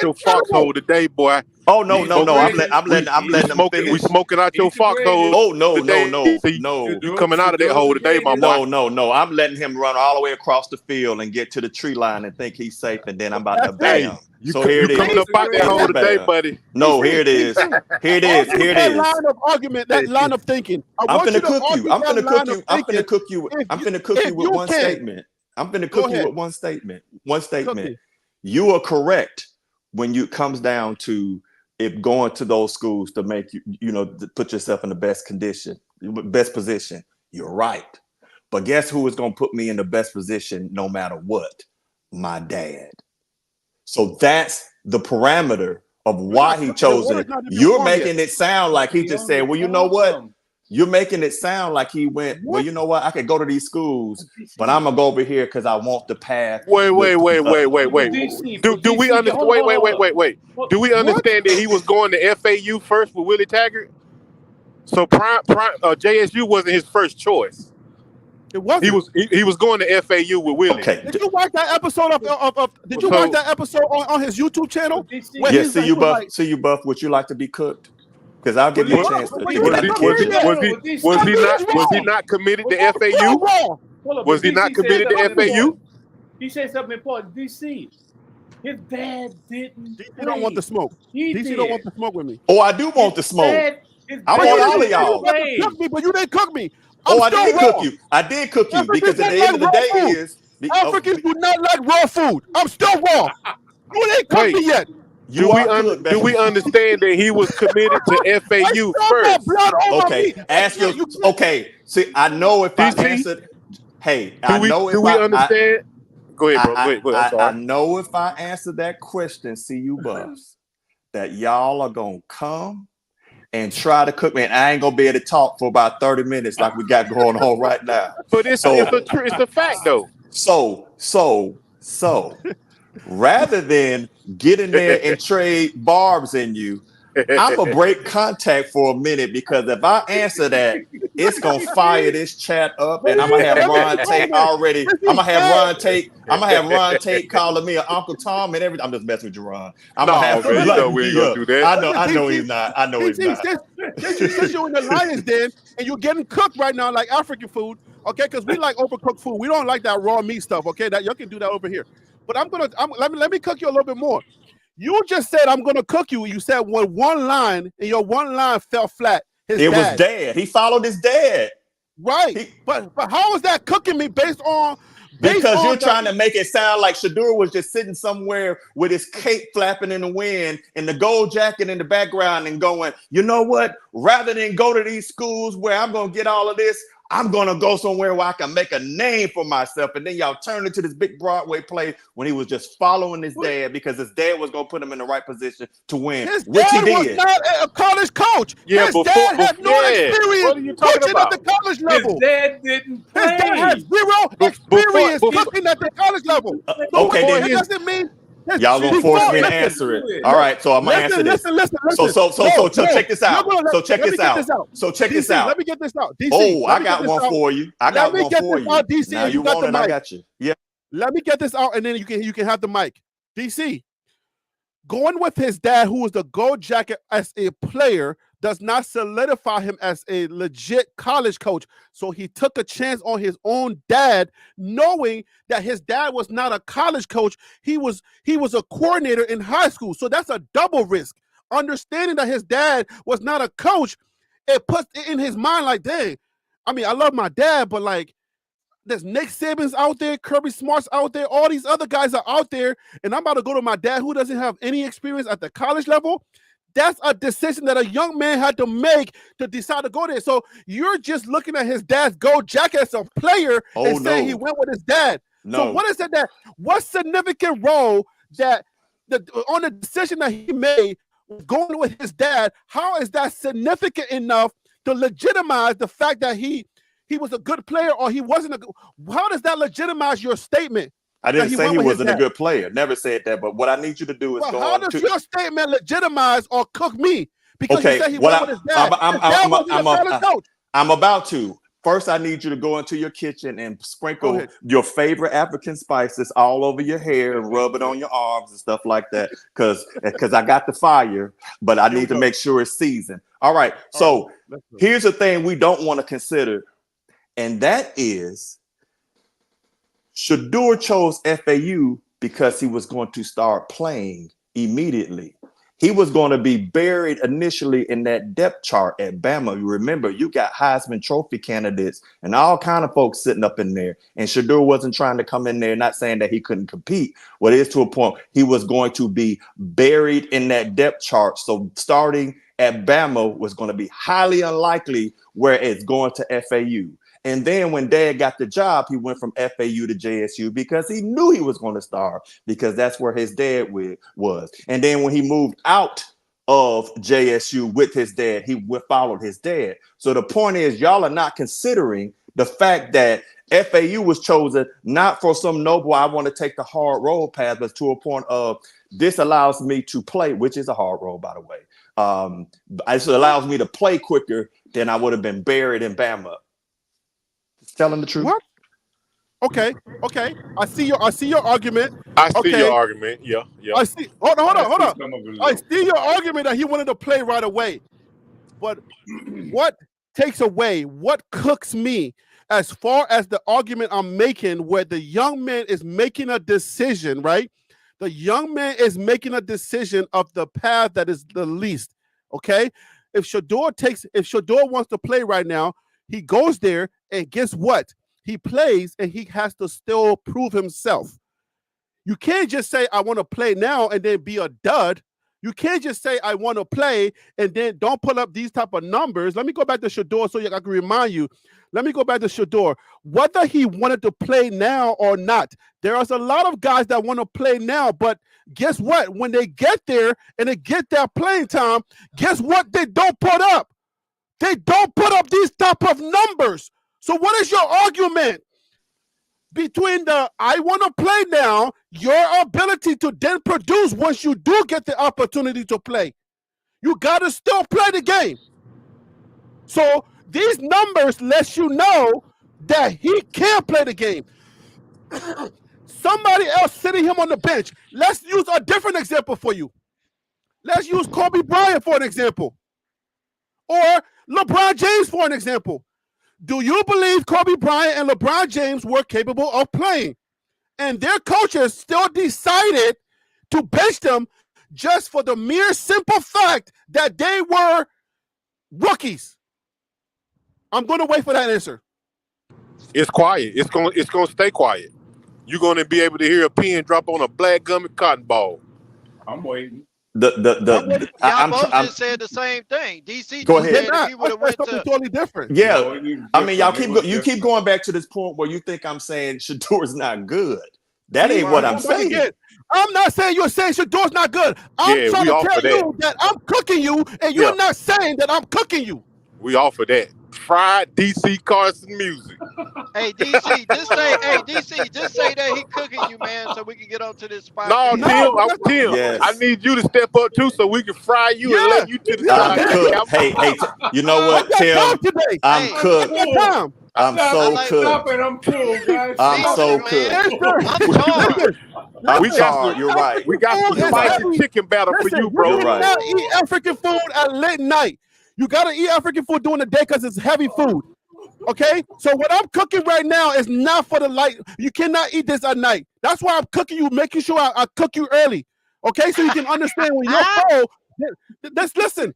your foxhole today, boy. Oh no! I'm letting them finish. We smoking out your foxhole. Oh no! You coming out of that hole today, my boy? No! I'm letting him run all the way across the field and get to the tree line and think he's safe, and then I'm about to bam. So here it is. Coming up out that hole today, buddy. No, here it is. Here it is. That line of argument, that line of thinking. I'm finna cook you. I'm finna cook you with one statement. I'm going to cook you with one statement. You are correct when it comes down to if going to those schools to make you, to put yourself in the best position. You're right. But guess who is going to put me in the best position no matter what? My dad. So that's the parameter of why he chose it. You're making it sound like he just said, well, you know what? You're making it sound like he went, well, you know what? I could go to these schools, but I'm going to go over here because I want the path. Wait. Do we understand? Wait. Do we understand that he was going to FAU first with Willie Taggart? So JSU wasn't his first choice. It wasn't. He was going to FAU with Willie. Okay. Did you watch that episode watch that episode on his YouTube channel? Yeah, see you, Buff. Would you like to be cooked? Because I'll give you a chance. Was he not committed to FAU? Was he not committed to FAU? He said something important. DC. His dad didn't. DC don't want the smoke. DC don't want the smoke with me. Oh, I do want the smoke. I want all of y'all. You cook me, but you didn't cook me. I did cook you. I did cook you because at the end of the day Africans do not like raw food. I'm still raw. You didn't cook me yet. Do we understand that he was committed to FAU first? Okay, ask your. Okay, see, I know if I answered. Hey, I know if we understand? Go ahead, bro. Go ahead. I know if I answer that question, see you buffs, that y'all are gonna come and try to cook me, and I ain't gonna be able to talk for about 30 minutes like we got going on right now. But it's a fact though. So, rather than get in there and trade barbs in you, I'm gonna break contact for a minute because if I answer that, it's gonna fire this chat up, and I'm gonna have Ron Tate already. I'm gonna have Ron Tate calling me an Uncle Tom and everything. I'm just messing with you, Ron. I'm gonna have. Man, you know we ain't gonna do that. I know he's not. I know he's not. Since you're in the Lions Den and you're getting cooked right now like African food, okay? Because we like overcooked food. We don't like that raw meat stuff, okay? That you can do that over here. But let me cook you a little bit more. You just said I'm gonna cook you. You said one line, and your one line fell flat. Was dad. He followed his dad. Right. But how is that cooking me based on? Because you're trying to make it sound like Shedeur was just sitting somewhere with his cape flapping in the wind and the gold jacket in the background and going, you know what? Rather than go to these schools where I'm gonna get all of this, I'm gonna go somewhere where I can make a name for myself. And then y'all turned into this big Broadway play when he was just following his dad because his dad was gonna put him in the right position to win. His dad was not a college coach. Yeah, his dad had no experience what are you talking coaching about? at the college level. His dad didn't play. His dad has zero experience coaching at the college level. Okay, then it doesn't mean. Y'all gonna force me to answer it. All right, so I'm gonna answer this. Listen. So check this out. So check this out. Let me get this out. DC, oh, I got one for you. I got one for you. DC, now you want it, I got you. Yeah. Let me get this out, and then you can have the mic. DC, going with his dad, who was the gold jacket as a player, does not solidify him as a legit college coach. So he took a chance on his own dad, knowing that his dad was not a college coach. He was a coordinator in high school. So that's a double risk. Understanding that his dad was not a coach, it puts it in his mind like, dang, I mean, I love my dad, but like, there's Nick Saban's out there, Kirby Smart's out there, all these other guys are out there, and I'm about to go to my dad who doesn't have any experience at the college level. That's a decision that a young man had to make to decide to go there. So you're just looking at his dad's gold jacket as a player and saying he went with his dad. No. So what is it what significant role that on the decision that he made going with his dad, how is that significant enough to legitimize the fact that he was a good player or he wasn't how does that legitimize your statement? I didn't say he wasn't a good player. Never said that. But what I need you to do is go how on does your statement legitimize or cook me? Because you said he went with his dad. I'm about to. First, I need you to go into your kitchen and sprinkle your favorite African spices all over your hair and rub it on your arms and stuff like that. Because I got the fire, but I need to make sure it's seasoned. All right. So here's the thing we don't want to consider, and that is Shedeur chose FAU because he was going to start playing immediately. He was going to be buried initially in that depth chart at Bama. You remember, you got Heisman Trophy candidates and all kind of folks sitting up in there. And Shedeur wasn't trying to come in there, not saying that he couldn't compete. Well, it is to a point he was going to be buried in that depth chart. So starting at Bama was going to be highly unlikely where it's going to FAU. And then when Dad got the job, he went from FAU to JSU because he knew he was going to start because that's where his dad was. And then when he moved out of JSU with his dad, he followed his dad. So the point is, y'all are not considering the fact that FAU was chosen not for some noble, I want to take the hard road path, but to a point of this allows me to play, which is a hard road, by the way. It allows me to play quicker than I would have been buried in Bama. Telling the truth. What? Okay. I see your argument. I see your argument. Yeah. I see. Hold on. I see your argument that he wanted to play right away. But what takes away? What cooks me as far as the argument I'm making, where the young man is making a decision, right? The young man is making a decision of the path that is the least. Okay, if Shedeur wants to play right now, he goes there, and guess what? He plays, and he has to still prove himself. You can't just say I want to play now and then be a dud. You can't just say I want to play and then don't pull up these type of numbers. Let me go back to Shedeur so I can remind you. Let me go back to Shedeur. Whether he wanted to play now or not, there are a lot of guys that want to play now, but guess what? When they get there and they get their playing time, guess what they don't put up? They don't put up these type of numbers. So what is your argument between the I want to play now, your ability to then produce once you do get the opportunity to play? You got to still play the game. So these numbers let you know that he can play the game. Somebody else sitting him on the bench. Let's use a different example for you. Let's use Kobe Bryant for an example. Or LeBron James for an example. Do you believe Kobe Bryant and LeBron James were capable of playing? And their coaches still decided to bench them just for the mere simple fact that they were rookies. I'm going to wait for that answer. It's quiet. It's going to stay quiet. You're going to be able to hear a pin drop on a black gummy cotton ball. I'm waiting. Y'all just said the same thing. DC Go just ahead. said if he would have went something to totally different. Yeah, No, I mean, y'all keep going back to this point where you think I'm saying Shedeur's not good. That ain't what I'm saying. I'm not saying you're saying Shedeur's not good. I'm trying to tell you that I'm cooking you, and you're not saying that I'm cooking you. We offer that. Fried DC Carson music. Hey DC, just say that he cooking you, man, so we can get on to this spot. No, Tim, Yes. I need you to step up too, so we can fry you and let you to the side. I'm cooked. Hey, you know what, Tim? I'm cooked. I'm so cooked. I'm so cooked. I'm sorry. You're right. We got some spicy chicken batter for you, bro. You cannot eat African food at late night. You gotta eat African food during the day because it's heavy food. Okay? So what I'm cooking right now is not for the light. You cannot eat this at night. That's why I'm cooking you, making sure I cook you early. Okay? So you can understand when you're cold. Listen,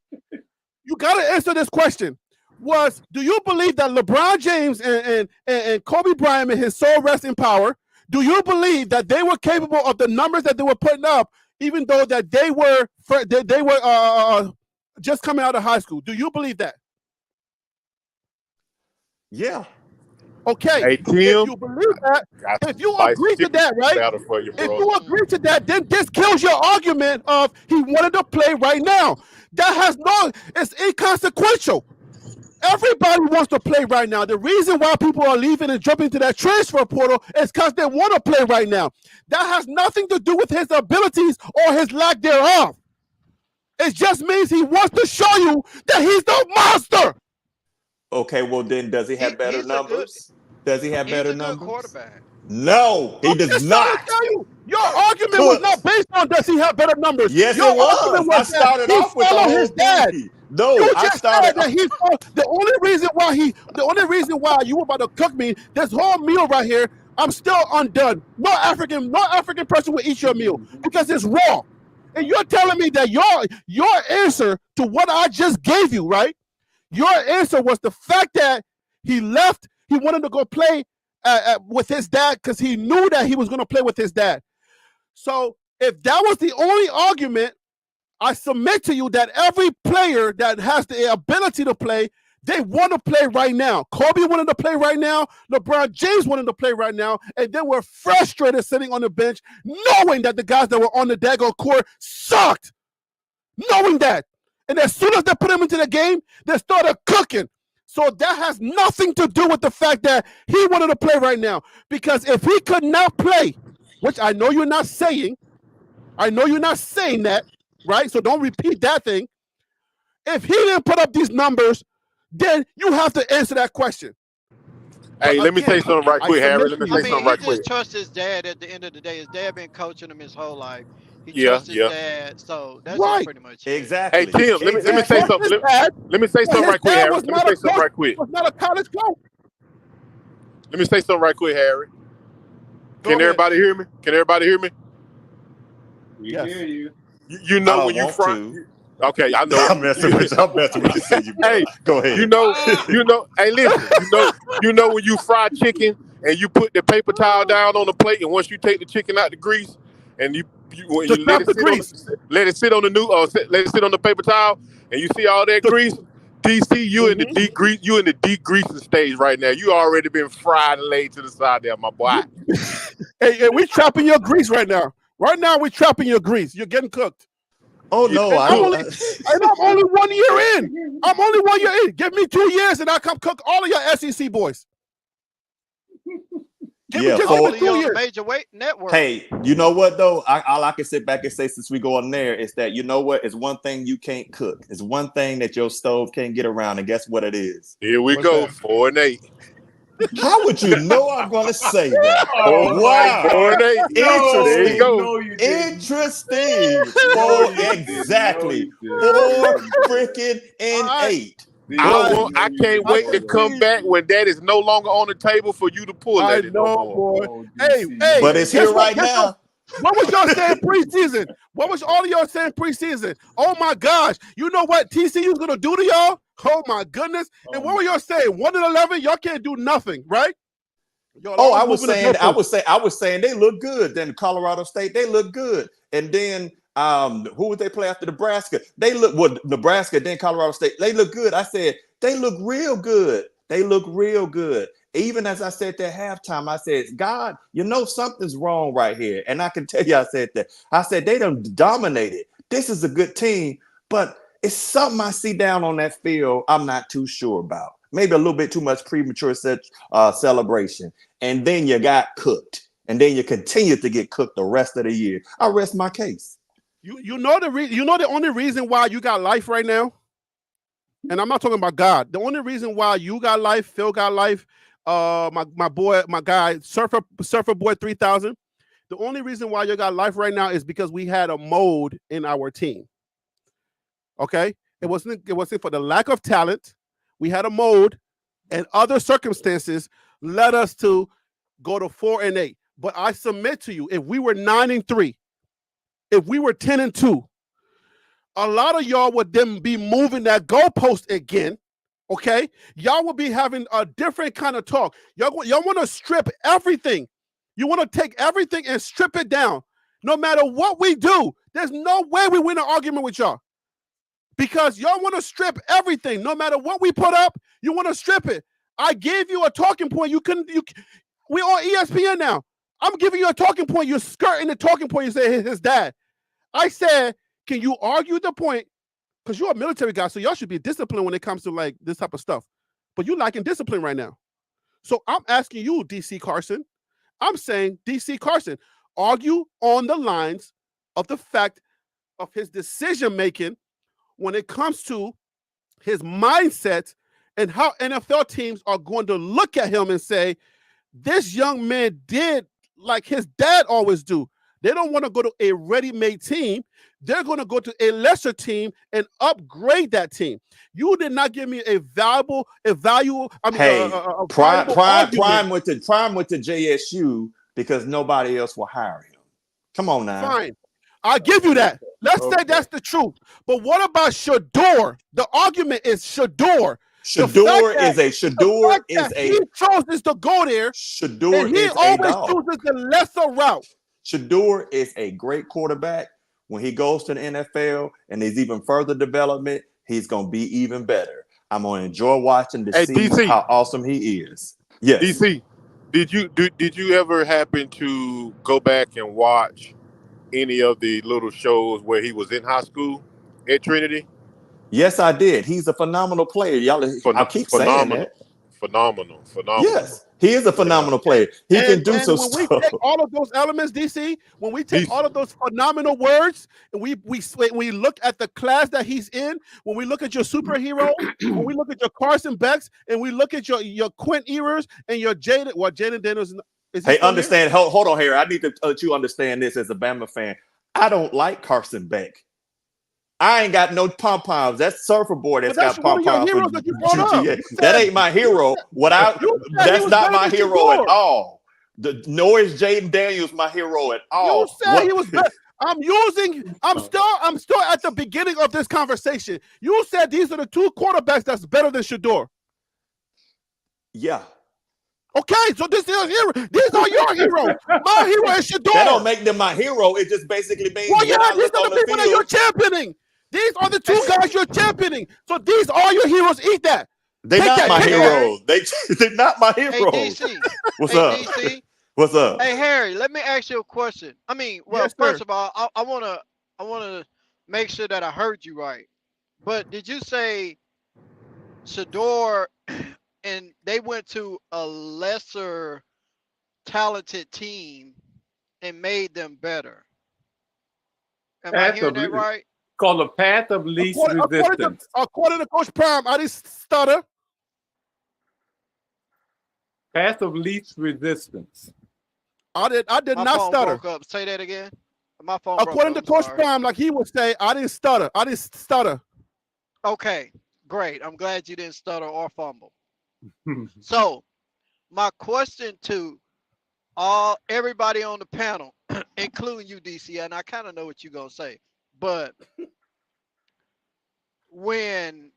you gotta answer this question. Do you believe that LeBron James and Kobe Bryant in his soul rest in power, do you believe that they were capable of the numbers that they were putting up, even though that they were just coming out of high school? Do you believe that? Yeah. Okay. Hey, Tim, if you believe that, if you agree to that, right? If you agree to that, then this kills your argument of he wanted to play right now. It's inconsequential. Everybody wants to play right now. The reason why people are leaving and jumping to that transfer portal is because they want to play right now. That has nothing to do with his abilities or his lack thereof. It just means he wants to show you that he's the monster. Okay, well then, does he have better numbers? Does he have better numbers? Quarterback. No, he does not. Your argument was not based on does he have better numbers. Yes, your it was. I started off with the whole his dad. thing. No, I started. That the only reason why you were about to cook me this whole meal right here, I'm still undone. No African person will eat your meal because it's raw. And you're telling me that your answer to what I just gave you, right? Your answer was the fact that he left. He wanted to go play with his dad because he knew that he was going to play with his dad. So if that was the only argument, I submit to you that every player that has the ability to play, they want to play right now. Kobe wanted to play right now. LeBron James wanted to play right now. And they were frustrated sitting on the bench, knowing that the guys that were on the daggone court sucked. Knowing that. And as soon as they put him into the game, they started cooking. So that has nothing to do with the fact that he wanted to play right now. Because if he could not play, which I know you're not saying that, right? So don't repeat that thing. If he didn't put up these numbers, then you have to answer that question. Hey, let me say something right quick, Harry. Let me say something right quick. He just trusts his dad at the end of the day. His dad been coaching him his whole life. He trusts his dad, so that's just pretty much it. Exactly. Hey, Tim, let me say something. Let me say something right quick, Harry. Let me say something right quick. Was not a college coach. Let me say something right quick, Harry. Can everybody hear me? Yes. hear you. You know I when you don't fry. want to. Okay, I know. I'm messing with you. I'm messing with you. Hey, Go ahead. you know. Hey, listen. You know when you fry chicken and you put the paper towel down on the plate, and once you take the chicken out the grease, and when Just you drop the grease. let it sit on the paper towel, and you see all that grease. DC, you in the degreasing stage right now. You already been fried and laid to the side there, my boy. Hey, we trapping your grease right now. Right now, we're trapping your grease. You're getting cooked. Oh no, I'm only 1 year in. I'm only 1 year in. Give me 2 years, and I'll come cook all of your SEC boys. Give me 2 years. Major weight network. Hey, you know what though? All I can sit back and say since we go on there is that you know what? It's one thing you can't cook. It's one thing that your stove can't get around, and guess what it is? Here we go, 4 and 8. How would you know I'm going to say that? Oh, wow. 4 and 8. Interesting. Go. Interesting. Exactly. 4 freaking and 8. I can't wait to come back when that is no longer on the table for you to pull at it. Boy. Hey, but it's here right now. What was y'all saying preseason? What was all of y'all saying preseason? Oh my gosh! You know what TCU's gonna do to y'all? Oh my goodness! And what were y'all saying? 1-11, y'all can't do nothing, right? I was saying they look good. Then Colorado State, they look good. And then who would they play after Nebraska? Nebraska, then Colorado State. They look good. I said they look real good. They look real good. Even as I said at halftime, I said, God, you know something's wrong right here. And I can tell you, I said that. I said they done dominated. This is a good team, but it's something I see down on that field I'm not too sure about. Maybe a little bit too much premature celebration. And then you got cooked. And then you continue to get cooked the rest of the year. I rest my case. You know the only reason why you got life right now? And I'm not talking about God. The only reason why you got life, Phil got life, my boy, my guy, Surfer Boy 3000. The only reason why you got life right now is because we had a mold in our team. Okay? It wasn't for the lack of talent. We had a mold, and other circumstances led us to go to 4 and 8. But I submit to you, if we were 9 and 3, if we were 10 and 2, a lot of y'all would then be moving that goalpost again. Okay, y'all will be having a different kind of talk. Y'all want to strip everything. You want to take everything and strip it down. No matter what we do, there's no way we win an argument with y'all. Because y'all want to strip everything. No matter what we put up, you want to strip it. I gave you a talking point. We on ESPN now. I'm giving you a talking point. You're skirting the talking point. You say his dad. I said, can you argue the point? Because you're a military guy, so y'all should be disciplined when it comes to like this type of stuff. But you lacking discipline right now. So I'm asking you, DC Carson. I'm saying, DC Carson, argue on the lines of the fact of his decision-making when it comes to his mindset and how NFL teams are going to look at him and say, this young man did like his dad always do. They don't want to go to a ready-made team. They're going to go to a lesser team and upgrade that team. You did not give me a valuable. Prime went to JSU because nobody else will hire him. Come on now. Fine, I'll give you that. Let's say that's the truth. But what about Shador? The argument is Shador. Shador is a. He chooses to go there. Shador and he is always chooses the lesser route. Shador is a great quarterback. When he goes to the NFL and there's even further development, he's going to be even better. I'm going to enjoy watching to see DC, how awesome he is. Yes. DC, did you ever happen to go back and watch any of the little shows where he was in high school at Trinity? Yes, I did. He's a phenomenal player. I keep saying that. Phenomenal. Yes, he is a phenomenal player. He can do some stuff. When we take all of those elements, DC, when we take all of those phenomenal words, and we look at the class that he's in, when we look at your superhero, when we look at your Carson Becks, and we look at your Quint Ewers and your Jaden Daniels. Hey, understand? Hold on here. I need to let you understand this as a Bama fan. I don't like Carson Beck. I ain't got no pom-poms. That's Surfer Boy that's got pom-poms. That ain't my hero. That's not my hero at all. Nor is Jaden Daniels my hero at all. You said he was better. I'm still at the beginning of this conversation. You said these are the two quarterbacks that's better than Shador. Yeah. Okay, so these are your heroes. My hero is Shador. That don't make them my hero. It just basically means these are the people that you're championing. These are the two guys you're championing. So these are your heroes. Eat that. They're not my heroes. They're not my heroes. Hey, DC. What's up? DC. What's up? Hey, Harry, let me ask you a question. I mean, well, Yes, first sir. of all, I wanna make sure that I heard you right. But did you say Shador and they went to a lesser talented team and made them better? Am I hearing that right? Called the path of least resistance. According to Coach Prime, I didn't stutter. Path of least resistance. I did My not phone stutter. broke up. Say that again. My phone According to broke up. Coach Prime, like he would say, I didn't stutter. I didn't stutter. Okay, great. I'm glad you didn't stutter or fumble. So, my question to everybody on the panel, including you, DC, and I kind of know what you're gonna say, but when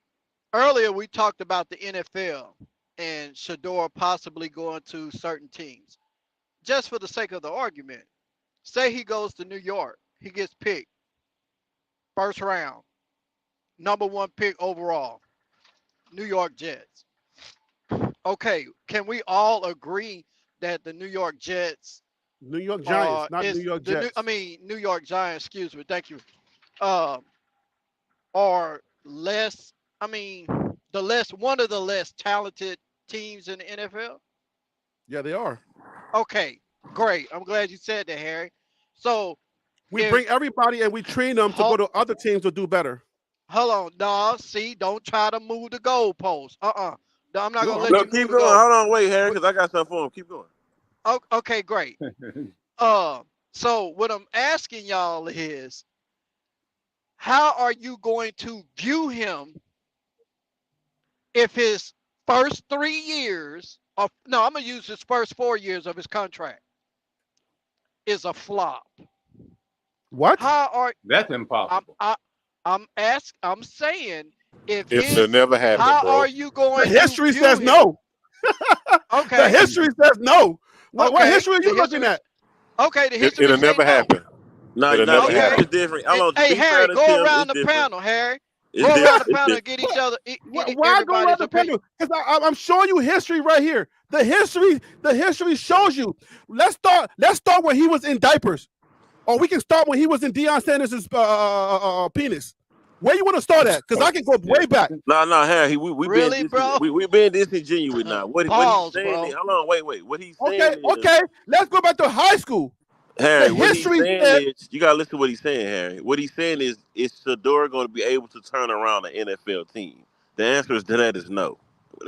earlier we talked about the NFL and Shador possibly going to certain teams, just for the sake of the argument, say he goes to New York, he gets picked first round, #1 pick overall, New York Jets. Okay, can we all agree that the New York Jets, New York Giants, not New York Jets. New York Giants, excuse me, thank you, are less, one of the less talented teams in the NFL? Yeah, they are. Okay, great. I'm glad you said that, Harry. So we bring everybody and we train them to go to other teams to do better. Hold on, no, see, don't try to move the goalpost. I'm not gonna let you keep going. Hold on, wait, Harry, because I got something for him. Keep going. Oh, okay, great. So what I'm asking y'all is, how are you going to view him if his first 3 years of I'm gonna use his first 4 years of his contract is a flop? What? That's impossible. I'm saying if it'll never happen, how bro. are you going The history to says him? no. Okay. The history says no. What history are you looking at? Okay, the history It'll say never no. happen. No, It'll never it's happen. different. Hey, Harry, go around the panel, Harry. Go around the panel and get each other. Why go around the panel? Because I'm showing you history right here. The history shows you. Let's start when he was in diapers, or we can start when he was in Deion Sanders' penis. Where you want to start at? Because I can go way back. No, Harry, we really, been bro? We been disingenuous now. What he's saying? Bro. Is, hold on, wait. What he's saying? Okay. Let's go back to high school. Harry, what he's saying is, you gotta listen to what he's saying, Harry. What he's saying is Shador going to be able to turn around an NFL team? The answer to that is no.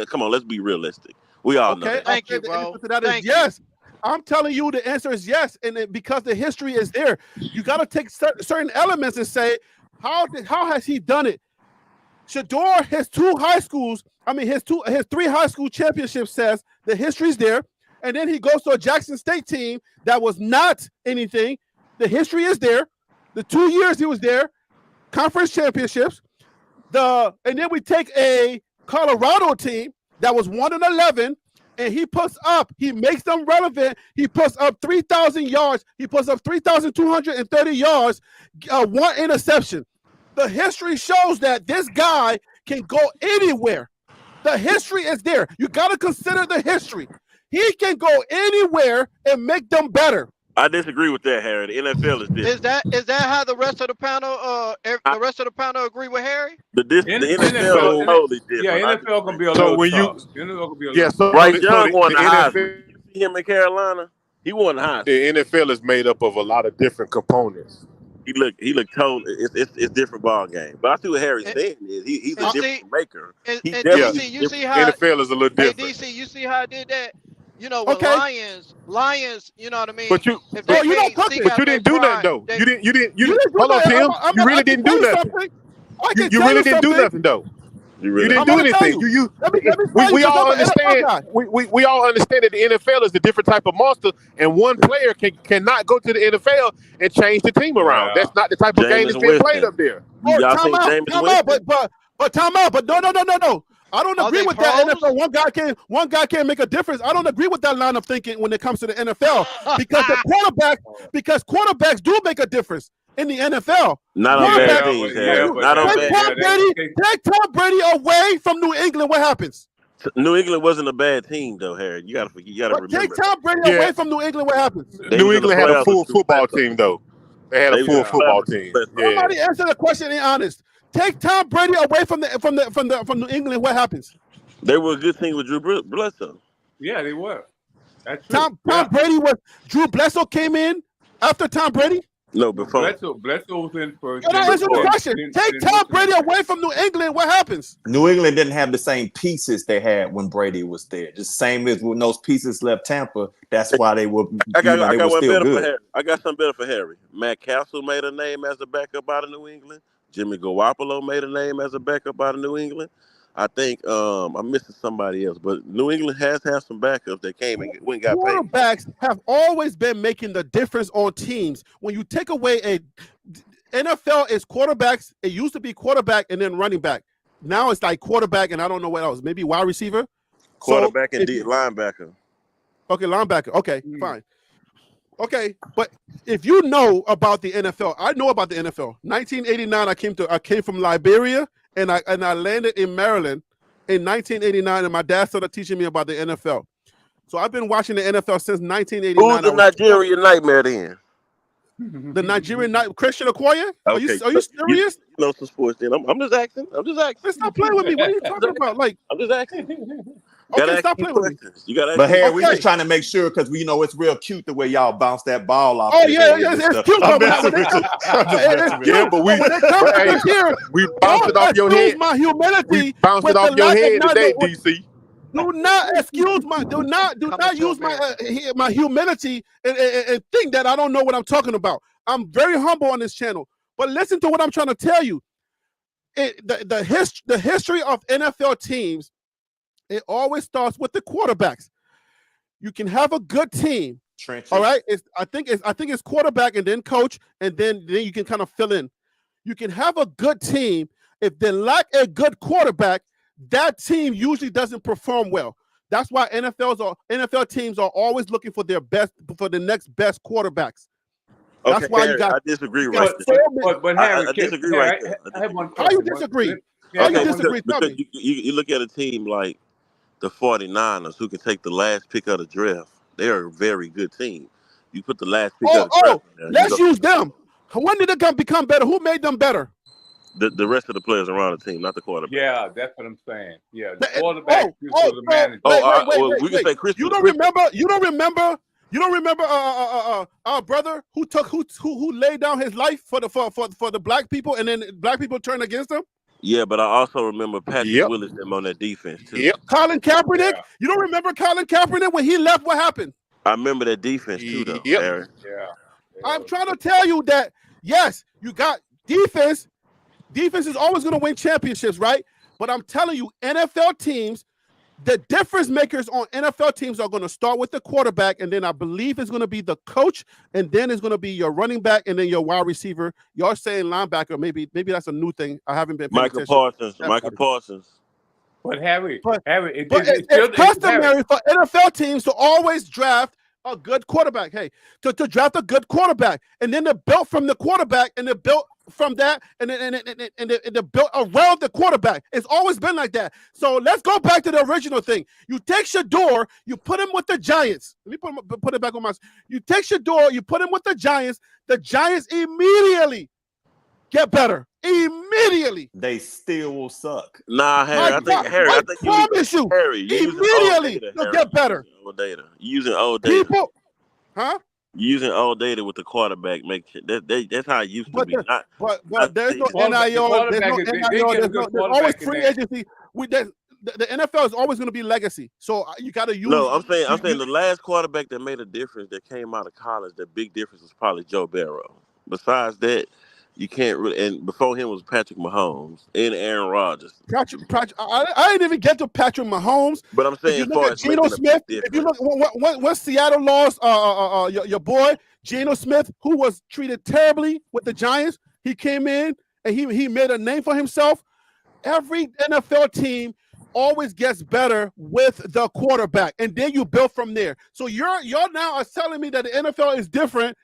Come on, let's be realistic. We all know that. Thank you, bro. That is yes. I'm telling you, the answer is yes, and because the history is there, you got to take certain elements and say, how has he done it? Shador, his 3 high school championships says the history's there, and then he goes to a Jackson State team that was not anything. The history is there. The 2 years he was there, conference championships. And then we take a Colorado team that was 1-11, and he makes them relevant. He puts up 3,000 yards. He puts up 3,230 yards, 1 interception. The history shows that this guy can go anywhere. The history is there. You got to consider the history. He can go anywhere and make them better. I disagree with that, Harry. The NFL is different. Is that how the rest of the panel agree with Harry? The NFL is totally different. Yeah, NFL can be a little tough. NFL can be a little so Bryce Young won the NFL, Heisman. You see him in Carolina? He won the Heisman. The NFL is made up of a lot of different components. He looked totally. It's different ball game. But I see what Harry's saying is he's a different maker. And DC, you see how NFL is a little different. Hey, DC, you see how I did that? You know, with Lions, you know what I mean? But you didn't do nothing though. You didn't. Hold on, Tim. You really didn't do nothing. You really didn't do nothing though. You You really didn't I'm do gonna tell anything. you. Let me tell We you, 'cause all I'm an NFL understand. guy. We all understand that the NFL is a different type of monster, and one player cannot go to the NFL and change the team around. Yeah. That's not the type of game Jameis that's being played Winston. up there. Oh, Y'all time think out, Jameis time out, Winston? but time out, but no. I don't Are agree they with that. pros? NFL, one guy can't make a difference. I don't agree with that line of thinking when it comes to the NFL because quarterbacks do make a difference in the NFL. Not on Quarterbacks- bad teams, Harry. Not on Take bad. Take Tom Brady away from New England. What happens? New England wasn't a bad team though, Harry. You gotta But take remember. Tom Brady Yeah. away from New England. What happens? They New was in the England had a playoffs full with Drew football Bledsoe. team, though. They had They a was full in the football playoffs team. with Bledsoe. Yeah. Somebody answer the question and be honest. Take Tom Brady away from New England. What happens? They were a good team with Drew Bledsoe. Yeah, they were. That's true. Tom Brady was Drew Bledsoe came in after Tom Brady. No, before. Bledsoe was in first. Can I answer the question? Take Tom Brady away from New England. What happens? New England didn't have the same pieces they had when Brady was there. Just same as when those pieces left Tampa. That's why they were. I got one still better for good. Harry. I got something better for Harry. Matt Castle made a name as a backup out of New England. Jimmy Garoppolo made a name as a backup out of New England. I think I'm missing somebody else, but New England has had some backups that came and went and got paid. Quarterbacks have always been making the difference on teams. When you take away NFL is quarterbacks. It used to be quarterback and then running back. Now it's like quarterback and I don't know what else. Maybe wide receiver. Quarterback and linebacker. Okay, linebacker. Okay, fine. Okay, but if you know about the NFL, I know about the NFL. 1989, I came from Liberia and I landed in Maryland in 1989, and my dad started teaching me about the NFL. So I've been watching the NFL since 1989. Who's the Nigerian nightmare then? The Nigerian Christian Okoye? Are you serious? You know some sports then. I'm just asking. Let's not play with me. What are you talking about? Like, I'm just asking. Okay, stop playing with me. You gotta But Harry, we just trying to make sure because we know it's real cute the way y'all bounce that ball off. Oh yeah, it's cute. Yeah, but we bounced it off your head. My humility. We bounced it off your head today, DC. Do not excuse my. Do not use my humility and think that I don't know what I'm talking about. I'm very humble on this channel. But listen to what I'm trying to tell you. The history of NFL teams, it always starts with the quarterbacks. You can have a good team. Trenches. All right. I think it's quarterback and then coach, and then you can kind of fill in. You can have a good team. If they lack a good quarterback, that team usually doesn't perform well. That's why NFL teams are always looking for the next best quarterbacks. That's why Harry, you got. I disagree right there. But Harry, I disagree right there. I have one How you question. disagree? Yeah, How you disagree? Tell Because me. you look at a team like the 49ers who can take the last pick of the draft. They are a very good team. You put the last pick of the draft in there, let's use them. When did they become better? Who made them better? The rest of the players around the team, not the quarterback. Yeah, that's what I'm saying. Yeah, the quarterback is the manager. We can say Christian. You don't remember our brother who laid down his life for the black people, and then black people turned against him. Yeah, but I also remember Patrick Willis them on that defense too. Yep. Colin Kaepernick. Yeah. You don't remember Colin Kaepernick when he left? What happened? I remember that defense too, though. Yep. Aaron. Yeah. I'm trying to tell you that yes, you got defense. Defense is always going to win championships, right? But I'm telling you, NFL teams, the difference makers on NFL teams are going to start with the quarterback, and then I believe it's going to be the coach, and then it's going to be your running back, and then your wide receiver. You're saying linebacker. Maybe that's a new thing. I haven't been paying Michael Parsons. But Harry, it's customary for NFL teams to always draft a good quarterback. Hey, to draft a good quarterback, and then they're built from the quarterback, and they're built from that, and they're built around the quarterback. It's always been like that. So let's go back to the original thing. You take Shador, you put him with the Giants. Let me put it back on my. You take Shador, you put him with the Giants. The Giants immediately get better. Immediately. They still will suck. Nah, Harry. I promise you. Harry, immediately they'll get better. Old data. You using old data. People, huh? Using old data with the quarterback that's how it used to be. But there's no NIL. There's always free agency. The NFL is always going to be legacy. So you got to use. No, I'm saying the last quarterback that made a difference that came out of college. The big difference was probably Joe Burrow. Besides that, You can't really. And before him was Patrick Mahomes and Aaron Rodgers. Patrick, I didn't even get to Patrick Mahomes. But I'm saying, if you look at Geno Smith, if you look what Seattle lost, your boy Geno Smith, who was treated terribly with the Giants, he came in and he made a name for himself. Every NFL team always gets better with the quarterback, and then you build from there. So you're now are telling me that the NFL is different.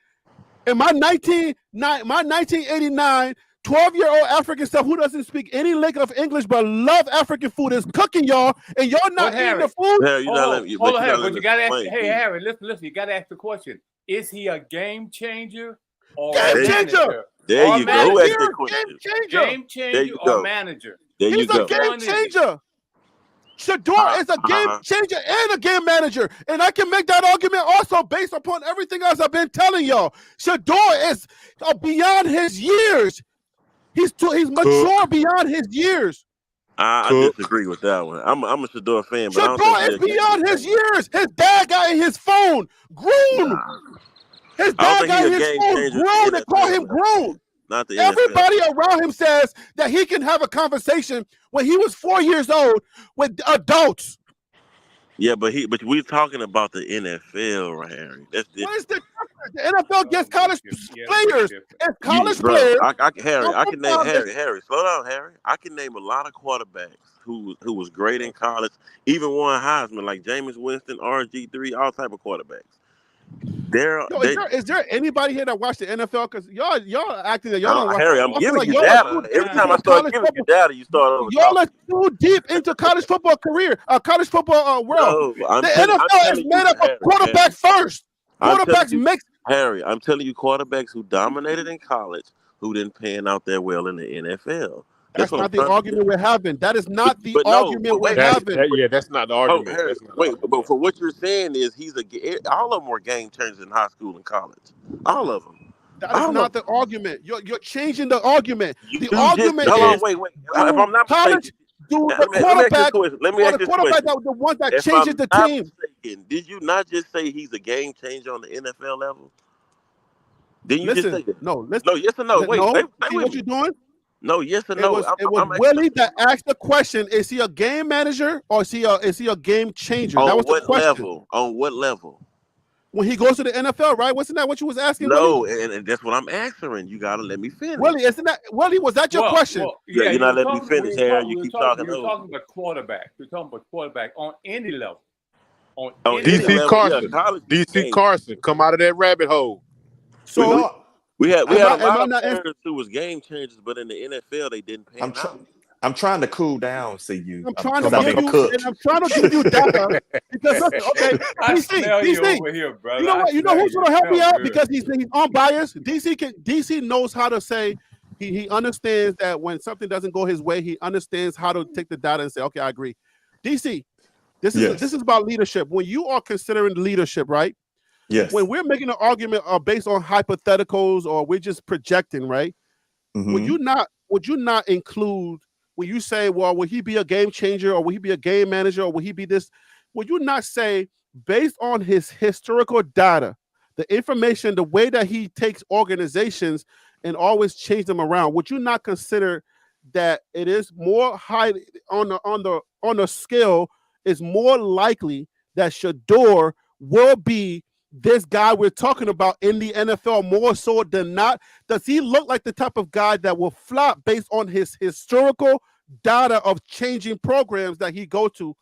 And my 1989 12-year-old African stuff who doesn't speak any lick of English but love African food is cooking y'all, and y'all not eating the food. Harry, But you gotta ask. Hey, Harry, listen. You gotta ask the question: is he a game changer or game changer? There you go. Game changer or manager? He's a game changer. Shador is a game changer and a game manager. And I can make that argument also based upon everything else I've been telling y'all. Shador is beyond his years. He's mature beyond his years. I disagree with that one. I'm a Shador fan, but Shador is beyond his years. His dad got in his phone grown. His dad got in his phone grown and call him grown. Not the Everybody NFL. around him says that he can have a conversation when he was 4 years old with adults. Yeah, but we're talking about the NFL, right, Harry? That's what is the difference? The NFL gets college players. If college players, Harry, slow down, Harry. I can name a lot of quarterbacks who was great in college, even won Heisman, like Jameis Winston, RG3, all type of quarterbacks. Is there anybody here that watched the NFL? Because y'all acting that y'all don't watch. Harry, I'm giving you data. Every time I start giving you data, you start over. Y'all are too deep into college football college football world. No, the NFL is made up of quarterbacks first. Quarterbacks mix. Harry, I'm telling you, quarterbacks who dominated in college, who didn't pan out there well in the NFL. That's not the argument we're having. That is not the argument we're having. That's not the argument. Harry, but for what you're saying is all of them were game changers in high school and college. All of them. That is not the argument. You're changing the argument. Wait. If I'm not college, the quarterback that the one that changes the team. Did you not just say he's a game changer on the NFL level? Didn't you just say that? No, yes or no? Wait, what you doing? No, yes or no? It was Willie that asked the question: is he a game manager or is he a game changer? That was the question. On what level? When he goes to the NFL, right? Wasn't that what you was asking? No, Willie? and that's what I'm answering. You gotta let me finish. Willie, was that your question? You're not letting me finish, Harry. You keep talking over. You're talking about quarterback. You're talking about quarterback on any level. DC Carson. DC Carson, come out of that rabbit hole. So we had a lot of players who was game changers, but in the NFL they didn't pay out. I'm trying to cool down, see you. I'm trying to give you data because DC, over here, brother. You know who's gonna help me out because he's unbiased. DC knows how to say he understands that when something doesn't go his way, he understands how to take the data and say, okay, I agree. DC, this is about leadership. When you are considering leadership, right? Yes. When we're making an argument based on hypotheticals or we're just projecting, right? Mm-hmm. Would you not include when you say, well, will he be a game changer or will he be a game manager or will he be this? Would you not say, based on his historical data, the information, the way that he takes organizations and always change them around, would you not consider that it is more high on the scale is more likely that Shador will be this guy we're talking about in the NFL more so than not? Does he look like the type of guy that will flop based on his historical data of changing programs that he go to?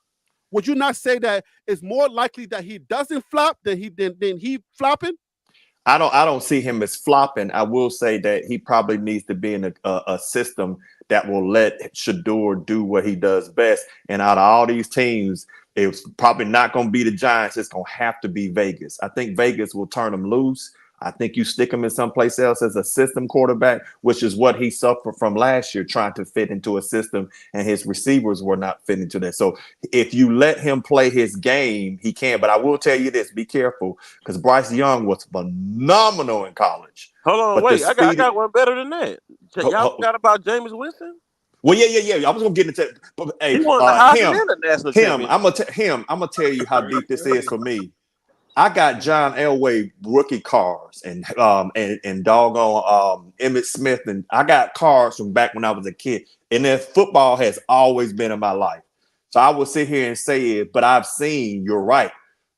Would you not say that it's more likely that he doesn't flop than he flopping? I don't see him as flopping. I will say that he probably needs to be in a system that will let Shador do what he does best. And out of all these teams, it's probably not going to be the Giants. It's going to have to be Vegas. I think Vegas will turn him loose. I think you stick him in someplace else as a system quarterback, which is what he suffered from last year, trying to fit into a system, and his receivers were not fitting into that. So if you let him play his game, he can. But I will tell you this, be careful, because Bryce Young was phenomenal in college. Hold on, wait. I got one better than that. Y'all forgot about Jameis Winston? Well, yeah. I was gonna get into it. But, hey, he won the Heisman and the national championship. I'm gonna tell you how deep this is for me. I got John Elway rookie cards and doggone Emmitt Smith, and I got cards from back when I was a kid. And then football has always been in my life. So I will sit here and say it, but I've seen, you're right,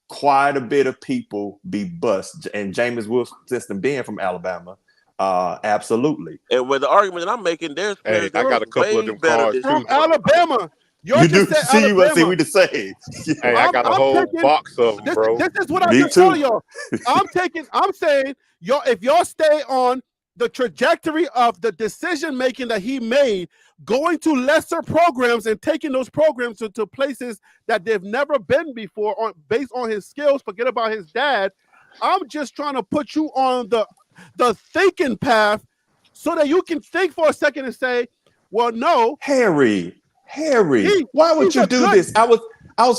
quite a bit of people be bust. And Jameis Winston being from Alabama, absolutely. And with the argument that I'm making, there's Hey, I got a couple of them cards from Alabama. You do see we the same. Hey, I got a whole box of them, bro. This is what I'm just telling y'all. I'm saying, if y'all stay on the trajectory of the decision making that he made, going to lesser programs and taking those programs to places that they've never been before, based on his skills. Forget about his dad. I'm just trying to put you on the thinking path so that you can think for a second and say, well, no, Harry, why would you do this? I was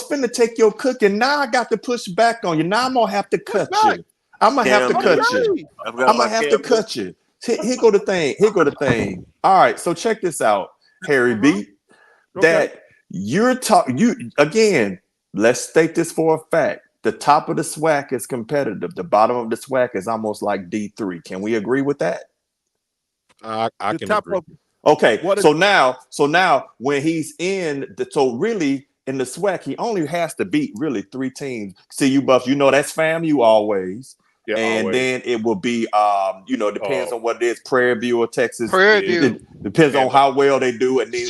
finna take your cooking. Now I got to push back on you. Now I'm gonna have to cut you. I'm gonna have to cut you. I'm gonna have to cut you. Here go the thing. All right, so check this out, Harry B. That you're talking. Again, let's state this for a fact. The top of the SWAC is competitive. The bottom of the SWAC is almost like D3. Can we agree with that? I can agree. Okay, so now when he's really in the SWAC, he only has to beat really 3 teams. CU Buffs, that's FAMU always. Yeah, and always. Then it will be depends on what it is, Prairie View or Texas. Prairie View. It depends on how well they do, and then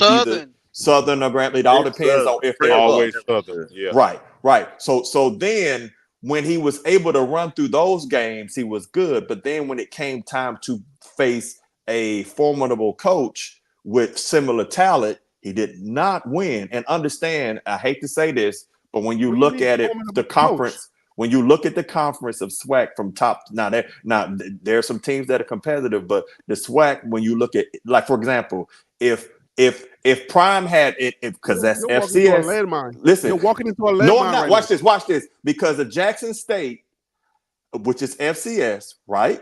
Southern or Grambling. It all depends on if they're always Southern. Yeah. Right. So then when he was able to run through those games, he was good. But then when it came time to face a formidable coach with similar talent, he did not win. And understand, I hate to say this, but when you look at it, the conference, when you look at the conference of SWAC from top, now there are some teams that are competitive, but the SWAC, when you look at, like, for example, if Prime had it, because that's FCS. Listen, you're walking into a landmine. No, I'm not. Watch this. Because of Jackson State, which is FCS, right,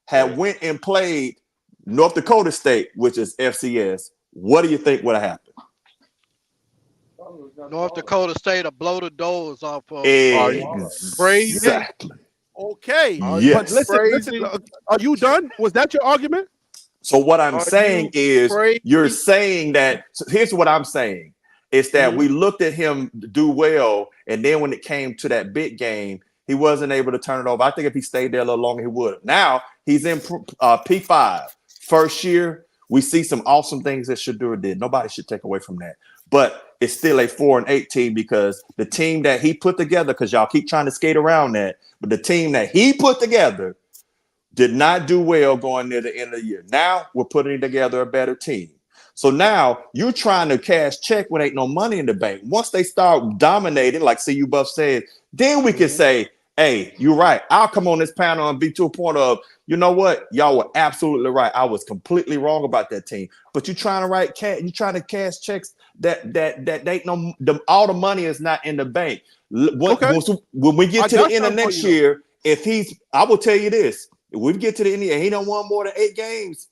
had went and played North Dakota State, which is FCS. What do you think would have happened? North Dakota State will blow the doors off of. Exactly. Okay. Yes. But listen, are you done? Was that your argument? So what I'm saying is, you're saying that. So here's what I'm saying: is that we looked at him do well, and then when it came to that big game, he wasn't able to turn it over. I think if he stayed there a little longer, he would have. Now he's in P5. First year, we see some awesome things that Shedeur did. Nobody should take away from that. But it's still a 4-8 team, because the team that he put together, because y'all keep trying to skate around that, but the team that he put together did not do well going near the end of the year. Now we're putting together a better team. So now you're trying to cash check when ain't no money in the bank. Once they start dominating, like CU Buff said, then we can say, hey, you're right. I'll come on this panel and be to a point of, you know what? Y'all were absolutely right. I was completely wrong about that team. But you're trying to cash checks that ain't no, all the money is not in the bank. When we get to the end of next year, I will tell you this, if we get to the end and he don't want more than 8 games,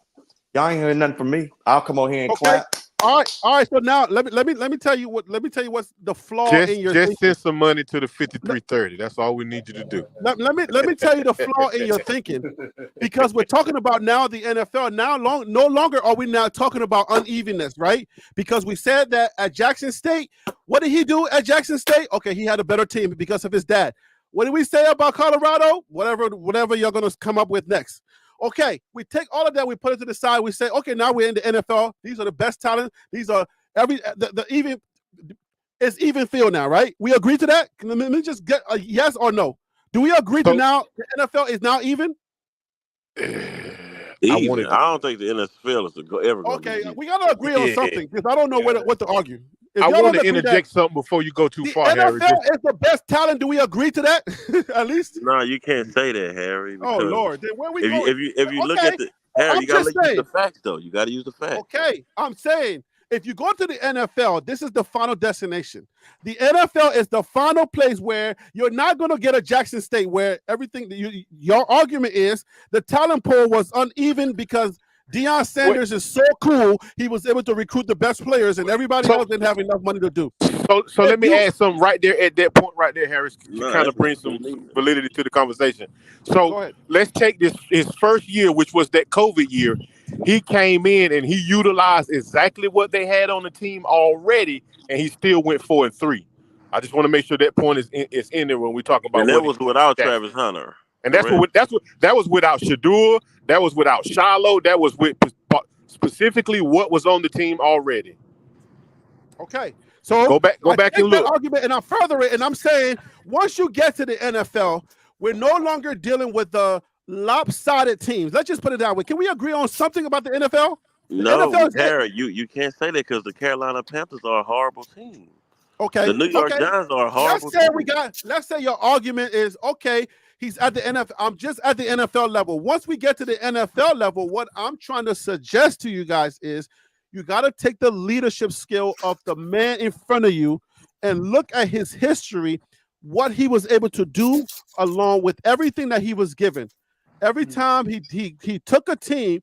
y'all ain't hearing nothing from me. I'll come on here and clap. All right. So now let me tell you what's the flaw in your thinking. Just send some money to the 5330. That's all we need you to do. Let me tell you the flaw in your thinking, because we're talking about now the NFL. No longer are we now talking about unevenness, right? Because we said that at Jackson State, what did he do at Jackson State? Okay, he had a better team because of his dad. What did we say about Colorado? Whatever you're gonna come up with next. Okay, we take all of that, we put it to the side. We say, okay, now we're in the NFL. These are the best talent. These are it's even field now, right? We agree to that? Let me just get a yes or no. Do we agree to now the NFL is now even? I don't think the NFL is ever going to be. We got to agree on something, because I don't know what to argue. I want to interject something before you go too far, Harry. The NFL is the best talent. Do we agree to that? At least? No, you can't say that, Harry. Oh, Lord. Then where we going? If you look at the Harry, you got to use the facts, though. You got to use the facts. Okay, I'm saying, if you go to the NFL, this is the final destination. The NFL is the final place where you're not going to get a Jackson State where everything, your argument is the talent pool was uneven because Deion Sanders is so cool, he was able to recruit the best players and everybody else didn't have enough money to do. So let me add something right there at that point right there, Harris, to kind of bring some leader. validity to the conversation. So let's take his first year, which was that COVID year. He came in and he utilized exactly what they had on the team already, and he still went 4-3. I just want to make sure that point is in there when we talk about. And that was without Travis Hunter. And that was without Shador. That was without Shiloh. That was with specifically what was on the team already. Okay, so go back and look. That argument, and I further it, and I'm saying once you get to the NFL, we're no longer dealing with the lopsided teams. Let's just put it that way. Can we agree on something about the NFL? No, Harry, you can't say that because the Carolina Panthers are a horrible team. Okay, the New York Giants are a horrible team. Let's say your argument is okay. He's at the NFL. I'm just at the NFL level. Once we get to the NFL level, what I'm trying to suggest to you guys is you got to take the leadership skill of the man in front of you and look at his history, what he was able to do along with everything that he was given. Every time he took a team,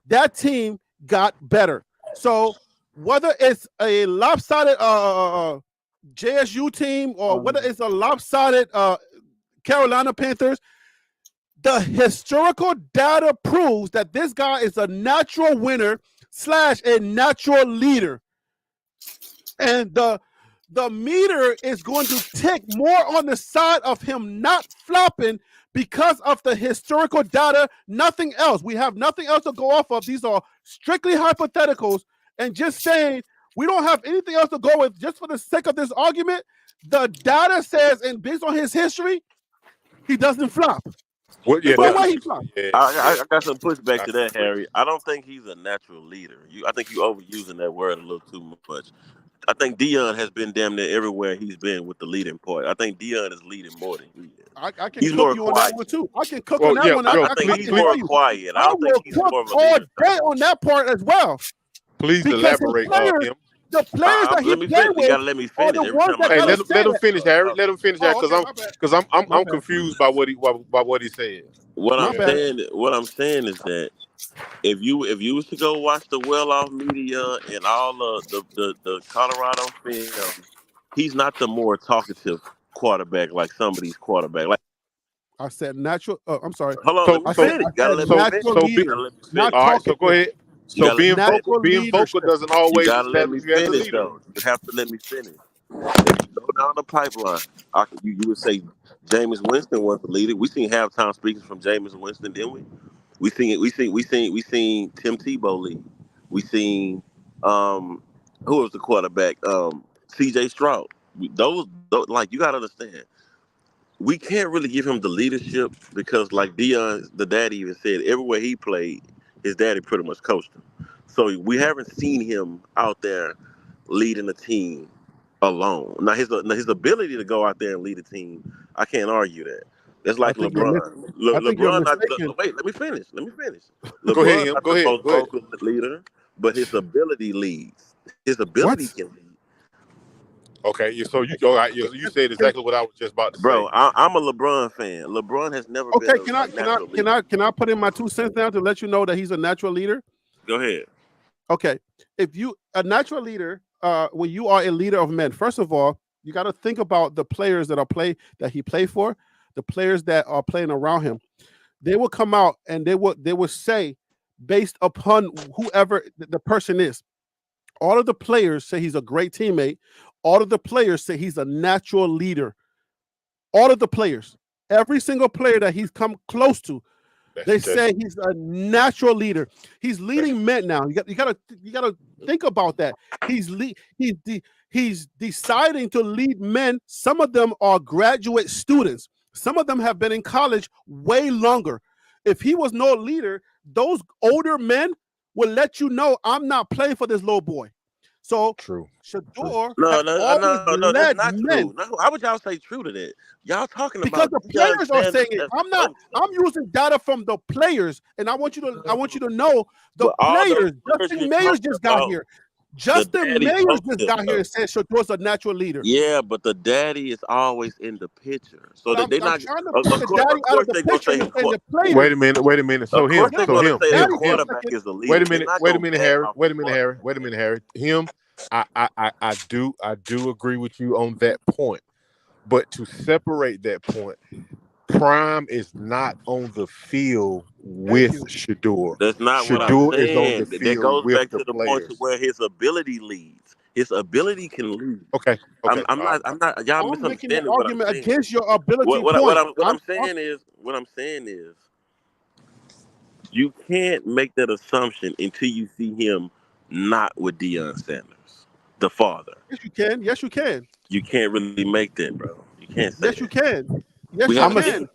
that team got better. So whether it's a lopsided JSU team or whether it's a lopsided Carolina Panthers, the historical data proves that this guy is a natural winner / a natural leader. And the meter is going to tick more on the side of him not flopping because of the historical data, nothing else. We have nothing else to go off of. These are strictly hypotheticals. And just saying we don't have anything else to go with just for the sake of this argument, the data says, and based on his history, he doesn't flop. Well, yeah, he flops. I got some pushback to that, Harry. I don't think he's a natural leader. I think you're overusing that word a little too much. I think Deion has been damn near everywhere he's been with the leading part. I can he's cook you on that one too. I can cook on that one. I think he's more quiet. I don't think he's more of a leader. On that part as well. Please elaborate on him. The players that he played with, you gotta let me finish. Let him finish, Harry. Let him finish that because I'm confused by what he said. What I'm saying is that if you was to go watch the well-off media and all the Colorado film, he's not the more talkative quarterback like some of these quarterbacks. Like I said, natural. I'm sorry. Hold on, let me finish. Gotta let me finish. All right, so go ahead. So being vocal doesn't always. You gotta let me finish, though. You have to let me finish. If you go down the pipeline, you would say Jameis Winston was the leader. We seen halftime speakers from Jameis Winston, didn't we? We seen Tim Tebow lead. We seen who was the quarterback? C.J. Stroud. Those like you gotta understand. We can't really give him the leadership because, like Deion, the daddy even said, everywhere he played, his daddy pretty much coached him. So we haven't seen him out there leading the team alone. Now his ability to go out there and lead a team, I can't argue that. That's like LeBron. LeBron. Wait, let me finish. LeBron, go ahead. Go ahead. Most vocal leader, but his ability leads. His ability can lead. Okay, so you said exactly what I was just about to say. Bro, I'm a LeBron fan. LeBron has never been Can I put in my 2 cents down to let you know that he's a natural leader? Go ahead. Okay. If you a natural leader, when you are a leader of men, first of all, you got to think about the players that he played for, the players that are playing around him. They will come out and they will say, based upon whoever the person is, all of the players say he's a great teammate. All of the players say he's a natural leader. All of the players, every single player that he's come close to, they say he's a natural leader. He's leading men now. You gotta think about that. He's deciding to lead men. Some of them are graduate students. Some of them have been in college way longer. If he was no leader, those older men will let you know I'm not playing for this little boy. So true. Shador no, that's not true. No, how would y'all say true to that? Y'all talking because about the players are saying it. I'm using data from the players, and I want you to know the players. Justin Mayers just got here. Justin Mayers just got here and said Shador's a natural leader. Yeah, but the daddy is always in the picture. So they're not. Wait a minute. So the quarterback is the leader. Wait a minute, Harry. Him I do agree with you on that point, but to separate that point, Prime is not on the field with Shador. That's not what I'm Shador is on saying. the That field goes with back the to the point to players. where his ability leads. His ability can lead. Okay. I'm not. Y'all I'm making an misunderstanding what I'm argument saying. against your ability What point. I'm saying is, you can't make that assumption until you see him not with Deion Sanders, the father. Yes, you can. Yes, you can. You can't really make that, bro. You can't say Yes, you that. can. Yes, We you haven't can. seen it.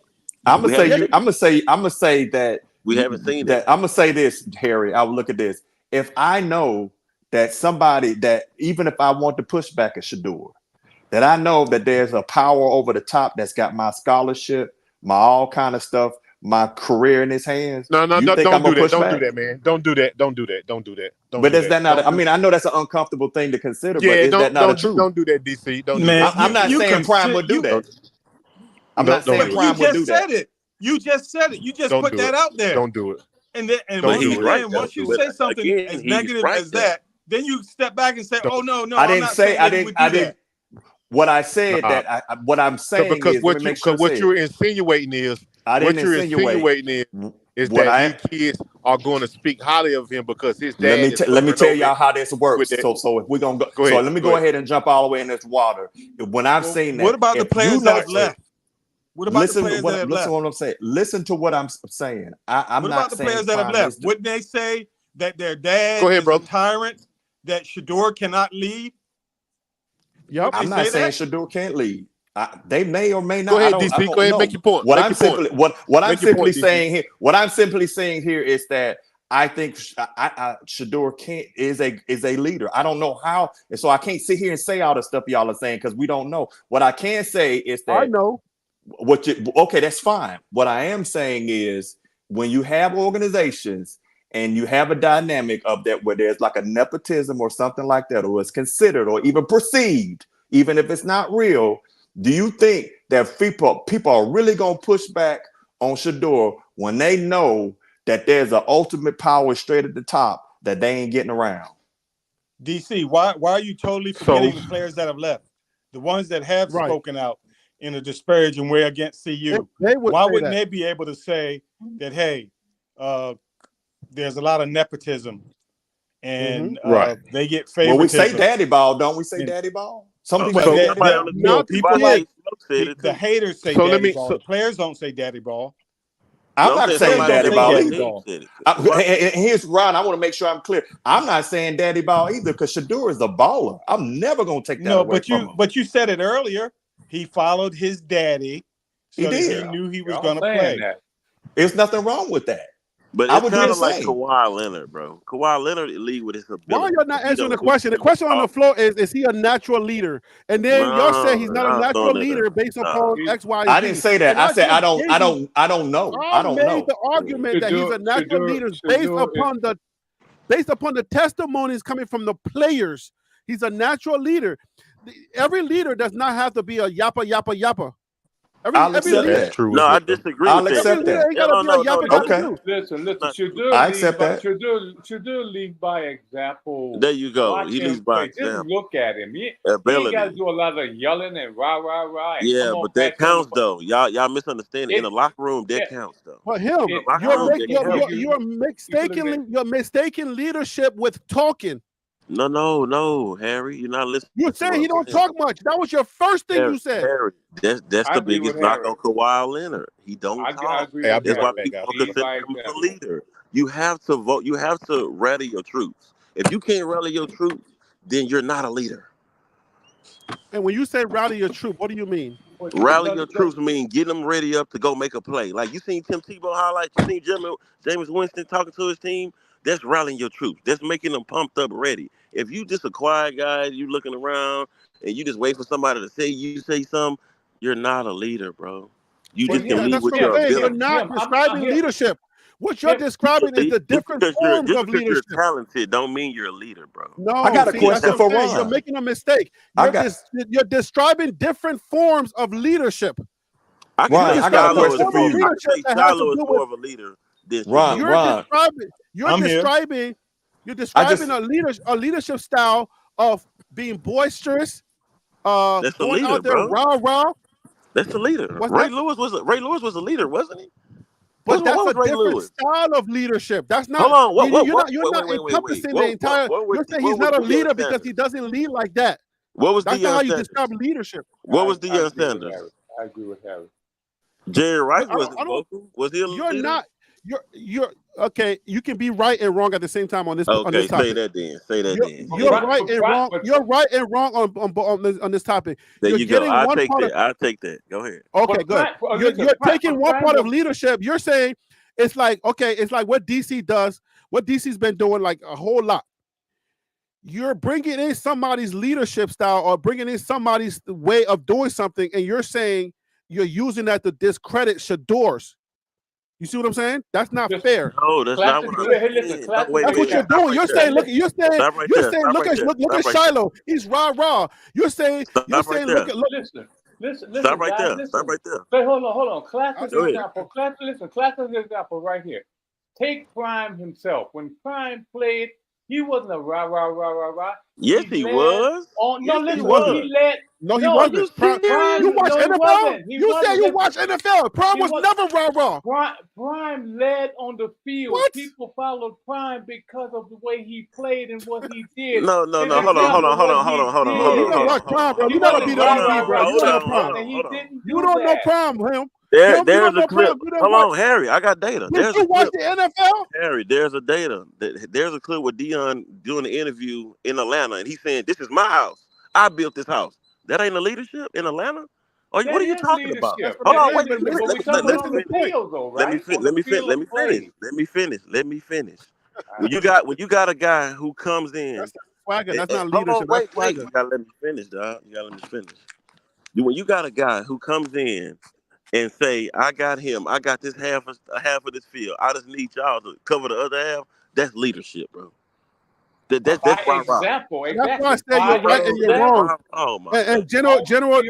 I'm We gonna say haven't you. seen it. I'm gonna say that We haven't seen that it. I'm gonna say this, Harry. I will look at this. If I know that somebody that even if I want to push back at Shador, that I know that there's a power over the top that's got my scholarship, my all kind of stuff, my career in his hands. No, You think I'm don't do gonna that. push Don't back? do that, man. Don't do that. Don't do that. Don't do that. Don't But do is that not? I mean, I know that's an uncomfortable thing to consider, but Yeah, is that not a truth? don't do that, DC. Don't do Man, that. I'm not saying Prime would do that. I'm not saying do it. Prime would do that. You just said it. You just Don't put do that it. out there. Don't do it. And then, Don't once do it. again, Though. once you But say something again, as he's negative right as though. that, then you step back and say, Don't. "Oh no, I I'm didn't not say saying I that he would didn't. do I that." didn't. What I said Nah. that what I'm saying Because is, let me make sure. what you're insinuating is I didn't insinuate. is What that I you kids are going to speak highly of him because his let dad me is let me running tell over y'all how this with works. that. So if we're gonna go, Go so ahead. let me go ahead and jump all the way in this water. When I've Well, seen that, what about the if players you that know, have left? What about the listen, players that have listen left? what I'm saying. Listen to what I'm saying. I'm What not about the saying players that have Prime left? is- Wouldn't they say that their dad Go ahead, is bro. a tyrant, that Shador cannot lead? Yep. I'm not saying Shador can't lead. They may or may not. Go ahead, I DC. don't Go ahead, know. make your point. What Make I'm your simply point. what I'm Make your simply point, DC. saying here. What I'm simply saying here is that I think Shador is a leader. I don't know how, and so I can't sit here and say all the stuff y'all are saying because we don't know. What I can say is that I know. okay, that's fine. What I am saying is when you have organizations and you have a dynamic of that where there's like a nepotism or something like that, or it's considered or even perceived, even if it's not real, do you think that people are really gonna push back on Shador when they know that there's an ultimate power straight at the top that they ain't getting around? DC, why are you totally forgetting the players that have left? The ones that have spoken out in a disparaging way against CU. Why wouldn't they be able to say that, hey, there's a lot of nepotism and they get favoritism? Well, we say daddy ball, don't we say daddy ball? Some people But say daddy ball. no, people like the haters say daddy ball. The players don't say daddy ball. I'm not saying daddy ball either. And here's Ron. I want to make sure I'm clear. I'm not saying daddy ball either because Shador is a baller. I'm never gonna take that away from him. But you said it earlier. He followed his daddy, so that he knew he was gonna play. There's nothing wrong with that. But I it's would do kind the of like same. Kawhi Leonard, bro. Kawhi Leonard lead with his ability. Why are y'all not answering the question? The question on the floor is he a natural leader? And then y'all say he's not a natural leader based upon X, Y, and Z. I didn't say that. I said I don't know. I don't know. I made the argument that he's a natural leader based upon the testimonies coming from the players. He's a natural leader. Every leader does not have to be a yappa, yappa, yappa. I'll accept that. True. No, I disagree. I'll accept that. Okay. Listen, Shador lead by example. There you go. Watch He him leads by play. example. Just look at him. He ain't got to do a lot of yelling and rah, rah, rah. And Yeah, but that counts though. Y'all misunderstand. In the locker room, that counts though. But him, you're mistaking leadership with talking. No, Harry, you're not listening. You say he don't talk much. That was your first thing you said. Harry, that's the biggest knock on Kawhi Leonard. He don't talk. That's why people consider him a leader. You have to vote. You have to rally your troops. If you can't rally your troops, then you're not a leader. And when you say rally your troop, what do you mean? Rally your troops mean get them ready up to go make a play. Like you seen Tim Tebow highlights, you seen Jameis Winston talking to his team. That's rallying your troops. That's making them pumped up, ready. If you just a quiet guy, you looking around and you just wait for somebody to say something, you're not a leader, bro. You just can lead with your ability. You're not describing leadership. What you're describing is the different forms of leadership. You're talented don't mean you're a leader, bro. No, I got a question for Ron. You're making a mistake. You're describing different forms of leadership. I got a question for you. I say Shiloh is more of a leader than Ron. You're describing a leadership style of being boisterous, That's the going leader, out there bro. rah. That's the leader. Ray Lewis was a leader, wasn't he? But that's what a was Ray different Lewis? style of leadership. That's not. Hold on. You're not encompassing the entire. You're saying he's not a leader because he doesn't lead like that. What was That's Deion not how you Sanders? describe leadership. What was Deion Sanders? I agree with Harry. Jerry Rice wasn't vocal. Was he a leader? You're not. You're okay. You can be right and wrong at the same time on this. Okay, on this topic. say that then. You're right and wrong. You're right and wrong on this topic. There you're you go. I'll take part that. I'll take that. Go ahead. Okay, good. You're taking one part of leadership. You're saying it's like, okay, it's like what DC does, what DC's been doing like a whole lot. You're bringing in somebody's leadership style or bringing in somebody's way of doing something, and you're saying you're using that to discredit Shador's. You see what I'm saying? That's not fair. No, that's not what I'm saying. That's what you're doing. You're saying, look at Shiloh. He's rah. You're saying, look. Listen. Stop right guys, there. Stop right there. But hold on. Classic example right here. Take Prime himself. When Prime played, he wasn't a rah. Yes, he was. He wasn't. No, he wasn't. You watch NFL? You say you watch NFL. Prime was never rah. Prime led on the field. What? People followed Prime because of the way he played and what he did. No. Hold on. You don't watch Prime, bro. You never beat the bro. You don't know Prime. You don't know Prime, him. There's a clip. Hold on, Harry. I got data. Did you watch the NFL? Harry, there's a clip with Deion doing the interview in Atlanta, and he's saying, "This is my house. I built this house." That ain't a leadership in Atlanta. What are you talking about? Hold on, wait. Let me finish. When you got a guy who comes in, that's not leadership. Wait. You gotta let me finish, dog. You gotta let me finish. When you got a guy who comes in and say, I got him, I got this half of this field, I just need y'all to cover the other half, that's leadership, bro. That's example. Exactly. That's why I said you're right and you're wrong. Oh my! And General Gerard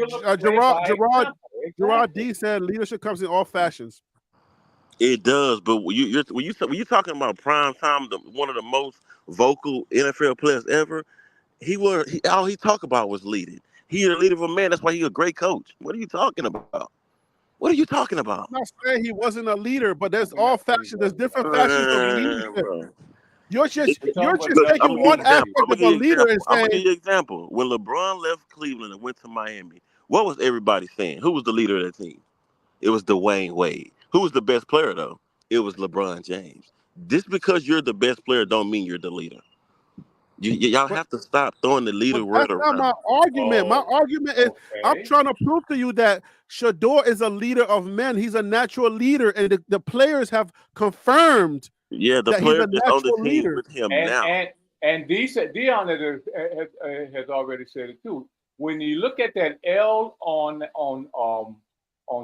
D said leadership comes in all fashions. It does, but when you talking about Prime Time, one of the most vocal NFL players ever, all he talked about was leading. He a leader of a man. That's why he's a great coach. What are you talking about? I'm not saying he wasn't a leader, but there's all fashions. There's different fashions of leadership. You're just taking one aspect of a leader and saying. I'm gonna give you an example. When LeBron left Cleveland and went to Miami, what was everybody saying? Who was the leader of that team? It was Dwayne Wade. Who was the best player though? It was LeBron James. Just because you're the best player don't mean you're the leader. Y'all have to stop throwing the leader word around. That's not my argument. My argument is I'm trying to prove to you that Shador is a leader of men. He's a natural leader, and the players have confirmed. Yeah, the players are on the team leader. with him now. And Deion has already said it too. When you look at that L on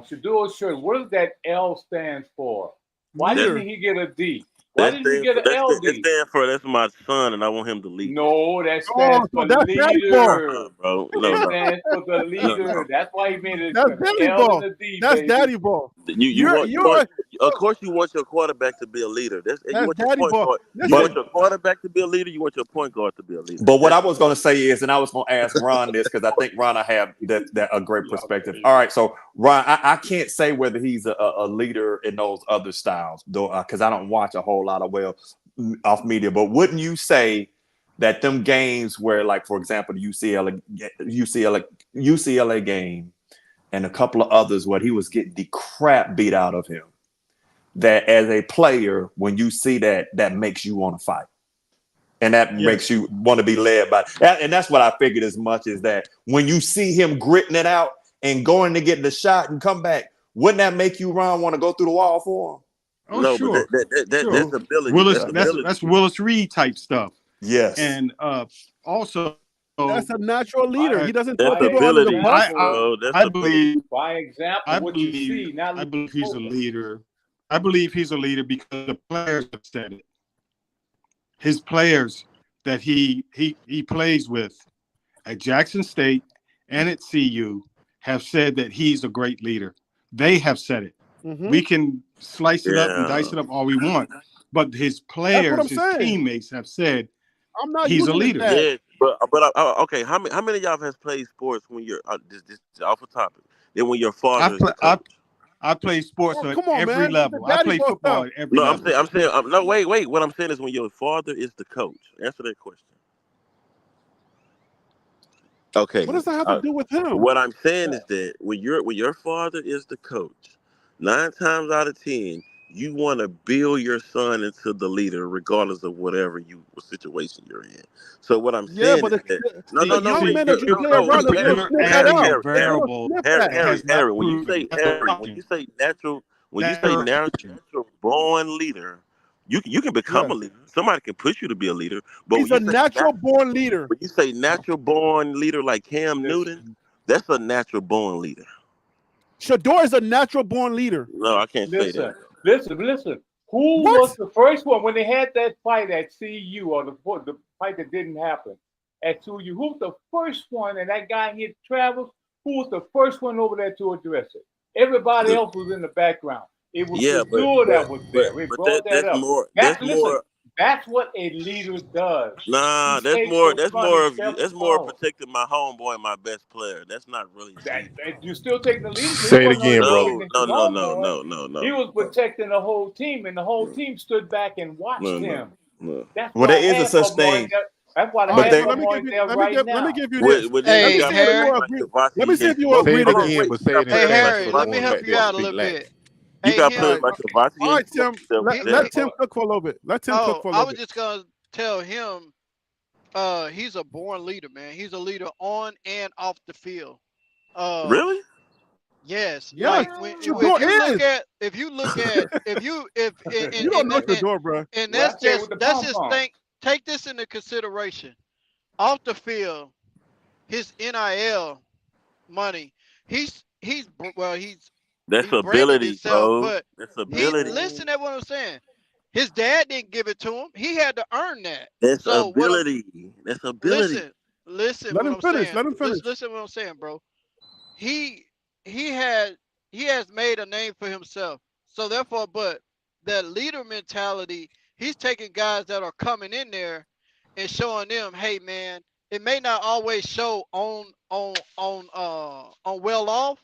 Shador's shirt, what does that L stand for? Why didn't he get a D? Why didn't he get an LD? That stands for that's my son, and I want him to lead. No, that stands for leader, bro. That stands for the leader. That's why he made it. That's daddy ball. That's daddy ball. Of course, you want your quarterback to be a leader. That's daddy ball. You want your quarterback to be a leader. You want your point guard to be a leader. But what I was going to say is, and I was going to ask Ron this because I think Ron, I have that a great perspective. All right, so Ron, I can't say whether he's a leader in those other styles, though, because I don't watch a whole lot of off media. But wouldn't you say that them games where, like, for example, the UCLA game and a couple of others where he was getting the crap beat out of him, that as a player, when you see that makes you want to fight, and that makes you want to be led by that, and that's what I figured as much is that when you see him gritting it out and going to get the shot and come back, wouldn't that make you, Ron, want to go through the wall for him? Oh, no, sure. That's ability. That's Willis Reed type stuff. Yes. And also, that's a natural leader. He doesn't that's put people under the bus. I believe by example, I believe he's a leader. I believe he's a leader because the players have said it. His players that he plays with at Jackson State and at CU have said that he's a great leader. They have said it. Mm-hmm. We can slice it up and dice it up all we want, but his players, his teammates have said he's a leader. But okay, how many of y'all has played sports when you're this off the topic? Then when your father is the coach. I play sports Oh, at come on, every man. level. I play football at every No, level. I'm saying no. Wait. What I'm saying is when your father is the coach. Answer that question. Okay. What does that have to do with him? What I'm saying is that when your father is the coach, 9 times out of 10, you want to build your son into the leader, regardless of whatever situation you're in. So what I'm saying is that the young men that you play around, you're adding a variable. Harry, when you say natural born leader, you can become a leader. Somebody can push you to be a leader. But he's a natural born leader. When you say natural born leader like Cam Newton, that's a natural born leader. Shador is a natural born leader. No, I can't say that. Listen. Who was the first one when they had that fight at CU, or the fight that didn't happen at CU? Who's the first one? And that guy hit Travis. Who was the first one over there to address it? Everybody else was in the background. It was Shador that was there. We brought that up. That's what a leader does. Nah, that's more protecting my homeboy and my best player. That's not really you still taking the leadership. Say it again, bro. No. He was protecting the whole team, and the whole team stood back and watched him. No. That's well, there is a such thing. That's why let me give you this. Hey, Harry. Let me see if you agree to this. Hey, Harry, let me help you out a little bit. You got players like Kavasi. All right, Tim. Let Tim cook for a little bit. Let Tim cook for a little bit. I was just gonna tell him, he's a born leader, man. He's a leader on and off the field. Really? Yes. Yeah. Like if you don't know Shador, bro. And that's just take this into consideration. Off the field, his NIL money. That's ability, bro. But That's ability. Listen to what I'm saying. His dad didn't give it to him. He had to earn that. That's ability. That's ability. Listen. Let him finish. Let him finish. Listen what I'm saying, bro. He has made a name for himself. So therefore, but that leader mentality, he's taking guys that are coming in there and showing them, hey man, it may not always show on well off,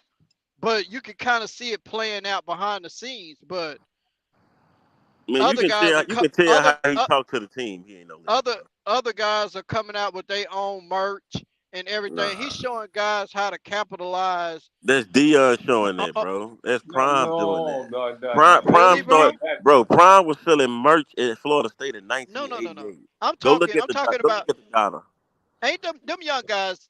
but you can kind of see it playing out behind the scenes. But man, you can tell how he talk to the team. He ain't no leader. Other guys are coming out with their own merch and everything. Nah. He's showing guys how to capitalize. That's Dion showing that, bro. That's Prime doing that. No. Prime started, bro. Prime was selling merch at Florida State in 1988. No. I'm talking about. Ghana. Ain't them young guys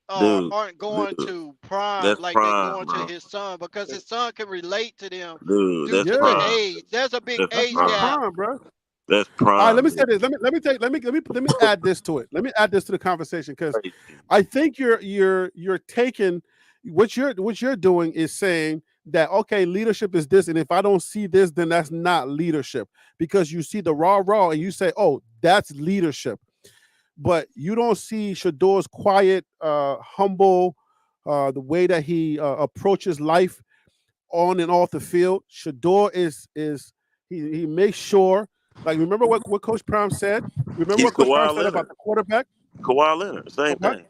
aren't going to Prime like they're going to his son, because his son can relate to them due to the age. There's a big age gap. Prime, bro. That's Prime. All right, let me say this. Let me add this to it. Let me add this to the conversation, because I think you're taking what you're doing is saying that, okay, leadership is this, and if I don't see this, then that's not leadership, because you see the raw and you say, oh, that's leadership. But you don't see Shador's quiet, humble, the way that he approaches life on and off the field. Shador he makes sure, like, remember what Coach Prime said? Remember what Coach Prime said about the quarterback? Kawhi Leonard, same thing.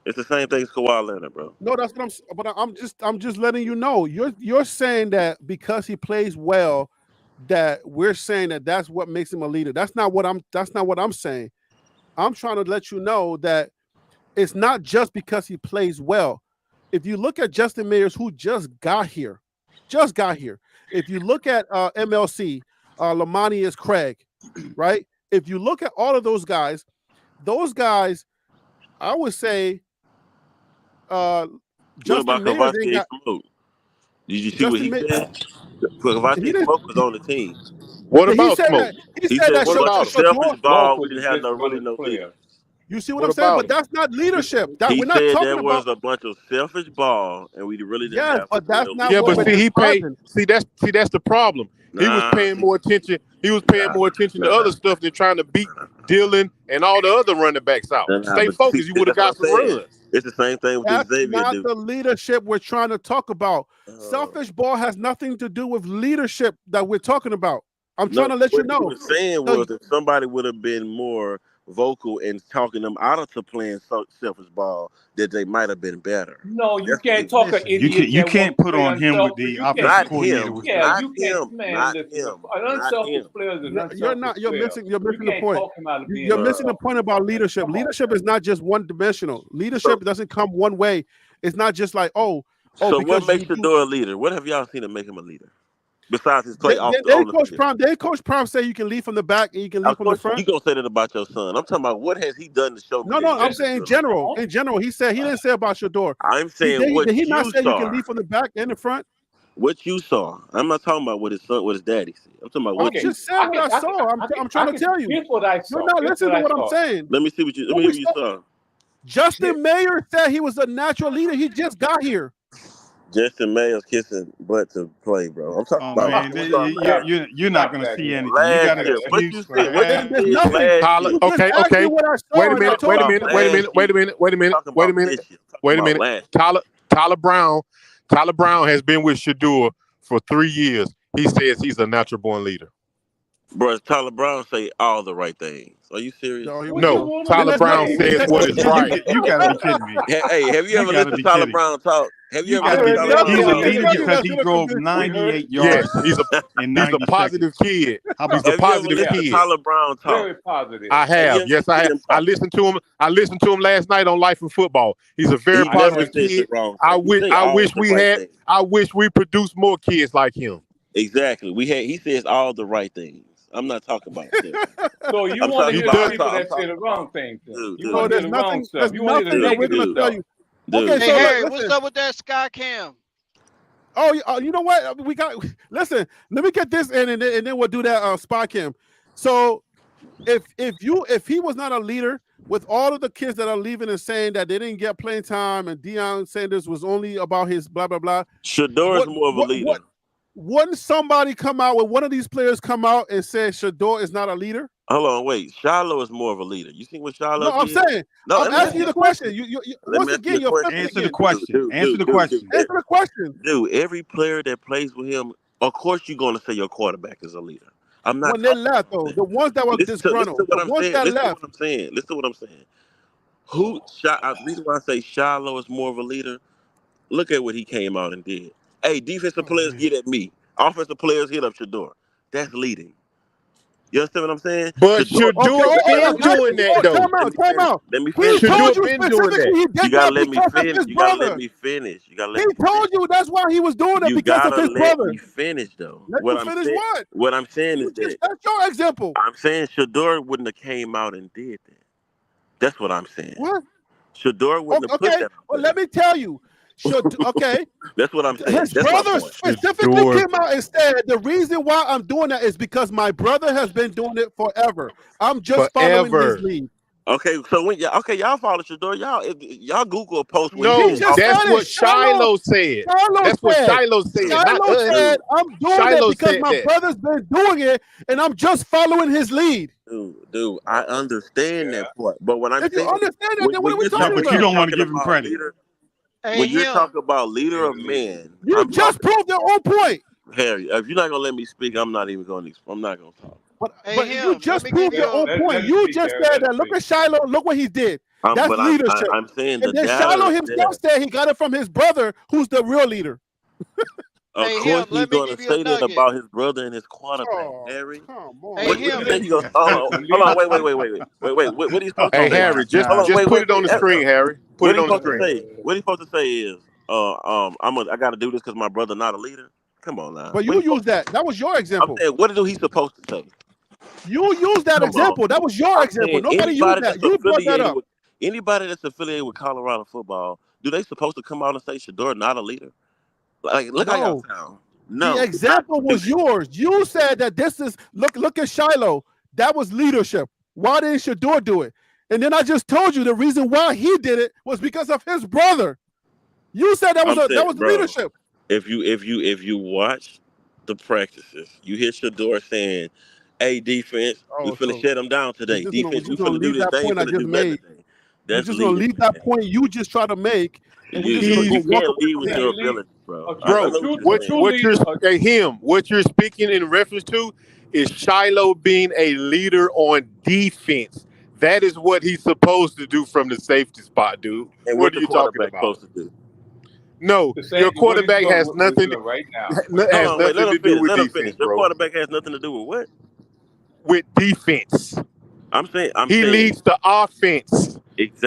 It's the same thing as Kawhi Leonard, bro. No, that's what I'm just letting you know. You're saying that because he plays well, that we're saying that that's what makes him a leader. That's not what I'm saying. I'm trying to let you know that it's not just because he plays well. If you look at Justin Mayers, who just got here. If you look at MLC, Lamonius Craig, right? If you look at all of those guys, I would say Justin Mayers ain't got. Did you see what he said? Kavasi Smoke was on the team. What about Smoke? He said that selfish ball. We didn't have no leader. You see what I'm saying? But that's not leadership. He said there was a bunch of selfish ball, and we really didn't have. But that's not. Yeah, but see, he paid. See, that's the problem. He was paying more attention. He was paying more attention to other stuff than trying to beat Dylan and all the other running backs out. Stay focused. You would have got some runs. It's the same thing with Xavier. That's not the leadership we're trying to talk about. Selfish ball has nothing to do with leadership that we're talking about. I'm trying to let you know. What he was saying was if somebody would have been more vocal and talking them out of playing selfish ball, that they might have been better. No, you can't talk an idiot. You can't put on him with the offensive coordinator. Yeah, you can't, man. Listen, an unselfish player is an unselfish player. You're missing the point. Talk him out of being You're missing the point about leadership. Leadership is not just one dimensional. Leadership doesn't come one way. It's not just like, so what makes Shador a leader? What have y'all seen to make him a leader? Besides his play off Coach Prime say you can lead from the back and you can lead from the front. You gonna say that about your son? I'm talking about what has he done to show me? No, I'm saying in general. In general, he didn't say about Shador. I'm saying did he not say you can lead from the back and the front? What you saw. I'm not talking about what his daddy said. I'm talking about what you said. What I saw. I'm trying to tell you. Here's what I saw. You're not listening to what I'm saying. Let me see what you saw. Justin Mayer said he was a natural leader. He just got here. Justin Mayer's kissing butt to play, bro. I'm talking about. Man, you're not going to see anything. You got to excuse. Okay. Wait a minute. Tyler Brown has been with Shador for 3 years. He says he's a natural born leader. Bro, Tyler Brown say all the right things. Are you serious? No, Tyler Brown says what is right. You gotta be kidding me. Hey, have you ever listened to Tyler Brown talk? Have you ever listened to Tyler Brown? He's a leader because he drove 98 yards. Yes, he's a positive kid. He's a positive kid. Tyler Brown talk. Very positive. I have. Yes, I have. I listened to him. I listened to him last night on Life and Football. He's a very positive kid. I wish we produced more kids like him. Exactly. He says all the right things. I'm not talking about him. So you want to hear the people that say the wrong thing. You want to hear the wrong stuff. You want to hear the negative stuff. Okay, hey, Harry, what's up with that sky cam? Oh, you know what? Listen, let me get this in and then we'll do that spy cam. So if he was not a leader, with all of the kids that are leaving and saying that they didn't get playing time and Deion Sanders was only about his blah, blah, blah. Shador is more of a leader. Wouldn't somebody come out with one of these players come out and say Shador is not a leader? Hold on, wait. Shiloh is more of a leader. You see what Shiloh No, I'm did? saying. No, I'm asking you the question. Once again, answer the question. Answer the question. Answer the question. Dude, every player that plays with him, of course you're going to say your quarterback is a leader. I'm not. When they left, though, the ones that were disgruntled, the ones that left. Listen to what I'm saying. The reason why I say Shiloh is more of a leader, look at what he came out and did. Hey, defensive players get at me. Offensive players hit up Shador. That's leading. You understand what I'm saying? But Shador been doing that, though. Time out. Let me finish. Shador been doing that. You gotta let me finish. You gotta let me finish. He told you that's why he was doing it because of his brother. You gotta let me finish, though. Let me finish what? What I'm saying is that that's your example. I'm saying Shador wouldn't have came out and did that. That's what I'm saying. What? Shador wouldn't have put that. Well, let me tell you. Okay. That's what I'm saying. His brother specifically came out and said the reason why I'm doing that is because my brother has been doing it forever. I'm just following his lead. Okay, so y'all follow Shador. Y'all Google a post. That's what Shiloh said. That's what Shiloh said. Shiloh said I'm doing it because my brother's been doing it, and I'm just following his lead. Dude, I understand that part, but when I'm saying, you understand that, then what are we talking about? But you don't want to give him credit. When you're talking about leader of men, you just proved your own point, Harry. If you're not gonna let me speak, I'm not gonna talk. But you just proved your own point. You just said that. Look at Shiloh. Look what he did. That's leadership. I'm saying and then Shiloh himself said he got it from his brother, who's the real leader. Of course, he's going to say that about his brother and his quarterback, Harry. Come on. Hold on, wait. What are you supposed to say? Hey, Harry, just put it on the screen, Harry. Put it on the screen. What he's supposed to say is, I got to do this because my brother not a leader. Come on now. But you use that. That was your example. I'm saying, what is he supposed to say? You use that example. That was your example. Nobody used that. You brought that up. Anybody that's affiliated with Colorado football, do they supposed to come out and say Shador not a leader? Like, look how y'all sound. No. The example was yours. You said that this is look at Shiloh. That was leadership. Why didn't Shador do it? And then I just told you the reason why he did it was because of his brother. You said that was leadership. If you watch the practices, you hear Shador saying, "Hey, defense, we finna shut them down today. Defense, we finna do this thing. Finna do that today." You're just gonna leave that point you just try to make. And you can't lead with your ability, bro. What you're speaking in reference to is Shiloh being a leader on defense. That is what he's supposed to do from the safety spot, dude. And What what are the you talking quarterback about? supposed to do? No, The same your what he's quarterback doing has what we're nothing doing right now. has Hold on, wait, nothing let to him do finish. with Let him defense, finish. Your bro. quarterback has nothing to do with what? With defense. I'm saying He leads the offense.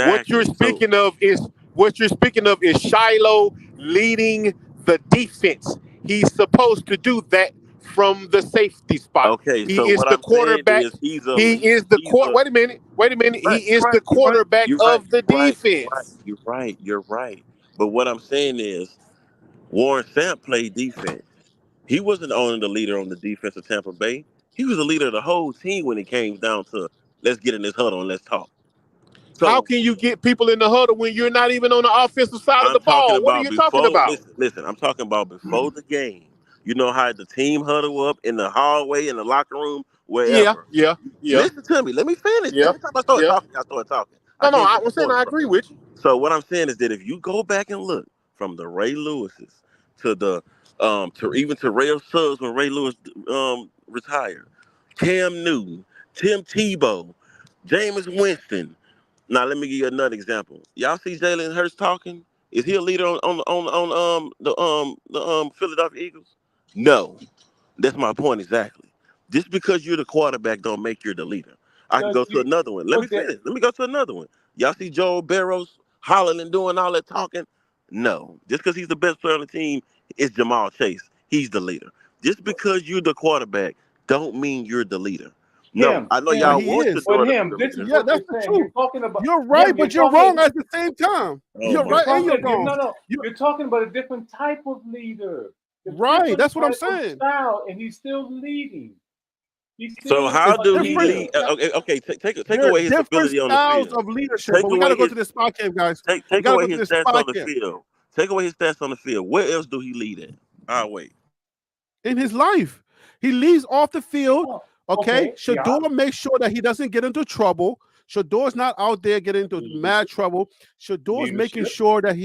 What you're exactly. So speaking of is Shiloh leading the defense. He's supposed to do that from the safety spot. okay, He so is what the I'm saying quarterback. is he's a He lead. is the He's a Wait a minute. He right. is the quarterback You're right. of the You're right. defense. You're right. But what I'm saying is Warren Sapp played defense. He wasn't only the leader on the defense of Tampa Bay. He was the leader of the whole team when it came down to let's get in this huddle and let's talk. How So can you get people in the huddle when you're not even on the offensive side of I'm the talking ball? What are about you talking before. about? Listen. I'm talking about before the game. You know how the team huddle up in the hallway, in the locker room, Yeah, wherever. yeah, yeah, Listen to me. Let me finish. yeah, Every time I start yeah. talking, I start talking. I No, can't get I'm the saying point I across. agree with you. So what I'm saying is that if you go back and look from the Ray Lewises to the to even to Ray Suggs when Ray Lewis retired, Cam Newton, Tim Tebow, Jameis Winston. Now let me give you another example. Y'all see Jalen Hurts talking? Is he a leader on the Philadelphia Eagles? No. That's my point exactly. Just because you're the quarterback don't make you the leader. I can Does go to he another one. Let me put that finish. Let me go to another one. Y'all see Joe Barrows hollering and doing all that talking? No. Just because he's the best player on the team is Jamal Chase. He's the leader. Just because you're the quarterback don't mean you're the leader. No, him, I know But him, y'all he want your is. but daughter to be him, the this is leader. Yeah, what that's you're the saying. You're truth. talking about You're right, him, but you're wrong at the same time. Oh You're my right and God. you're wrong. no. You You're talking about a different type of leader. A right. different That's what I'm type of saying. style, and he's still leading. He's So still how It's a do he different. leader. lead? Okay. Take There are away his different ability on the styles field. of leadership, Take but we got to away go his to this spot camp, guys. We take got to away go to his this stats spot on the camp. field. Take away his stats on the field. Where else do he lead at? I'll wait. In his life, he leaves off the field. Oh, Okay, okay, yeah. Shador makes sure that he doesn't get into trouble. Shador's not out there getting into mad trouble. Shador's making Leadership. sure that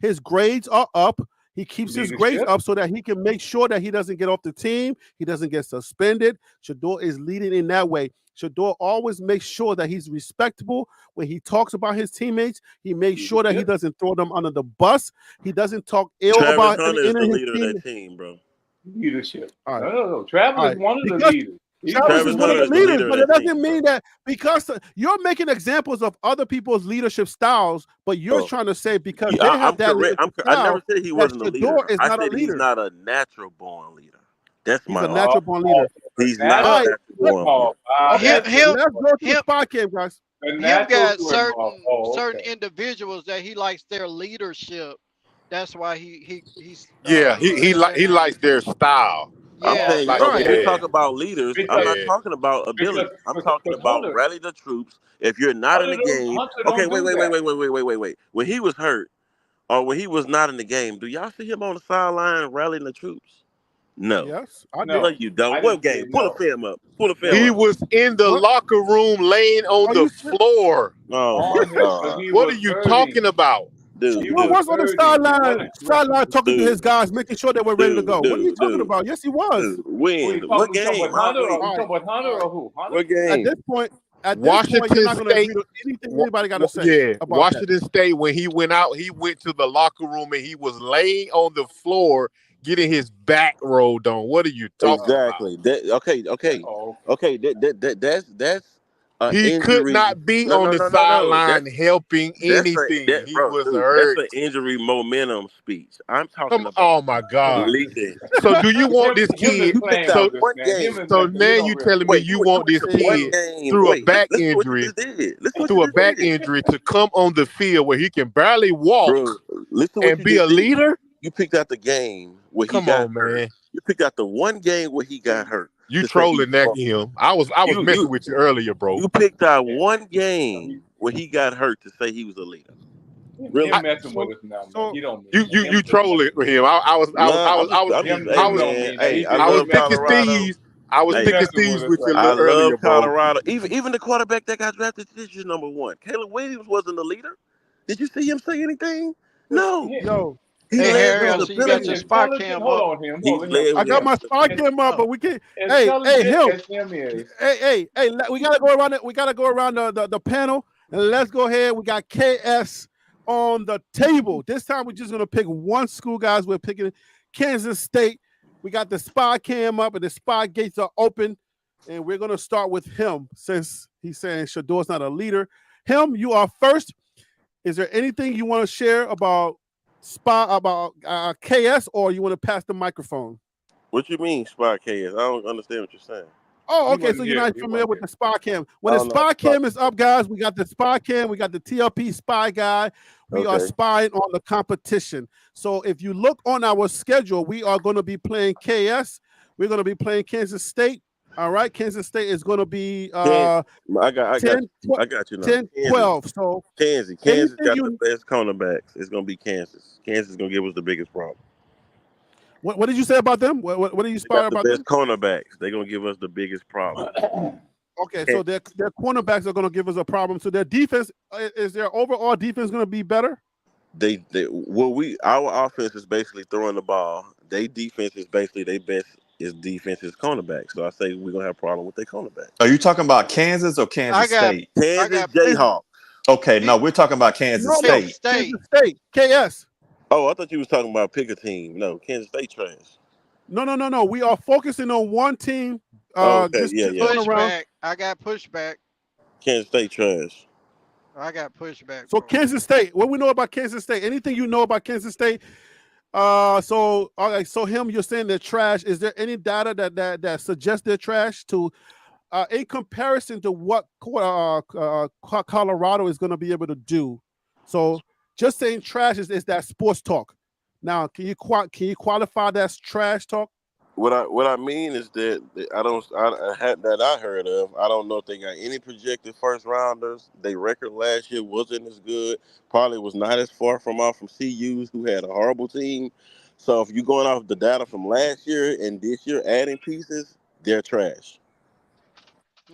his grades are up. He keeps his grades Leadership. up so that he can make sure that he doesn't get off the team. He doesn't get suspended. Shador is leading in that way. Shador always makes sure that he's respectable when he talks about his teammates. He makes sure that he Leadership. doesn't throw them under the bus. He doesn't talk ill Travis about Hunter any is of the his leader of that teammates. team, bro. Leadership. All right. No. Travis All is right. one of the Because leaders. He's Travis Travis is one of Hunter the is the leaders, leader but of it that doesn't team, mean bro. that because you're making examples of other people's leadership styles, but you're Oh, trying to say because yeah, they have I'm that correct. leadership I never style said he that wasn't a Shador leader. is I not a said he's leader. not a natural born leader. That's He's my a argument. natural born leader. He's The not All a right, natural born leader. okay, Him let's go to the him spot game, guys. The him natural got to involve. certain Okay. individuals that he likes their leadership. That's why he's Yeah, you know what I'm he saying? likes their style. I'm Yeah. saying, Like, okay, you Right. yeah, talk about leaders. I'm Because not yeah. talking about ability. I'm talking but about rally the troops. If you're not in the game, Hunter okay, don't do that. wait. When he was hurt or when he was not in the game, do y'all see him on the sideline rallying the troops? No. Yes, I No, did. No, you I don't. didn't What see game? it. Pull a No. film up. Pull a film He up. was in the What? locker room laying on Are the you serious? floor. Oh my On him because God. he What are was you hurting. talking about? He Dude, Shador was dude, was on the hurting. He sideline talking to his dude, guys, making sure they were ready to go. What are you talking dude. about? Yes, he was. When? you What talking game? about Hunter or All you right, talking about Hunter all right. or who? Hunter? What At game? this point, you're Washington not going to agree State, to anything anybody got to say yeah, about that. Washington State. When he went out, he went to the locker room and he was laying on the floor, getting his back rolled on. What are you talking about? Exactly. Okay. Oh, Okay. That's an He could injury. not be on the No. sideline helping anything. He was Dude, that's hurt. an injury momentum speech. I'm talking about Oh my God. leading. So do you want this him is kid? You picked playing out So with us, one man. game. Him is so nothing. He now don't you really. telling me Wait, you you want went this to one kid game. through a Wait, back listen to what you injury just did. Listen to what you just did. to come on the field where he can barely walk Bro, listen to what and you be a just did. leader? You picked out the game where he Come got on, hurt. man. You picked out the one game where he got hurt You to say he trolling that was him. I was messing you with you earlier, bro. you picked out Yeah. one game where he got hurt to say he was a leader. Really? Him messing with us now, man. So He don't mean You that. Him just trolling messing with him. Nah, I'm just, him. hey Him was don't man, mean that. hey, He I just I was love picking Colorado. thieves. I was he Hey, picking messing thieves with us with you a right I little now. earlier, love bro. Colorado. Even the quarterback that got drafted this year, number one, Caleb Williams wasn't a leader. Did you see him say anything? No. yo, He Hey, led Harry, I with see you got your stability. spy cam Hold up. on him. He led I with got my spy stability. cam up, but we can't. Hey, him. As him is. Hey, we gotta go around it. We gotta go around the panel, and let's go ahead. We got KS on the table. This time we're just gonna pick one school, guys. We're picking Kansas State. We got the spy cam up, and the spy gates are open, and we're gonna start with him since he's saying Shador's not a leader. Him, you are first. Is there anything you want to share about KS, or you want to pass the microphone? What you mean, spy KS? I don't understand what you're saying. Oh, He okay. So wasn't you're here. not He familiar wasn't with here. the spy cam. When I the don't know spy what the spy cam is up, guys, we got the spy cam. We got the TLP spy guy. We are Okay. spying on the competition. So if you look on our schedule, we are going to be playing KS. We're going to be playing Kansas State. All right. Kansas State is going to be I got 10, you now. 10, 12. So Kansas anything got you- the best cornerbacks. It's gonna be Kansas. Kansas is gonna give us the biggest problem. what did you say about them? What did you They spy got the about best them? cornerbacks. They're gonna give us the biggest problem. Okay, so their cornerbacks are going to give us a problem. So their defense, is their overall defense going to be better? Our offense is basically throwing the ball. They defense is basically their best defense is cornerback. So I say we're gonna have a problem with their cornerback. Are you talking about Kansas or Kansas State? Kansas Jayhawks. Okay, no, we're talking about Kansas State. Kansas State, KS. Oh, I thought you was talking about pick a team. No, Kansas State trash. No. We are focusing on one team. Okay, just yeah. going around. Pushback. I got pushback. Kansas State trash. I got pushback. So bro. Kansas State. What we know about Kansas State? Anything you know about Kansas State? So all right. So you're saying they're trash. Is there any data that suggests they're trash to? In comparison to what Colorado is going to be able to do. So just saying trash is that sports talk. Now, can you qualify that trash talk? What I mean is that I heard of. I don't know if they got any projected first rounders. Their record last year wasn't as good. Probably was not as far from CU's, who had a horrible team. So if you're going off the data from last year and this year adding pieces, they're trash.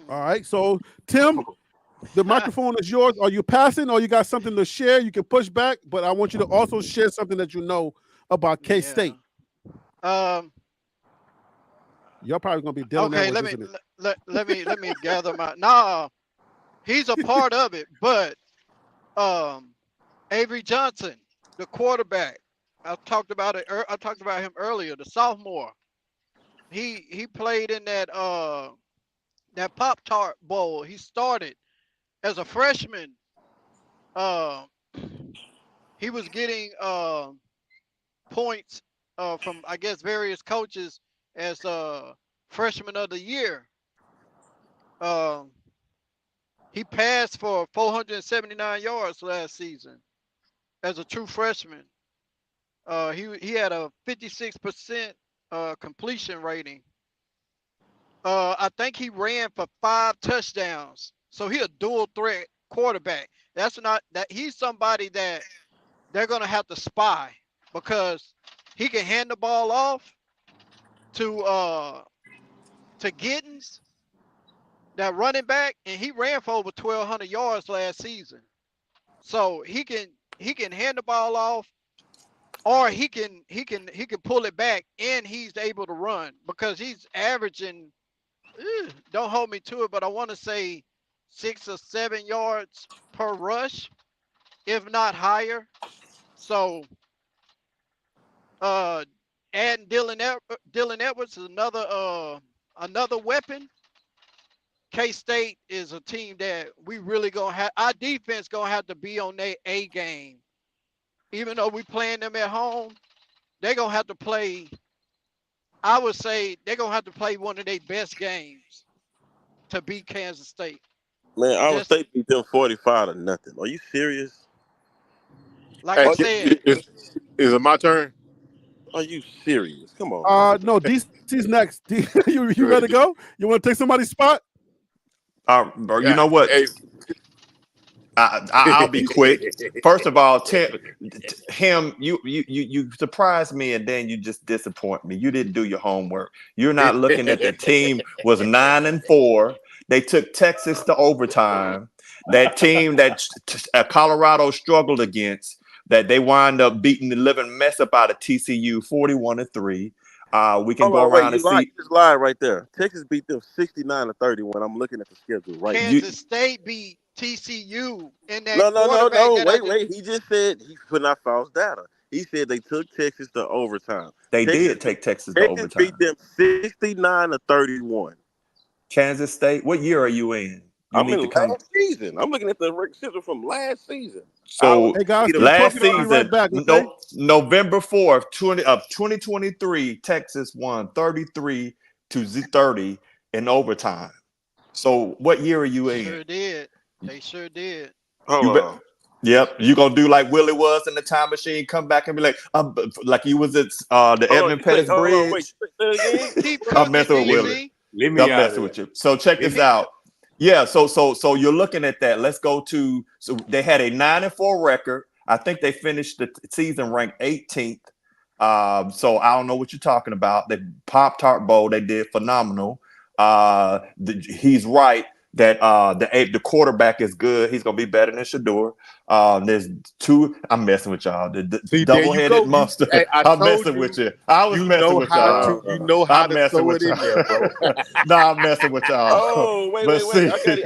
All right. So Tim, the microphone is yours. Are you passing, or you got something to share? You can push back, but I want you to also share something that you know about K-State. You're probably gonna be dealing. Okay, let me gather my. Nah, he's a part of it, but Avery Johnson, the quarterback, I talked about it. I talked about him earlier. The sophomore, he played in that Pop-Tart Bowl. He started as a freshman. He was getting points from, I guess, various coaches as freshman of the year. He passed for 479 yards last season as a true freshman. He had a 56% completion rating. I think he ran for 5 touchdowns. So he a dual threat quarterback. He's somebody that they're gonna have to spy, because he can hand the ball off to Giddens, that running back, and he ran for over 1,200 yards last season. So he can hand the ball off, or he can pull it back, and he's able to run, because he's averaging, don't hold me to it, but I want to say 6 or 7 yards per rush, if not higher. So adding Dylan Edwards is another weapon. K-State is a team that we really gonna have. Our defense gonna have to be on their A game. Even though we playing them at home, they're gonna have to play. I would say they're gonna have to play one of their best games to beat Kansas State. Man, Iowa State beat them 45-0. Are you serious? Like I said, is it my turn? Are you serious? Come on. No, DC's next. You ready to go? You want to take somebody's spot? Bro, you know what? Hey. I'll be quick. First of all, him, you surprised me, and then you just disappoint me. You didn't do your homework. You're not looking at the team was 9-4. They took Texas to overtime. That team that Colorado struggled against. that they wind up beating the living mess up out of TCU 41-3. We can go around and see. You just lied right there. Texas beat them 69-31. I'm looking at the schedule right now. Kansas State beat TCU in that No. Wait. He just said he put out false data. He said they took Texas to overtime. They did take Texas to overtime. Beat them 69-31. Kansas State. What year are you in? I'm in last season. I'm looking at the schedule from last season. So hey guys, last season, right back, okay? November 4th, 2023, Texas won 33-30 in overtime. So what year are you in? Sure did. They sure did. Yep, you gonna do like Willie was in the time machine, come back and be like you was at the Edmund Pettus Bridge. I'm messing with Willie. I'm messing with you. So check this out. Yeah, so you're looking at that. Let's go to, so they had a 9-4 record. I think they finished the season ranked 18th. So I don't know what you're talking about. The Pop-Tart Bowl, they did phenomenal. He's right that the quarterback is good. He's gonna be better than Shador. There's two. I'm messing with y'all. The double-headed monster. Hey, I'm messing with you. I was messing with y'all. You know how to throw it in there, bro. No, I'm messing with y'all. Oh, wait.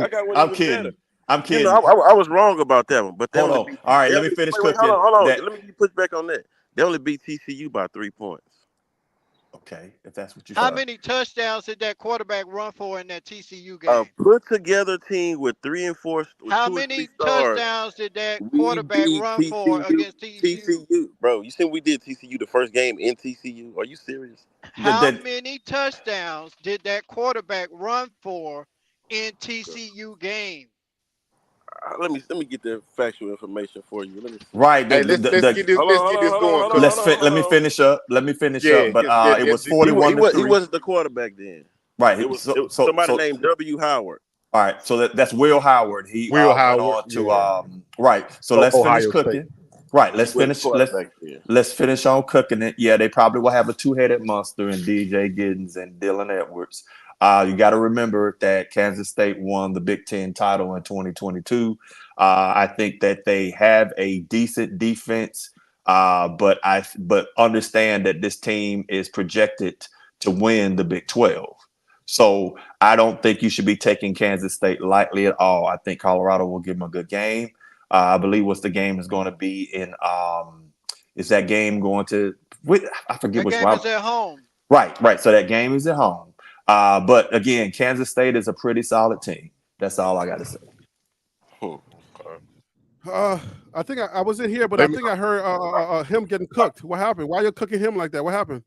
I got one. I'm kidding. I'm kidding. You know, I was wrong about that one. But hold on. All right, let me finish cooking. Hold on. Let me push back on that. They only beat TCU by 3 points. Okay, if that's what you. How many touchdowns did that quarterback run for in that TCU game? Put together team with 3 and 4. How many touchdowns did that quarterback run for against TCU? Bro, you said we did TCU the first game in TCU. Are you serious? How many touchdowns did that quarterback run for in TCU game? Let me get the factual information for you. Right. Hey, let's get this going. Let me finish up. But it was 41-3. He wasn't the quarterback then. Right. It was somebody named W. Howard. All right. So that's Will Howard. Will Howard went on to right. So let's finish cooking. Right. Let's finish on cooking it. Yeah, they probably will have a two-headed monster in DJ Giddens and Dylan Edwards. You got to remember that Kansas State won the Big Ten title in 2022. I think that they have a decent defense, but understand that this team is projected to win the Big 12. So I don't think you should be taking Kansas State lightly at all. I think Colorado will give them a good game. I believe the game is going to be in. Is that game going to? I forget which one. That game is at home. Right. So that game is at home. But again, Kansas State is a pretty solid team. That's all I got to say. I think I wasn't here, but I think I heard him getting cooked. What happened? Why are you cooking him like that? What happened?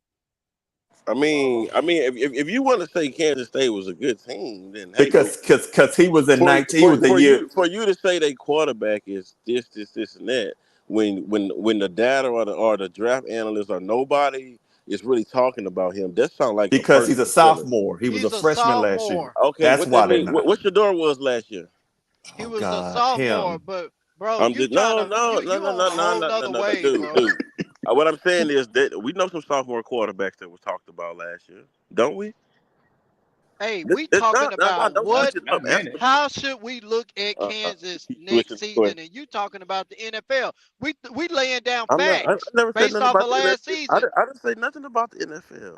I mean, if you want to say Kansas State was a good team, then because he was in 19, he was the year for you to say their quarterback is this, and that. When the data or the draft analysts or nobody is really talking about him, that sounds like because he's a sophomore. He was a freshman last year. Okay, that's why they. What Shador was last year? He was a sophomore, but bro, dude. What I'm saying is that we know some sophomore quarterbacks that was talked about last year, don't we? Hey, we talking about what? How should we look at Kansas next season? And you talking about the NFL? We laying down facts based off of last season. I didn't say nothing about the NFL.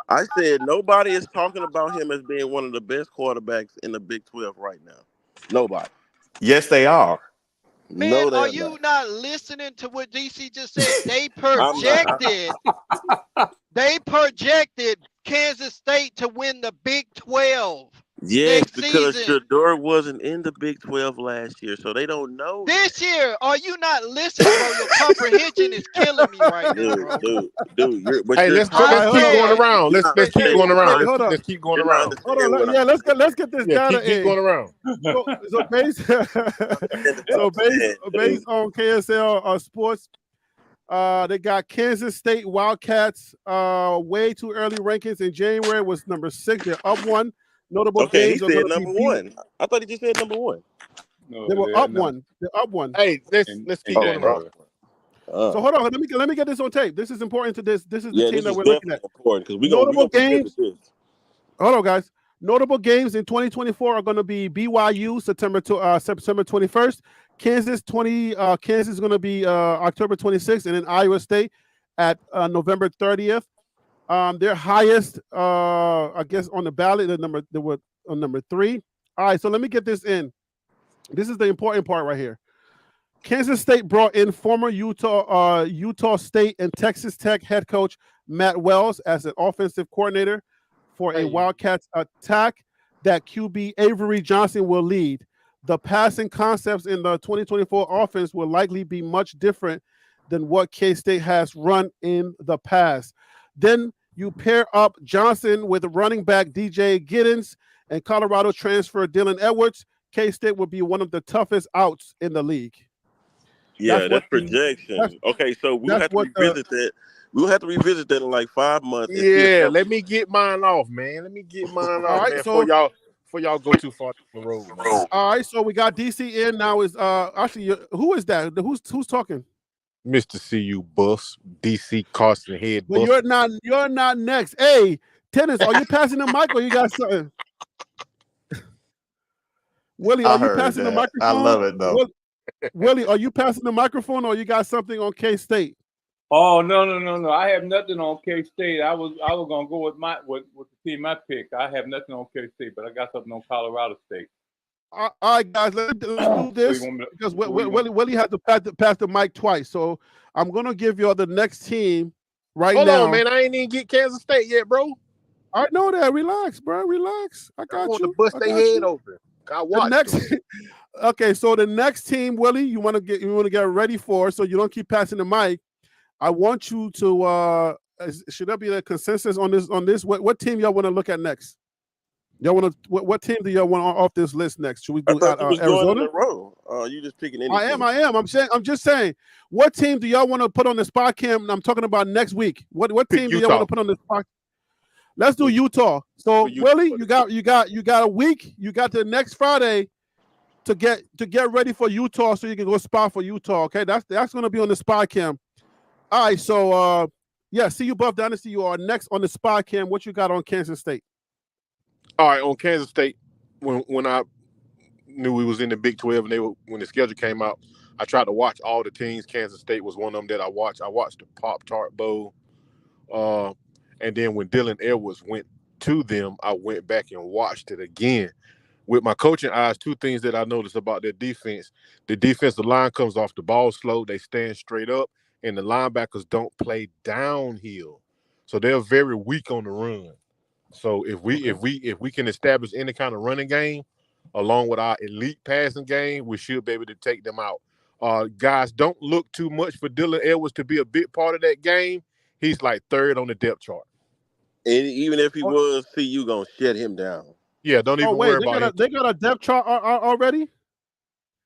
I said nobody is talking about him as being one of the best quarterbacks in the Big 12 right now. Nobody. Yes, they are. Man, are you not listening to what DC just said? They projected Kansas State to win the Big 12. Yes, because Shador wasn't in the Big 12 last year, so they don't know. This year, are you not listening, bro? Your comprehension is killing me right now, bro. Dude. Let's keep going around. Let's keep going around. Hold on. Let's keep going around. Hold on. Yeah, let's get this data. Keep going around. So based on KSL Sports, they got Kansas State Wildcats way too early rankings in January was number 6. They're up 1. Notable games. He said number 1. I thought he just said number 1. No, they were up 1. They're up 1. Hey, let's keep going around. So hold on. Let me get this on tape. This is important to this. This is the team that we're looking at. Because notable games. Hold on, guys. Notable games in 2024 are going to be BYU September 21st, Kansas is going to be October 26th, and then Iowa State at November 30th. Their highest, I guess, on the ballot, they were on number 3. All right, so let me get this in. This is the important part right here. Kansas State brought in former Utah State and Texas Tech head coach Matt Wells as an offensive coordinator for a Wildcats attack that QB Avery Johnson will lead. The passing concepts in the 2024 offense will likely be much different than what K-State has run in the past. Then you pair up Johnson with running back DJ Giddens and Colorado transfer Dylan Edwards. K-State will be one of the toughest outs in the league. Yeah, that's projection. Okay, so we'll have to revisit that. We'll have to revisit that in like 5 months. Yeah, let me get mine off, man. Let me get mine off, right, man, so, before y'all go too far down the road. Man. All right, so we got DC in now. Is actually who is that? Who's talking? Mr. CU Bus, DC Carson Head. Well, you're not next. Hey, Tennis, are you passing the mic or you got something? Willie, are you passing the microphone? I love it though. Willie, are you passing the microphone or you got something on K-State? Oh, no. I have nothing on K-State. I was gonna go with the team I picked. I have nothing on K-State, but I got something on Colorado State. All right, guys, let's do this because Willie had to pass the mic twice. So I'm gonna give you all the next team right now. Hold on, man. I ain't even get Kansas State yet, bro. I know that. Relax, bro. Relax. I got you. To bust their head open. Okay, so the next team, Willie, you want to get ready for, so you don't keep passing the mic. I want you to should there be a consensus on this? What team y'all want to look at next? Y'all want to what team do y'all want off this list next? Should we do Arizona? You just picking any? I am. I'm just saying. What team do y'all want to put on the spot cam? I'm talking about next week. What team do y'all want to put on the spot? Let's do Utah. So Willie, you got a week. You got the next Friday to get ready for Utah, so you can go spot for Utah. Okay, that's going to be on the spot cam. All right, so CU Buff Dynasty, you are next on the spot cam. What you got on Kansas State? All right, on Kansas State, when I knew we was in the Big 12 and when the schedule came out, I tried to watch all the teams. Kansas State was one of them that I watched. I watched the Pop-Tart Bowl. And then when Dylan Edwards went to them, I went back and watched it again. With my coaching eyes, 2 things that I noticed about their defense. The defensive line comes off the ball slow. They stand straight up, and the linebackers don't play downhill. So they're very weak on the run. So if we can establish any kind of running game along with our elite passing game, we should be able to take them out. Guys, don't look too much for Dylan Edwards to be a big part of that game. He's like 3rd on the depth chart. And even if he was, you gonna shut him down. Yeah, don't even worry about it. They got a depth chart already?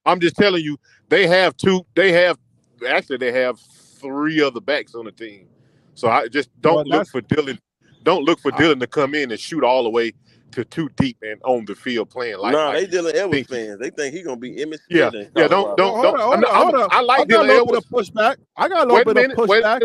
I'm just telling you, they have 3 other backs on the team. So I just don't look for Dylan. Don't look for Dylan to come in and shoot all the way to too deep and on the field playing like. No, they Dylan Edwards fans. They think he's gonna be Emmitt Smith. Yeah. Don't. I like Dylan Edwards. I got a little bit of pushback.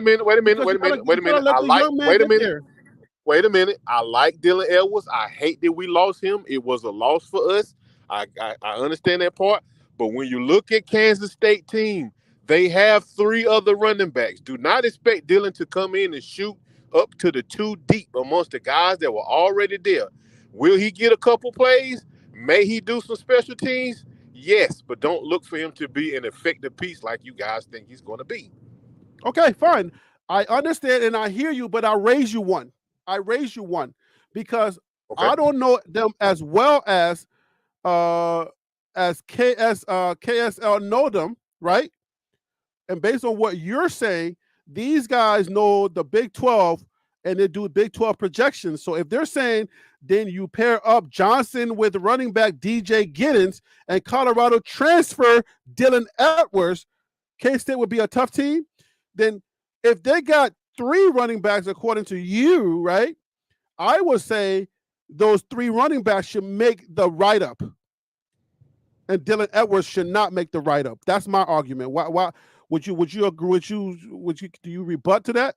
Wait a minute. I like Dylan Edwards. I hate that we lost him. It was a loss for us. I understand that part. But when you look at Kansas State team, they have 3 other running backs. Do not expect Dylan to come in and shoot up to the 2 deep amongst the guys that were already there. Will he get a couple plays? May he do some special teams? Yes, but don't look for him to be an effective piece like you guys think he's going to be. Okay, fine. I understand and I hear you, but I raise you one. Because I don't know them as well as KSL know them, right? And based on what you're saying, these guys know the Big 12 and they do Big 12 projections. So if they're saying then you pair up Johnson with running back DJ Giddens and Colorado transfer Dylan Edwards, K-State would be a tough team. Then if they got 3 running backs, according to you, right, I would say those 3 running backs should make the write-up. And Dylan Edwards should not make the write-up. That's my argument. Why would you agree? Do you rebut to that?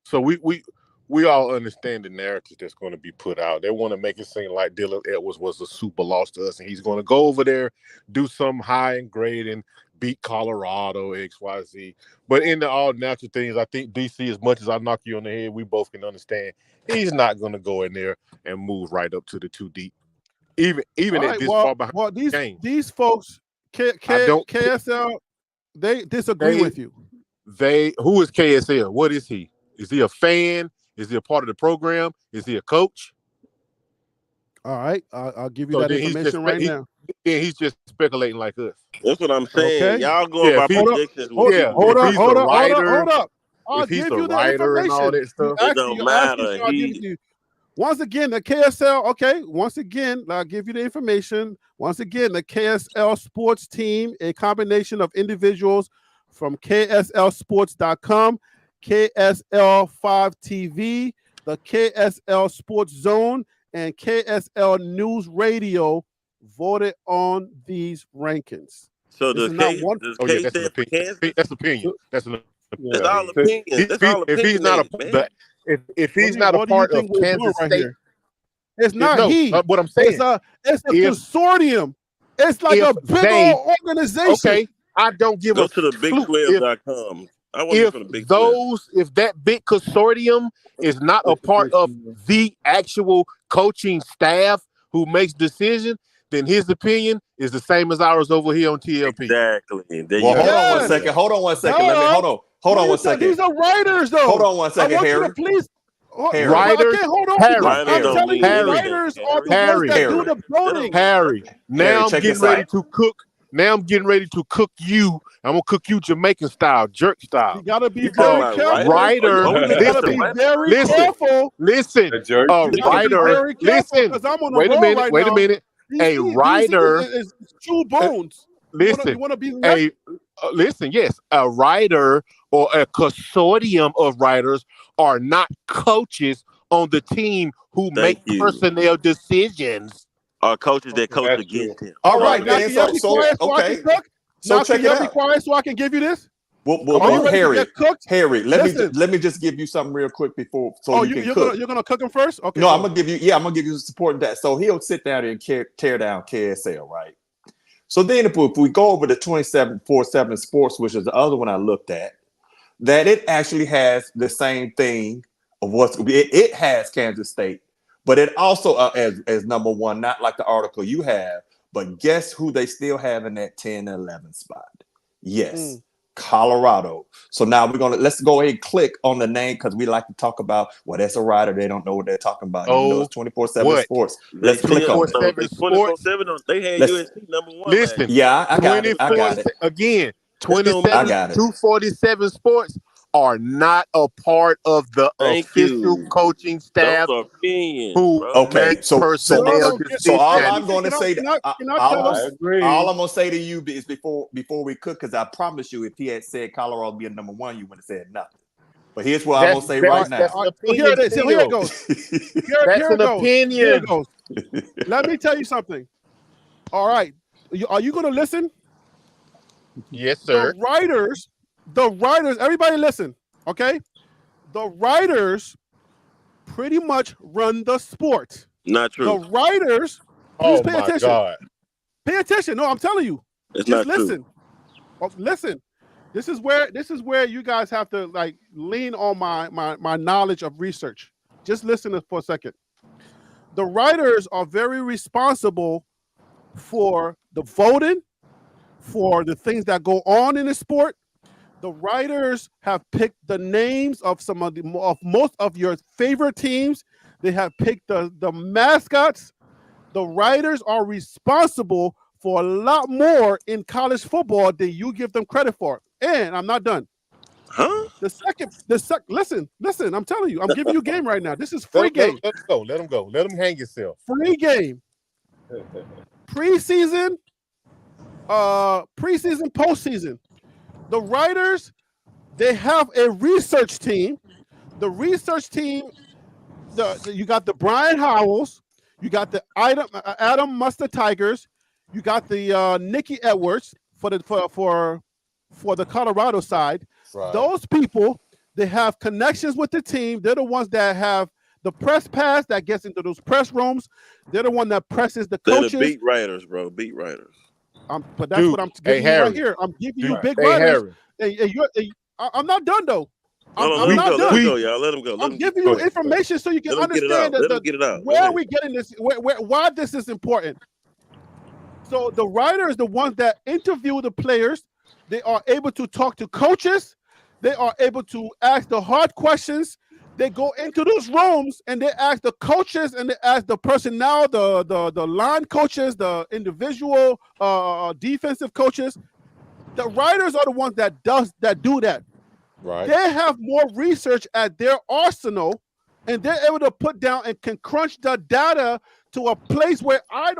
So we we all understand the narrative that's going to be put out. They want to make it seem like Dylan Edwards was a super loss to us, and he's going to go over there, do some high and grade, and beat Colorado, XYZ. But in the all natural things, I think DC, as much as I knock you on the head, we both can understand he's not going to go in there and move right up to the 2 deep. Even at this far behind. Well, these folks, KSL, they disagree with you. Who is KSL? What is he? Is he a fan? Is he a part of the program? Is he a coach? All right, I'll give you that information right now. Yeah, he's just speculating like us. That's what I'm saying. Okay. Y'all going by predictions. Hold up. I'll If he's give a you the writer information. and all that stuff, It don't matter. Once again, the KSL, okay, once again, I'll give you the information. Once again, the KSL sports team, a combination of individuals from KSLsports.com, KSL5TV, the KSL Sports Zone, and KSL News Radio voted on these rankings. So that's an opinion. That's opinion. That's an opinion. It's all opinion. If he's not a part of Kansas State, it's not he. What I'm saying, it's a consortium. It's like a big old organization. Okay, I don't give Go to the big12.com. I want it from the Big 12. If that big consortium is not a part of the actual coaching staff who makes decisions, then his opinion is the same as ours over here on TLP. Exactly. Hold on one second. Hold on one second. Hold on one second. These are writers, though. Hold on one second, Harry. Please. Writers. I'm telling you, writers are the ones that do the voting. Harry. Now I'm getting ready to cook. Now I'm getting ready to cook you. I'm gonna cook you Jamaican style, jerk style. You gotta be very careful. Writer, careful. Listen, writer, listen. Wait a minute. A writer is true bones. Listen, you wanna be listen. Yes, a writer or a consortium of writers are not coaches on the team who make personnel decisions. Coaches that coach against him. All right, man. So okay. So check it out. Be quiet so I can give you this. Well, Harry, let me just give you something real quick before you're gonna cook him first. Okay. No, I'm gonna give you support that. So he'll sit down and tear down KSL, right? So then if we go over the 2747 Sports, which is the other one I looked at, that it actually has the same thing of it has Kansas State, but it also as number one, not like the article you have, but guess who they still have in that 10 and 11 spot? Yes, Colorado. So now let's go ahead and click on the name because we like to talk about, well, that's a writer. They don't know what they're talking about. It's 24/7 Sports. Let's click on it. 24/7. They had USC number one. Listen, I got it. Again, 247 Sports are not a part of the official coaching staff who make personnel decisions. So all I'm going to say, agree. All I'm going to say to you is before we cook, because I promise you, if he had said Colorado would be a number one, you wouldn't have said nothing. But here's what I'm going to say right now. Here it goes. That's an opinion. Here it goes. Let me tell you something. All right. Are you going to listen? Yes, sir. The writers, everybody listen, okay? The writers pretty much run the sport. Not true. The writers, please pay attention. God. Pay attention. No, I'm telling you. It's just not listen. true. Oh, listen. This is where you guys have to lean on my knowledge of research. Just listen for a second. The writers are very responsible for the voting, for the things that go on in the sport. The writers have picked the names of most of your favorite teams. They have picked the mascots. The writers are responsible for a lot more in college football than you give them credit for. And I'm not done. Huh? Listen, I'm telling you, I'm giving you a game right now. This is free game. Let him go. Let him hang himself. Free game. Preseason, postseason. The writers, they have a research team. The research team, you got the Brian Howells, you got the Adam Mustard Tigers, you got the Nikki Edwards for the Colorado side. Right. Those people, They have connections with the team. They're the ones that have the press pass that gets into those press rooms. They're the one that presses the coaches. They're the beat writers, bro. Beat writers. But that's what I'm giving you right here. I'm giving you big writers. I'm not done though. I'm not done. Let him go, y'all. Let him go. I'm giving you information so you can understand where we getting this, why this is important. So the writers, the ones that interview the players, they are able to talk to coaches. They are able to ask the hard questions. They go into those rooms and they ask the coaches and they ask the personnel, the line coaches, the individual defensive coaches. The writers are the ones that do that. Right. They have more research at their arsenal, and they're able to put down and can crunch the data to a place where I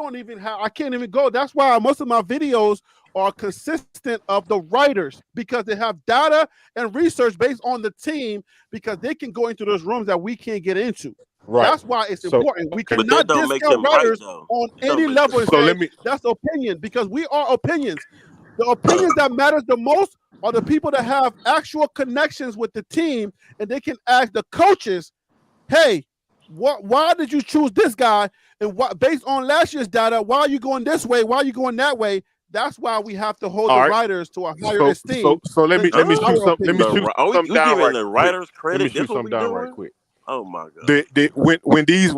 can't even go. That's why most of my videos are consistent of the writers, because they have data and research based on the team, because they can go into those rooms that we can't get into. Right. That's why it's important. We cannot discount writers on any level. That's opinion, because we are opinions. The opinions that matters the most are the people that have actual connections with the team, and they can ask the coaches, hey, why did you choose this guy? And what, based on last year's data, why are you going this way? Why are you going that way? That's why we have to hold the writers to a higher esteem. So let me shoot something down right. The writers credit. Let me shoot something down right quick. Oh my God! When these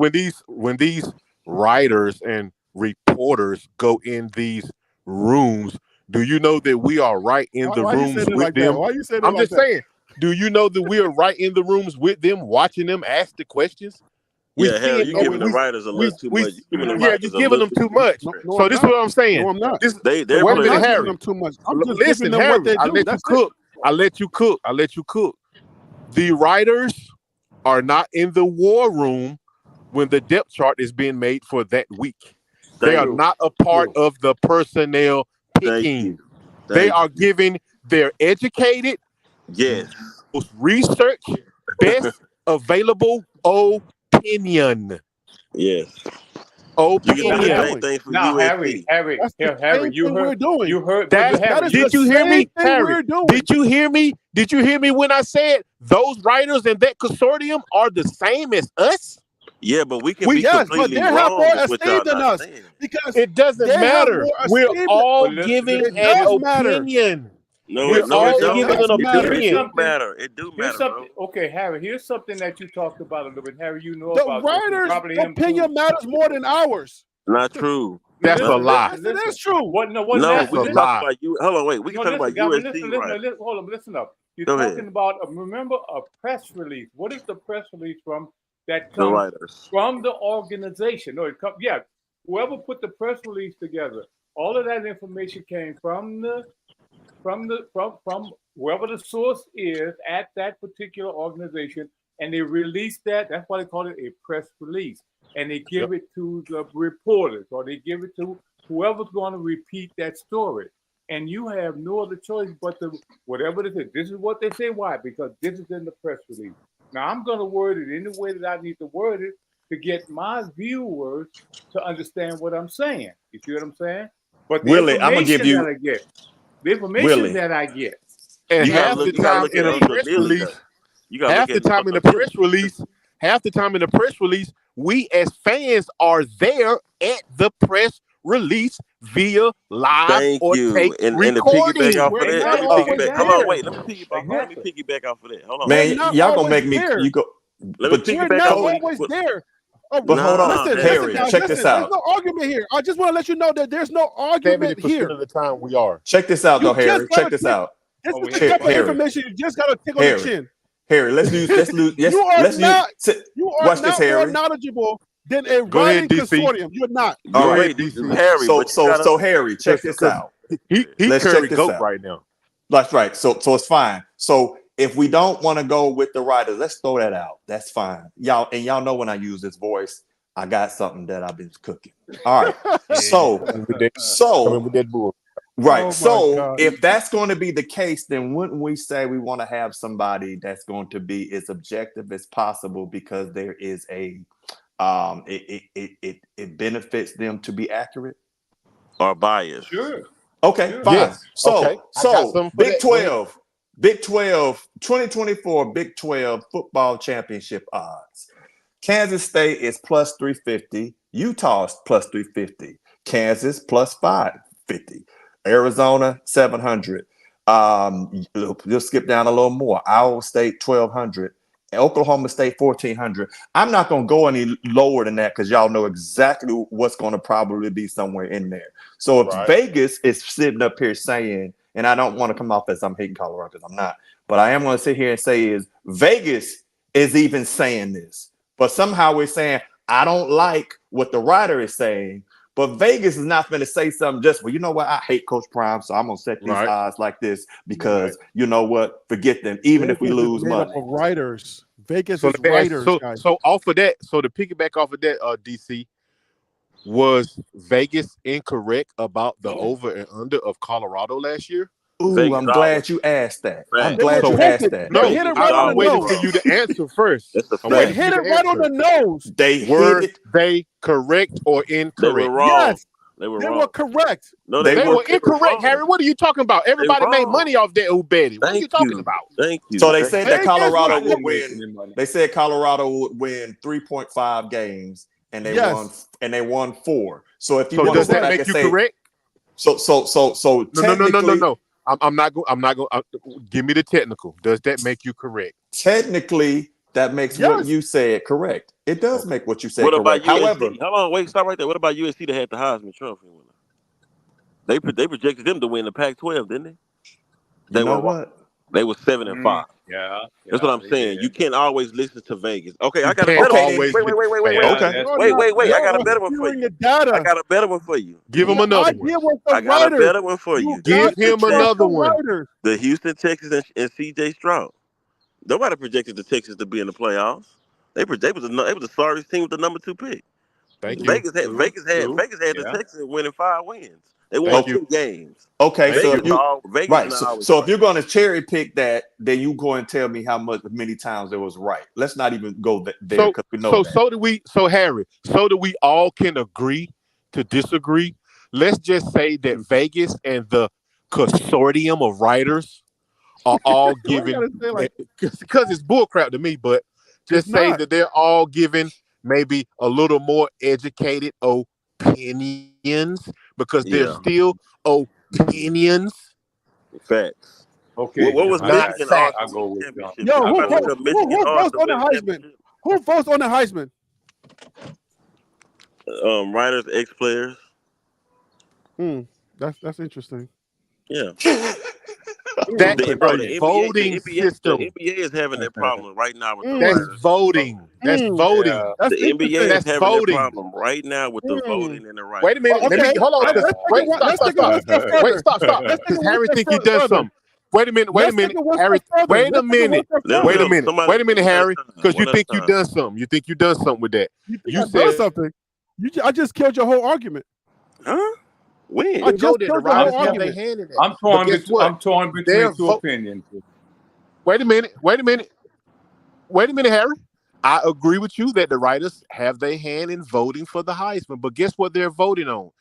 writers and reporters go in these rooms, do you know that we are right in the rooms with them? Why you saying I'm just saying. Do you know that we are right in the rooms with them, watching them ask the questions? You're giving the writers a little too much. You're giving them too much. So this is what I'm saying. No, I'm not. They're Harry. Them too much. I'm just Listen, them Harry, what they do. I let you cook. The writers are not in the war room when the depth chart is being made for that week. They are not a part of the personnel picking. They are giving their educated, most research, best available opinion. Yes. Opinion. Now, Harry, you heard that. Did you hear me, Harry? Did you hear me? Did you hear me when I said those writers and that consortium are the same as us? Yeah, but we can be completely they have more wrong with esteem y'all than us, saying. because it doesn't matter. We're all giving an opinion. No, we're all giving an opinion. It do matter, bro. Okay, Harry, here's something that you talked about a little bit. Harry, you know the about writers' opinion matters more than ours. Not true. That's a lie. It is true. We can talk about you. Hold on, wait. We can talk about USC, right? Hold on, listen up. You're talking about, remember, a press release. What is the press release from? That comes from the organization. No, whoever put the press release together, all of that information came from whoever the source is at that particular organization, and they release that. That's why they call it a press release. And they give it to the reporters, or they give it to whoever's going to repeat that story. And you have no other choice but to whatever it is. This is what they say. Why? Because this is in the press release. Now, I'm going to word it in the way that I need to word it to get my viewers to understand what I'm saying. You see what I'm saying? But the Willie, I'm going to give you the information that I get. And half the time in a press release, we as fans are there at the press release via live or tape recording. And to piggyback off of that, hold on, wait. Let me piggyback off of that. Hold on, man. Y'all gonna make me you go. Let me piggyback off. We're not always there. But hold on, Harry. Check this out. There's no argument here. I just want to let you know that there's no argument here. Of the time we are. Check this out, though, Harry. Check this out. This is the type of information you just got to tickle your chin. Harry, let's watch this, Harry. More knowledgeable than a writing consortium. You're not. All right, Harry. So Harry, check this out. Let's check this out right now. That's right. So it's fine. So if we don't want to go with the writers, let's throw that out. That's fine. Y'all know when I use this voice, I got something that I've been cooking. All right. Right. Oh so if that's going to be the case, then wouldn't we say we want to have somebody that's going to be as objective as possible, because there is a it benefits them to be accurate or biased? Sure. Okay, fine. Yes. So Big 12. Big 12, 2024 Big 12 football championship odds. Kansas State is plus 350. Utah's plus 350. Kansas plus 550. Arizona 700. You'll skip down a little more. Iowa State 1200. Oklahoma State 1400. I'm not going to go any lower than that because y'all know exactly what's going to probably be somewhere in there. So if Vegas is sitting up here saying, and I don't want to come off as I'm hating Colorado because I'm not, but I am going to sit here and say is Vegas is even saying this, but somehow we're saying I don't like what the writer is saying, but Vegas is not going to say something just, well, you know what? I hate Coach Prime, so I'm going to set these odds like this because you know what? Forget them, even Vegas if we lose money. Writers. Vegas is writers. So off of that, so to piggyback off of that, DC, was Vegas incorrect about the over and under of Colorado last year? Ooh, Vegas I'm glad you asked that. I'm They glad were you asked hit that. No, hit it right on I'm the waiting nose. for you to answer first. They hit it right on the nose. They Were hit it. they correct or They incorrect? were wrong. Yes, They were they wrong. were correct. No, They were wrong. incorrect, Harry. What are you talking about? Everybody made wrong. money off that who bet it. What are you Thank talking you. about? Thank you. So they said that Vegas Colorado was- would win. They said Colorado would win 3.5 games, and they won 4. So if you want does to go that back make and you say, correct? So No. I'm not going. Give me the technical. Does that make you correct? Technically, that makes what you said correct. It does make what you said What correct. about USC? However, Hold on, wait, stop right there. What about USC that had the Heisman Trophy winner? They projected them to win the Pac-12, didn't they? They you know were what? They were 7-5. Yeah, That's what I'm saying. did. You can't always listen to Vegas. Okay, I got You a can't better one. always Wait. Okay. I got a better one for Skewing you. the data. I got a better one for you. Give him another one. I got a better one for you. Give him another one. The Houston Texans and C.J. Stroud. Nobody projected the Texans to be in the playoffs. They was the sorriest team with the number 2 pick. Thank you. Vegas had the Texans winning 5 wins. They won 2 games. Okay, Vegas so if you Vegas so if you're going to cherry pick that, then you go and tell me how many times it was right. Let's not even go there because we know that. So do we. So Harry. So that we all can agree to disagree. Let's just say that Vegas and the consortium of writers are all giving because it's bullcrap to me. But just say that they're all giving maybe a little more educated opinions because they're still opinions. Facts. Okay. What was not Michigan facts. I'll go with championship? Yo, who votes on the Heisman? Who votes on the Heisman? Writers, ex-players. That's interesting. Yeah. The voting system. The NBA is having that problem right now with the That's writers. voting. That's voting. Yeah. That's the NBA is That's having voting. that problem right now with the voting and the writers. Wait a minute. Okay. Let me hold on. Let's Stop. Because Harry think he done something. Wait a minute, Harry. Wait a minute, Harry. Because you think you done something. You think you done something with that. You said something. I just killed your whole argument. Huh? When? I just killed your whole argument. I'm torn between 2 opinions. Wait a minute, Harry. I agree with you that the writers have their hand in voting for the Heisman, but guess what they're voting on?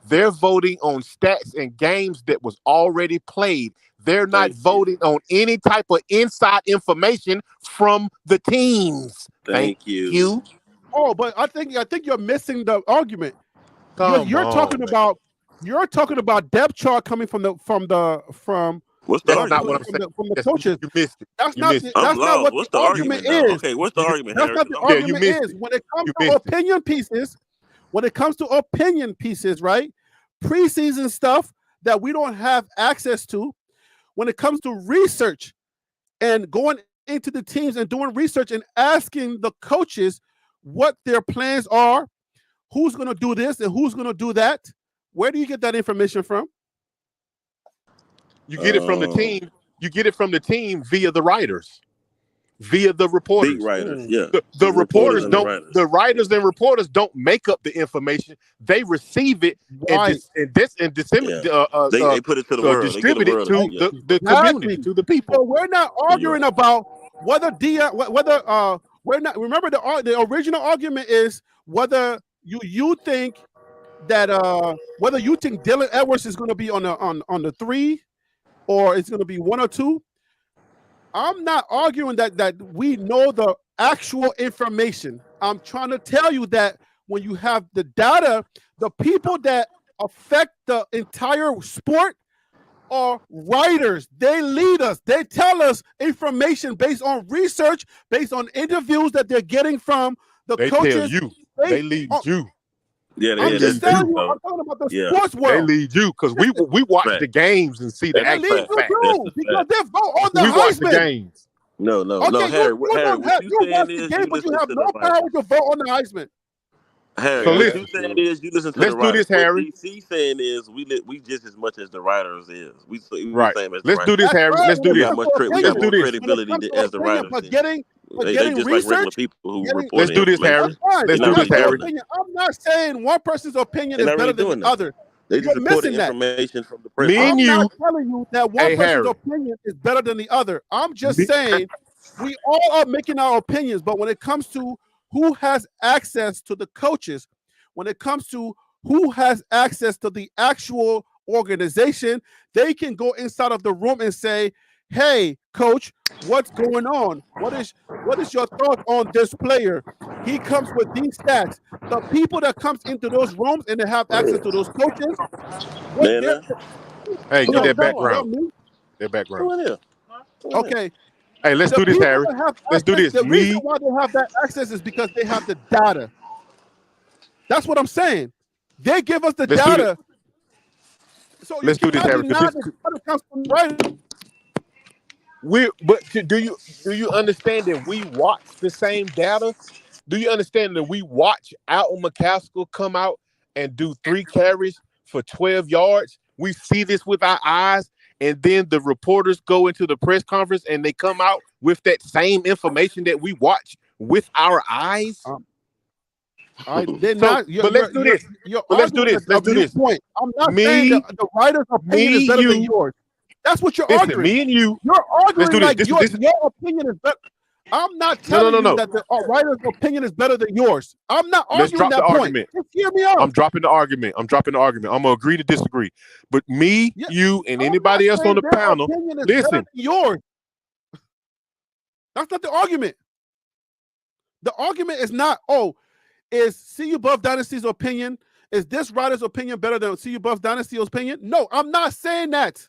They're voting on stats and games that was already played. They're not voting on any type of inside information from the teams. Thank you. Oh, but I think you're missing the argument. You're talking about depth chart coming from What's the That's argument? not what I'm saying. from the coaches. You missed it. That's not what What's the argument argument now? is. Okay, what's the argument, That's Harry? not the Yeah, you argument missed is. it. When it comes You to missed it. opinion pieces, right? Preseason stuff that we don't have access to. When it comes to research and going into the teams and doing research and asking the coaches what their plans are, who's going to do this and who's going to do that, where do you get that information from? You get it from the team. You get it from the team via the writers, via the reporters. Beat writers, yeah. The reporters and don't. the writers. The writers and reporters don't make up the information. They receive it and disseminate. They put it to the world. Distribute They it get to the world. the community, to the people. So we're not arguing about whether we're not. Remember the original argument is whether you think that whether you think Dylan Edwards is going to be on the 3 or it's going to be 1 or 2. I'm not arguing that we know the actual information. I'm trying to tell you that when you have the data, the people that affect the entire sport are writers. They lead us. They tell us information based on research, based on interviews that they're getting from the coaches. Tell you. They lead you. Yeah, I'm just that's telling you. true. I'm talking about the sports They world. lead you because we watch the games and see the They lead actual you facts. too because they vote on the We watch the Heisman. games. No, Okay, Harry. you Harry, don't what have, you you watch saying the is game, you but you listen have to no the power writers. to vote on the Heisman. Harry, So what listen, you saying is you listen to let's the do writers. this, Harry. What DC saying is we just as much as the writers is. We Right. the same as the Let's writers. do this, That's Harry. right. Let's do We this. got we Let's got do more this. credibility as the writers. But do. getting They just like regular research. people who report Let's do this, Harry. information. That's fine. Let's They're do not this, really Harry. doing nothing. I'm not saying one person's opinion They're is not better really than the doing nothing. other. They just You're reporting missing that. information from the press. Me and I'm you. not telling you that one Hey, person's Harry. opinion is better than the other. I'm just Me- saying we all are making our opinions, but when it comes to who has access to the coaches, when it comes to who has access to the actual organization, they can go inside of the room and say, hey, coach, what's going on? What is your thought on this player? He comes with these stats. The people that comes into those rooms and they have access to those coaches, what Man, they're Hey, get that background. me? That background. Okay. Hey, let's The do this, people Harry. that have Let's do access, this. the reason why they have that access is because they have the data. That's what I'm saying. They give us the Let's do data. So you Let's do this, cannot Harry. deny the data comes from right. But do you understand that we watch the same data? Do you understand that we watch Alton McCaskill come out and do 3 carries for 12 yards? We see this with our eyes, and then the reporters go into the press conference and they come out with that same information that we watch with our eyes. They're not. But let's do this. Let's do this. Let's do this. I'm not saying that the writer's opinion is better than yours. That's what you're arguing. Me and you. You're arguing like your opinion is better. I'm not telling you that the writer's opinion is better than yours. I'm not arguing that point. Argument. Just hear me out. I'm dropping the argument. I'm gonna agree to disagree. But me, you, and anybody else on the panel, listen. Yours. That's not the argument. The argument is not, is CU Buff Dynasty's opinion, is this writer's opinion better than CU Buff Dynasty's opinion? No, I'm not saying that.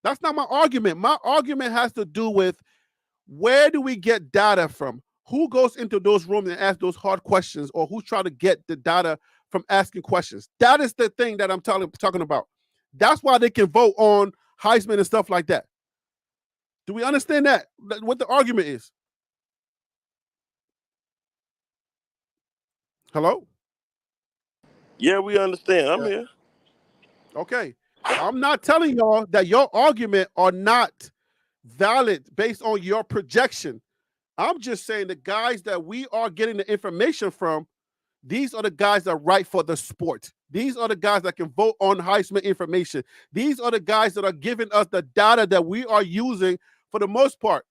That's not my argument. My argument has to do with where do we get data from? Who goes into those rooms and asks those hard questions, or who's trying to get the data from asking questions? That is the thing that I'm talking about. That's why they can vote on Heisman and stuff like that. Do we understand that? What the argument is? Hello? Yeah, we understand. I'm here. Okay. I'm not telling y'all that your argument are not valid based on your projection. I'm just saying the guys that we are getting the information from, these are the guys that write for the sport. These are the guys that can vote on Heisman information. These are the guys that are giving us the data that we are using for the most part.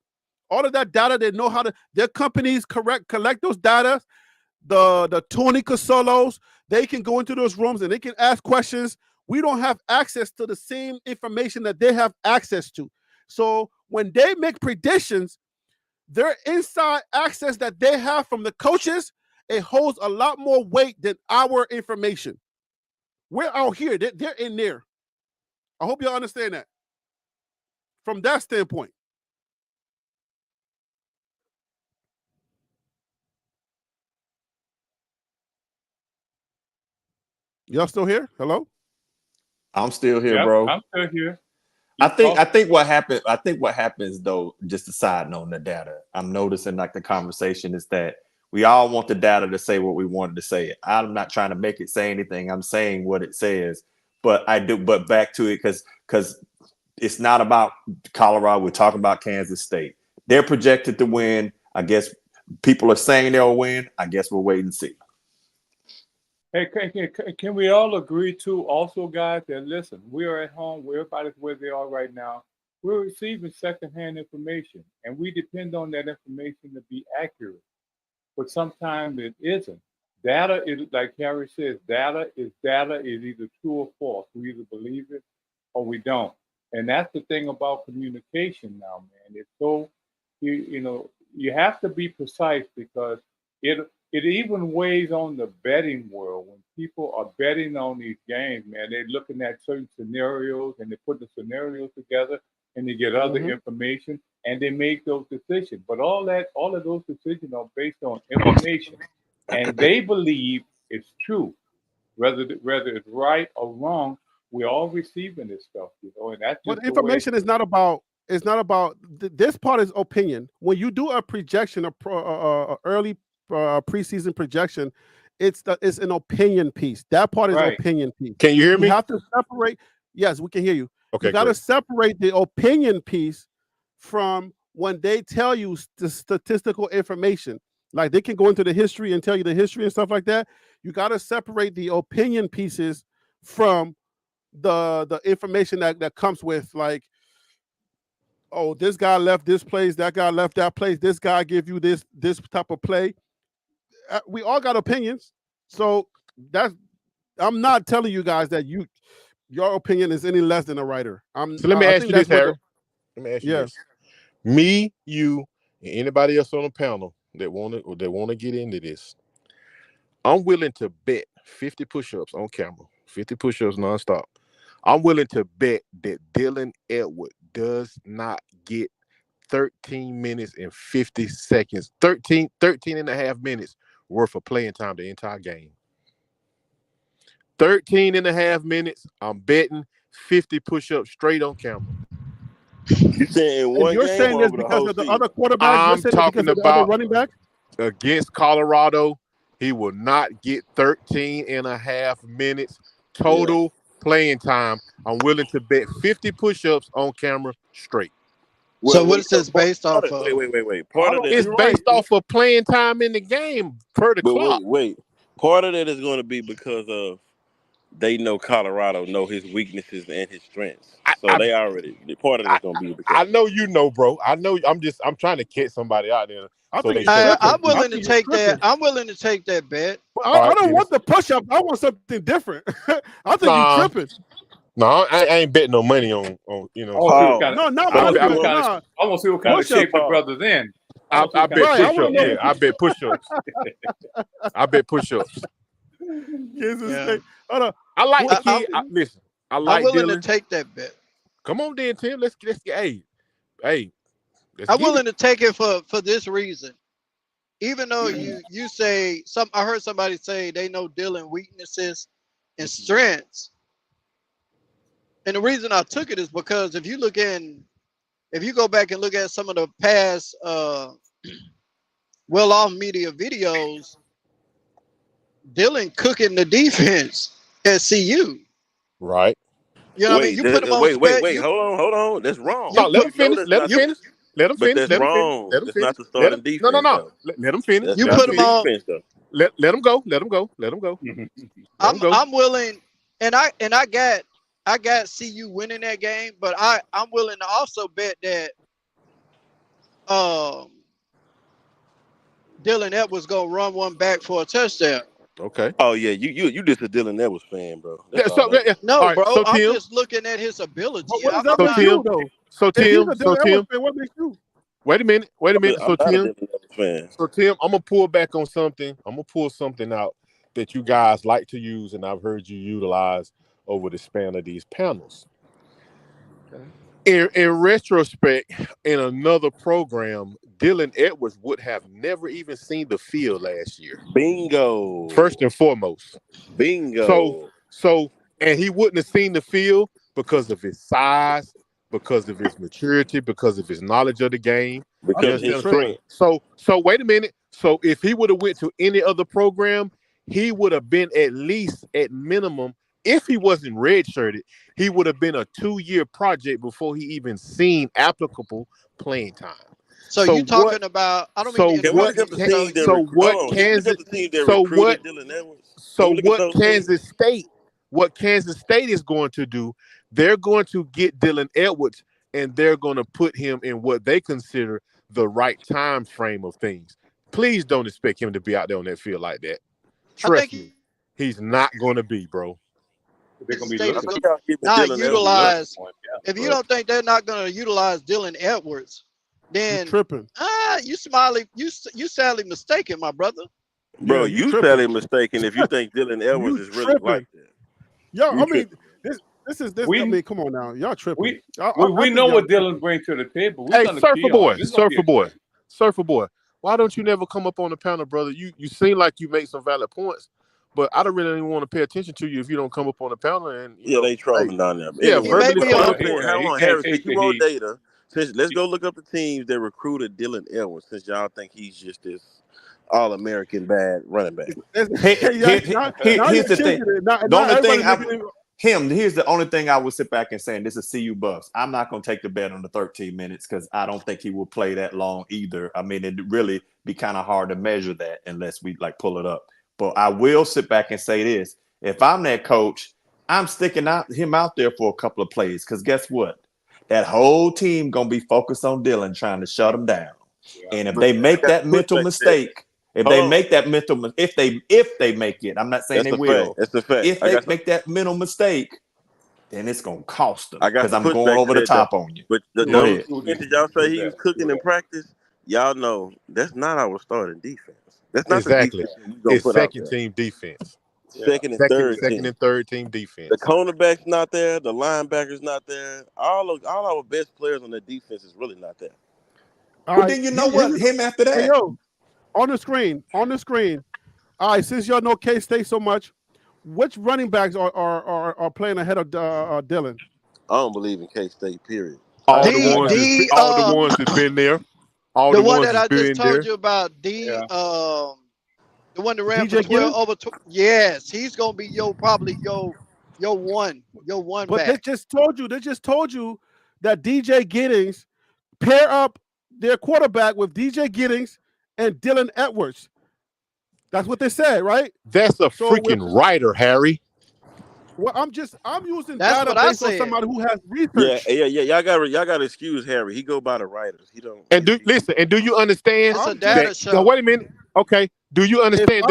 All of that data, they know how to, their companies collect those data. The Tony Casolos, they can go into those rooms and they can ask questions. We don't have access to the same information that they have access to. So when they make predictions, their inside access that they have from the coaches, it holds a lot more weight than our information. We're out here. They're in there. I hope you understand that. From that standpoint. Y'all still here? Hello? I'm still here, bro. I'm still here. I think what happens though, just a side note on the data, I'm noticing like the conversation is that we all want the data to say what we wanted to say. I'm not trying to make it say anything. I'm saying what it says. But back to it because it's not about Colorado. We're talking about Kansas State. They're projected to win. I guess people are saying they'll win. I guess we'll wait and see. Hey, can we all agree to also, guys, that listen, we are at home, everybody's where they are right now. We're receiving secondhand information, and we depend on that information to be accurate. But sometimes it isn't. Data is, like Harry says, data is either true or false. We either believe it or we don't. And that's the thing about communication now, man. It's so you have to be precise because it even weighs on the betting world when people are betting on these games, man. They're looking at certain scenarios and they put the scenarios together and they get other information and they make those decisions. But all of those decisions are based on information, and they believe it's true, whether it's right or wrong. We're all receiving this stuff, and that's just but information is not about. It's not about this part is opinion. When you do a projection, early preseason projection, it's an opinion piece. That part is opinion piece. Can you hear me? You have to separate. Yes, we can hear you. Okay, you got to separate the opinion piece from when they tell you the statistical information. Like they can go into the history and tell you the history and stuff like that. You got to separate the opinion pieces from the information that comes with, like, oh, this guy left this place, that guy left that place, this guy give you this type of play. We all got opinions, so I'm not telling you guys that your opinion is any less than a writer. So let me ask you this, Harry. Let me ask you this. Me, you, and anybody else on the panel that want to get into this, I'm willing to bet 50 push-ups on camera, 50 push-ups nonstop. I'm willing to bet that Dylan Edwards does not get 13 minutes and 50 seconds, 13 and a half minutes worth of playing time the entire game. 13 and a half minutes, I'm betting 50 push-ups straight on camera. You saying in one you're game saying this because of the other quarterbacks? I'm talking about running back? Against Colorado, he will not get 13 and a half minutes total playing time. I'm willing to bet 50 push-ups on camera straight. So what is this based off of? Wait. Part of that is based off of playing time in the game per the clock. Wait. Part of that is going to be because of they know Colorado know his weaknesses and his strengths. So they already part of it's going to be because I know you know, bro. I know. I'm trying to catch somebody out there. I'm willing to take that. I'm willing to take that bet. I don't want the push-up. I want something different. I think you're tripping. No, I ain't betting no money on you know. I want to see what kind of shape the brother's in. I bet push-ups. Yeah, I bet push-ups. I bet push-ups. I like the kid. Listen, I like I'm willing Dylan. to take that bet. Come on, then, Tim. Let's get. Hey. I'm willing to take it for this reason. Even though you say I heard somebody say they know Dylan weaknesses and strengths. And the reason I took it is because if you go back and look at some of the past well-off media videos, Dylan cooking the defense at CU. Right. You know what I mean? You put him on wait, hold on. That's wrong. No, let him finish. Let him finish. But that's wrong. That's not the starting defense. No. Let him finish. You put him on. Let him go. Let him go. I'm willing, and I got CU winning that game, but I'm willing to also bet that Dylan Edwards gonna run one back for a touchdown. Okay. Oh yeah, you just a Dylan Edwards fan, bro. No, right, bro. so I'm Tim, just looking at his ability. So Tim. What makes you? Wait a minute. Fan. So Tim, I'm gonna pull back on something. I'm gonna pull something out that you guys like to use, and I've heard you utilize over the span of these panels. In retrospect, in another program, Dylan Edwards would have never even seen the field last year. Bingo. First and foremost. Bingo. So, and he wouldn't have seen the field because of his size, because of his maturity, because of his knowledge of the game. Because of his strength. So wait a minute. So if he would have went to any other program, he would have been at least at minimum. If he wasn't redshirted, he would have been a 2-year project before he even seen applicable playing time. So you talking about? I don't mean. What Kansas State is going to do? They're going to get Dylan Edwards, and they're going to put him in what they consider the right time frame of things. Please don't expect him to be out there on that field like that. Trust me, he's not going to be, bro. Not utilize if you don't think they're not going to utilize Dylan Edwards, then you tripping. you sadly mistaken, my brother. Bro, Yeah, you sadly mistaken if you think Dylan Edwards is really like that. Yo, You I mean, this is. I mean, come on now, y'all tripping. We know what Dylan brings to the table. Hey, Surfer boy, why don't you never come up on the panel, brother? You seem like you make some valid points, but I don't really even want to pay attention to you if you don't come up on the panel. And they trolling down there. Yeah, verbally. how on, Harris, since you want data, let's go look up the teams that recruited Dylan Edwards. Since y'all think he's just this all-American bad running back. Here's the thing. Here's the only thing I would sit back and say, and this is CU Buffs. I'm not going to take the bet on the 13 minutes because I don't think he will play that long either. I mean, it'd really be kind of hard to measure that unless we pull it up. But I will sit back and say this. If I'm that coach, I'm sticking him out there for a couple of plays because guess what? That whole team going to be focused on Dylan trying to shut him down. Yeah. And if they make that mental mistake, if they make it, I'm not saying they will. That's the fact. If they make that mental mistake, then it's gonna cost them because I'm going over the top on you. But the numbers y'all say he was cooking in practice, y'all know that's not our starting defense. That's not exactly. It's second team defense. Second and third team defense. The cornerback's not there. The linebacker's not there. All our best players on the defense is really not there. Well, then you know what? Him after that. Hey, yo, on the screen. All right, since y'all know K-State so much, which running backs are playing ahead of Dylan? I don't believe in K-State, period. All the ones that's been there. The one that I just told you about, the one that ran for 12 over. Yes, he's gonna be probably your one but back. They just told you that DJ Giddings pair up their quarterback with DJ Giddings and Dylan Edwards. That's what they said, right? That's a freaking writer, Harry. Well, I'm using data based on somebody who has research. Yeah. Y'all gotta excuse Harry. He go by the writers. He don't. And do you understand? It's a data show. No, wait a minute. Okay. Do you understand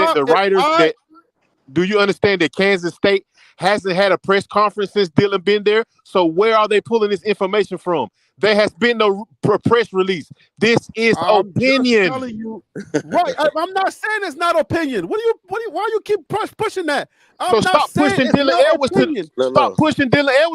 do you understand that Kansas State hasn't had a press conference since Dylan been there? So where are they pulling this information from? There has been no press release. This is opinion. I'm telling you, right? I'm not saying it's not opinion. Why you keep pushing that? Stop pushing Dylan Edwards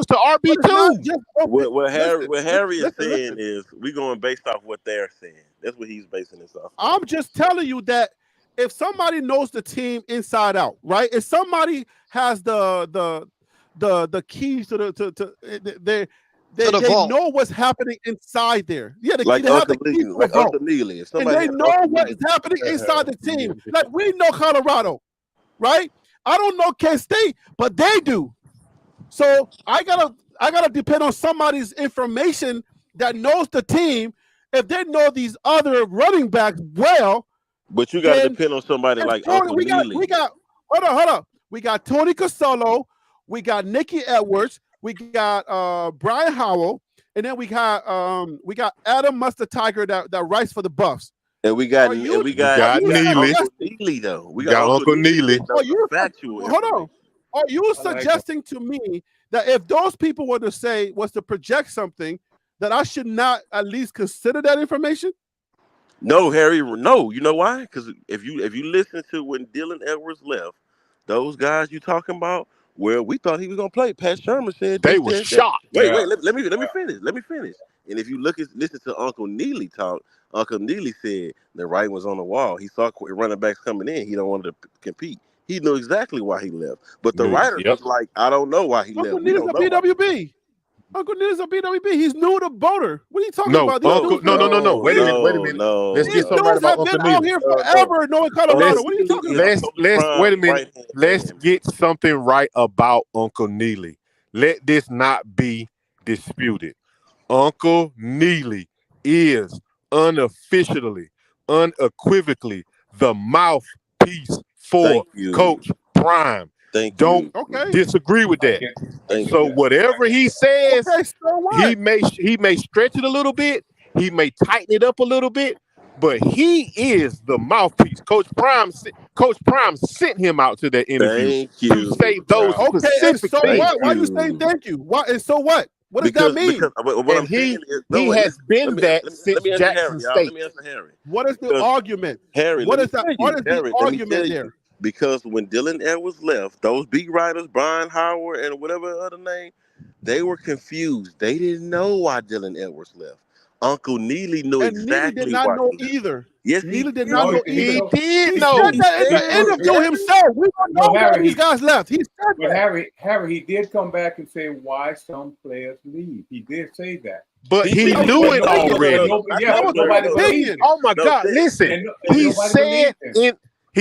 to RB2. What Harry is saying is we're going based off what they're saying. That's what he's basing this off. I'm just telling you that if somebody knows the team inside out, right? If somebody has the keys to they know what's happening inside there. Yeah, they have the keys to the vault. And they know what is happening inside the team. Like we know Colorado, right? I don't know K-State, but they do. So I gotta depend on somebody's information that knows the team. If they know these other running backs well, but you gotta depend on somebody like Uncle Neely. Hold on. We got Tony Casolo, we got Nicky Edwards, we got Brian Howell, and then we got Adam Mustard Tiger that writes for the Buffs. And we got Neely. Neely though. We got Uncle Neely. Hold on. Are you suggesting to me that if those people was to project something, that I should not at least consider that information? No, Harry. No, you know why? Because if you listen to when Dylan Edwards left, those guys you talking about, well, we thought he was gonna play. Pat Sherman said they were shocked. Wait, let me finish. And if you listen to Uncle Neely talk, Uncle Neely said the writing was on the wall. He saw running backs coming in. He don't want to compete. He knew exactly why he left. But the writer was like, I don't know why he left. Uncle Neely's a BWB. Uncle Neely's a BWB. He's new to Boulder. What are you talking about? No. Wait a minute. Let's get something right about Uncle Neely. Out here forever knowing Colorado. What are you talking about? Wait a minute. Let's get something right about Uncle Neely. Let this not be disputed. Uncle Neely is unofficially, unequivocally the mouthpiece for Coach Prime. Don't disagree with that. So whatever he says, he may stretch it a little bit, he may tighten it up a little bit, but he is the mouthpiece. Coach Prime sent him out to that interview to say those specific things. Why are you saying thank you? Why? And so what? What does that mean? Because what I'm saying is, he has been that since Jackson State. Let me answer Harry. What is the argument? Harry, What is the argument there? Because when Dylan Edwards left, those beat writers, Brian Howard and whatever other name, they were confused. They didn't know why Dylan Edwards left. Uncle Neely knew exactly Neely did not know he left. either. Yes, Neely did not know either. He did He know. said that in the interview himself. We don't know why these guys left. He said But that. Harry, he did come back and say why some players leave. He did say that. But he knew it already. Oh my God! Listen, he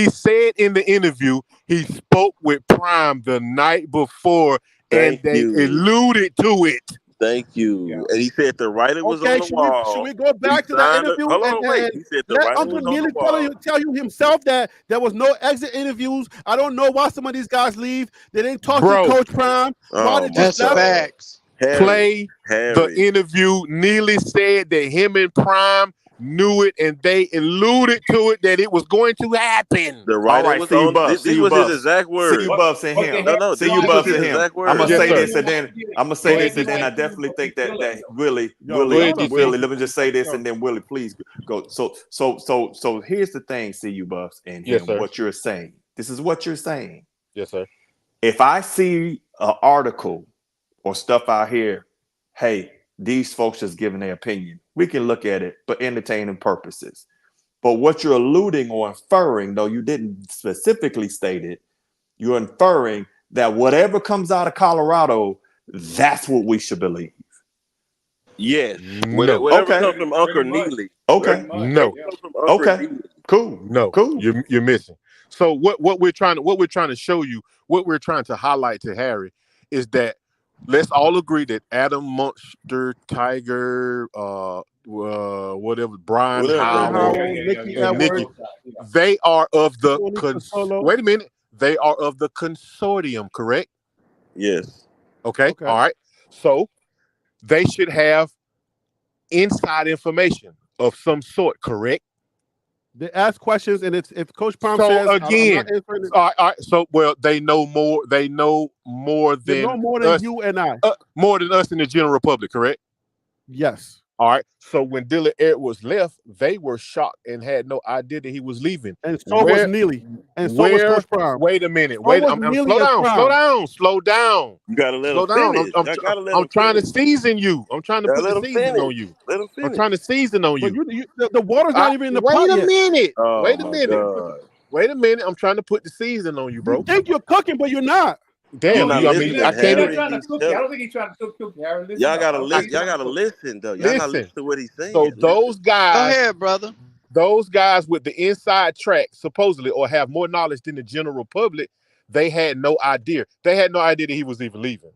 said in the interview he spoke with Prime the night before, and they alluded to it. Thank you. Yeah. And he said the writing was on the wall. Should we go back to that interview? He said the writing Uncle was on Neely the wall. tell you himself that there was no exit interviews. I don't know why some of these guys leave. They didn't talk to Coach Prime. That's facts. Play the interview. Neely said that him and Prime knew it, and they alluded to it that it was going to happen. The writing was on. This was his exact word. See you buffs in him. No. See you buffs in him. I'm gonna say this, and then I definitely think that Willie. Let me just say this, and then Willie, please go. So here's the thing, see you buffs and him. What you're saying. This is what you're saying. Yes, sir. If I see an article or stuff out here, hey, these folks just giving their opinion. We can look at it for entertaining purposes. But what you're alluding or inferring, though you didn't specifically state it, you're inferring that whatever comes out of Colorado, that's what we should believe. Yes. No. Whatever comes from Uncle Neely. Okay. No. Okay. Cool. No. Cool. You're missing. So what we're trying to show you, what we're trying to highlight to Harry is that let's all agree that Adam Munster, Tiger, whatever, Brian Howard, and Nikki, they are of the wait a minute. They are of the consortium, correct? Yes. Okay. All right. So they should have inside information of some sort, correct? They ask questions, and if Coach Prime says again, all right. So they know more. They know more than us, you and I, more than us in the general public, correct? Yes. All right. So when Dylan Edwards left, they were shocked and had no idea that he was leaving. And so was Neely. And so was Coach Prime. Wait a minute. Slow down. You gotta let him finish. I'm trying to season you. I'm trying to put the season on you. Let him finish. I'm trying to season on you. The water's not even in the pot yet. Wait a minute. I'm trying to put the season on you, bro. You think you're cooking, but you're not. Damn, I don't think he's trying to cook Harry. Y'all gotta listen, though. Y'all gotta listen to what he's saying. So those guys, go ahead, brother. Those guys with the inside track, supposedly, or have more knowledge than the general public, they had no idea. They had no idea that he was even leaving.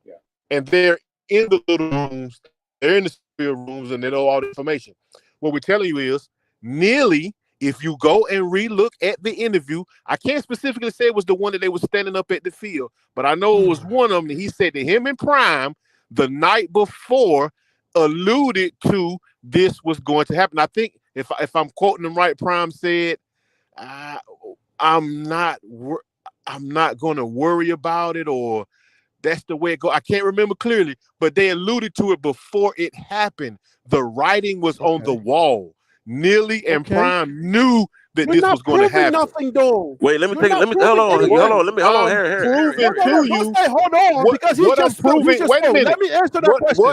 Yeah. And they're in the little rooms, they're in the field rooms, and they know all the information. What we're telling you is, nearly, if you go and relook at the interview, I can't specifically say it was the one that they were standing up at the field, but I know it was one of them that he said that him and Prime the night before alluded to this was going to happen. I think if I'm quoting him right, Prime said, I'm not going to worry about it, or that's the way it goes. I can't remember clearly, but they alluded to it before it happened. The writing was on the wall. Neely and Prime knew that this was going to happen. Nothing, though. Wait, hold on, Harry. Hold on, because he's just proving. Wait a minute. Let me answer that question.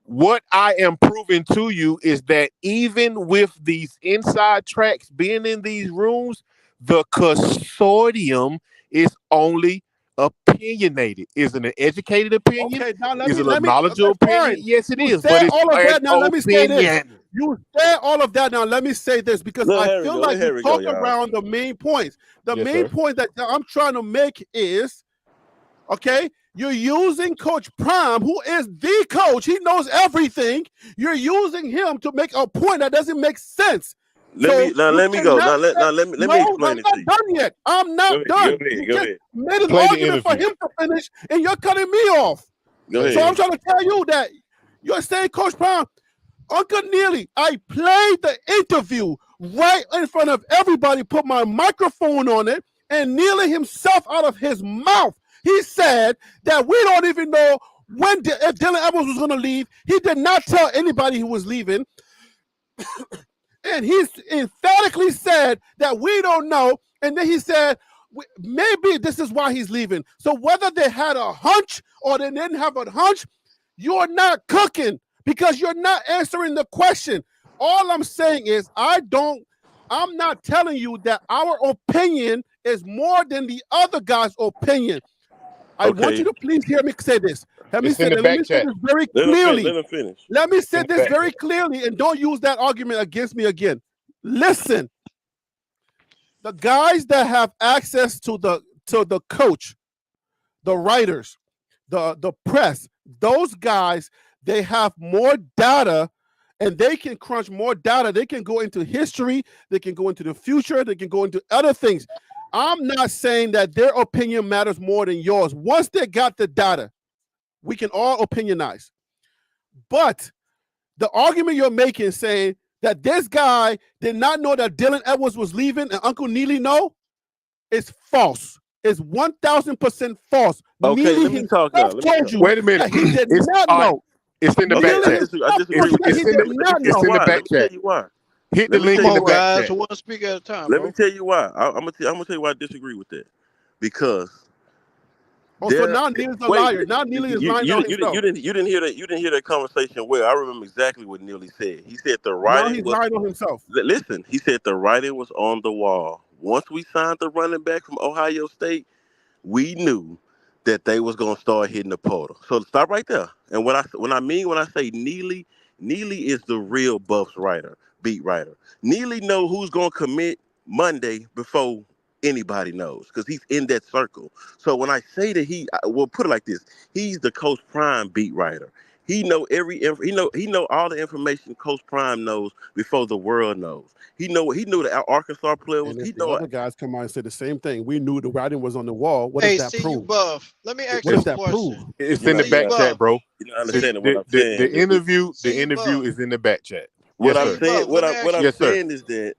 What I am proving to you is that even with these inside tracks being in these rooms, the consortium is only opinionated. Is it an educated opinion? Okay, now is it a knowledgeable opinion? Yes, it is. But it's all of that. Now let me say this. opinion. You said all of that. Now let me say this, because I feel like you talk around the main points. The main point that I'm trying to make is, okay, you're using Coach Prime, who is the coach. He knows everything. You're using him to make a point that doesn't make sense. Let me go. Let me explain it to you. I'm not done. Go ahead. Made an argument for him to finish, and you're cutting me off. Go ahead. So I'm trying to tell you that you're saying, Coach Prime, Uncle Neely, I played the interview right in front of everybody, put my microphone on it, and Neely himself out of his mouth He said that we don't even know if Dylan Edwards was going to leave. He did not tell anybody he was leaving. And he emphatically said that we don't know. And then he said, maybe this is why he's leaving. So whether they had a hunch or they didn't have a hunch, you're not cooking because you're not answering the question. All I'm saying is I'm not telling you that our opinion is more than the other guy's opinion. I want you to please hear me say this. Let me say this very clearly. Let him finish. Let me say this very clearly and don't use that argument against me again. Listen, the guys that have access to the coach, the writers, the press, those guys, they have more data and they can crunch more data. They can go into history. They can go into the future. They can go into other things. I'm not saying that their opinion matters more than yours. Once they got the data, we can all opinionize. But the argument you're making saying that this guy did not know that Dylan Edwards was leaving and Uncle Neely know is false. It's 1,000% false. Okay, Neely let me talk now. told you Wait a minute. that he did not know. It's in the back chat. I disagree with It's in the back chat. Let me tell you why. Hit the link in the back chat. One speaker at a time. Let me tell you why. I'm gonna tell you why I disagree with that. Because so now Neely's a liar. Now Neely is lying on himself. You didn't hear that. You didn't hear that conversation well. I remember exactly what Neely said. He said the writing. Now he's lying on himself. Listen, he said the writing was on the wall. Once we signed the running back from Ohio State, we knew that they was gonna start hitting the portal. So stop right there. And when I say Neely is the real Buffs beat writer. Neely know who's gonna commit Monday before anybody knows because he's in that circle. So when I say that we'll put it like this, he's the Coach Prime beat writer. He know all the information Coach Prime knows before the world knows. He knew that our Arkansas player was. And if the other guys come out and say the same thing, we knew the writing was on the wall. What does that prove? Buff. Let me ask what you does a that question. prove? It's in the back chat, bro. You're not understanding what I'm saying. The interview is in the back chat. What I'm saying is that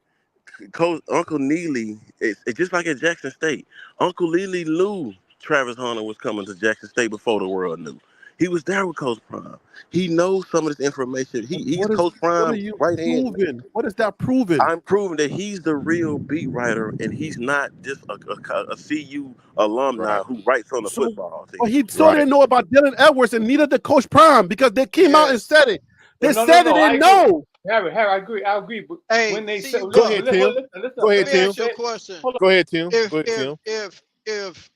Coach Uncle Neely, it's just like at Jackson State. Uncle Neely knew Travis Hunter was coming to Jackson State before the world knew. He was there with Coach Prime. He knows some of this information. He's Coach Prime right hand. What is that proving? I'm proving that he's the real beat writer and he's not just a CU alumni who writes on the football team. Well, he didn't know about Dylan Edwards and neither did Coach Prime because they came out and said it. They said they didn't know. Harry, I agree. But when they say, go ahead, Tim. Go ahead, Tim. Go ahead, Tim. If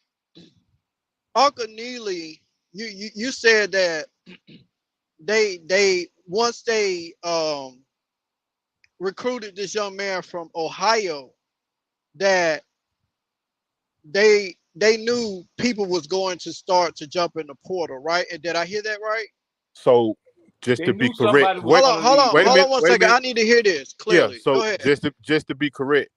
Uncle Neely, you said that they once they recruited this young man from Ohio, that they knew people was going to start to jump in the portal, right? And did I hear that right? So just to be correct, hold on one second. I need to hear this clearly. Yeah, so go ahead. just to be correct,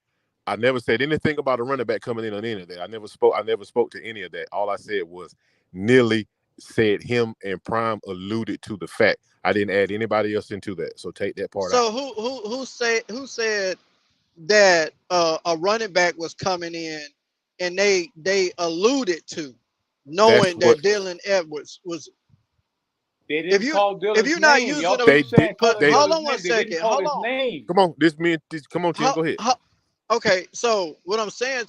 I never said anything about a running back coming in on any of that. I never spoke to any of that. All I said was Neely said him and Prime alluded to the fact. I didn't add anybody else into that. So take that part out. So who said that a running back was coming in and they alluded to knowing that Dylan Edwards was. If you're not using hold on one second. Hold on. Come on, come on, Tim. Go ahead. Okay, so what I'm saying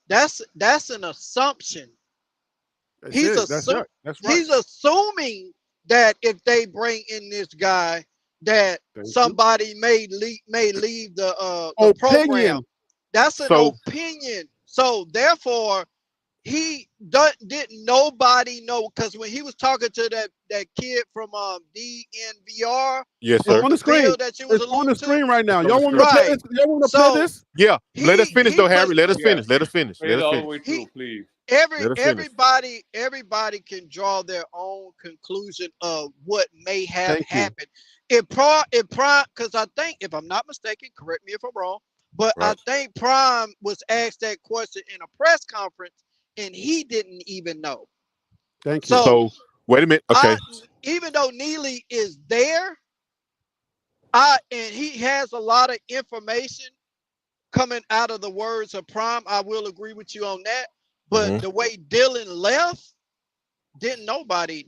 that's an assumption. He's assuming that if they bring in this guy, that somebody may leave the program. That's an opinion. So therefore, didn't nobody know, because when he was talking to that kid from DNVR, yes, sir, on the screen. It's on the screen right now. Y'all want to play this? Y'all want to play this? Yeah. Let us finish though, Harry. Let us finish. Let us finish. All the way through, please. Everybody can draw their own conclusion of what may have happened. Because I think, if I'm not mistaken, correct me if I'm wrong, but I think Prime was asked that question in a press conference, and he didn't even know. Thank you. So wait a minute. Okay. Even though Neely is there, and he has a lot of information coming out of the words of Prime, I will agree with you on that. But the way Dylan left, didn't nobody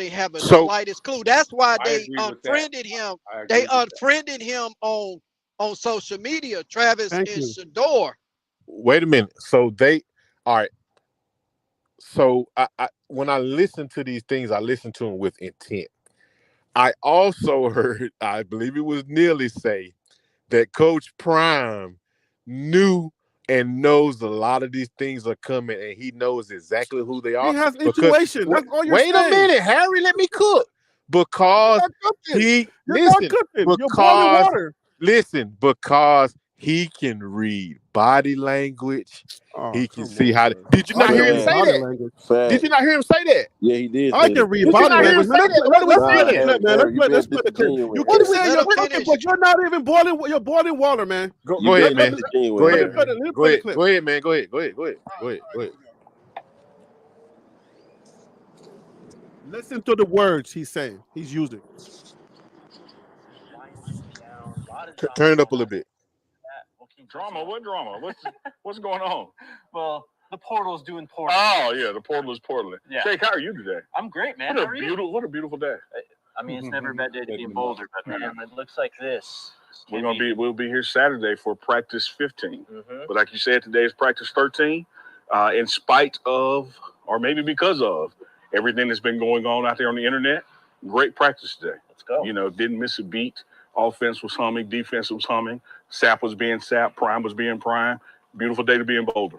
have a slightest clue. That's why they unfriended him. They unfriended him on social media, Travis and Shador. Wait a minute. So all right. So I when I listen to these things, I listen to them with intent. I also heard, I believe it was Neely say that Coach Prime knew and knows a lot of these things are coming, and he knows exactly who they are. He has intuition. That's all you're saying. Wait a minute, Harry, let me cook. Because because he can read body language. He can see how. Did you not hear him say that? Did you not hear him say that? Yeah, he did. I can read body language. Let's put the clip. You keep saying you're cooking, but you're not even boiling. You're boiling water, man. Go ahead, man. Go ahead, man. Go ahead. Listen to the words he's saying. He's using. Turn it up a little bit. Drama? What drama? What's going on? Well, the portal's doing poorly. Oh yeah, the portal is poorly. Yeah. Jake, how are you today? I'm great, man. What a beautiful day. I mean, it's never a bad day to be in Boulder, but man, it looks like this. We'll be here Saturday for practice 15. But like you said, today is practice 13. In spite of, or maybe because of, everything that's been going on out there on the internet, great practice today. Let's go. Didn't miss a beat. Offense was humming, defense was humming, Sap was being Sap, Prime was being Prime. Beautiful day to be in Boulder.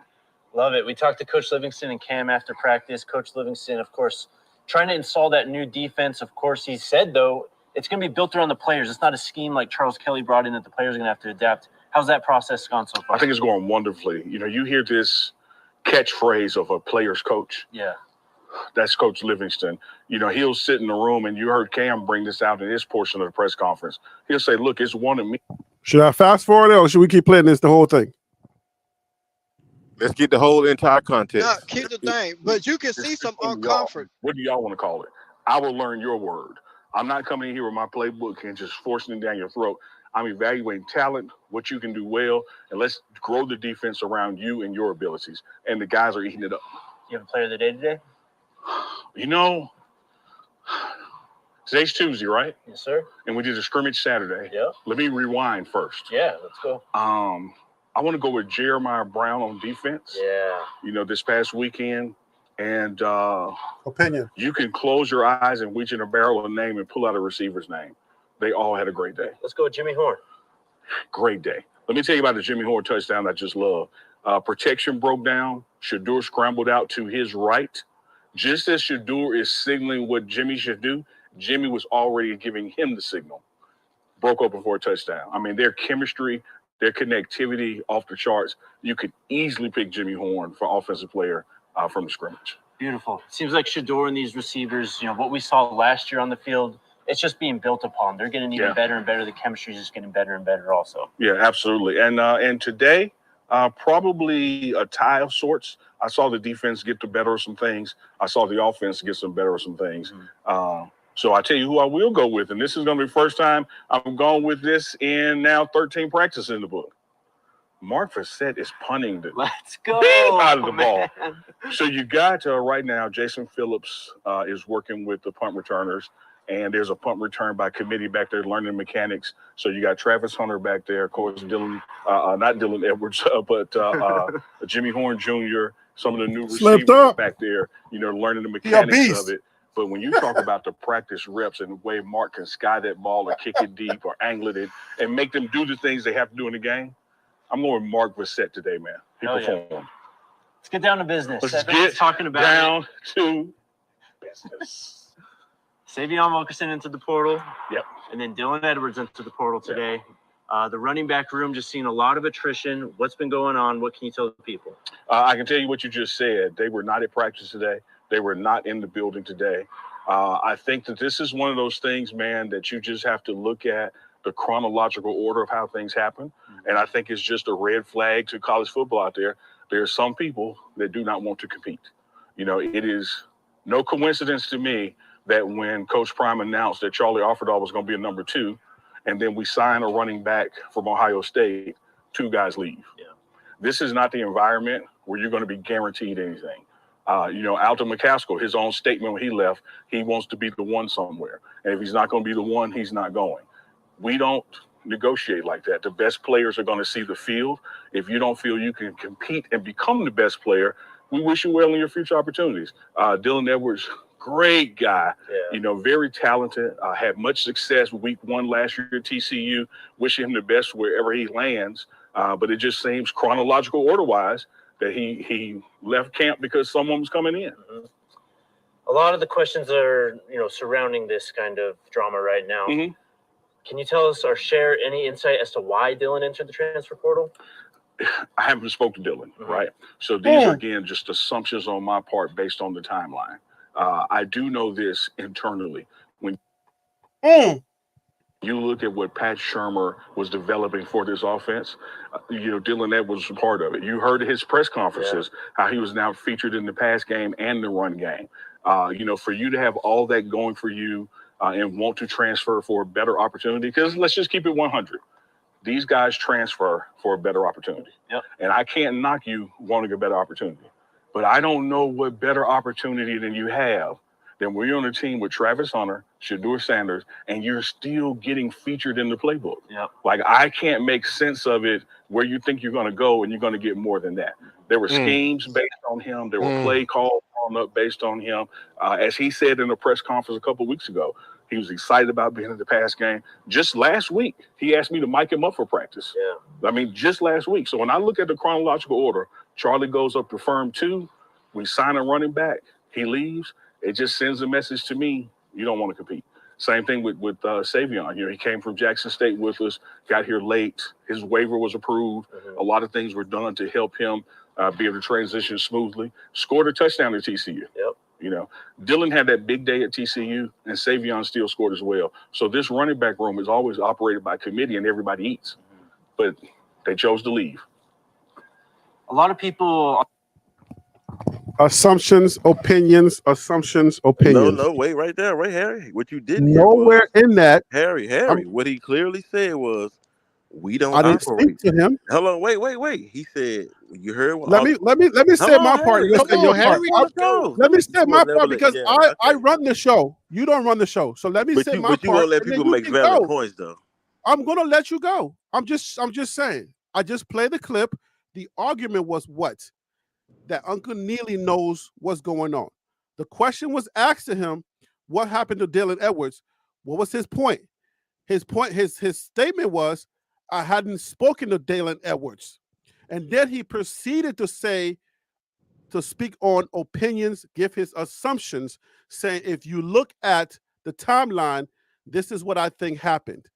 Love it. We talked to Coach Livingston and Cam after practice. Coach Livingston, of course, trying to install that new defense. Of course, he said, though, it's going to be built around the players. It's not a scheme like Charles Kelly brought in that the players are going to have to adapt. How's that process gone so far? I think it's going wonderfully. You hear this catchphrase of a player's coach. Yeah. That's Coach Livingston. He'll sit in the room, and you heard Cam bring this out in his portion of the press conference. He'll say, look, it's one of me. Should I fast forward it, or should we keep playing this the whole thing? Let's get the whole entire context. No, keep the thing. But you can see some uncomfort. What do y'all want to call it? I will learn your word. I'm not coming in here with my playbook and just forcing it down your throat. I'm evaluating talent, what you can do well, and let's grow the defense around you and your abilities. And the guys are eating it up. You have a player of the day today? Today's Tuesday, right? Yes, sir. And we did a scrimmage Saturday. Yeah. Let me rewind first. Yeah, let's go. I want to go with Jeremiah Brown on defense. Yeah. This past weekend. And opinion. You can close your eyes and reach in a barrel of a name and pull out a receiver's name. They all had a great day. Let's go with Jimmy Horn. Great day. Let me tell you about the Jimmy Horn touchdown I just love. Protection broke down. Shador scrambled out to his right. Just as Shador is signaling what Jimmy should do, Jimmy was already giving him the signal. Broke open for a touchdown. I mean, their chemistry, their connectivity off the charts. You could easily pick Jimmy Horn for offensive player from the scrimmage. Beautiful. Seems like Shador and these receivers, what we saw last year on the field, it's just being built upon. They're getting even better and better. The chemistry is just getting better and better also. Yeah, absolutely. And today, probably a tie of sorts. I saw the defense get the better of some things. I saw the offense get some better of some things. So I tell you who I will go with, and this is going to be the first time I'm going with this in now 13 practices in the book. Mark Fassett is punting the out of the ball. So you got right now, Jason Phillips is working with the punt returners, and there's a punt return by committee back there learning mechanics. So you got Travis Hunter back there, of course, Dylan, not Dylan Edwards, but Jimmy Horn Jr., some of the new receivers back there, learning the mechanics of it. But when you talk about the practice reps and the way Mark can sky that ball or kick it deep or angle it and make them do the things they have to do in the game, I'm going with Mark Fassett today, man. He performed. Yeah. Let's get down to business. Let's get talking about down to business. Savion Wilkerson into the portal. Yep. And then Dylan Edwards into the portal today. The running back room just seeing a lot of attrition. What's been going on? What can you tell the people? I can tell you what you just said. They were not at practice today. They were not in the building today. I think that this is one of those things, man, that you just have to look at the chronological order of how things happen. And I think it's just a red flag to college football out there. There are some people that do not want to compete. It is no coincidence to me that when Coach Prime announced that Charlie Offerdahl was going to be a number 2, and then we sign a running back from Ohio State, 2 guys leave. Yeah. This is not the environment where you're going to be guaranteed anything. Alton McCaskill, his own statement when he left, he wants to be the one somewhere. And if he's not going to be the one, he's not going. We don't negotiate like that. The best players are going to see the field. If you don't feel you can compete and become the best player, we wish you well in your future opportunities. Dylan Edwards, great guy, very talented, had much success week 1 last year at TCU. Wish him the best wherever he lands. But it just seems chronological order-wise that he left camp because someone was coming in. Mm-hmm. A lot of the questions are, surrounding this kind of drama right now. Mm-hmm. Can you tell us or share any insight as to why Dylan entered the transfer portal? I haven't spoken to Dylan, right? So these are, again, just assumptions on my part based on the timeline. I do know this internally. When you look at what Pat Shurmur was developing for this offense, Dylan Edwards was a part of it. You heard his press conferences, how he was now featured in the pass game and the run game. For you to have all that going for you and want to transfer for a better opportunity, because let's just keep it 100. These guys transfer for a better opportunity. Yep. And I can't knock you wanting a better opportunity. But I don't know what better opportunity than you have than when you're on a team with Travis Hunter, Shedeur Sanders, and you're still getting featured in the playbook. Yep. Like, I can't make sense of it where you think you're going to go and you're going to get more than that. There were schemes based on him. There were play calls drawn up based on him. As he said in a press conference a couple of weeks ago, he was excited about being in the pass game. Just last week, he asked me to mic him up for practice. Yeah. I mean, just last week. So when I look at the chronological order, Charlie goes up to firm 2. We sign a running back. He leaves. It just sends a message to me, you don't want to compete. Same thing with Savion. He came from Jackson State with us, got here late. His waiver was approved. A lot of things were done to help him be able to transition smoothly. Scored a touchdown at TCU. Yep. Dylan had that big day at TCU, and Savion still scored as well. So this running back room is always operated by committee, and everybody eats. But they chose to leave. A lot of people. Assumptions, opinions. No, wait, right there, right, Harry. What you did nowhere in that, Harry. What he clearly said was, we don't. I didn't speak to him. Hold on, wait. He said, you heard what? Let me say my part. Let me say my part because I run the show. You don't run the show, so let me say my part. But you won't let people make valid points, though. I'm gonna let you go. I'm just saying. I just played the clip. The argument was what? That Uncle Neely knows what's going on. The question was asked to him, what happened to Dylan Edwards? What was his point? His statement was, I hadn't spoken to Dylan Edwards. And then he proceeded to speak on opinions, give his assumptions, saying, if you look at the timeline, this is what I think happened.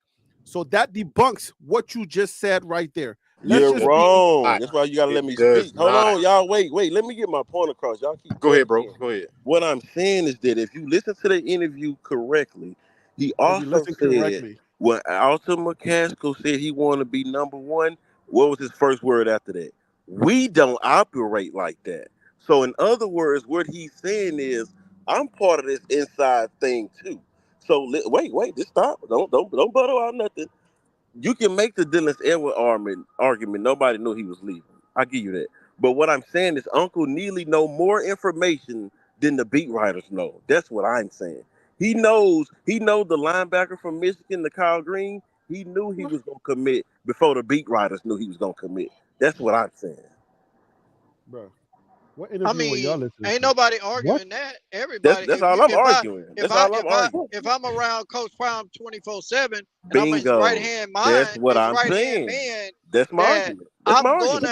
So that debunks what you just said right there. You're wrong. That's why you gotta let me speak. Hold on, y'all. Wait. Let me get my point across. Y'all keep. Go ahead, bro. Go ahead. What I'm saying is that if you listen to the interview correctly, he also said when Alton McCaskill said he wanted to be number 1. What was his first word after that? We don't operate like that. So in other words, what he's saying is, I'm part of this inside thing too. So wait. Just stop. Don't butter out nothing. You can make the Dylan Edwards argument. Nobody knew he was leaving. I give you that. But what I'm saying is Uncle Neely know more information than the beat writers know. That's what I'm saying. He knows the linebacker from Michigan, the Kyle Green, he knew he was going to commit before the beat writers knew he was going to commit. That's what I'm saying. Bro, what interview were y'all listening ain't to? Nobody arguing that. Everybody. That's all I'm arguing. If I'm around Coach Prime 24/7, and I'm his right hand man, that's what I'm saying. That's my argument. I'm going to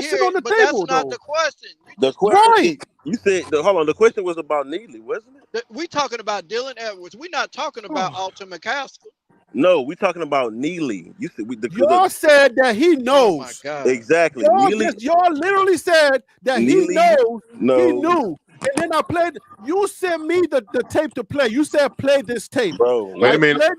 hear it, but that's not the question. The question, you said, hold on, the question was about Neely, wasn't it? We talking about Dylan Edwards. We're not talking about Alton McCaskill. No, we're talking about Neely. You said y'all said that he knows. Oh my God. Exactly. Y'all literally said that Neely, he knows. No. He knew. And then I played. You sent me the tape to play. You said play this tape. Bro, wait a minute. It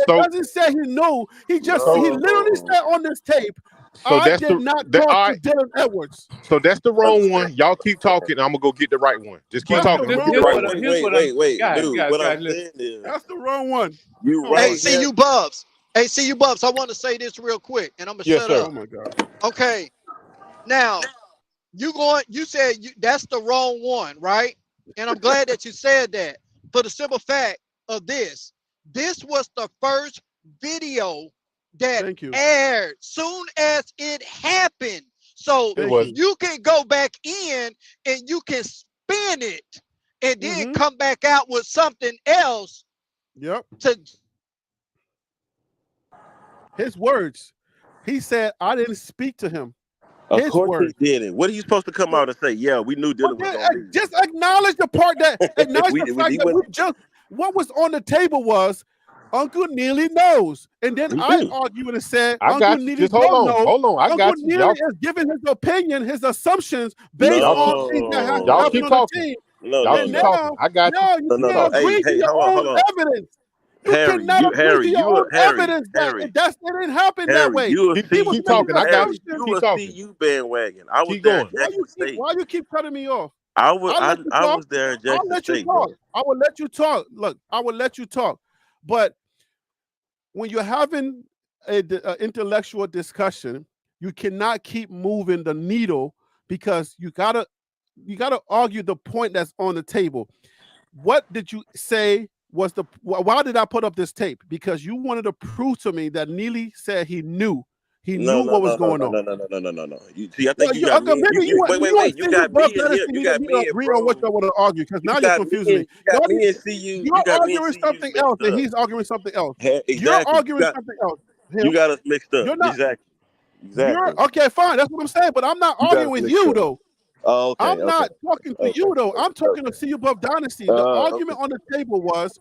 doesn't say he knew. He literally said on this tape. So I did not talk to Dylan Edwards. So that's the wrong one. Y'all keep talking. I'm gonna go get the right one. Just keep talking. Wait. Dude, what I'm saying is that's the wrong one. You right. Hey, see you, Bubs. I want to say this real quick, and I'm gonna shut up. Oh my God. Okay. Now, you said that's the wrong one, right? And I'm glad that you said that for the simple fact of this. This was the first video that aired soon as it happened. So you can go back in and you can spin it and then come back out with something else. Yep. To his words. He said, I didn't speak to him. Of course he didn't. What are you supposed to come out and say? Yeah, we knew Dylan was going to leave. Just acknowledge the part that acknowledge the fact that we just what was on the table was Uncle Neely knows. And then I argued and said, Uncle Neely don't know. Hold on. I got you. Neely is giving his opinion, his assumptions based on things that have y'all keep talking. Y'all keep talking. I got you. No, you can't agree to your own evidence. You cannot agree to your own evidence that didn't happen that way. Keep talking. I got you. You a CU bandwagon. I was keep there. going. Why you keep cutting me off? I was there at Jackson State. I will let you talk. Look, I will let you talk. But when you're having an intellectual discussion, you cannot keep moving the needle because you gotta argue the point that's on the table. What did you say was why did I put up this tape? Because you wanted to prove to me that Neely said he knew what was going on. No. You see, I think you got me. Wait. You got me in here. You got me agree on what you want to argue because now you're confusing me. You got me and CU. You're arguing something else, and he's arguing something else. You're arguing something else. You got us mixed up. Exactly. Okay, fine. That's what I'm saying. But I'm not arguing with you, though. Oh, okay, I'm not talking to you, though. I'm talking to CU Buff Dynasty. The argument on the table was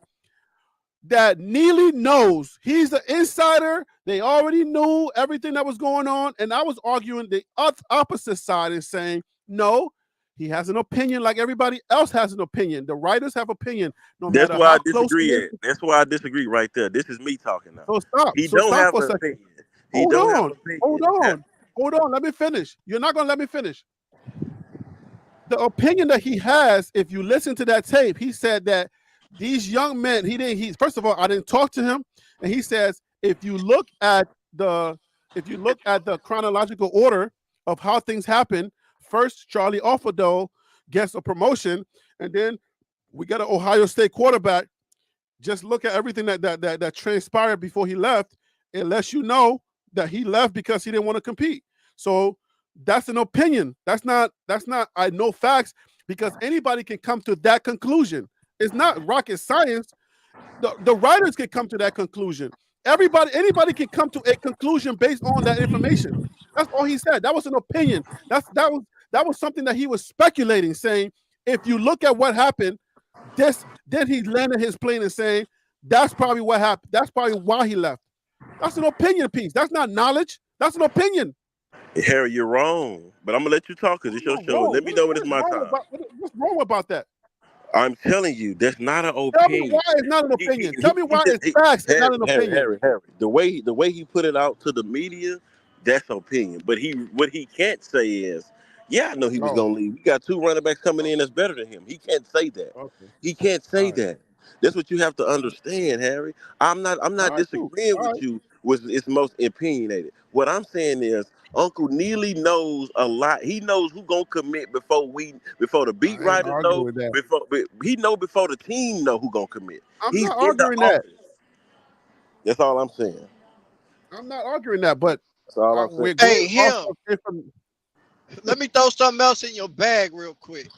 that Neely knows. He's the insider. They already knew everything that was going on. And I was arguing the opposite side and saying, no, he has an opinion like everybody else has an opinion. The writers have opinion. That's why I disagree. That's why I disagree right there. This is me talking now. So stop. He don't have an opinion. Hold on. Let me finish. You're not going to let me finish. The opinion that he has, if you listen to that tape, he said that these young men, first of all, I didn't talk to him. And he says, if you look at the chronological order of how things happen, first Charlie Offerdo gets a promotion, and then we got an Ohio State quarterback. Just look at everything that transpired before he left. It lets you know that he left because he didn't want to compete. So that's an opinion. That's not I know facts because anybody can come to that conclusion. It's not rocket science. The writers can come to that conclusion. Anybody can come to a conclusion based on that information. That's all he said. That was an opinion. That was something that he was speculating, saying, if you look at what happened, then he landed his plane and saying, that's probably what happened. That's probably why he left. That's an opinion piece. That's not knowledge. That's an opinion. Harry, you're wrong. But I'm gonna let you talk because it's your show. Let me know when it's my time. What's wrong about that? I'm telling you, that's not an opinion. Tell me why it's not an opinion. Tell me why it's facts. It's not an opinion. Harry. The way he put it out to the media, that's opinion. But what he can't say is, yeah, I know he was gonna leave. We got 2 running backs coming in that's better than him. He can't say that. Okay. He can't say that. That's what you have to understand, Harry. I'm not disagreeing with you. It's most opinionated. What I'm saying is, Uncle Neely knows a lot. He knows who gonna commit before the beat writers know. Before the team know who gonna commit. He's not arguing that. That's all I'm saying. I'm not arguing that, but that's all I'm saying. Hey, him. Let me throw something else in your bag real quick.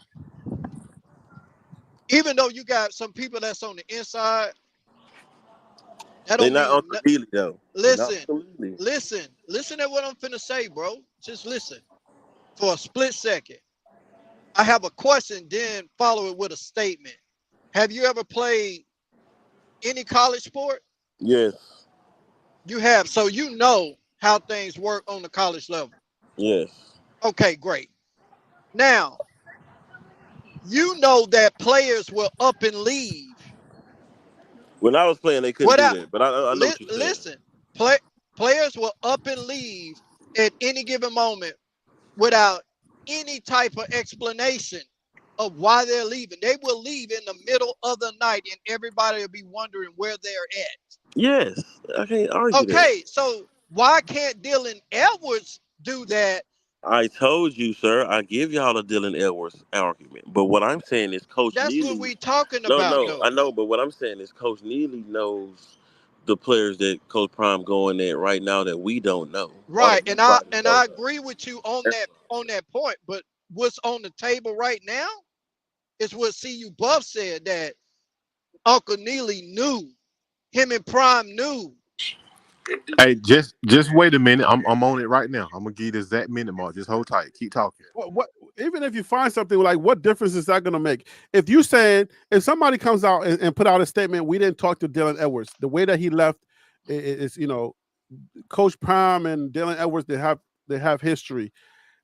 Even though you got some people that's on the inside, they're not Uncle Neely though. Listen at what I'm finna say, bro. Just listen for a split second. I have a question, then follow it with a statement. Have you ever played any college sport? Yes. You have, so you know how things work on the college level. Yes. Okay, great. Now, you know that players will up and leave. When I was playing, they couldn't do that. But I know what you're saying. Listen, players will up and leave at any given moment without any type of explanation of why they're leaving. They will leave in the middle of the night, and everybody will be wondering where they're at. Yes, I can't argue that. Okay, so why can't Dylan Edwards do that I told you, sir. I give y'all a Dylan Edwards argument, but what I'm saying is, Coach That's what Neely. we talking No, about, no, though. I know, but what I'm saying is, Coach Neely knows the players that Coach Prime going at right now that we don't know. Right, and I Nobody knows. agree with you on that point. But what's on the table right now is what CU Buff said, that Uncle Neely knew, him and Prime knew. Hey, just wait a minute. I'm on it right now. I'm gonna give you the exact minute mark. Just hold tight. Keep talking. What even if you find something, like, what difference is that going to make? If you saying, if somebody comes out and put out a statement, we didn't talk to Dylan Edwards, the way that he left is, Coach Prime and Dylan Edwards, they have history,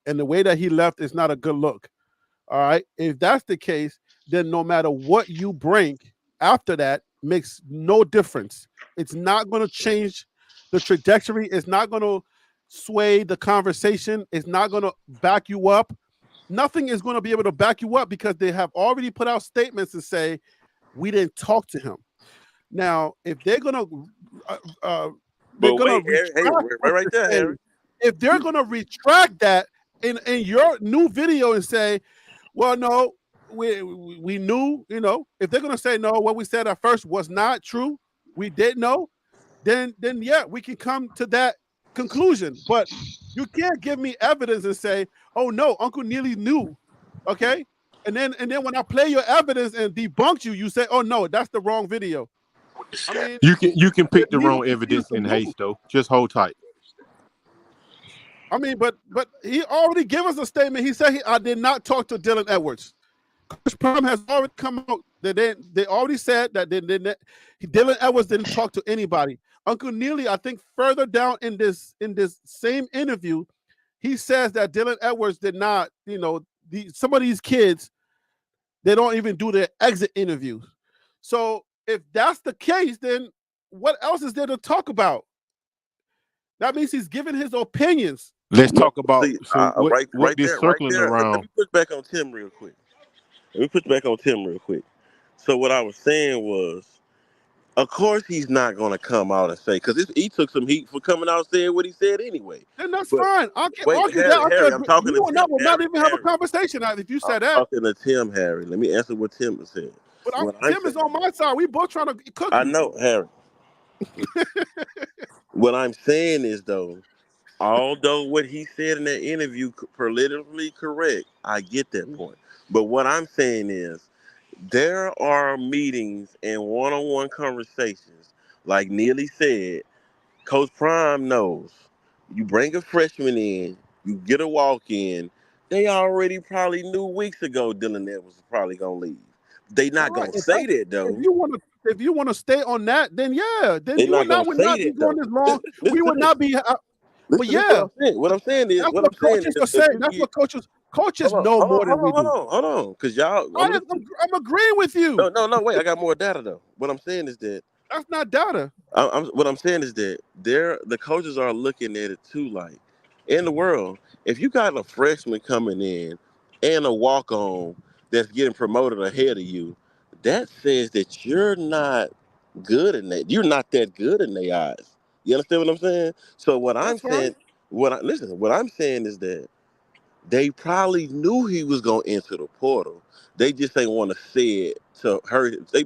and the way that he left is not a good look. All right, if that's the case, then no matter what you bring after that makes no difference. It's not going to change the trajectory. It's not going to sway the conversation. It's not going to back you up. Nothing is going to be able to back you up because they have already put out statements and say, we didn't talk to him. Now, if they're going to, right there, Harry. If they're going to retract that in your new video and say, well, no, we knew, if they're going to say, no, what we said at first was not true, we didn't know, then yeah, we can come to that conclusion. But you can't give me evidence and say, oh no, Uncle Neely knew, okay? And then when I play your evidence and debunk you, you say, oh no, that's the wrong video. I mean, you can pick the wrong evidence in haste, though. Just hold tight. I mean, but he already gave us a statement. He said I did not talk to Dylan Edwards. Coach Prime has already come out that they already said that Dylan Edwards didn't talk to anybody. Uncle Neely, I think further down in this same interview, he says that Dylan Edwards did not, some of these kids, they don't even do their exit interviews. So if that's the case, then what else is there to talk about? That means he's giving his opinions. Let's talk about what this circling around. Let me push back on Tim real quick. So what I was saying was, of course he's not going to come out and say, because he took some heat for coming out and saying what he said anyway. Then that's fine. I'll argue that. Harry, I'm talking to Tim. We'll not even have a conversation if you said that. I'm talking to Tim, Harry. Let me answer what Tim said. But Tim is on my side. We both trying to cook. I know, Harry. What I'm saying is, though, although what he said in that interview politically correct, I get that point. But what I'm saying is, there are meetings and one-on-one conversations. Like Neely said, Coach Prime knows. You bring a freshman in, you get a walk-in. They already probably knew weeks ago Dylan Edwards was probably gonna leave. They not gonna say that though. If you want to stay on that, then yeah, then you would not be going this long. We would not be. But yeah, what I'm saying is, that's what coaches are saying. That's what coaches know more than we do. Hold on, because y'all. I'm agreeing with you. No, wait. I got more data though. What I'm saying is that that's not data. What I'm saying is that the coaches are looking at it too. Like in the world, if you got a freshman coming in and a walk-on that's getting promoted ahead of you, that says that you're not good in that. You're not that good in their eyes. You understand what I'm saying? So what I'm saying is that they probably knew he was gonna enter the portal. They just ain't want to say it to hurt. They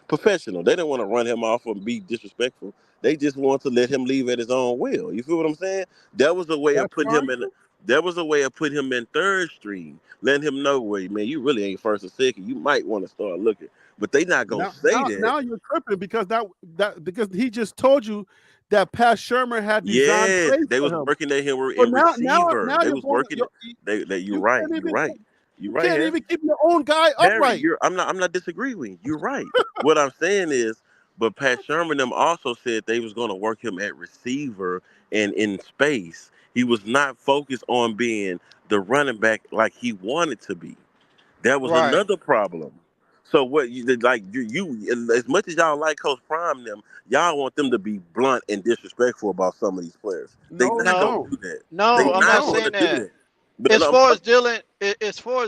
professional. They didn't want to run him off or be disrespectful. They just want to let him leave at his own will. You feel what I'm saying? That was a way of putting him in. That was a way of putting him in third string, letting him know, where, man, you really ain't first or second. You might want to start looking, but they not gonna say that. Now you're tripping because because he just told you that Pat Shermer had designed. Yeah, they was working at him in receiver. They was working. You're right. You can't even keep your own guy upright. I'm not disagreeing. You're right. What I'm saying is, but Pat Sherman them also said they was going to work him at receiver and in space. He was not focused on being the running back like he wanted to be. That was another problem. So what you as much as y'all like Coach Prime them, y'all want them to be blunt and disrespectful about some of these players. They not gonna do that. No, I'm not saying that. But as far as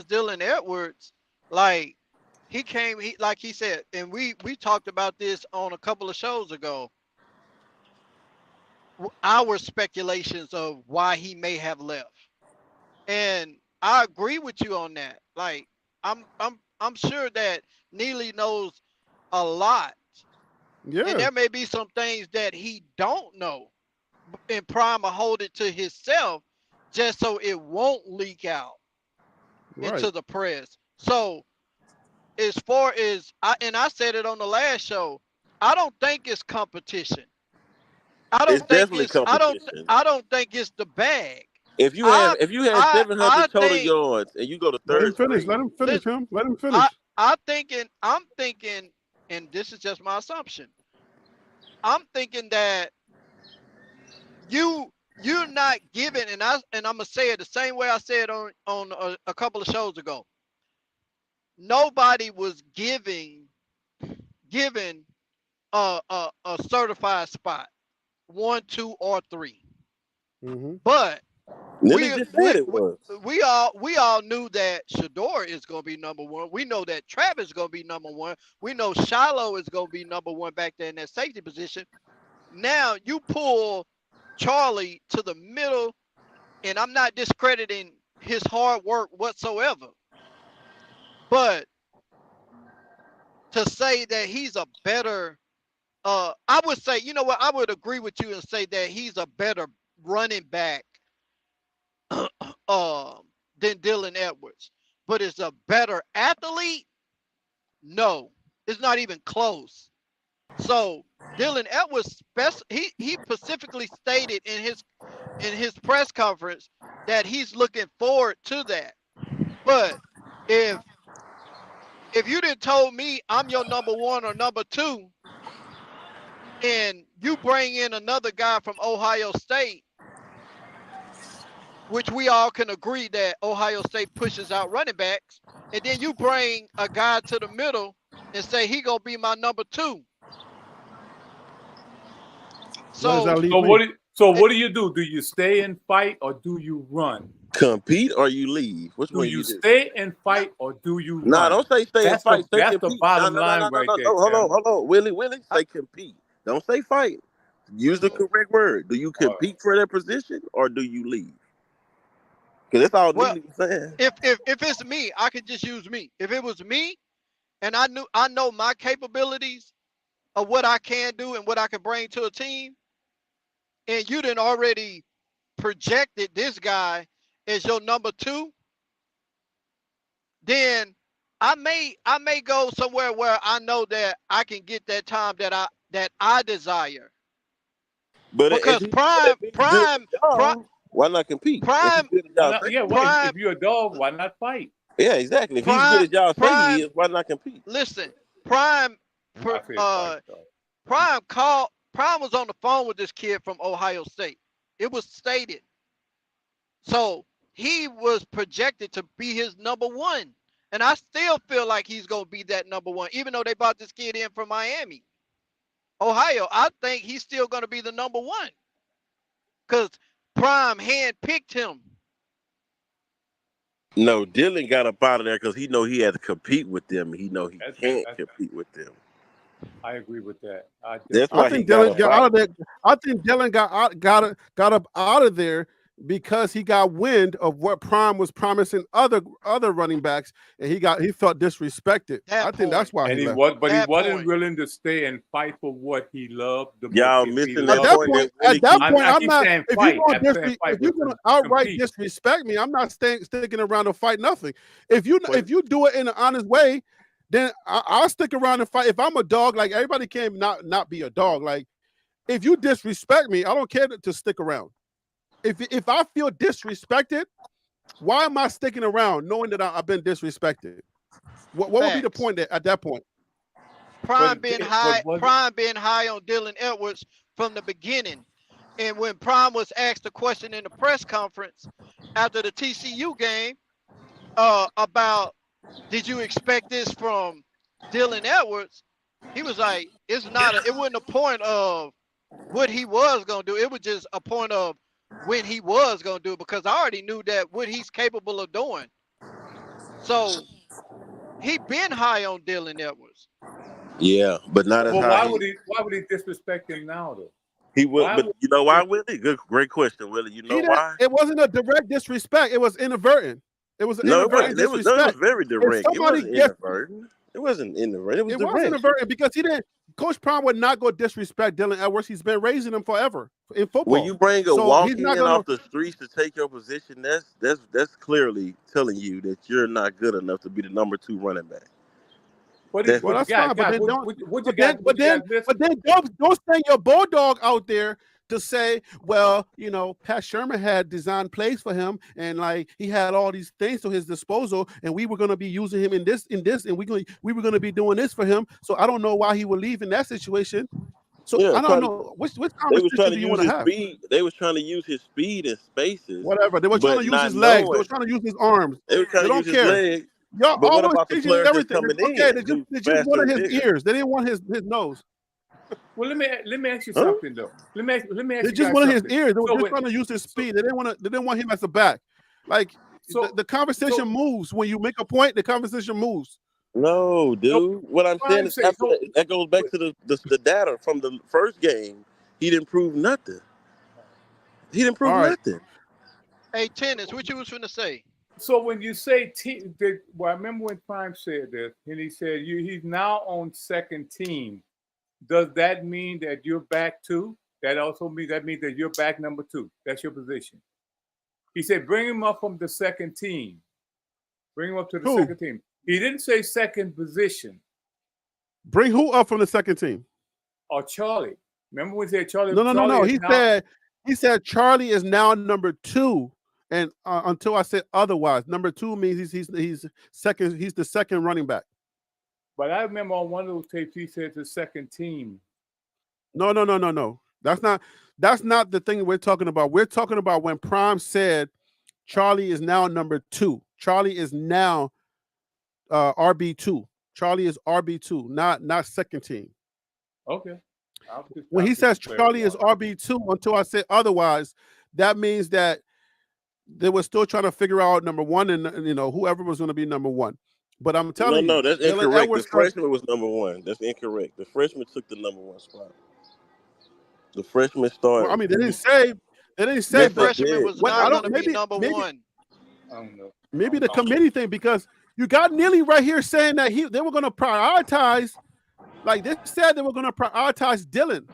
Dylan Edwards, like like he said, and we talked about this on a couple of shows ago. Our speculations of why he may have left. And I agree with you on that. Like, I'm sure that Neely knows a lot, and Yeah, there may be some things that he don't know, and Prime will hold it to himself just so it won't leak out right. into the press. So as far as I said it on the last show, I don't think it's competition. It's definitely competition. I don't think it's the bag. If you had 700 total yards and you go to Let him third finish. string, Let him finish him. Let him finish. I'm thinking, and this is just my assumption. I'm thinking that you're not giving, and I'm gonna say it the same way I said on a couple of shows ago. Nobody was given a certified spot, 1, 2, or 3. Mm-hmm. But Lily just said it was. we all knew that Shador is going to be number 1. We know that Travis is going to be number 1. We know Shiloh is going to be number 1 back there in that safety position. Now you pull Charlie to the middle, and I'm not discrediting his hard work whatsoever. But to say that he's a better, I would say, you know what, I would agree with you and say that he's a better running back than Dylan Edwards. But is a better athlete? No, it's not even close. So Dylan Edwards, he specifically stated in his press conference that he's looking forward to that. But if you didn't told me I'm your number 1 or number 2, and you bring in another guy from Ohio State, which we all can agree that Ohio State pushes out running backs, and then you bring a guy to the middle and say he gonna be my number 2. So what do you do? Do you stay and fight or do you run? Compete or you leave? Which do one you do? stay and fight or do you run? Nah, don't say stay and fight. Say That's compete. the bottom line right there. Hold on. Willie. Say compete. Don't say fight. Use the correct word. Do you compete for that position or do you leave? Because that's all Neely was saying. If it's me, I could just use me. If it was me, and I know my capabilities of what I can do and what I can bring to a team, and you done already projected this guy as your number 2, then I may go somewhere where I know that I can get that time that I desire. But because Prime, why not compete? Prime, if you're a dog, why not fight? Yeah, exactly. If he's good as y'all say he is, why not compete? Listen, Prime was on the phone with this kid from Ohio State. It was stated. So he was projected to be his number 1. And I still feel like he's going to be that number 1, even though they brought this kid in from Miami. Ohio, I think he's still going to be the number 1. Because Prime handpicked him. No, Dylan got up out of there because he know he had to compete with them. He know he can't compete with them. I agree with that. I think Dylan got out of there. I think Dylan got up out of there because he got wind of what Prime was promising other running backs, and he felt disrespected. I think that's why he left. He wasn't willing to stay and fight for what he loved. Y'all missing that point. At that point, I'm not. If you're gonna outright disrespect me, I'm not sticking around to fight nothing. If you do it in an honest way, then I'll stick around and fight. If I'm a dog, like everybody can not be a dog. Like if you disrespect me, I don't care to stick around. If I feel disrespected, why am I sticking around knowing that I've been disrespected? What would be the point at that point? Prime being high on Dylan Edwards from the beginning. And when Prime was asked a question in the press conference after the TCU game about did you expect this from Dylan Edwards, he was like, it wasn't a point of what he was gonna do. It was just a point of when he was going to do it, because I already knew that what he's capable of doing. So he been high on Dylan Edwards. Yeah, but not as high. Why would he disrespect him now though? He will, Why but would you know why, Willie? Great question, Willie. You know why? It wasn't a direct disrespect. It was inadvertent. It was an No, it inadvertent wasn't. It was disrespect. very If direct. It somebody wasn't gets, inadvertent. It wasn't inadvertent. It was it was direct. inadvertent because he didn't. Coach Prime would not go disrespect Dylan Edwards. He's been raising him forever in football. When you bring a So he's not walk-in gonna. off the streets to take your position, that's clearly telling you that you're not good enough to be the number 2 running back. What That's- Well, that's fine, but then don't. what you But then, got? but then, but then don't send your bulldog out there to say, well, you know, Pat Sherman had designed plays for him, and like he had all these things to his disposal, and we were going to be using him in this, and we were going to be doing this for him. So I don't know why he would leave in that situation. So Yeah, I don't know which They was conversation trying do to you use want to his have? speed. They was trying to use his speed in spaces. Whatever. They were trying but to use not his legs. They knowing- were trying to use his arms. They were trying They to don't use his care. legs. Y'all But what always about the changing players that's everything. coming Okay, in? they just faster wanted and his bigger? ears. They didn't want his nose. Well, let me ask you Huh? something though. Let me ask They you just guys wanted his something. ears. They were So just when- trying to use his speed. They didn't want him as a back. Like So- the conversation so- moves when you make a point. The conversation moves. No, dude. What I'm saying is Prime say- that goes back to the data from the first game. He didn't prove nothing. He didn't prove All right. nothing. Hey, Tennis, what you was finna say? So when you say well, I remember when Prime said this, and he said he's now on second team. Does that mean that you're back 2? That also means that you're back number 2. That's your position. He said, bring him up from the second team. Bring him up to the Who? second team. He didn't say second position Bring who up from the second team? or Charlie. Remember when he said Charlie? No. Charlie is He said Charlie is now number 2, and until I said otherwise, number 2 means he's second. He's the second running back. But I remember on one of those tapes he said the second team. No. That's not the thing we're talking about. We're talking about when Prime said Charlie is now number 2. Charlie is now RB2. Charlie is RB2, not second team. Okay. When he says Charlie is RB2 until I say otherwise, that means that they were still trying to figure out number 1 and you know whoever was going to be number 1. But I'm telling you, No, that's Dylan incorrect. Edwards The freshman was number 1. That's incorrect. The freshman took the number 1 spot. The freshman started. Well, I mean, they didn't say. Yes, The But freshman was Well, I not don't- going to be maybe- number maybe- 1. I don't know. maybe the committee thing, because you got Neely right here saying that they were going to prioritize. Like they said, they were going to prioritize Dylan.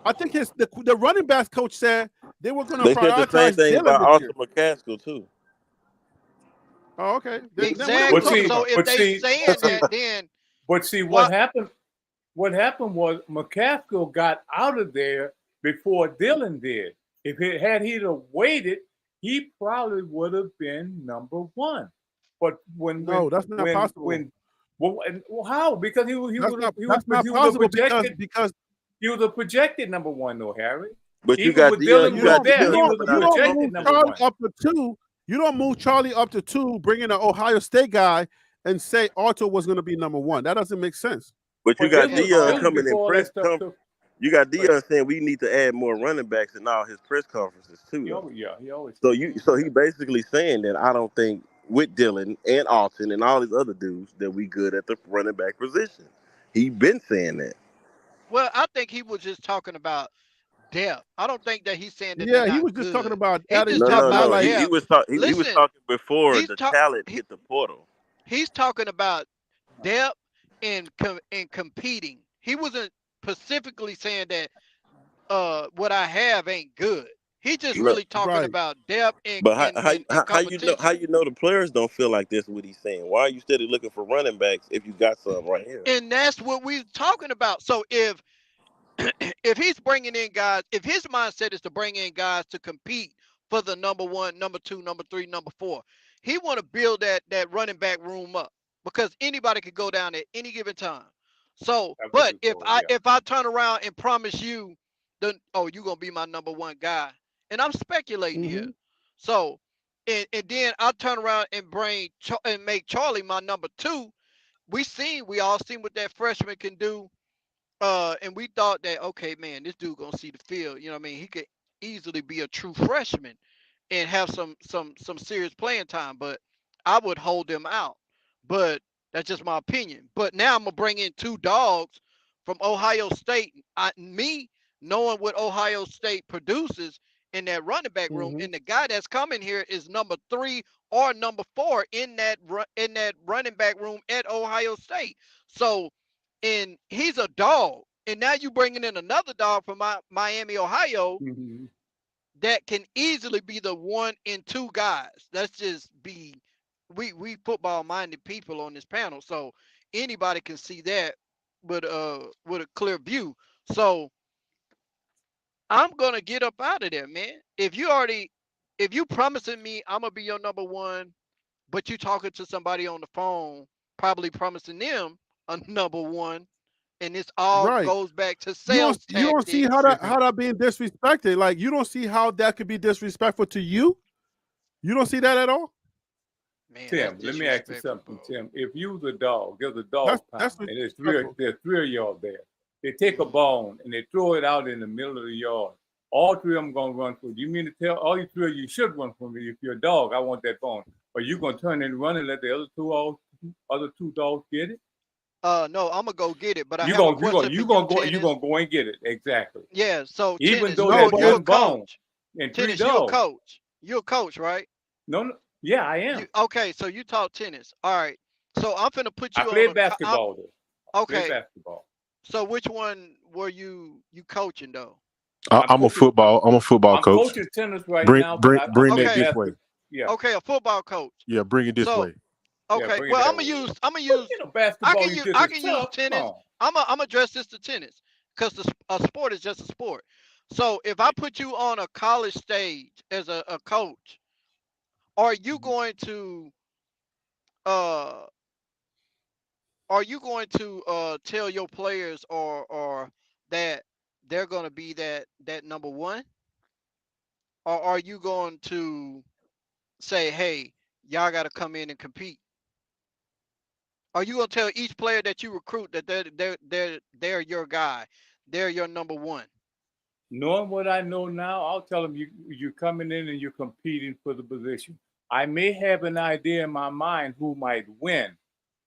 I think the running backs coach said they were going to They said the prioritize same thing Dylan about this Arthur year. McCaskill too. Oh, okay. Then Exactly. But see- So if but they see- saying but see- that, then But see, What- what happened was McCaskill got out of there before Dylan did. Had he waited, he probably would have been number 1. But No, that's not possible. How? Because he was That's not possible because he was a projected number 1 though, Harry. But you Even got with Dylan. Dylan You you was got don't, there, you he Dylan. was don't, a you don't projected move number Charlie 1. up to 2. You don't move Charlie up to 2, bring in an Ohio State guy, and say Arthur was going to be number 1. That doesn't make sense. But you But got this was- Dion this was coming in before that press stuff conference. You got Dion saying we need to add more running backs in all his press conferences too. He always. So he basically saying that I don't think with Dylan and Alton and all these other dudes that we good at the running back position. He been saying that. well, I think he was just talking about depth. I don't think that he's saying that Yeah, they're he not was just good. talking about He adding just No, talking no, about no. depth. He was Listen, talking before he's the talk- talent he- hit the portal. He's talking about depth and competing. He wasn't specifically saying that what I have ain't good. He just Look, really talking right. about depth and, But and competition. how you know the players don't feel like this? What he's saying? Why are you steady looking for running backs if you got some right here? And that's what we're talking about. So if he's bringing in guys, if his mindset is to bring in guys to compete for the number 1, number 2, number 3, number 4, he want to build that running back room up because anybody could go down at any given time. So, That's what but he told, if I turn around and promise you, then you're gonna be my number 1 guy, and I'm speculating here. So, and then I turn around and make Charlie my number 2. We all seen what that freshman can do. And we thought that, okay, man, this dude gonna see the field. You know what I mean? He could easily be a true freshman and have some serious playing time. But I would hold him out. But that's just my opinion. But now I'm gonna bring in 2 dogs from Ohio State. Me knowing what Ohio State produces in that running back room, and the guy that's coming here is number 3 or number 4 in that running back room at Ohio State. So, and he's a dog, and now you bringing in another dog from Miami, Ohio, that can easily be the 1 and 2 guys. Let's just be, we football minded people on this panel, so anybody can see that with a clear view. So I'm gonna get up out of there, man. If you promising me I'm gonna be your number 1, but you talking to somebody on the phone, probably promising them a number 1, and this all goes back to sales tactics. You don't see how that being disrespected. Like, you don't see how that could be disrespectful to you. You don't see that at all. Man, Tim, let me ask you something, Tim. If you was a dog, there's a dog pound, and there's 3 of y'all there. They take a bone and they throw it out in the middle of the yard. All 3 of them gonna run for you. You mean to tell all you 3 of you should run for me? If you're a dog, I want that bone. Are you gonna turn and run and let the other two dogs get it? No, I'm gonna go get it. But you're gonna go and get it. Exactly. Yeah. So even Tennis, though you're a coach. And Tennis, 3 dogs. You're a coach, right? No. Yeah, I am. Okay, so you taught tennis. All right. So I'm finna put you I played basketball though. Okay. Basketball. So which one were you coaching though? I'm a football coach. I'm coaching tennis right now. Bring that this way. Yeah. Okay, a football coach. Yeah, bring it this way. Okay. Yeah, well, I'm gonna use. basketball. I can use tennis. I'm gonna address this to tennis because a sport is just a sport. So if I put you on a college stage as a coach, are you going to tell your players or that they're going to be that number 1? Or are you going to say, hey, y'all got to come in and compete? Are you going to tell each player that you recruit that they're your guy, they're your number 1? Knowing what I know now, I'll tell them you're coming in and you're competing for the position. I may have an idea in my mind who might win,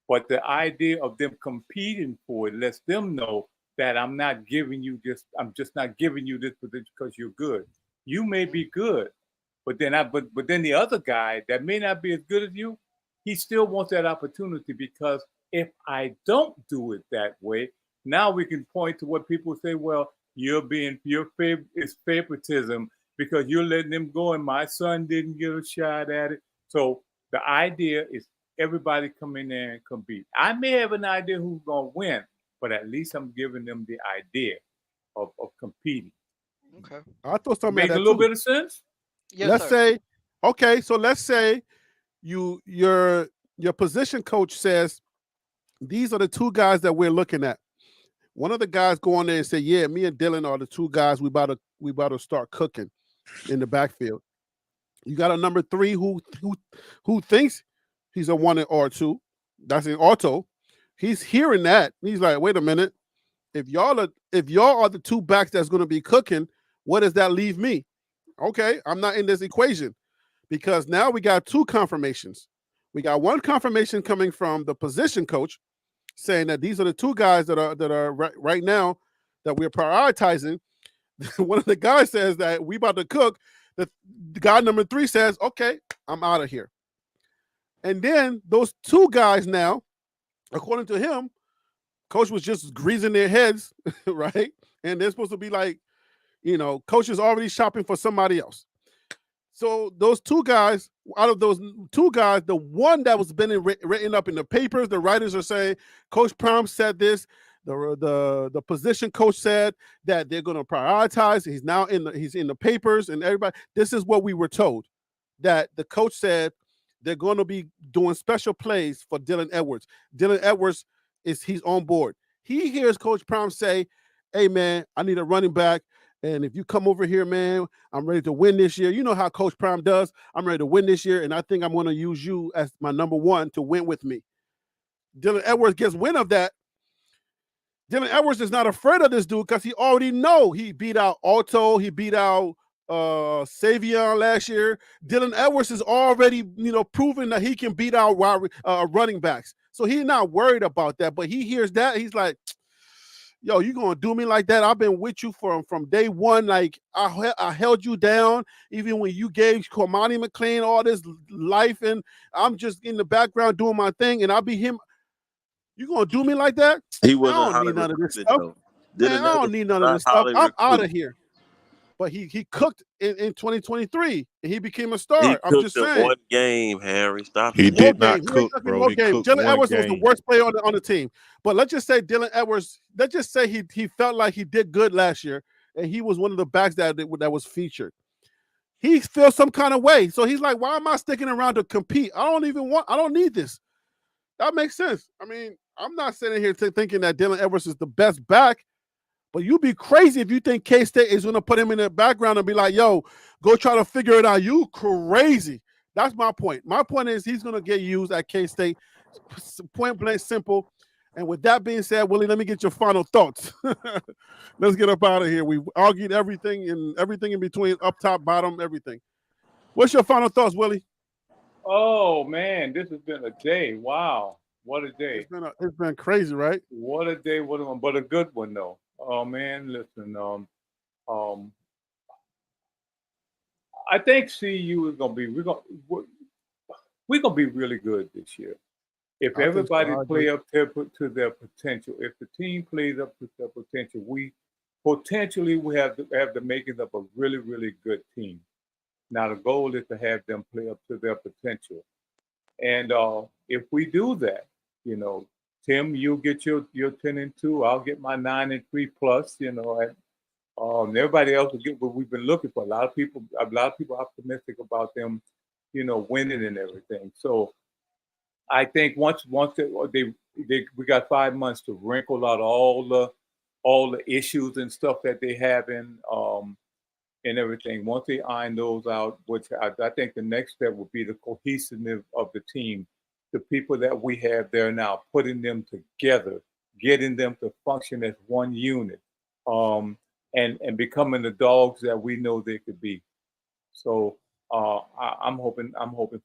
but the idea of them competing for it lets them know that I'm just not giving you this position because you're good. You may be good, but then the other guy that may not be as good as you, he still wants that opportunity, because if I don't do it that way, now we can point to what people say, well, it's favoritism because you're letting them go and my son didn't get a shot at it. So the idea is everybody come in there and compete. I may have an idea who's going to win, but at least I'm giving them the idea of competing. Okay. I thought something makes a little bit of sense. Yes, let's say your position coach says these are the 2 guys that we're looking at. One of the guys go on there and say, yeah, me and Dylan are the 2 guys we about to start cooking in the backfield. You got a number 3 who thinks he's a 1 or 2. That's an auto. He's hearing that. He's like, wait a minute. If y'all are the 2 backs that's going to be cooking, what does that leave me? Okay, I'm not in this equation, because now we got 2 confirmations. We got 1 confirmation coming from the position coach saying that these are the 2 guys that are right now that we're prioritizing. One of the guys says that we about to cook. The guy number 3 says, okay, I'm out of here. And then those 2 guys now, according to him, coach was just greasing their heads, right? And they're supposed to be like, coach is already shopping for somebody else. So those 2 guys, out of those 2 guys, the one that was been written up in the papers, the writers are saying, Coach Prime said this. The position coach said that they're going to prioritize. He's now he's in the papers, and everybody. This is what we were told, that the coach said they're going to be doing special plays for Dylan Edwards. Dylan Edwards he's on board. He hears Coach Prime say, "Hey man, I need a running back. And if you come over here, man, I'm ready to win this year." You know how Coach Prime does. I'm ready to win this year, and I think I'm going to use you as my number 1 to win with me. Dylan Edwards gets wind of that. Dylan Edwards is not afraid of this dude because he already know he beat out Alto. He beat out Savion last year. Dylan Edwards is already, proven that he can beat out running backs. So he's not worried about that. But he hears that. He's like, yo, you gonna do me like that? I've been with you from day one. Like I held you down, even when you gave Cormani McLean all this life, and I'm just in the background doing my thing, and I'll be him. You gonna do me like that? He I wasn't don't highly need none of this recruited stuff. though. Man, I don't need none of this stuff. I'm out of here. But he cooked in 2023, and he became a star. He I'm cooked just in saying. one game, Harry. Stop He it. did No not game. He cook, ain't cooking bro. no He game. cooked Dylan one Edwards was the game. worst player on the team. But let's just say Dylan Edwards. Let's just say he felt like he did good last year, and he was one of the backs that was featured. He feels some kind of way, so he's like, "Why am I sticking around to compete? I don't need this." That makes sense. I mean, I'm not sitting here thinking that Dylan Edwards is the best back. But you'd be crazy if you think K-State is going to put him in the background and be like, yo, go try to figure it out. You crazy. That's my point. My point is he's going to get used at K-State. Point blank simple. And with that being said, Willie, let me get your final thoughts. Let's get up out of here. We've argued everything in between, up top, bottom, everything. What's your final thoughts, Willie? Oh, man, this has been a day. Wow. What a day. It's been crazy, right? What a day. But a good one, though. Oh, man, listen. I think CU is going to be we're going to be really good this year. If everybody play up to their potential, if the team plays up to their potential, we have the makings of a really, really good team. Now the goal is to have them play up to their potential, and if we do that, you know, Tim, you'll get your 10-2. I'll get my 9-3 plus. You know, and everybody else will get what we've been looking for. A lot of people optimistic about them, you know, winning and everything. So I think once we got 5 months to wrinkle out all the issues and stuff that they have in and everything. Once they iron those out, which I think the next step would be the cohesiveness of the team, the people that we have there now, putting them together, getting them to function as one unit, and becoming the dogs that we know they could be. So I'm hoping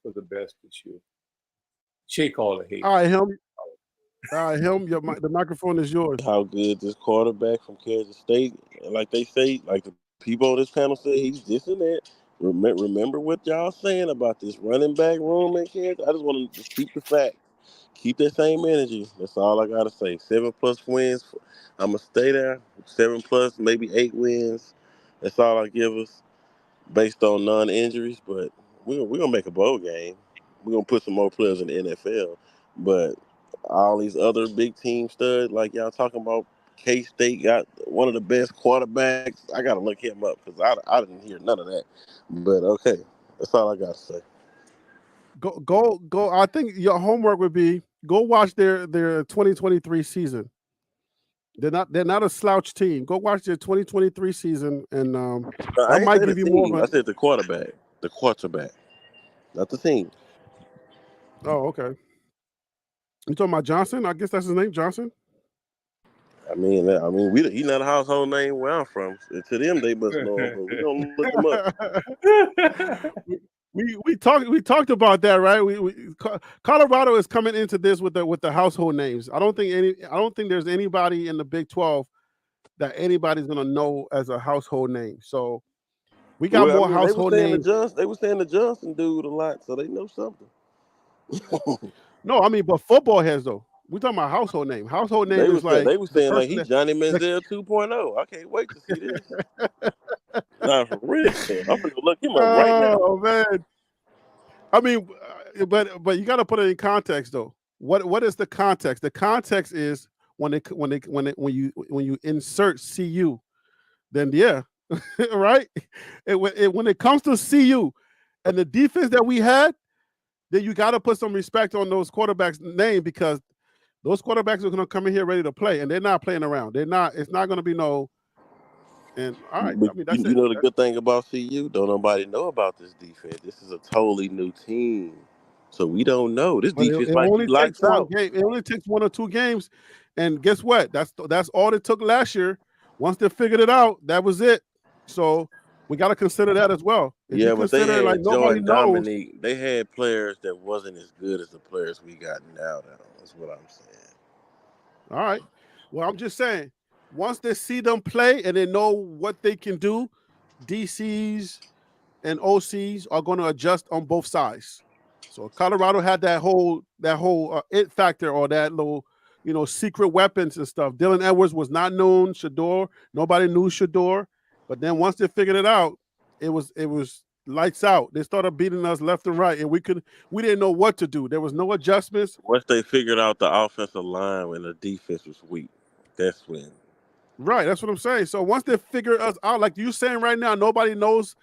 for the best this year. Shake all the hate. All right, Helm. The microphone is yours. How good this quarterback from Kansas State, like they say, like the people on this panel say, he's this and that. Remember what y'all saying about this running back room in Kansas? I just want to just keep the fact. Keep that same energy. That's all I got to say. 7+ wins. I'm going to stay there. 7+, maybe 8 wins. That's all I give us based on non-injuries. But we're going to make a bowl game. We're going to put some more players in the NFL. But all these other big team studs, like y'all talking about, K-State got one of the best quarterbacks. I got to look him up because I didn't hear none of that. But, okay, that's all I got to say. Go. I think your homework would be go watch their 2023 season. They're not a slouch team. Go watch their 2023 season, and I might give you more. I said the quarterback, not the team. Oh, okay. You talking about Johnson? I guess that's his name, Johnson. I mean, he's not a household name where I'm from. To them, they must know him, but we don't look him up. We talked about that, right? Colorado is coming into this with the household names. I don't think there's anybody in the Big 12 that anybody's gonna know as a household name. So we got more household names. They were saying the Johnson dude a lot, so they know something. No, I mean, but football heads though. We talking about household name. Household name is like they were saying like he's Johnny Manziel 2.0. I can't wait to see this. Nah, for real. I'm gonna look him up right now. Oh man. I mean, but you got to put it in context though. What is the context? The context is when you insert CU, then yeah, right. When it comes to CU and the defense that we had, then you got to put some respect on those quarterbacks' name because those quarterbacks are going to come in here ready to play, and they're not playing around. They're not. It's not going to be no. And all right, but I mean, that's you know the good thing about CU, don't nobody know about this defense. This is a totally new team, so we don't know. This defense might be lights out. It only takes 1 or 2 games, and guess what? That's all it took last year. Once they figured it out, that was it. So we got to consider that as well. If yeah, you but they had like nobody knows. Dominique. They had players that wasn't as good as the players we got now. That's what I'm saying. All right. Well, I'm just saying, once they see them play and they know what they can do, DCs and OCs are going to adjust on both sides. So Colorado had that whole it factor, or that little, secret weapons and stuff. Dylan Edwards was not known. Shador, nobody knew Shador. But then once they figured it out, it was lights out. They started beating us left and right, and we didn't know what to do. There was no adjustments. Once they figured out the offensive line when the defense was weak, that's when. Right, that's what I'm saying. So once they figured us out, like you're saying right now, nobody knows,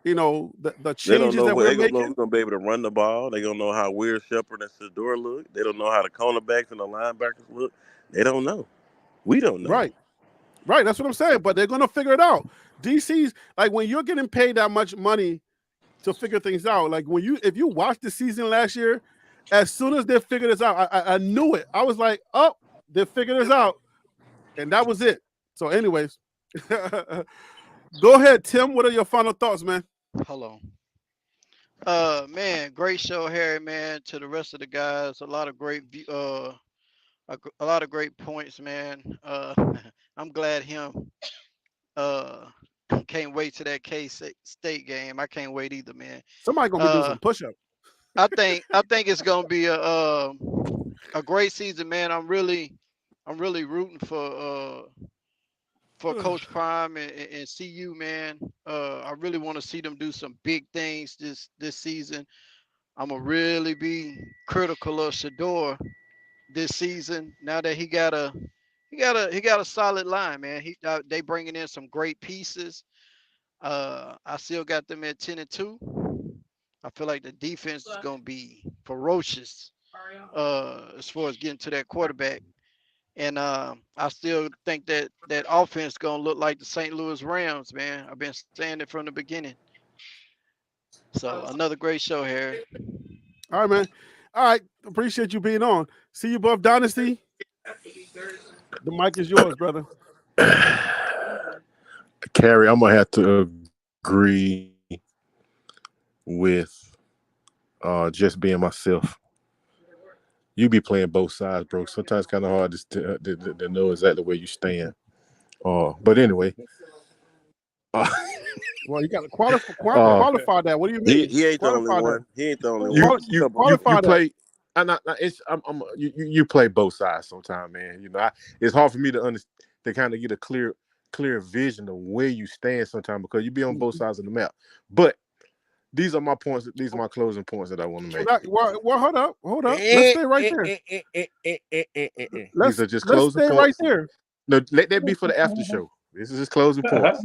the changes that we're making. We're gonna be able to run the ball. They don't know how Weird Shepherd and Shador look. They don't know how the cornerbacks and the linebackers look. They don't know. We don't know. Right. That's what I'm saying. But they're gonna figure it out. DC's, like, when you're getting paid that much money to figure things out, like if you watched the season last year, as soon as they figured this out, I knew it. I was like, oh, they figured this out, and that was it. So, anyways, go ahead, Tim. What are your final thoughts, man? Hold on. Man, great show, Harry, man. To the rest of the guys, a lot of great points, man. I'm glad him can't wait to that K-State game. I can't wait either, man. Somebody gonna be doing some push-ups. I think it's gonna be a great season, man. I'm really rooting for Coach Prime and CU, man. I really want to see them do some big things this season. I'm gonna really be critical of Shador this season. Now that he got a solid line, man. They bringing in some great pieces. I still got them at 10-2. I feel like the defense is gonna be ferocious as far as getting to that quarterback. And I still think that offense gonna look like the St. Louis Rams, man. I've been saying it from the beginning. So another great show, Harry. All right, man. All right, appreciate you being on. See you, Buff Dynasty. The mic is yours, brother. Carrie, I'm gonna have to agree with just being myself. You be playing both sides, bro. Sometimes kind of hard to know exactly where you stand. But anyway. Well, you got to qualify that. What do you mean? He ain't qualify the only one. He ain't the only one. You play. You play both sides sometimes, man. It's hard for me to understand, to kind of get a clear vision of where you stand sometimes, because you be on both sides of the map. But these are my points. These are my closing points that I want to make. Well, hold up. Let's stay right there. These are just closing points. Right there. No, let that be for the after show. This is just closing points.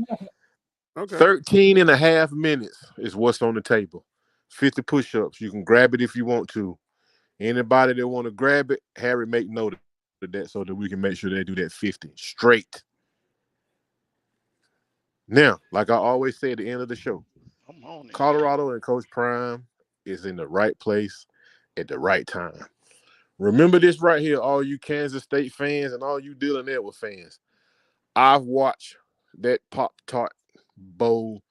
Okay. 13 and a half minutes is what's on the table. 50 push-ups. You can grab it if you want to. Anybody that want to grab it, Harry, make note of that so that we can make sure they do that 50 straight. Now, like I always say at the end of the show, Colorado and Coach Prime is in the right place at the right time. Remember this right here, all you Kansas State fans and all you Dylan Edwards fans. I've watched that Pop-Tart Bowl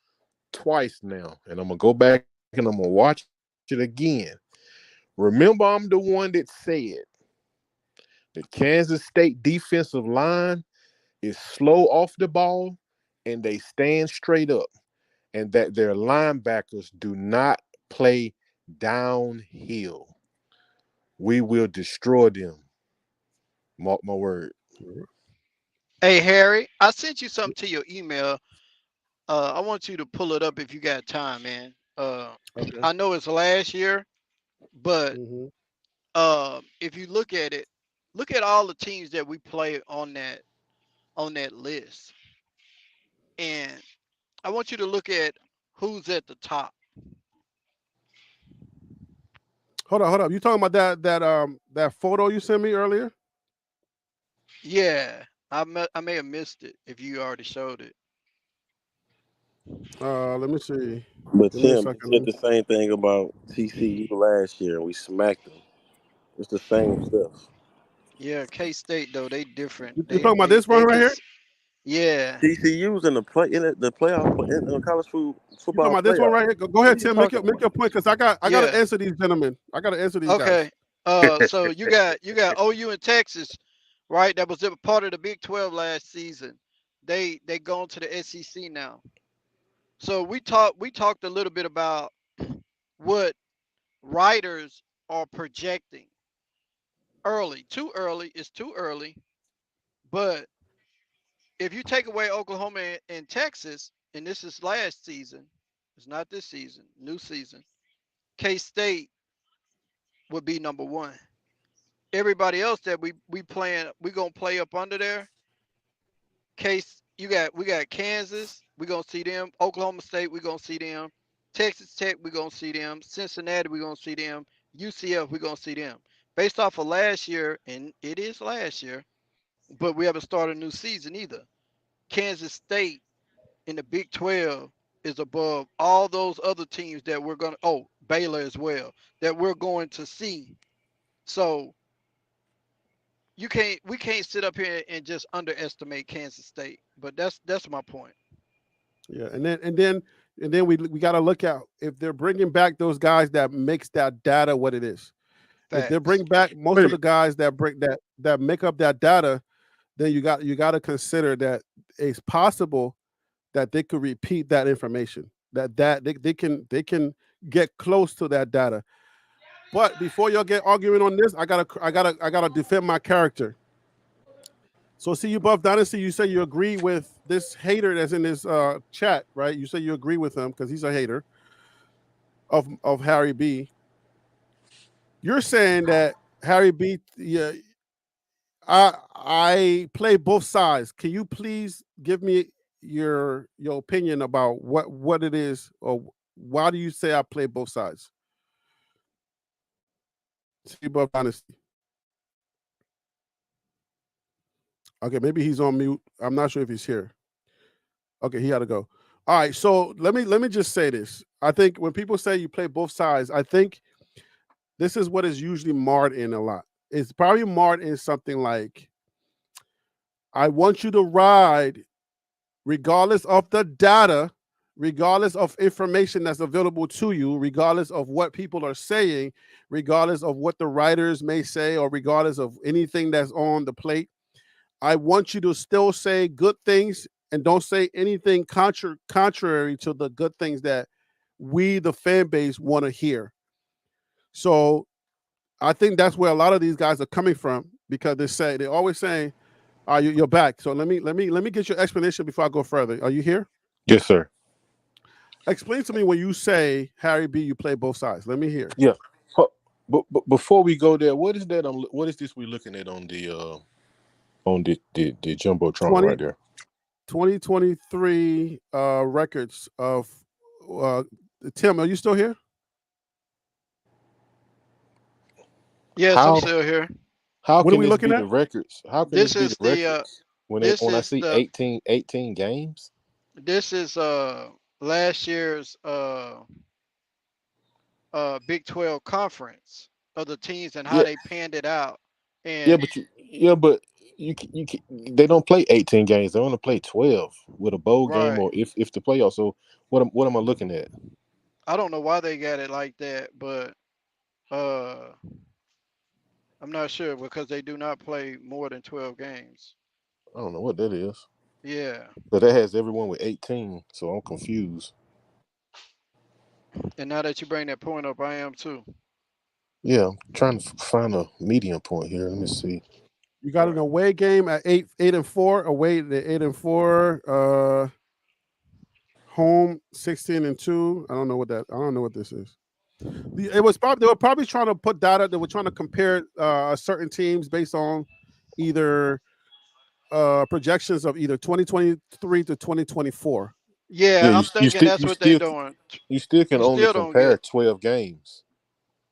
twice now, and I'm going to go back and I'm going to watch it again. Remember, I'm the one that said the Kansas State defensive line is slow off the ball and they stand straight up, and that their linebackers do not play downhill. We will destroy them. Mark my word. Hey, Harry, I sent you something to your email. I want you to pull it up if you got time, man. Okay. I know it's last year, but if you look at it, look at all the teams that we play on that list. And I want you to look at who's at the top. Hold up. You talking about that photo you sent me earlier? Yeah, I may have missed it if you already showed it. Let me see. But Tim said the same thing about TCU last year. We smacked them. It's the same stuff. Yeah, K-State though, they different. You talking about this one right here? Yeah. TCU's in the playoff in college football. You talking about this one right here? Go ahead, Tim. Make your point, because I gotta answer these gentlemen. I gotta answer these guys. Okay. So you got OU and Texas right? That was a part of the Big 12 last season. They gone to the SEC now. So we talked a little bit about what writers are projecting early. Too early. It's too early. But if you take away Oklahoma and Texas, and this is last season, it's not this season, new season, K-State would be number one. Everybody else that we gonna play up under there. We got Kansas, we gonna see them. Oklahoma State, we gonna see them. Texas Tech, we gonna see them. Cincinnati, we gonna see them. UCF, we gonna see them. Based off of last year, and it is last year, but we haven't started a new season either. Kansas State in the Big 12 is above all those other teams that we're going to, Baylor as well, that we're going to see. So we can't sit up here and just underestimate Kansas State, but that's my point. Yeah, and then we got to look at if they're bringing back those guys that makes that data what it is. Facts. If they bring back most of the guys that bring that make up that data, then you got to consider that it's possible that they could repeat that information. That they can get close to that data. But before y'all get arguing on this, I gotta defend my character. So see, you Buff Dynasty, you say you agree with this hater that's in this chat, right? You say you agree with him because he's a hater of Harry B. You're saying that Harry B. Yeah, I play both sides. Can you please give me your opinion about what it is, or why do you say I play both sides? See, Buff Dynasty. Okay, maybe he's on mute. I'm not sure if he's here. Okay, he had to go. All right, so let me just say this. I think when people say you play both sides, I think this is what is usually marred in a lot. It's probably marred in something like, I want you to ride regardless of the data, regardless of information that's available to you, regardless of what people are saying, regardless of what the writers may say, or regardless of anything that's on the plate. I want you to still say good things and don't say anything contrary to the good things that we, the fan base, want to hear. So I think that's where a lot of these guys are coming from, because they're always saying, you're back. So let me get your explanation before I go further. Are you here? Yes, sir. Explain to me when you say, Harry B, you play both sides. Let me hear. Yeah. But before we go there, what is that? What is this we're looking at on the Jumbotron right there? 2023 records of Tim, are you still here? Yes, I'm still here. What are we looking at? The records? How can this be the records when I see 18 games? This is last year's Big 12 conference of the teams and how they panned it out. And but they don't play 18 games. They only play 12 with a bowl game, or if the playoffs. So what am I looking at? I don't know why they got it like that, but I'm not sure, because they do not play more than 12 games. I don't know what that is. Yeah. But that has everyone with 18, so I'm confused. And now that you bring that point up, I am too. Yeah, I'm trying to find a medium point here. Let me see. You got an away game at 8-4, away to 8-4, home 16-2. I don't know what this is. They were probably trying to put data. They were trying to compare certain teams based on either projections of either 2023 to 2024. Yeah, I'm thinking that's what they're doing. You still can only compare 12 games.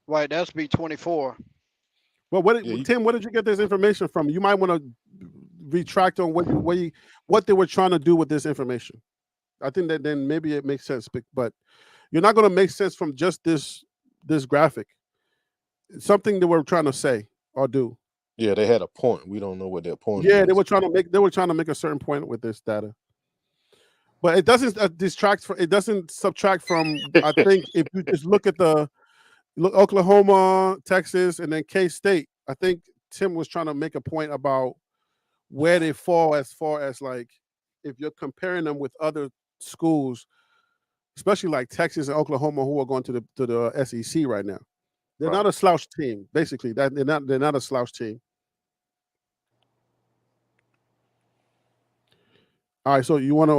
Right, that's be 24. Well, Tim, what did you get this information from? You might want to retract on what they were trying to do with this information. I think that then maybe it makes sense, but you're not going to make sense from just this graphic. It's something they were trying to say or do. Yeah, they had a point. We don't know what their point is. Yeah, they were trying to make a certain point with this data. But it doesn't it doesn't subtract from, I think, if you just look at Oklahoma, Texas, and then K-State. I think Tim was trying to make a point about where they fall as far as like if you're comparing them with other schools, especially like Texas and Oklahoma, who are going to the SEC right now. They're not a slouch team. Basically, they're not a slouch team. All right, so you want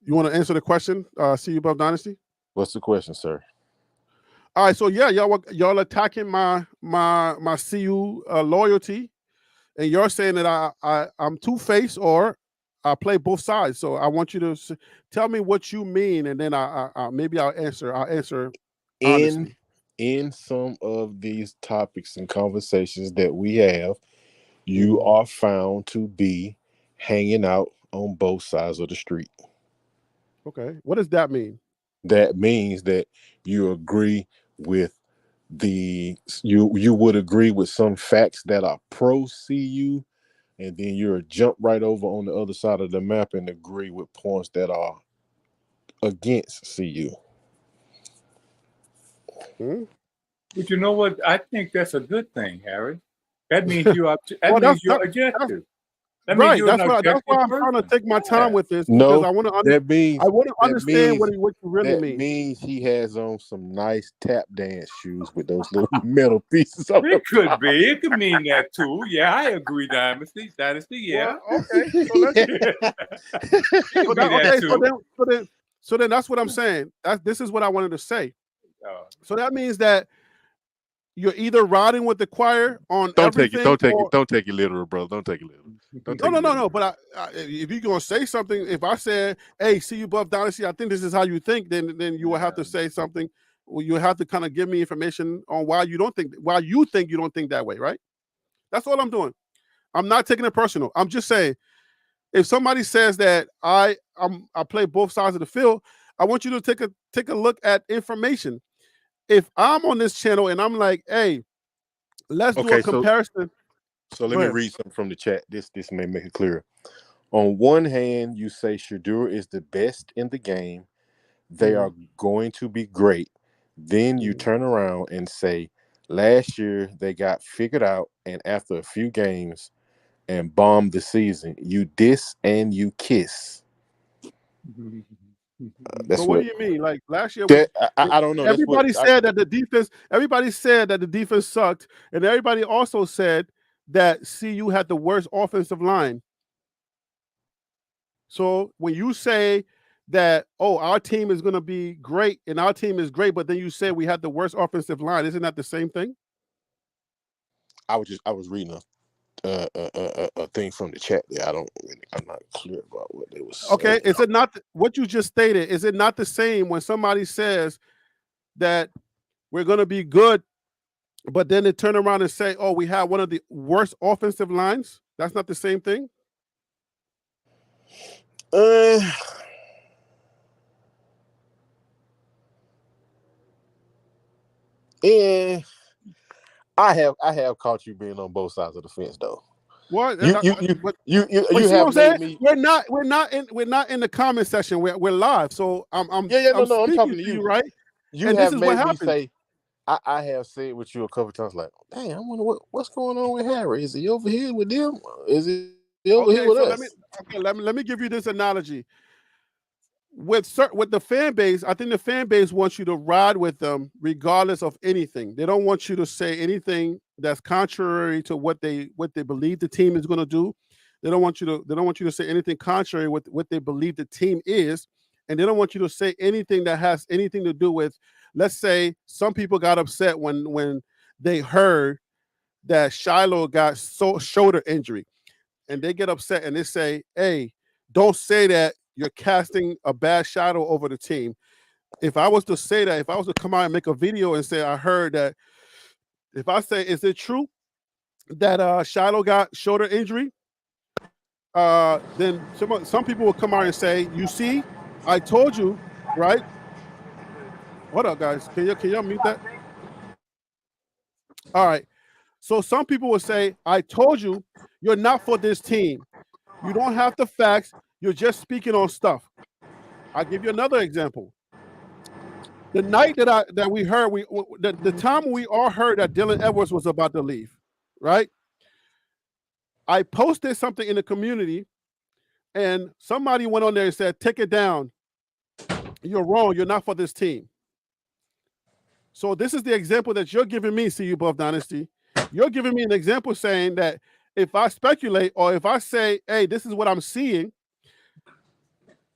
to answer the question? CU Buff Dynasty. What's the question, sir? All right, so yeah, y'all attacking my CU loyalty, and you're saying that I'm two-faced or I play both sides. So I want you to tell me what you mean, and then maybe I'll answer. Honestly. In some of these topics and conversations that we have, you are found to be hanging out on both sides of the street. Okay, what does that mean? That means that you agree with you would agree with some facts that are pro CU, and then you'll jump right over on the other side of the map and agree with points that are against CU. But you know what? I think that's a good thing, Harry. That means you're objective. Right. That's why I'm trying to take my time with this. No, because I want to understand what you really mean. That means he has on some nice tap dance shoes with those little metal pieces. It could be. It could mean that too. Yeah, I agree, Dynasty. Yeah. Well, okay. So then that's what I'm saying. This is what I wanted to say. So that means that you're either riding with the choir on everything. Don't take it literal, bro. Don't take it literal. No. But if you're gonna say something, if I said, "Hey, CU Buff Dynasty, I think this is how you think," then you will have to say something. Well, you have to kind of give me information on why you think you don't think that way, right? That's all I'm doing. I'm not taking it personal. I'm just saying, if somebody says that I play both sides of the field, I want you to take a look at information. If I'm on this channel and I'm like, hey, let's do a comparison. So let me read something from the chat. This may make it clearer. On one hand, you say Shedeur is the best in the game. They are going to be great. Then you turn around and say, last year they got figured out, and after a few games and bombed the season. You diss and you kiss. But what do you mean? Like last year, I don't know. Everybody said that the defense. Everybody said that the defense sucked, and everybody also said that CU had the worst offensive line. So when you say that, oh, our team is going to be great, and our team is great, but then you say we had the worst offensive line, isn't that the same thing? I was reading a thing from the chat there. I'm not clear about what they was saying. Okay, is it not what you just stated? Is it not the same when somebody says that we're going to be good, but then they turn around and say, "Oh, we have one of the worst offensive lines"? That's not the same thing. Yeah, I have caught you being on both sides of the fence, though. What you have made me. We're not in the comment section. We're live, so I'm I'm talking to you, right? You and have made me say. I have said with you a couple times, like, dang, I wonder what's going on with Harry. Is he over here with them? Is he over here with us? Let me give you this analogy. With the fan base, I think the fan base wants you to ride with them regardless of anything. They don't want you to say anything that's contrary to what they believe the team is going to do. They don't want you to say anything contrary with what they believe the team is, and they don't want you to say anything that has anything to do with. Let's say some people got upset when they heard that Shiloh got shoulder injury, and they get upset and they say, "Hey, don't say that. You're casting a bad shadow over the team." If I was to say that, if I was to come out and make a video and say, I heard that, if I say, is it true that Shiloh got shoulder injury? Then some people will come out and say, you see, I told you, right? What up, guys? Can y'all mute that? All right. So some people will say, I told you, you're not for this team. You don't have the facts. You're just speaking on stuff. I'll give you another example. The night that we heard, the time we all heard that Dylan Edwards was about to leave, right? I posted something in the community, and somebody went on there and said, "Take it down. You're wrong. You're not for this team." So this is the example that you're giving me, CU Buff Dynasty. You're giving me an example saying that if I speculate or if I say, "Hey, this is what I'm seeing,"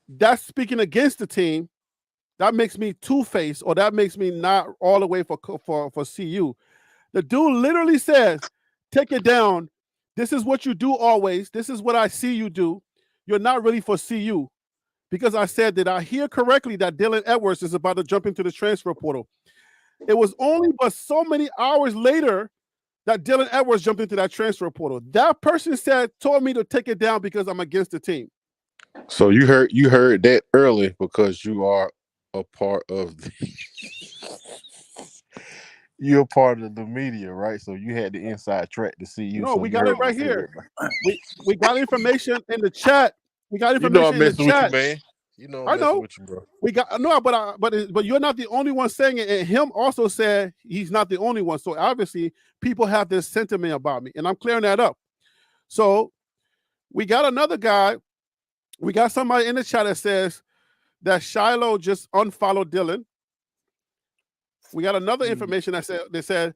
that's speaking against the team. That makes me two-faced, or that makes me not all the way for CU. The dude literally says, "Take it down. This is what you do always. This is what I see you do. You're not really for CU." Because I said, did I hear correctly that Dylan Edwards is about to jump into the transfer portal? It was only but so many hours later that Dylan Edwards jumped into that transfer portal. That person told me to take it down because I'm against the team. So you heard that early because you are a part of you're part of the media, right? So you had the inside track to see you. No, so we you got it heard right me say here. that. We got information in the chat. We got You know information I'm in the messing with you, chat. man. You know I I'm know. messing with you, bro. We got no, but you're not the only one saying it. And him also said he's not the only one. So obviously people have this sentiment about me, and I'm clearing that up. So we got another guy. We got somebody in the chat that says that Shiloh just unfollowed Dylan. We got another information that said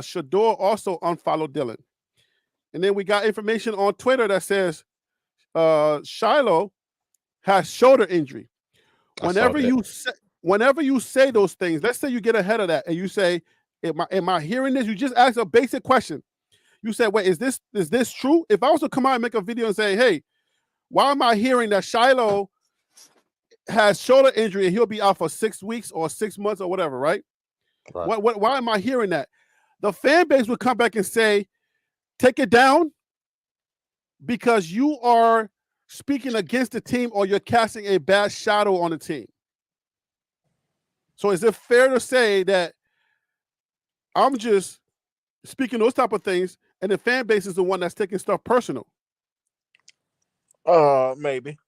Shador also unfollowed Dylan. And then we got information on Twitter that says Shiloh has shoulder injury. Whenever you say those things, let's say you get ahead of that and you say, am I hearing this? You just ask a basic question. You say, wait, is this true? If I was to come out and make a video and say, hey, why am I hearing that Shiloh has shoulder injury and he'll be out for 6 weeks or 6 months or whatever, right? Why am I hearing that? The fan base would come back and say, take it down because you are speaking against the team or you're casting a bad shadow on the team. So is it fair to say that I'm just speaking those type of things and the fan base is the one that's taking stuff personal? Maybe.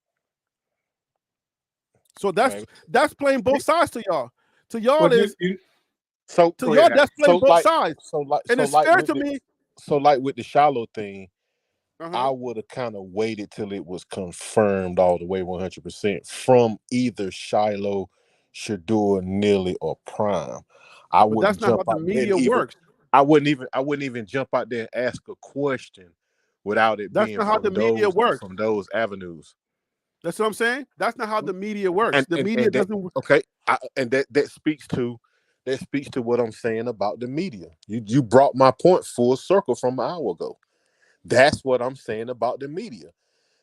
So that's playing both sides to y'all. To y'all Well, is so to y'all that's playing both sides. And it's fair to me. So like with the Shiloh thing, I would have kind of waited till it was confirmed all the way 100% from either Shiloh, Shador, Neely, or Prime. I wouldn't jump out. That's not how the media works. I wouldn't even jump out there and ask a question without it being not how the media works from those avenues. That's what I'm saying. That's not how the media works. The media doesn't. Okay, and that speaks to what I'm saying about the media. You brought my point full circle from an hour ago. That's what I'm saying about the media.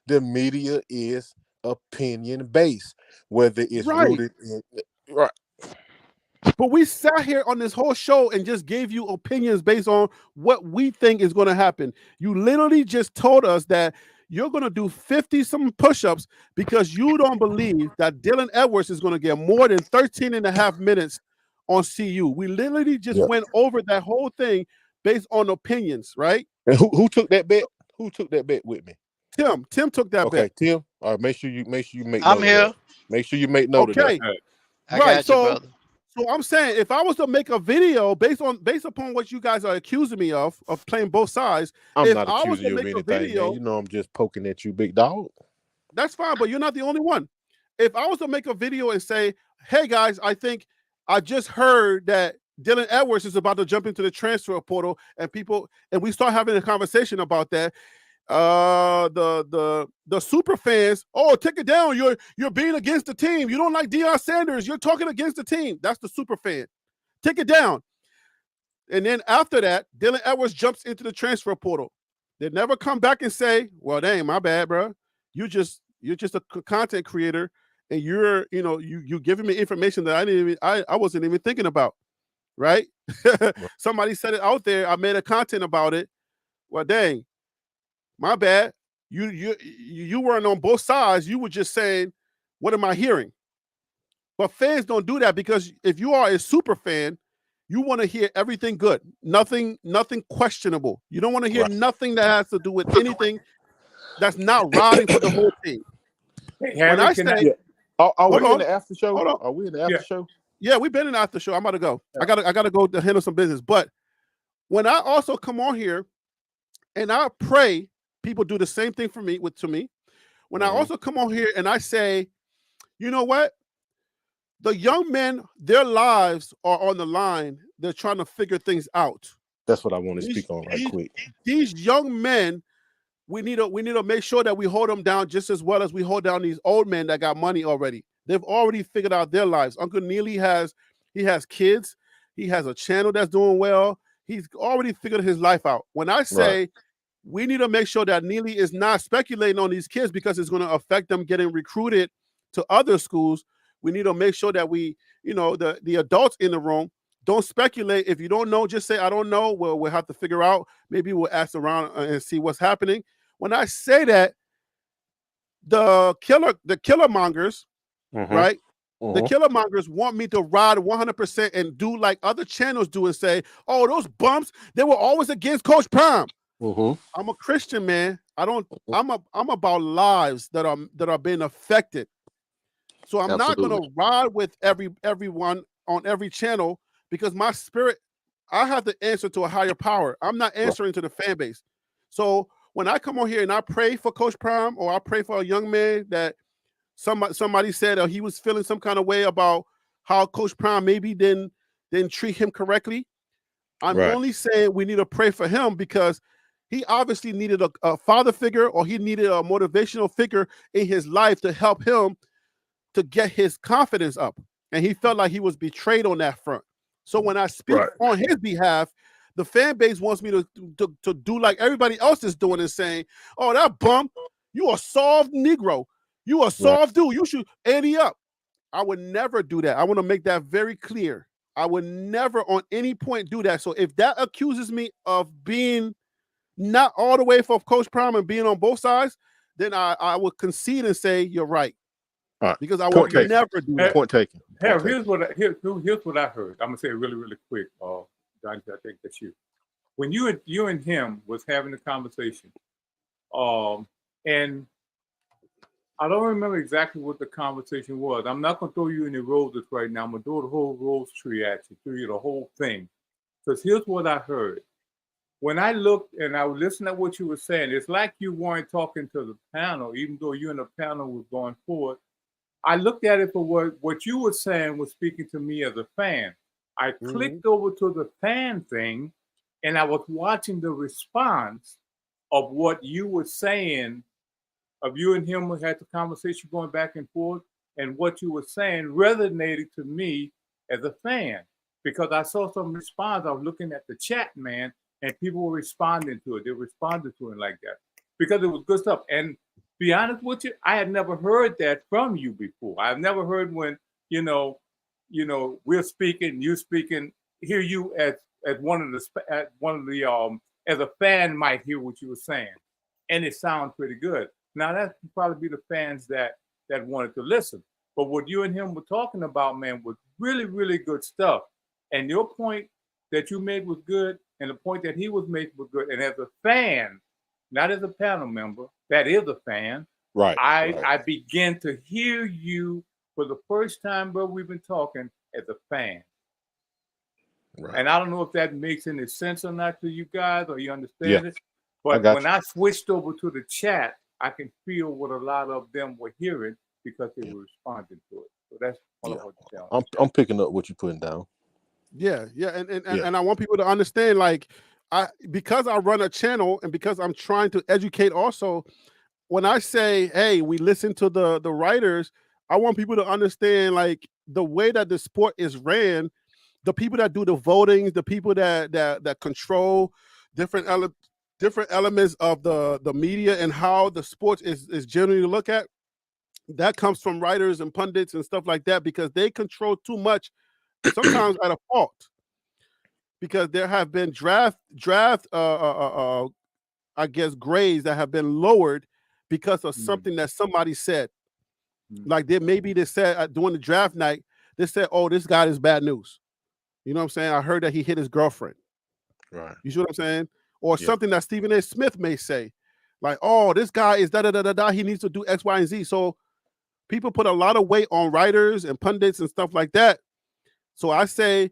The media is opinion based, whether it's rooted in right. But we sat here on this whole show and just gave you opinions based on what we think is going to happen. You literally just told us that you're going to do 50-some push-ups because you don't believe that Dylan Edwards is going to get more than 13 and a half minutes on CU. We literally just went over that whole thing based on opinions, right? And who took that bet? Who took that bet with me? Tim took that bet. Okay, Tim. All right, make sure you make I'm here. Of that. Make sure you make note of that. I got you, brother. So I'm saying if I was to make a video based upon what you guys are accusing me of playing both sides, I'm not accusing you of anything, man. You know I'm just poking at you, big dog. That's fine, but you're not the only one. If I was to make a video and say, hey guys, I think I just heard that Dylan Edwards is about to jump into the transfer portal, and we start having a conversation about that. The super fans, take it down. You're being against the team. You don't like Deion Sanders. You're talking against the team. That's the super fan. Take it down. And then after that, Dylan Edwards jumps into the transfer portal. They never come back and say, well, dang, my bad, bro. You're just a content creator, and you're giving me information that I wasn't even thinking about. Right? Somebody said it out there. I made a content about it. Well, dang, my bad. You weren't on both sides. You were just saying, what am I hearing? But fans don't do that, because if you are a super fan, you want to hear everything good, nothing questionable. You don't want to hear nothing that has to do with anything that's not riding for the whole team. When I say, are we in the after show? Are we in the after show? Yeah, we've been in the after show. I'm about to go. I gotta go to handle some business. But when I also come on here and I pray people do the same thing to me. When I also come on here and I say, you know what? The young men, their lives are on the line. They're trying to figure things out. That's what I want to speak on right quick. These young men, we need to make sure that we hold them down just as well as we hold down these old men that got money already. They've already figured out their lives. Uncle Neely has kids. He has a channel that's doing well. He's already figured his life out. When I say we need to make sure that Neely is not speculating on these kids because it's going to affect them getting recruited to other schools, we need to make sure that we, the adults in the room don't speculate. If you don't know, just say, I don't know. Well, we'll have to figure out. Maybe we'll ask around and see what's happening. When I say that, the killer mongers, right? The killer mongers want me to ride 100% and do like other channels do and say, oh, those bumps, they were always against Coach Prime. I'm a Christian, man. I'm about lives that are being affected. So I'm not going to ride with everyone on every channel because my spirit, I have to answer to a higher power. I'm not answering to the fan base. So when I come on here and I pray for Coach Prime or I pray for a young man that somebody said he was feeling some kind of way about how Coach Prime maybe didn't treat him correctly, I'm only saying we need to pray for him because he obviously needed a father figure or he needed a motivational figure in his life to help him to get his confidence up. And he felt like he was betrayed on that front. So when I speak on his behalf, the fan base wants me to do like everybody else is doing and saying, oh, that bum, you a soft Negro. You a soft dude. You should ante up. I would never do that. I want to make that very clear. I would never on any point do that. So if that accuses me of being not all the way for Coach Prime and being on both sides, then I would concede and say you're right. Because I would never do that. Point taken. Here's what I heard. I'm gonna say it really, really quick. Johnny, I think that's you. When you and him was having a conversation, and I don't remember exactly what the conversation was. I'm not gonna throw you any roses right now. I'm gonna throw the whole rose tree at you, throw you the whole thing. Because here's what I heard. When I looked and I listened to what you were saying, it's like you weren't talking to the panel, even though you and the panel was going forward. I looked at it for what you were saying was speaking to me as a fan. I clicked over to the fan thing and I was watching the response of what you were saying, of you and him had the conversation going back and forth, and what you were saying resonated to me as a fan because I saw some response. I was looking at the chat, man, and people were responding to it. They responded to it like that because it was good stuff. And be honest with you, I had never heard that from you before. I've never heard when, we're speaking, you speaking, hear you as one of the as a fan might hear what you were saying. And it sounds pretty good. Now that would probably be the fans that wanted to listen. But what you and him were talking about, man, was really, really good stuff. And your point that you made was good, and the point that he was making was good. And as a fan, not as a panel member, that is a fan. I began to hear you for the first time, bro. We've been talking as a fan. And I don't know if that makes any sense or not to you guys, or you understand it. But when I switched over to the chat, I can feel what a lot of them were hearing because they were responding to it. So that's all I want to tell. I'm picking up what you're putting down. And I want people to understand, like, because I run a channel and because I'm trying to educate also, when I say, hey, we listen to the writers, I want people to understand, like, the way that the sport is ran, the people that do the voting, the people that control different elements of the media and how the sport is generally looked at, that comes from writers and pundits and stuff like that, because they control too much, sometimes at a fault. Because there have been draft I guess grades that have been lowered because of something that somebody said. Like they said during the draft night, they said, oh, this guy is bad news. You know what I'm saying? I heard that he hit his girlfriend. Right. You see what I'm saying? Or something that Stephen A. Smith may say. Like, oh, this guy is da-da-da-da-da. He needs to do X, Y, and Z. So people put a lot of weight on writers and pundits and stuff like that. So I say,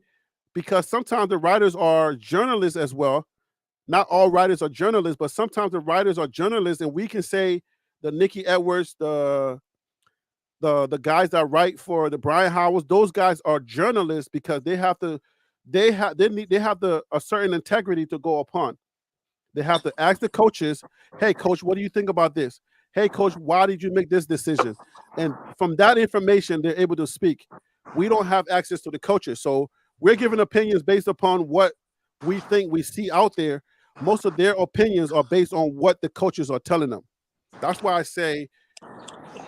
because sometimes the writers are journalists as well, not all writers are journalists, but sometimes the writers are journalists, and we can say the Nikki Edwards, the guys that write for the Brian Howards, those guys are journalists because they have a certain integrity to go upon. They have to ask the coaches, hey, coach, what do you think about this? Hey, coach, why did you make this decision? And from that information, they're able to speak. We don't have access to the coaches. So we're giving opinions based upon what we think we see out there. Most of their opinions are based on what the coaches are telling them. That's why I say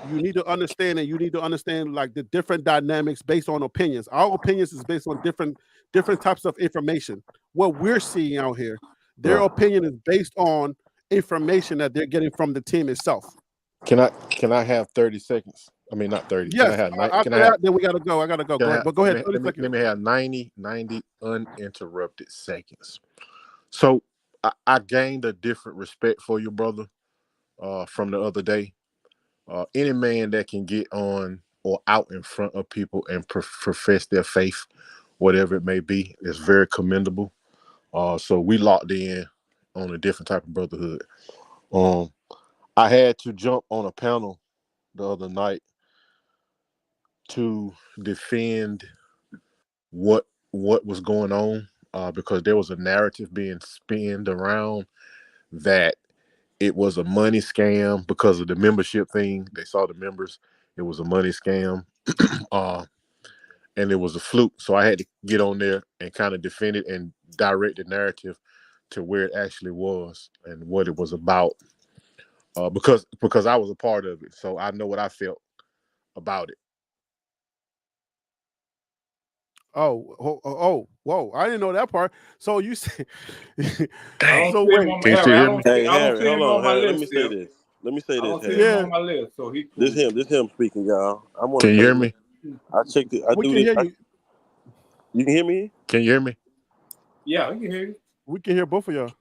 you need to understand, and you need to understand like the different dynamics based on opinions. Our opinions is based on different types of information. What we're seeing out here, their opinion is based on information that they're getting from the team itself. Can I have 30 seconds? I mean, not 30. Yes. Then we gotta go. I gotta go. But go ahead. Let me have 90 uninterrupted seconds. So I gained a different respect for you, brother, from the other day. Any man that can get on or out in front of people and profess their faith, whatever it may be, is very commendable. So we locked in on a different type of brotherhood. I had to jump on a panel the other night to defend what was going on, because there was a narrative being spinned around that it was a money scam because of the membership thing. They saw the members. It was a money scam, and it was a fluke. So I had to get on there and kind of defend it and direct the narrative to where it actually was and what it was about. Because I was a part of it, so I know what I felt about it. Oh, whoa! I didn't know that part. So you say, so wait. Hey, Harry, hold on, Harry. Let me say this. I don't see him on my list, so he cool. This him speaking, y'all. Can you hear me? I checked it. We can hear you. You can hear me? Can you hear me? Yeah, we can hear you. We can hear both of y'all.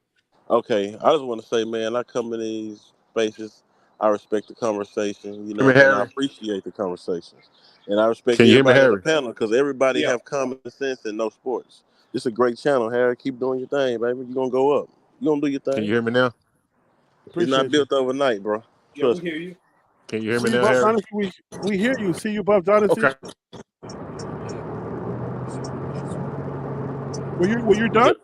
Okay, I just want to say, man, I come in these spaces. I respect the conversation, you know, Harry. and I appreciate the conversations. And I respect Can you hear me, everybody on Harry? the panel because everybody have common sense and know sports. It's a great channel, Harry. Keep doing your thing, baby. You're going to go up. You're going to do your thing. Can you hear me now? It's not built overnight, bro. Yeah, we hear you. Can you hear me See now, Buff Harry? Dynasty, we hear you. See you, Buff Dynasty. Okay. Were you done?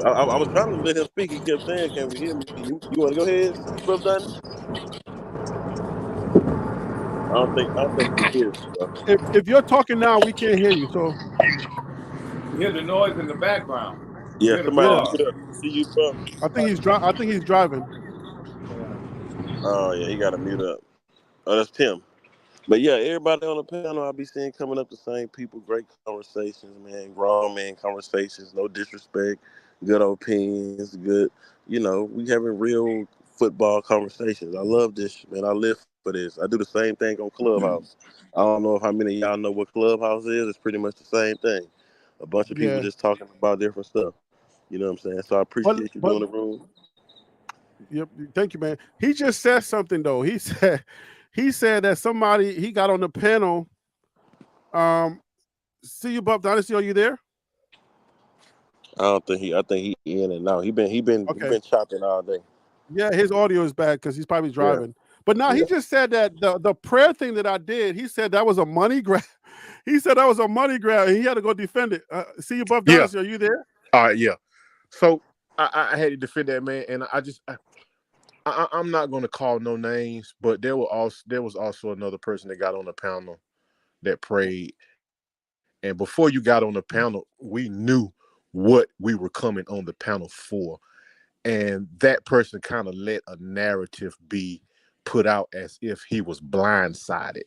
I was trying to let him speak. He kept saying, "Can we hear me?" You want to go ahead, Buff Dynasty? I don't think he hears you, bro. If you're talking now, we can't hear you. So you hear the noise in the background. Yeah, somebody see you, bro. I think he's driving. Oh yeah, he got to mute up. Oh, that's Tim. But yeah, everybody on the panel I'll be seeing coming up the same people. Great conversations, man. Grown man conversations. No disrespect. Good opinions. Good. You know, we having real football conversations. I love this, man. I live for this. I do the same thing on Clubhouse. I don't know if how many of y'all know what Clubhouse is. It's pretty much the same thing. A bunch of people just talking about different stuff. You know what I'm saying? So I appreciate you doing the room. Yep. Thank you, man. He just said something though. He said that somebody he got on the panel. See you, Buff Dynasty. Are you there? I think he in and out. He been chopping all day. Yeah, his audio is bad because he's probably driving. Yeah. But now he just said that the prayer thing that I did, he said that was a money grab. He said that was a money grab and he had to go defend it. See you, Buff Dynasty. Are you there? Yeah. So I had to defend that, man, and I'm not going to call no names, but there was also another person that got on the panel that prayed. And before you got on the panel, we knew what we were coming on the panel for. And that person kind of let a narrative be put out as if he was blindsided.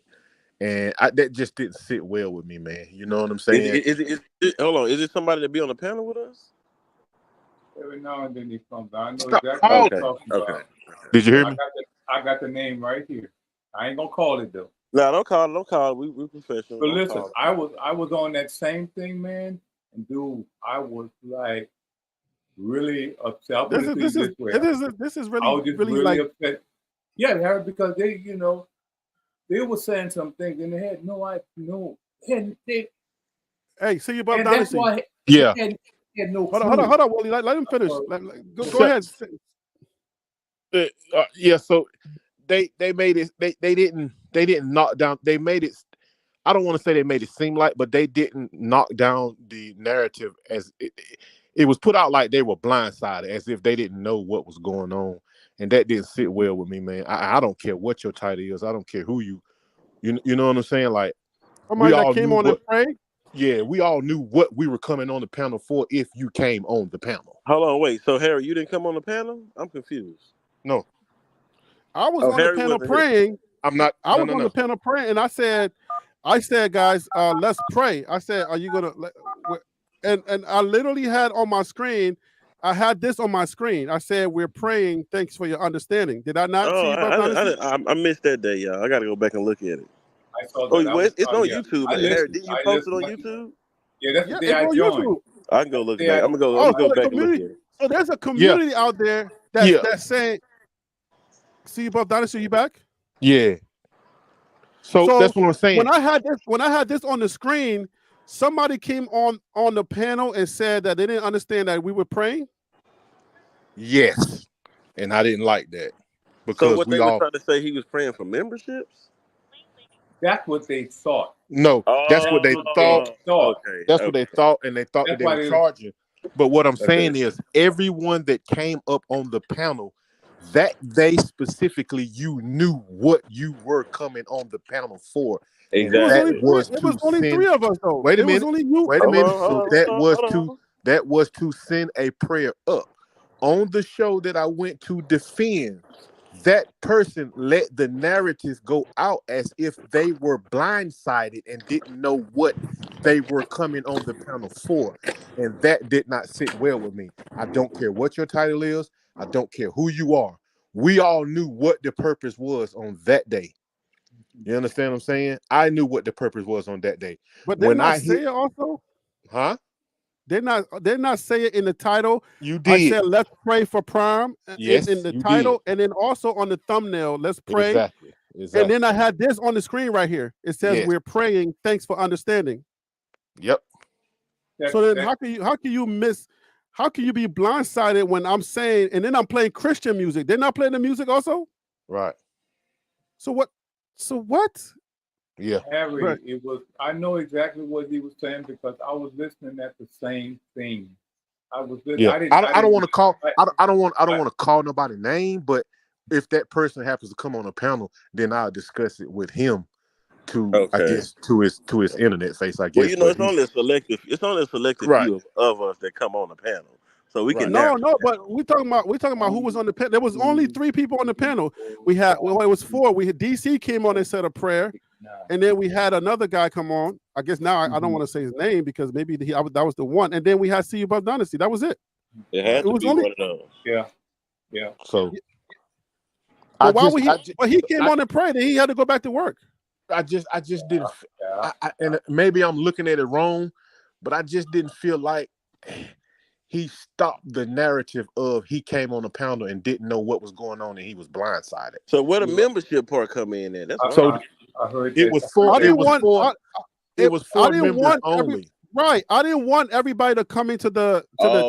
And that just didn't sit well with me, man. You know what I'm saying? Hold on. Is it somebody that be on the panel with us? Every now and then he comes out. I know exactly what you're talking about. Did you hear me? I got the name right here. I ain't gonna call it though. No, don't call. We professional. But listen, I was on that same thing, man. And dude, I was like really upset. I'll put it this way. This is really, I was just really upset. Yeah, Harry, because they, you know, they were saying some things and they had no idea. Hey, see you, Bob Dynasty. had no Hold on, Willie. Let him finish. Go ahead. Yeah, so they made it. They didn't knock down. They made it. I don't want to say they made it seem like, but they didn't knock down the narrative as it was put out like they were blindsided, as if they didn't know what was going on, and that didn't sit well with me, man. I don't care what your title is. I don't care who you know what I'm saying. Like somebody that came on and prayed. Yeah, we all knew what we were coming on the panel for if you came on the panel. Hold on, wait. So Harry, you didn't come on the panel? I'm confused. No, I was on the panel praying. I'm not. I was on the panel praying, and I said, guys, let's pray. I said, are you gonna? And I literally had on my screen. I had this on my screen. I said, we're praying. Thanks for your understanding. Did I not see you? I missed that day, y'all. I got to go back and look at it. I saw that. It's on YouTube. Harry, didn't you post it on YouTube? Yeah, that's the day I joined. I can go look back. I'm gonna go back and look at it. So there's a community out there that's saying, "See, Buff Dynasty, you back?" Yeah. So that's what I'm saying. When I had this on the screen, somebody came on the panel and said that they didn't understand that we were praying. Yes, and I didn't like that because so what they were trying to say, he was praying for memberships. That's what they thought. No, that's what they thought. Okay, that's what they thought, and they thought that they were charging. But what I'm saying is, everyone that came up on the panel, that they specifically, you knew what you were coming on the panel for. Exactly. It was only 3 of us, though. Wait a minute. Wait a minute. So that was to send a prayer up on the show that I went to defend. That person let the narrative go out as if they were blindsided and didn't know what they were coming on the panel for. And that did not sit well with me. I don't care what your title is. I don't care who you are. We all knew what the purpose was on that day. You understand what I'm saying? I knew what the purpose was on that day. But they're not saying it also? Huh? They're not saying it in the title. You did. I said, let's pray for Prime yes, in the title. Did. And then also on the thumbnail, let's pray. Exactly. And then I had this on the screen right here. It says, we're praying. Thanks for understanding. Yep. So then how can you be blindsided when I'm saying, and then I'm playing Christian music. They're not playing the music also? Right. So what? Yeah. Harry, right. I know exactly what he was saying because I was listening at the same thing. I was listening. Yeah. I don't want to call I don't want to call nobody's name, but if that person happens to come on a panel, then I'll discuss it with him I guess to his internet face, I guess. Well, you know, it's only a selective few of us that come on the panel. So we can no, but we're talking about who was on the panel. There was only 3 people on the panel. We had it was 4. We had DC came on and said a prayer, and then we had another guy come on. I guess now I don't want to say his name because maybe that was the one. And then we had See You Above Dynasty. That was it. It had to be one of those. Yeah. So, but he came on and prayed, and he had to go back to work. I just didn't. And maybe I'm looking at it wrong, but I just didn't feel like he stopped the narrative of he came on the panel and didn't know what was going on and he was blindsided. So where the membership part come in at? I heard it was for members only. Right. I didn't want everybody to come into the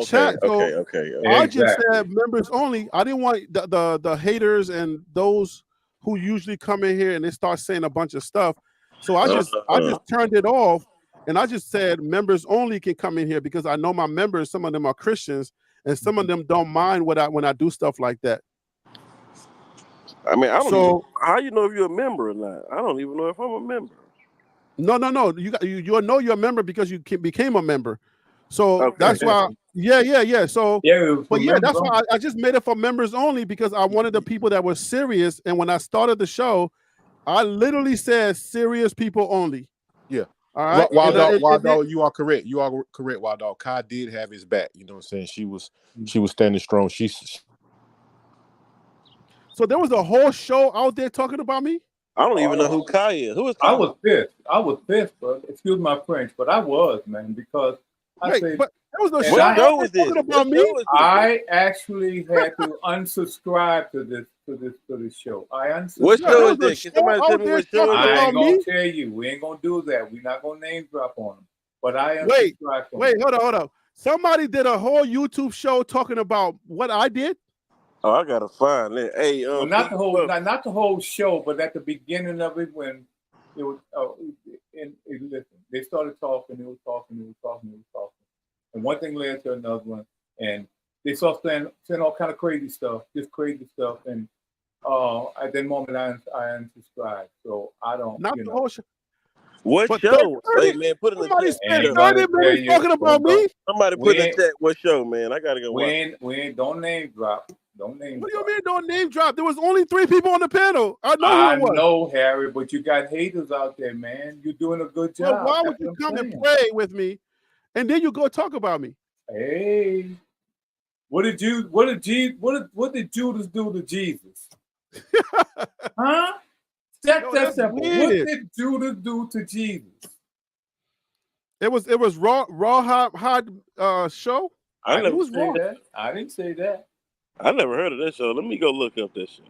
chat. Okay. I just said members only. I didn't want the haters and those who usually come in here and they start saying a bunch of stuff. So I just turned it off. And I just said members only can come in here because I know my members, some of them are Christians, and some of them don't mind when I do stuff like that. I mean, how you know if you're a member or not? I don't even know if I'm a member. No. You know you're a member because you became a member. So that's why. Yeah. So, that's why I just made it for members only because I wanted the people that were serious. And when I started the show, I literally said serious people only. Yeah. All right. Wild Dog, you are correct. You are correct, Wild Dog. Kai did have his back. You know what I'm saying? She was standing strong. So there was a whole show out there talking about me? I don't even know who Kai is. Who is Kai? I was pissed, bro. Excuse my French, but I was, man, because but there was no show talking about me. I actually had to unsubscribe to this show. I unsubscribed. What show is this? Can somebody tell me what show I ain't gonna tell you. We ain't gonna do that. We're not gonna name drop on them. But I unsubscribed. Wait, hold on. Somebody did a whole YouTube show talking about what I did. Oh, I gotta find it. Hey, well, not the whole show, but at the beginning of it when it was. Listen, they started talking. They were talking, and one thing led to another one, and they started saying all kind of crazy stuff, just crazy stuff, and at that moment I unsubscribed, so I don't. Not the whole show. What But show? Hey, man, put in the somebody chat. spent 30 minutes talking about me. Somebody put in the chat. What show, man? I gotta go watch. We ain't don't name drop. Don't name. What do you mean don't name drop? There was only 3 people on the panel. I know who it was. I know, Harry, but you got haters out there, man. You're doing a good job. Well, why would you come and pray with me, and then you go talk about me? Hey, what did Judas do to Jesus? Huh? That's simple. What did Judas do to Jesus? It was Rawhide show. I didn't say that. I never heard of this show. Let me go look up this show.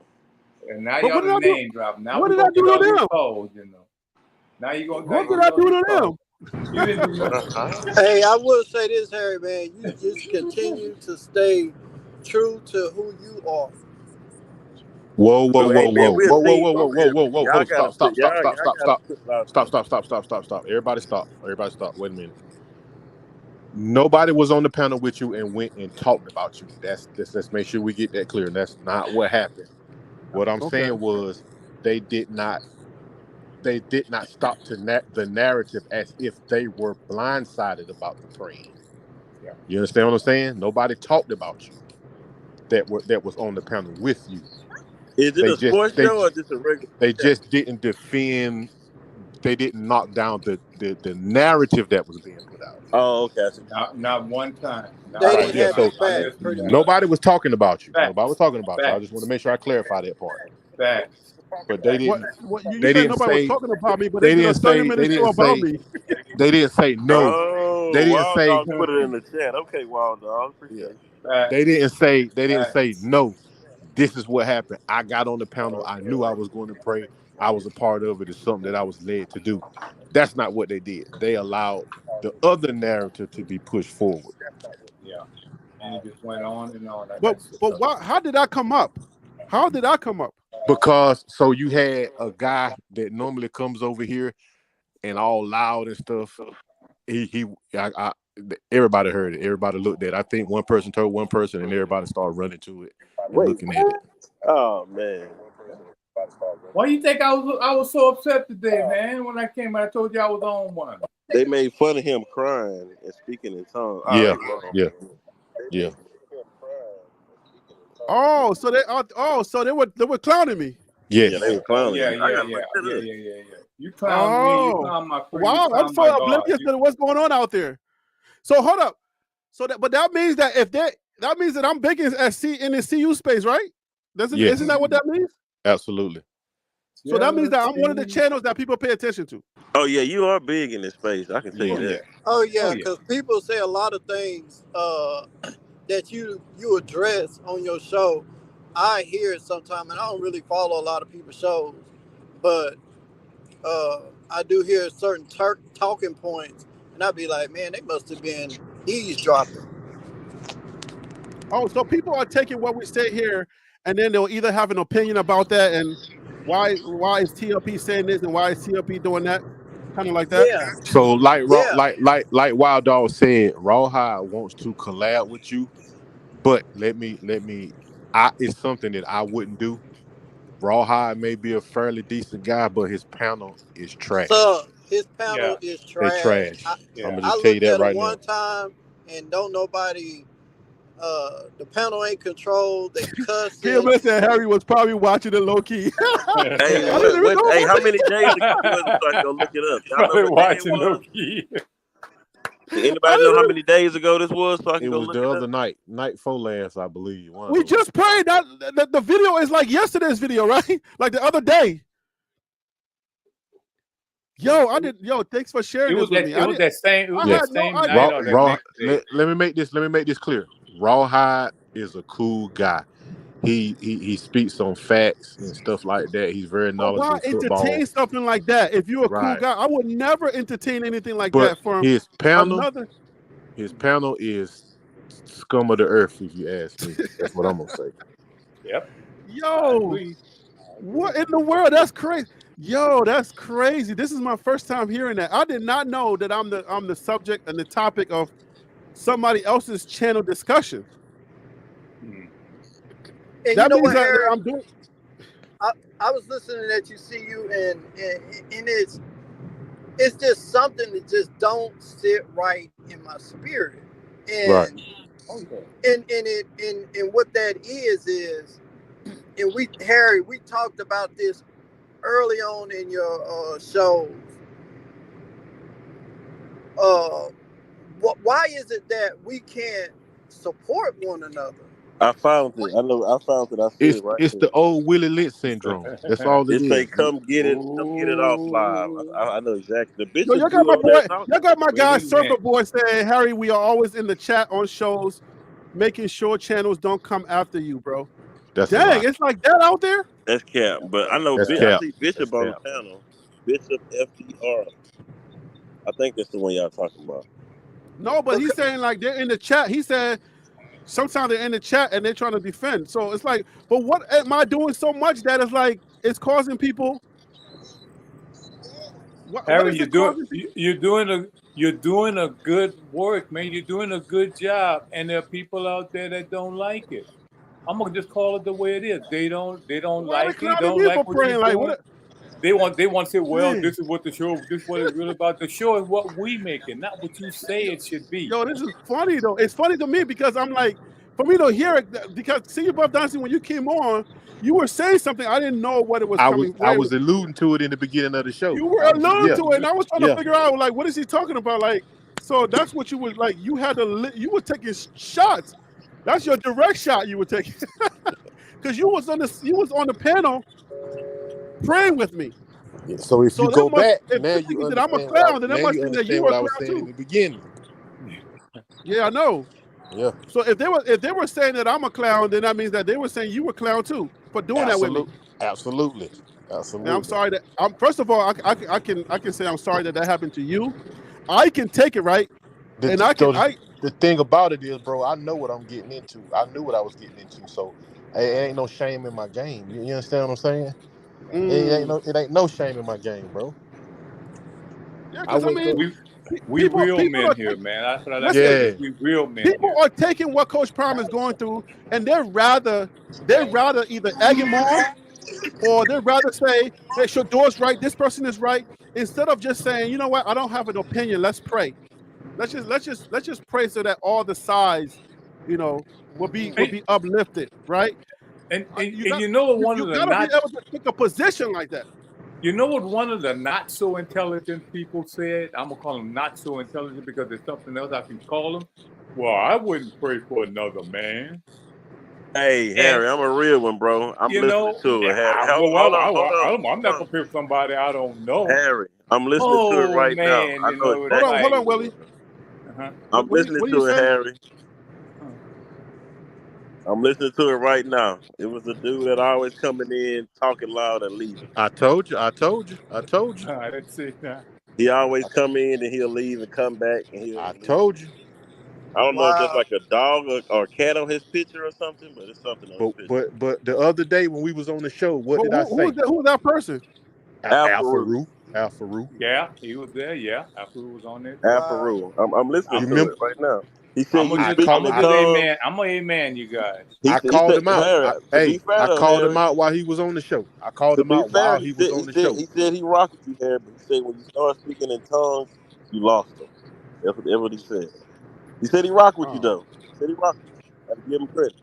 And now y'all name drop. Now what did I do to them? Cold, you know. Now you gonna. What did I do to them? You didn't do nothing. Hey, I will say this, Harry, man. You just continue to stay true to who you are. Whoa. Stop. Everybody stop. Wait a minute. Nobody was on the panel with you and went and talked about you. Let's make sure we get that clear. And that's not what happened. What I'm saying was they did not stop to the narrative as if they were blindsided about the praying. Yeah. You understand what I'm saying? Nobody talked about you that was on the panel with you. Is it a sports show or just a regular? They just didn't defend. They didn't knock down the narrative that was being put out. Oh, okay. Not one time. Nobody was talking about you. Nobody was talking about you. I just want to make sure I clarify that part. Facts. But they didn't. They didn't say nobody was talking about me. But they didn't say. They didn't say no. Oh, they didn't Wild say. Dog put it in the chat. Okay, Wild Dog. Appreciate it. They didn't say. They didn't say no. This is what happened. I got on the panel. I knew I was going to pray. I was a part of it. It's something that I was led to do. That's not what they did. They allowed the other narrative to be pushed forward. Yeah, and it just went on and on. But why? How did I come up? How did I come up? Because so you had a guy that normally comes over here and all loud and stuff. Everybody heard it. Everybody looked at it. I think one person told one person, and everybody started running to it and looking at it. Oh man. Why you think I was so upset today, man? When I came, I told you I was on one. They made fun of him crying and speaking in tongues. Yeah. Oh, so they were clowning me. Yes. Yeah, they were clowning. Yeah. You clown me. You clown my friend. Wow, I'm so oblivious to what's going on out there. So hold up. But that means that that means that I'm big in the CU space, right? Isn't that what that means? Absolutely. So that means that I'm one of the channels that people pay attention to. Oh yeah, you are big in this space. I can tell you that. Oh yeah, because people say a lot of things that you address on your show. I hear it sometimes, and I don't really follow a lot of people's shows, but I do hear certain talking points, and I'd be like, man, they must have been eavesdropping. Oh, so people are taking what we say here, and then they'll either have an opinion about that, and why is TLP saying this, and why is TLP doing that, kind of like that. Yeah. So like Wild Dog said, Rawhide wants to collab with you, but let me. It's something that I wouldn't do. Rawhide may be a fairly decent guy, but his panel is trash. His panel is trash. They're trash. I'm gonna just I tell you that right now. one time, and don't nobody. The panel ain't controlled. They cuss. PMS and Harry was probably watching it low key. Hey, how many days ago was it? So I go look it up. Probably watching low key. Anybody know how many days ago this was? So I can it go was look the it other up? night before last, I believe. We just prayed. That the video is like yesterday's video, right? Like the other day. Yo, thanks for sharing this with me. It was that same night. Let me make this clear. Rawhide is a cool guy. He speaks on facts and stuff like that. He's very knowledgeable. Why entertain something like that? If you're a cool guy, I would never entertain anything like that from his panel. His panel is scum of the earth, if you ask me. That's what I'm gonna say. Yep. Yo, what in the world? That's crazy. Yo, that's crazy. This is my first time hearing that. I did not know that I'm the subject and the topic of somebody else's channel discussion. And that you know means what, that Harry? I'm doing. I was listening at you, CU, and it's just something that just don't sit right in my spirit. And Right. and what that is, and Harry, we talked about this early on in your shows. Why is it that we can't support one another? I found it. I know. I found it. I see it right It's here. the old Willie Lynch syndrome. That's all it It say, is. "Come get it. Come get it off live." I know exactly. The Yo, bishop y'all got my on there boy. talking. Y'all got my guy Willie Surfer Lynch. Boy saying, "Harry, we are always in the chat on shows, making sure channels don't come after you, bro." That's a Dang, lie. it's like that out there. That's cap. But I know. That's I cap. see Bishop That's on cap. the panel. Bishop FDR. I think that's the one y'all talking about. No, but he's saying like they're in the chat. He said sometimes they're in the chat and they're trying to defend. So it's like, but what am I doing so much that it's like it's causing people? What Harry, is it causing people? you're doing a good work, man. You're doing a good job, and there are people out there that don't like it. I'm gonna just call it the way it is. They don't Why are they like it. clowning Don't me like for what you're praying? Like doing. what? They want to say, well, Man. this is what the show, this is what it's really about. The show is what we make it, not what you say it should be. Yo, this is funny though. It's funny to me because I'm like, for me to hear it, because see you Buff Dancing when you came on, you were saying something. I didn't know what it was I coming. was alluding to it in the beginning of the show. You were alluding to it, and I was trying to Yeah. figure out like what is he talking about? Like, so that's what you were like. You had to. You were taking shots. That's your direct shot you were taking, because you was on the panel praying with me. So if you that go must, back, if now you you think that I'm a understand clown, then that now must you mean that you understand were what a I was clown saying too. in the beginning. Yeah, I know. Yeah. So if they were saying that I'm a clown, then that means that they were saying you were a clown too for doing that with me. Absolutely. And I'm sorry that first of all, I can say I'm sorry that happened to you. I can take it, right? The thing about it is, bro, I know what I'm getting into. I knew what I was getting into, so it ain't no shame in my game. You understand what I'm saying? It ain't no shame in my game, bro. Yeah, because I mean, we real men here, man. That's what I like. Listen, We real men. People are taking what Coach Prime is going through, and they'd rather either egg him on, or they'd rather say, "Hey, Shador's right. This person is right," instead of just saying, "You know what? I don't have an opinion. Let's pray. Let's just pray so that all the sides, will be uplifted, right?" And you know what? One of the gotta be able to take a position like that. You know what one of the not so intelligent people said? I'm gonna call them not so intelligent because there's something else I can call them. Well, I wouldn't pray for another man. Hey, Harry, I'm a real one, bro. I'm listening to it. Harry. I'm not gonna pray for somebody I don't know. Harry, I'm listening to it right now. I know exactly. Hold on, Willie. I'm listening to it, Harry. I'm listening to it right now. It was a dude that always coming in, talking loud and leaving. I told you. I didn't see that. He always come in and he'll leave and come back and he'll leave. Told you. I don't know if it's like a dog or a cat on his picture or something, but it's something on his picture. But the other day when we was on the show, what did I say? Who was that person? Alpha Roo. Yeah, he was there. Yeah, Alpha Roo was on there. Alpha Roo. I'm listening to it right now. He said I'm gonna amen, you guys. I called him out. I called him out while he was on the show. I called him out while he was on the show. He said he rocked with you, Harry, but he said when you start speaking in tongues, you lost him. That's what he said. He said he rocked with you, though. He said he rocked with you. I have to give him credit.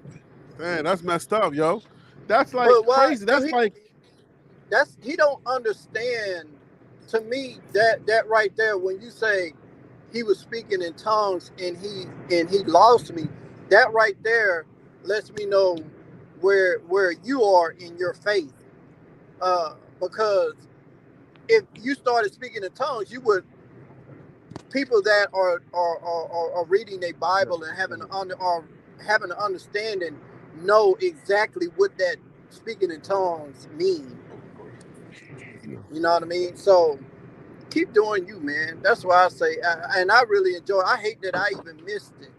Man, that's messed up, yo. That's like crazy. That's he don't understand. To me, that right there, when you say he was speaking in tongues and he lost me, that right there lets me know where you are in your faith. Because if you started speaking in tongues, you would, people that are reading their Bible and having an understanding know exactly what that speaking in tongues mean. You know what I mean? So keep doing you, man. That's why I say, and I really enjoy. I hate that I even missed it.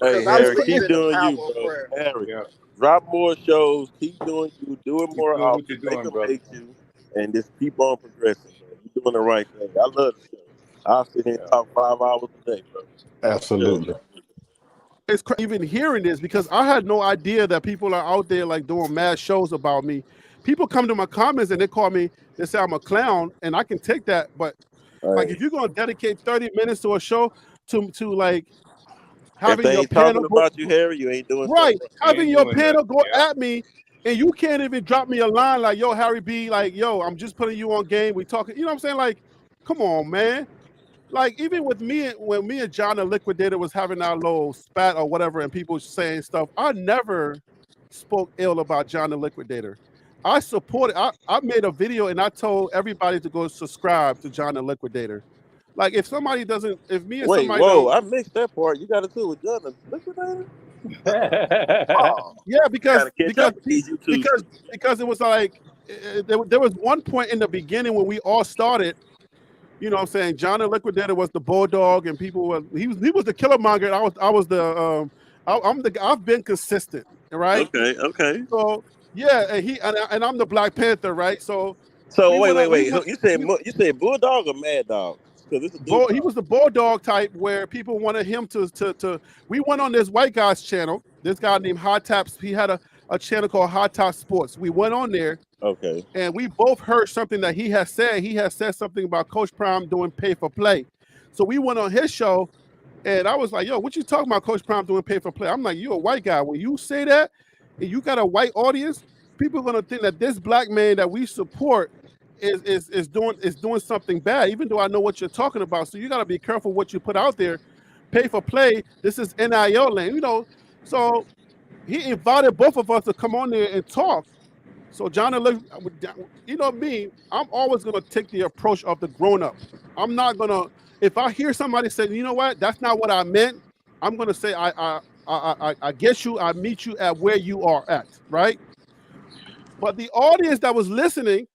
Hey, Harry, keep doing you, bro. Harry, drop more shows. Keep doing you. Do it more doing what often. you're Make doing, them brother. hate you, and just keep on progressing, bro. You're doing the right thing. I love the show. I'll sit here and talk 5 hours a day, bro. Absolutely. It's even hearing this because I had no idea that people are out there like doing mad shows about me. People come to my comments and they call me, they say I'm a clown, and I can take that. But like, if you're gonna dedicate 30 minutes to a show to like having if they your ain't panel talking go, about you, Harry, you ain't doing right, something. having your panel go at me, and you can't even drop me a line like, yo, Harry B, like, yo, I'm just putting you on game. We talking, you know what I'm saying? Like, come on, man. Like, even with me, when me and John the Liquidator was having our little spat or whatever, and people saying stuff, I never spoke ill about John the Liquidator. I supported, I made a video and I told everybody to go subscribe to John the Liquidator. Like, if somebody doesn't, if me and somebody whoa, don't, I mixed that part. You got to do with John the Liquidator? yeah, because catch up with these YouTube. because it was like there was one point in the beginning when we all started. You know what I'm saying? John the Liquidator was the bulldog, and people were he was the Killermonger. And I was the I've been consistent, right? Okay. So yeah, and I'm the Black Panther, right? So wait. So you said bulldog or mad dog? Because it's a he was the bulldog type where people wanted him to. We went on this white guy's channel. This guy named Hot Taps. He had a channel called Hot Top Sports. We went on there. Okay. And we both heard something that he has said. He has said something about Coach Prime doing pay for play. So we went on his show, and I was like, yo, what you talking about Coach Prime doing pay for play? I'm like, you a white guy. When you say that, and you got a white audience, people are gonna think that this black man that we support is doing something bad, even though I know what you're talking about. So you gotta be careful what you put out there. Pay for play, this is NIL land, you know. So he invited both of us to come on there and talk. So John, you know me, I'm always gonna take the approach of the grown-up. I'm not gonna, if I hear somebody say, you know what, that's not what I meant, I'm gonna say, I get you, I meet you at where you are at, right? But the audience that was listening,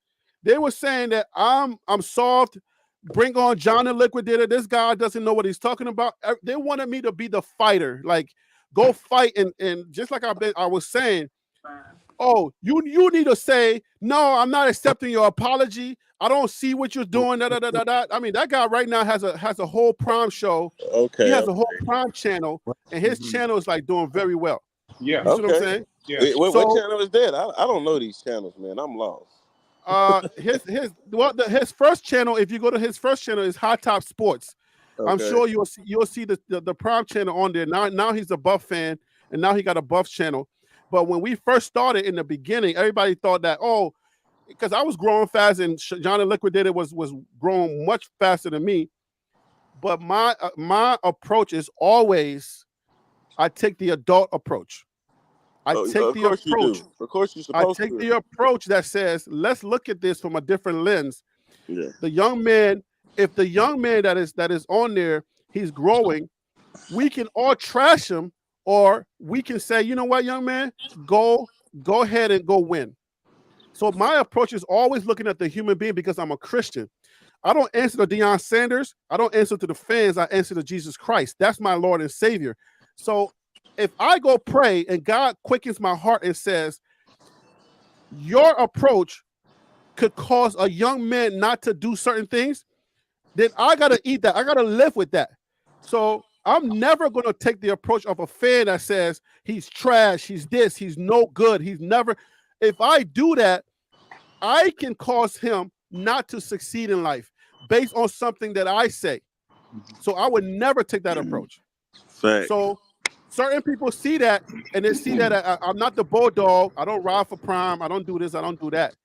they were saying that I'm soft. Bring on John the Liquidator. This guy doesn't know what he's talking about. They wanted me to be the fighter, like go fight, and just like I was saying. Oh, you need to say, no, I'm not accepting your apology. I don't see what you're doing. I mean, that guy right now has a whole Prime show. Okay. He has a whole Prime channel, and his channel is like doing very well. Yeah. You see what I'm saying? Yeah. What channel is that? I don't know these channels, man. I'm lost. His first channel, if you go to his first channel, is Hot Top Sports. Okay. I'm sure you'll see the Prime channel on there. Now he's a Buff fan, and now he got a Buff channel. But when we first started in the beginning, everybody thought that, oh, because I was growing fast and John the Liquidator was growing much faster than me. But my approach is always, I take the adult approach. I take the approach. Of course you're supposed to. I take the approach that says, let's look at this from a different lens. Yeah. The young man, if the young man that is on there, he's growing, we can all trash him. Or we can say, you know what, young man, go ahead and go win. So my approach is always looking at the human being because I'm a Christian. I don't answer to Deion Sanders. I don't answer to the fans. I answer to Jesus Christ. That's my Lord and Savior. So if I go pray and God quickens my heart and says, your approach could cause a young man not to do certain things, then I got to eat that. I got to live with that. So I'm never going to take the approach of a fan that says he's trash, he's this, he's no good, he's never. If I do that, I can cause him not to succeed in life based on something that I say. So I would never take that approach. Fact. So certain people see that, and they see that I'm not the bulldog. I don't ride for Prime. I don't do this. I don't do that.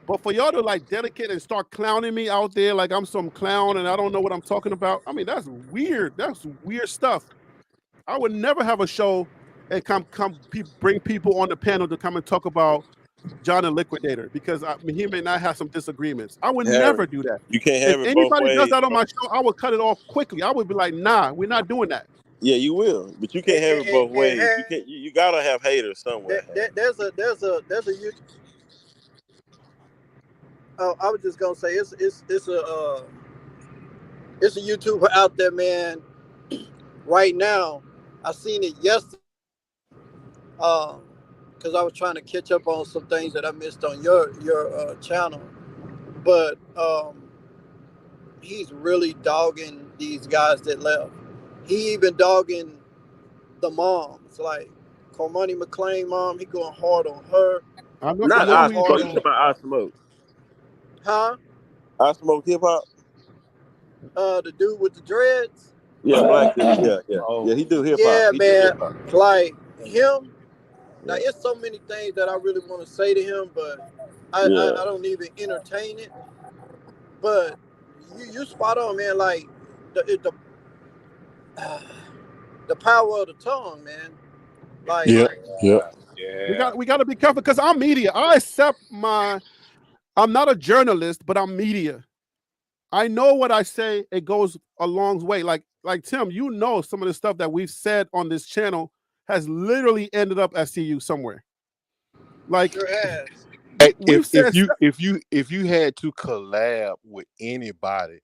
But for y'all to like dedicate and start clowning me out there like I'm some clown and I don't know what I'm talking about, I mean, that's weird. That's weird stuff. I would never have a show and bring people on the panel to come and talk about John the Liquidator because he may not have some disagreements. I would never do that. You can't have if it anybody both ways. does that on my show, I would cut it off quickly. I would be like, nah, we're not doing that. Yeah, you will, but you can't have it both ways. You gotta have haters somewhere. There's a I was just gonna say it's a YouTuber out there, man. Right now, I seen it yesterday. Because I was trying to catch up on some things that I missed on your channel, but he's really dogging these guys that left. He even dogging the moms, like Cormoney McClain mom. He going hard on her. Not I Smoke. You talking about I Smoke? Huh? I Smoke hip hop. The dude with the dreads. Yeah, black dude. Yeah. He do hip hop. Yeah, He man. Like him. Now, it's so many things that I really want to say to him, but I don't even entertain it. But you spot on, man. Like the power of the tongue, man. Like We got to be careful because I'm media. I'm not a journalist, but I'm media. I know what I say. It goes a long way. Like Tim, you know some of the stuff that we've said on this channel has literally ended up at CU somewhere. Like, sure has. If you had to collab with anybody,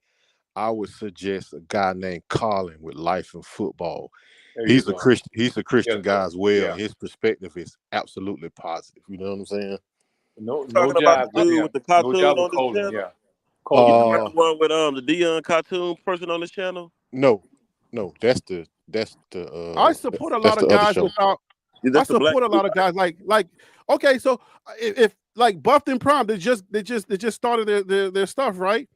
I would suggest a guy named Colin with Life and Football. He's a Christian guy as well. Yeah. His perspective is absolutely positive. You know what I'm saying? No talking about the dude with the cartoon on this channel. Yeah. You the one with the Dion cartoon person on this channel? No, that's the. I support a lot of guys without. I support a lot of guys like. Okay, so if like Buffed and Prime, they just started their stuff, right?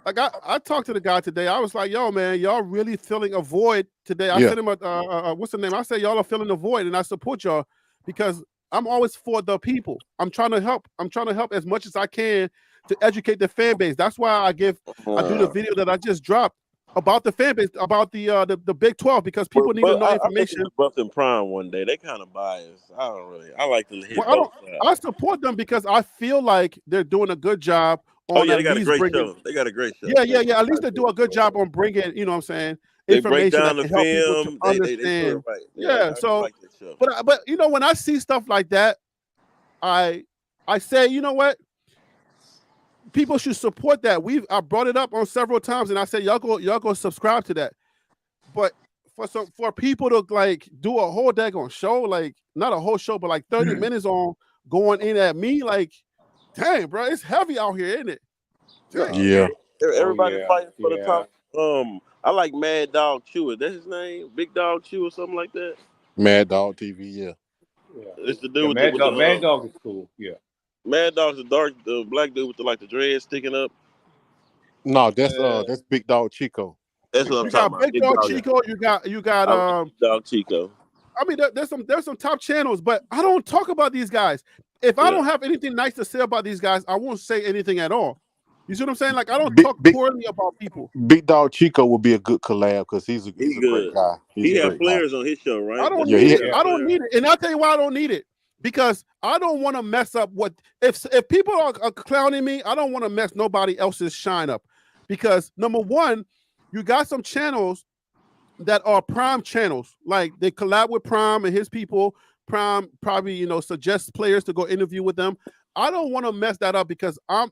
Like I talked to the guy today. I was like, yo, man, y'all really filling a void today. I sent him what's the name? I said y'all are filling a void, and I support y'all because I'm always for the people. I'm trying to help. I'm trying to help as much as I can to educate the fan base. That's why I do the video that I just dropped about the fan base, about the Big 12, because people need to know information. Buffed and Prime one day. They kind of biased. I like to hit I support them because I feel like they're doing a good job. They got a great show. They got a great show. Yeah. At least they do a good job on bringing, you know what I'm saying, information that can help film. people to understand. Right. Yeah, so, like but you know, when I see stuff like that, I say, you know what? People should support that. I brought it up on several times, and I said, y'all go subscribe to that. But for people to like do a whole daggone show, like not a whole show, but like 30 minutes on going in at me, like, dang, bro, it's heavy out here, isn't it? Yeah. Everybody's fighting for the top. I like Mad Dog Chew. Is that his name? Big Dog Chew or something like that? Mad Dog TV, yeah. It's the dude with Mad Dog is cool, yeah. Mad Dog's the black dude with the dreads sticking up. No, that's Big Dog Chico. That's what I'm talking about. Big Dog Chico. You got Big Dog Chico. I mean, there's some top channels, but I don't talk about these guys. If I don't have anything nice to say about these guys, I won't say anything at all. You see what I'm saying? Like, I don't talk poorly about people. Big Dog Chico would be a good collab because he's a great guy. He had players on his show, right? I don't need it. I don't need it, and I'll tell you why I don't need it. Because I don't want to mess up if people are clowning me, I don't want to mess nobody else's shine up. Because number one, you got some channels that are Prime channels, like they collab with Prime and his people. Prime probably suggests players to go interview with them. I don't want to mess that up because I'm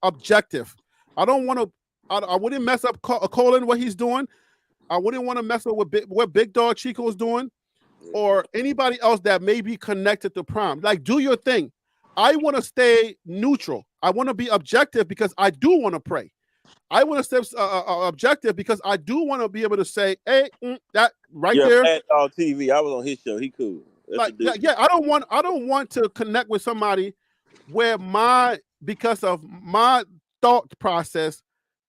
objective. I don't want to. I wouldn't mess up Colin what he's doing. I wouldn't want to mess up with what Big Dog Chico is doing, or anybody else that may be connected to Prime. Like, do your thing. I want to stay neutral. I want to be objective because I do want to pray. I want to stay objective because I do want to be able to say, hey, that right there. Mad Dog TV. I was on his show. He cool. I don't want to connect with somebody where because of my thought process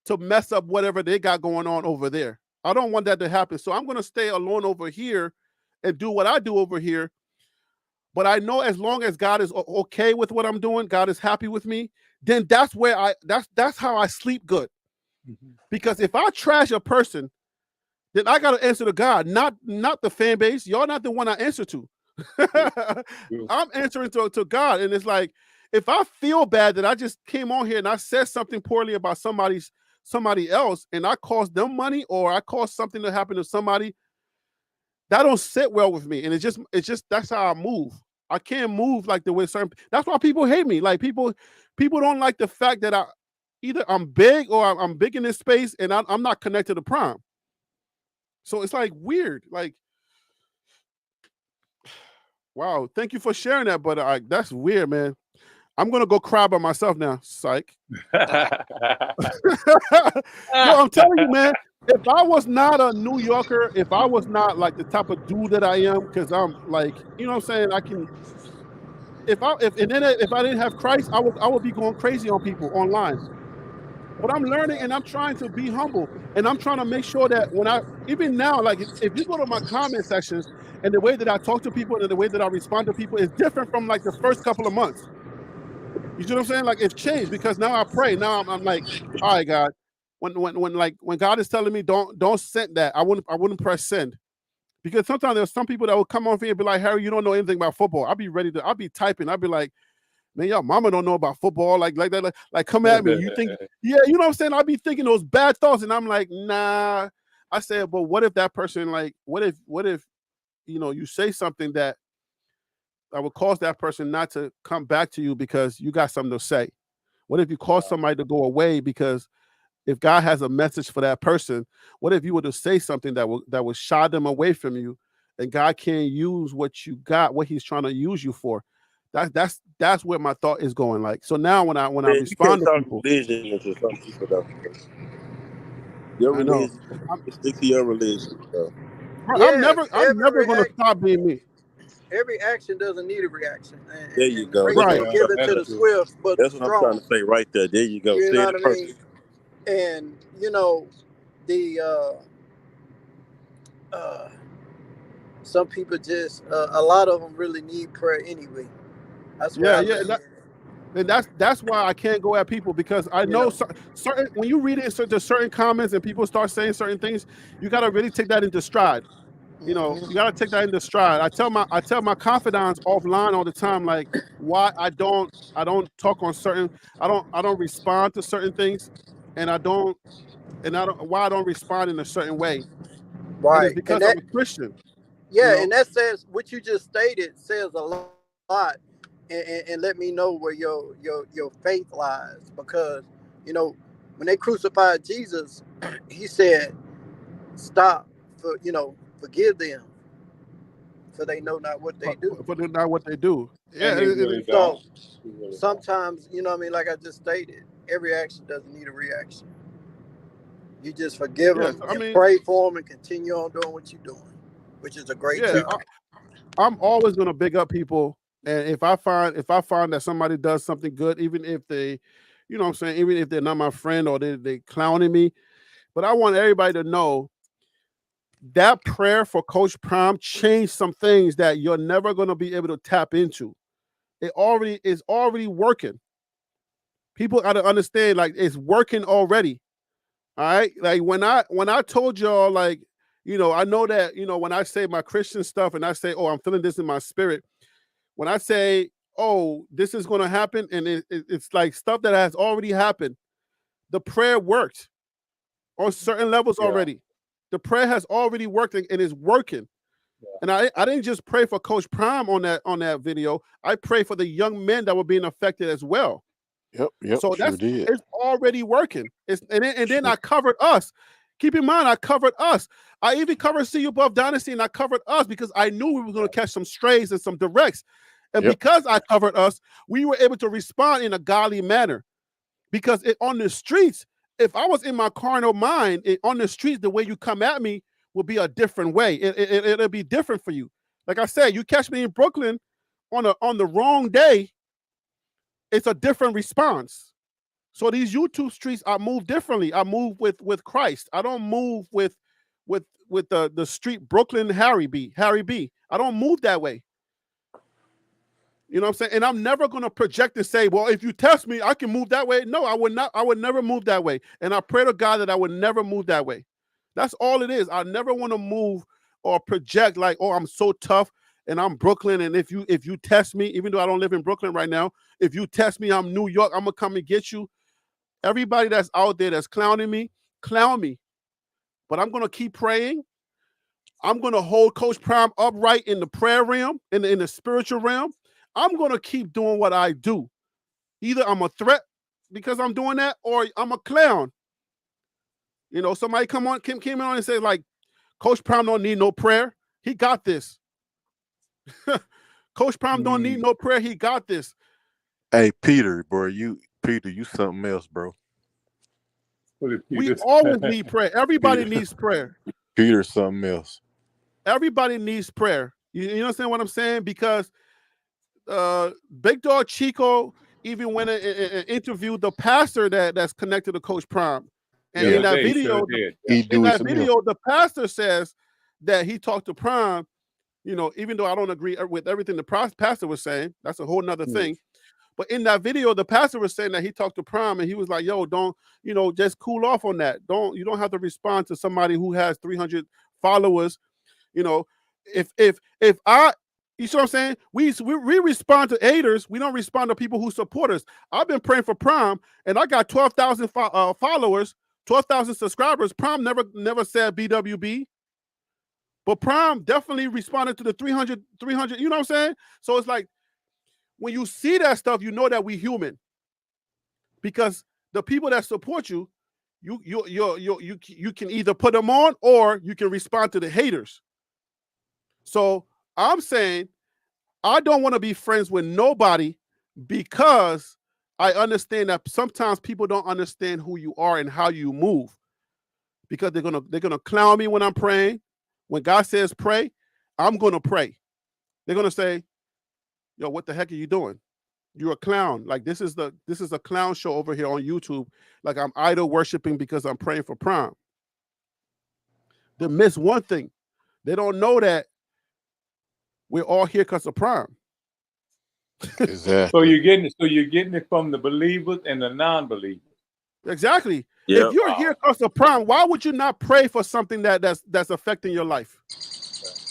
to mess up whatever they got going on over there. I don't want that to happen. So I'm going to stay alone over here and do what I do over here. But I know as long as God is okay with what I'm doing, God is happy with me, then that's where that's how I sleep good. Mm-hmm. Because if I trash a person, then I got to answer to God, not the fan base. Y'all not the one I answer to. I'm answering to God. And it's like, if I feel bad that I just came on here and I said something poorly about somebody else and I caused them money or I caused something to happen to somebody, that don't sit well with me. And it's just that's how I move. I can't move like the way that's why people hate me. Like people don't like the fact that either I'm big or I'm big in this space, and I'm not connected to Prime. So it's like weird. Like, wow, thank you for sharing that, but that's weird, man. I'm gonna go cry by myself now. Psych. Yo, I'm telling you, man. If I was not a New Yorker, if I was not like the type of dude that I am, because I'm like, you know what I'm saying? I can. If I didn't have Christ, I would be going crazy on people online. But I'm learning and I'm trying to be humble, and I'm trying to make sure that even now, like if you go to my comment sections and the way that I talk to people and the way that I respond to people is different from like the first couple of months. You see what I'm saying? Like it's changed because now I pray. Now I'm like, all right, God. When God is telling me don't send that, I wouldn't press send. Because sometimes there's some people that will come on here and be like, Harry, you don't know anything about football. I'll be typing. I'll be like, man, y'all mama don't know about football. Like that, like come at me. You think, yeah, you know what I'm saying? I'll be thinking those bad thoughts, and I'm like, nah. I said, but what if that person, like, what if, you say something that would cause that person not to come back to you because you got something to say? What if you cause somebody to go away because if God has a message for that person, what if you were to say something that would shy them away from you, and God can't use what you got, what He's trying to use you for? That's where my thought is going. Like, so now when I respond to people, religion into some people though. Your religion, stick to your religion. Though. I'm never going to stop being me. Every action doesn't need a reaction. There you go. Right. Give it to the swift, but that's what I'm trying to say right there. There you go. You know what I mean? And some people just a lot of them really need prayer anyway. That's why and that's why I can't go at people, because I know certain when you read it into certain comments and people start saying certain things, you got to really take that into stride. You got to take that into stride. I tell my confidants offline all the time, like, why I don't talk on certain, I don't respond to certain things, and why I don't respond in a certain way. Right. And it's because I'm a Christian. Yeah, and that says what you just stated says a lot, and let me know where your faith lies, because when they crucified Jesus, He said, "Stop, forgive them, for they know not what they do." For they not what they do. Yeah. So sometimes, like I just stated, every action doesn't need a reaction. You just forgive them and pray for them and continue on doing what you're doing, which is a great job. I'm always going to big up people. And if I find that somebody does something good, even if they, you know what I'm saying, even if they're not my friend or they clowning me, but I want everybody to know that prayer for Coach Prime changed some things that you're never going to be able to tap into. It is already working. People got to understand, like, it's working already. All right. Like when I told y'all, like, I know that, when I say my Christian stuff and I say, oh, I'm feeling this in my spirit. When I say, oh, this is going to happen, and it's like stuff that has already happened. The prayer worked on certain levels already. The prayer has already worked and it's working. And I didn't just pray for Coach Prime on that video. I pray for the young men that were being affected as well. Yep. So it's already working. And then I covered us. Keep in mind, I covered us. I even covered CU Buff Dynasty, and I covered us because I knew we were going to catch some strays and some directs. And because I covered us, we were able to respond in a godly manner. Because on the streets, if I was in my carnal mind, on the streets, the way you come at me will be a different way. It'll be different for you. Like I said, you catch me in Brooklyn on the wrong day, it's a different response. So these YouTube streets, I move differently. I move with Christ. I don't move with the street Brooklyn Harry B. I don't move that way. You know what I'm saying? And I'm never going to project and say, well, if you test me, I can move that way. No, I would not. I would never move that way. And I pray to God that I would never move that way. That's all it is. I never want to move or project like, oh, I'm so tough and I'm Brooklyn. And if you test me, even though I don't live in Brooklyn right now, if you test me, I'm New York, I'm going to come and get you. Everybody that's out there that's clowning me, clown me. But I'm going to keep praying. I'm going to hold Coach Prime upright in the prayer realm, in the spiritual realm. I'm going to keep doing what I do. Either I'm a threat because I'm doing that, or I'm a clown. You know, somebody came on and said, like, Coach Prime don't need no prayer. He got this. Coach Prime don't need no prayer. He got this. Hey, Peter, bro, you something else, bro. We always need prayer. Everybody needs prayer. Peter, something else. Everybody needs prayer. You understand what I'm saying? Because Big Dog Chico even went and interviewed the pastor that's connected to Coach Prime. And in that video, the pastor says that he talked to Prime, you know, even though I don't agree with everything the pastor was saying. That's a whole nother thing. But in that video, the pastor was saying that he talked to Prime and he was like, yo, don't, you know, just cool off on that. You don't have to respond to somebody who has 300 followers. You know, if I, you see what I'm saying? We respond to haters. We don't respond to people who support us. I've been praying for Prime and I got 12,000 followers, 12,000 subscribers. Prime never said BWB. But Prime definitely responded to the 300, you know what I'm saying? So it's like, when you see that stuff, you know that we human. Because the people that support you, you can either put them on or you can respond to the haters. So I'm saying I don't want to be friends with nobody because I understand that sometimes people don't understand who you are and how you move. Because they're gonna clown me when I'm praying. When God says pray, I'm gonna pray. They're gonna say, yo, what the heck are you doing? You're a clown. Like this is a clown show over here on YouTube. Like I'm idol worshiping because I'm praying for Prime. They miss one thing. They don't know that we're all here because of Prime. Exactly. So you're getting it from the believers and the non-believers. Exactly. Yep. If you're here because of Prime, why would you not pray for something that's affecting your life?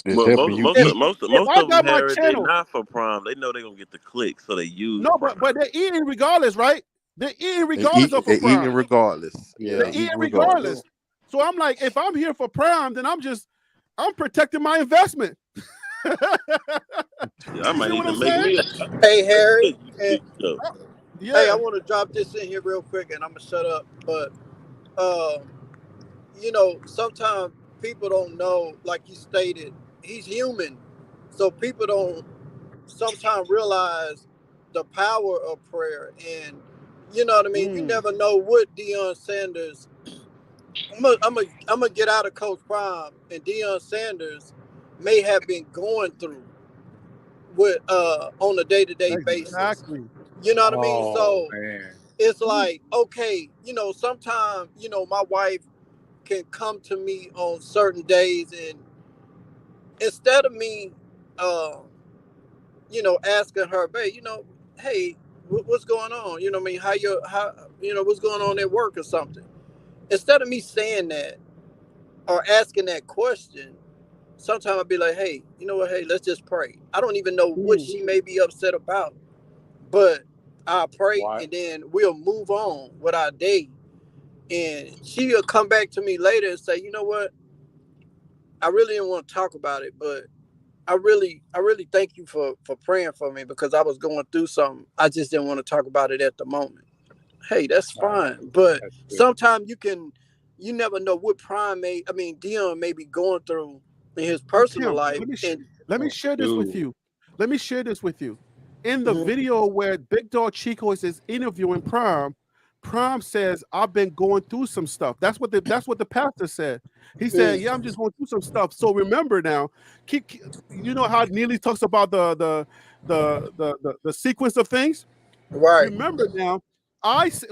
Well, most of them, Harry, they not for Prime. They know they're gonna get the clicks, so they use. No, but they're eating regardless, right? They're eating regardless of Prime. They're eating regardless. Yeah, they're eating regardless. So I'm like, if I'm here for Prime, then I'm protecting my investment. I might need to make me. Hey, Harry. Yeah. Hey, I want to drop this in here real quick, and I'm gonna shut up. But you know, sometimes people don't know, like you stated, he's human, so people don't sometimes realize the power of prayer. And you know what I mean. You never know what Deion Sanders. I'm gonna get out of Coach Prime, and Deion Sanders may have been going through with on a day-to-day basis. You know what I mean? So it's like, okay, you know, sometimes, you know, my wife can come to me on certain days, and instead of me you know, asking her, babe, you know, hey, what's going on? You know what I mean? How you know, what's going on at work or something? Instead of me saying that or asking that question, sometimes I'll be like, hey, you know what? Hey, let's just pray. I don't even know what she may be upset about, but I'll pray and then we'll move on with our day. And she'll come back to me later and say, you know what? I really didn't want to talk about it, but I really thank you for praying for me because I was going through something. I just didn't want to talk about it at the moment. Hey, that's fine. But sometimes you never know what Deion may be going through in his personal life. Let me share this with you. In the video where Big Dog Chico is interviewing Prime, Prime says, I've been going through some stuff. That's what the pastor said. He said, yeah, I'm just going through some stuff. So remember now, you know how Neely talks about the sequence of things? Right. Remember now,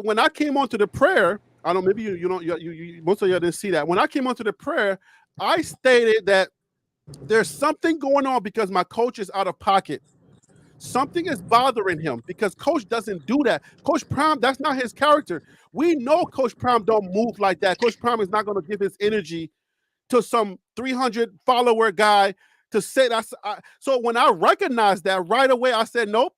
when I came onto the prayer, I don't know, maybe you most of y'all didn't see that. When I came onto the prayer, I stated that there's something going on because my coach is out of pocket. Something is bothering him because Coach doesn't do that. Coach Prime, that's not his character. We know Coach Prime don't move like that. Coach Prime is not going to give his energy to some 300 follower guy to say that. So when I recognized that right away, I said, nope,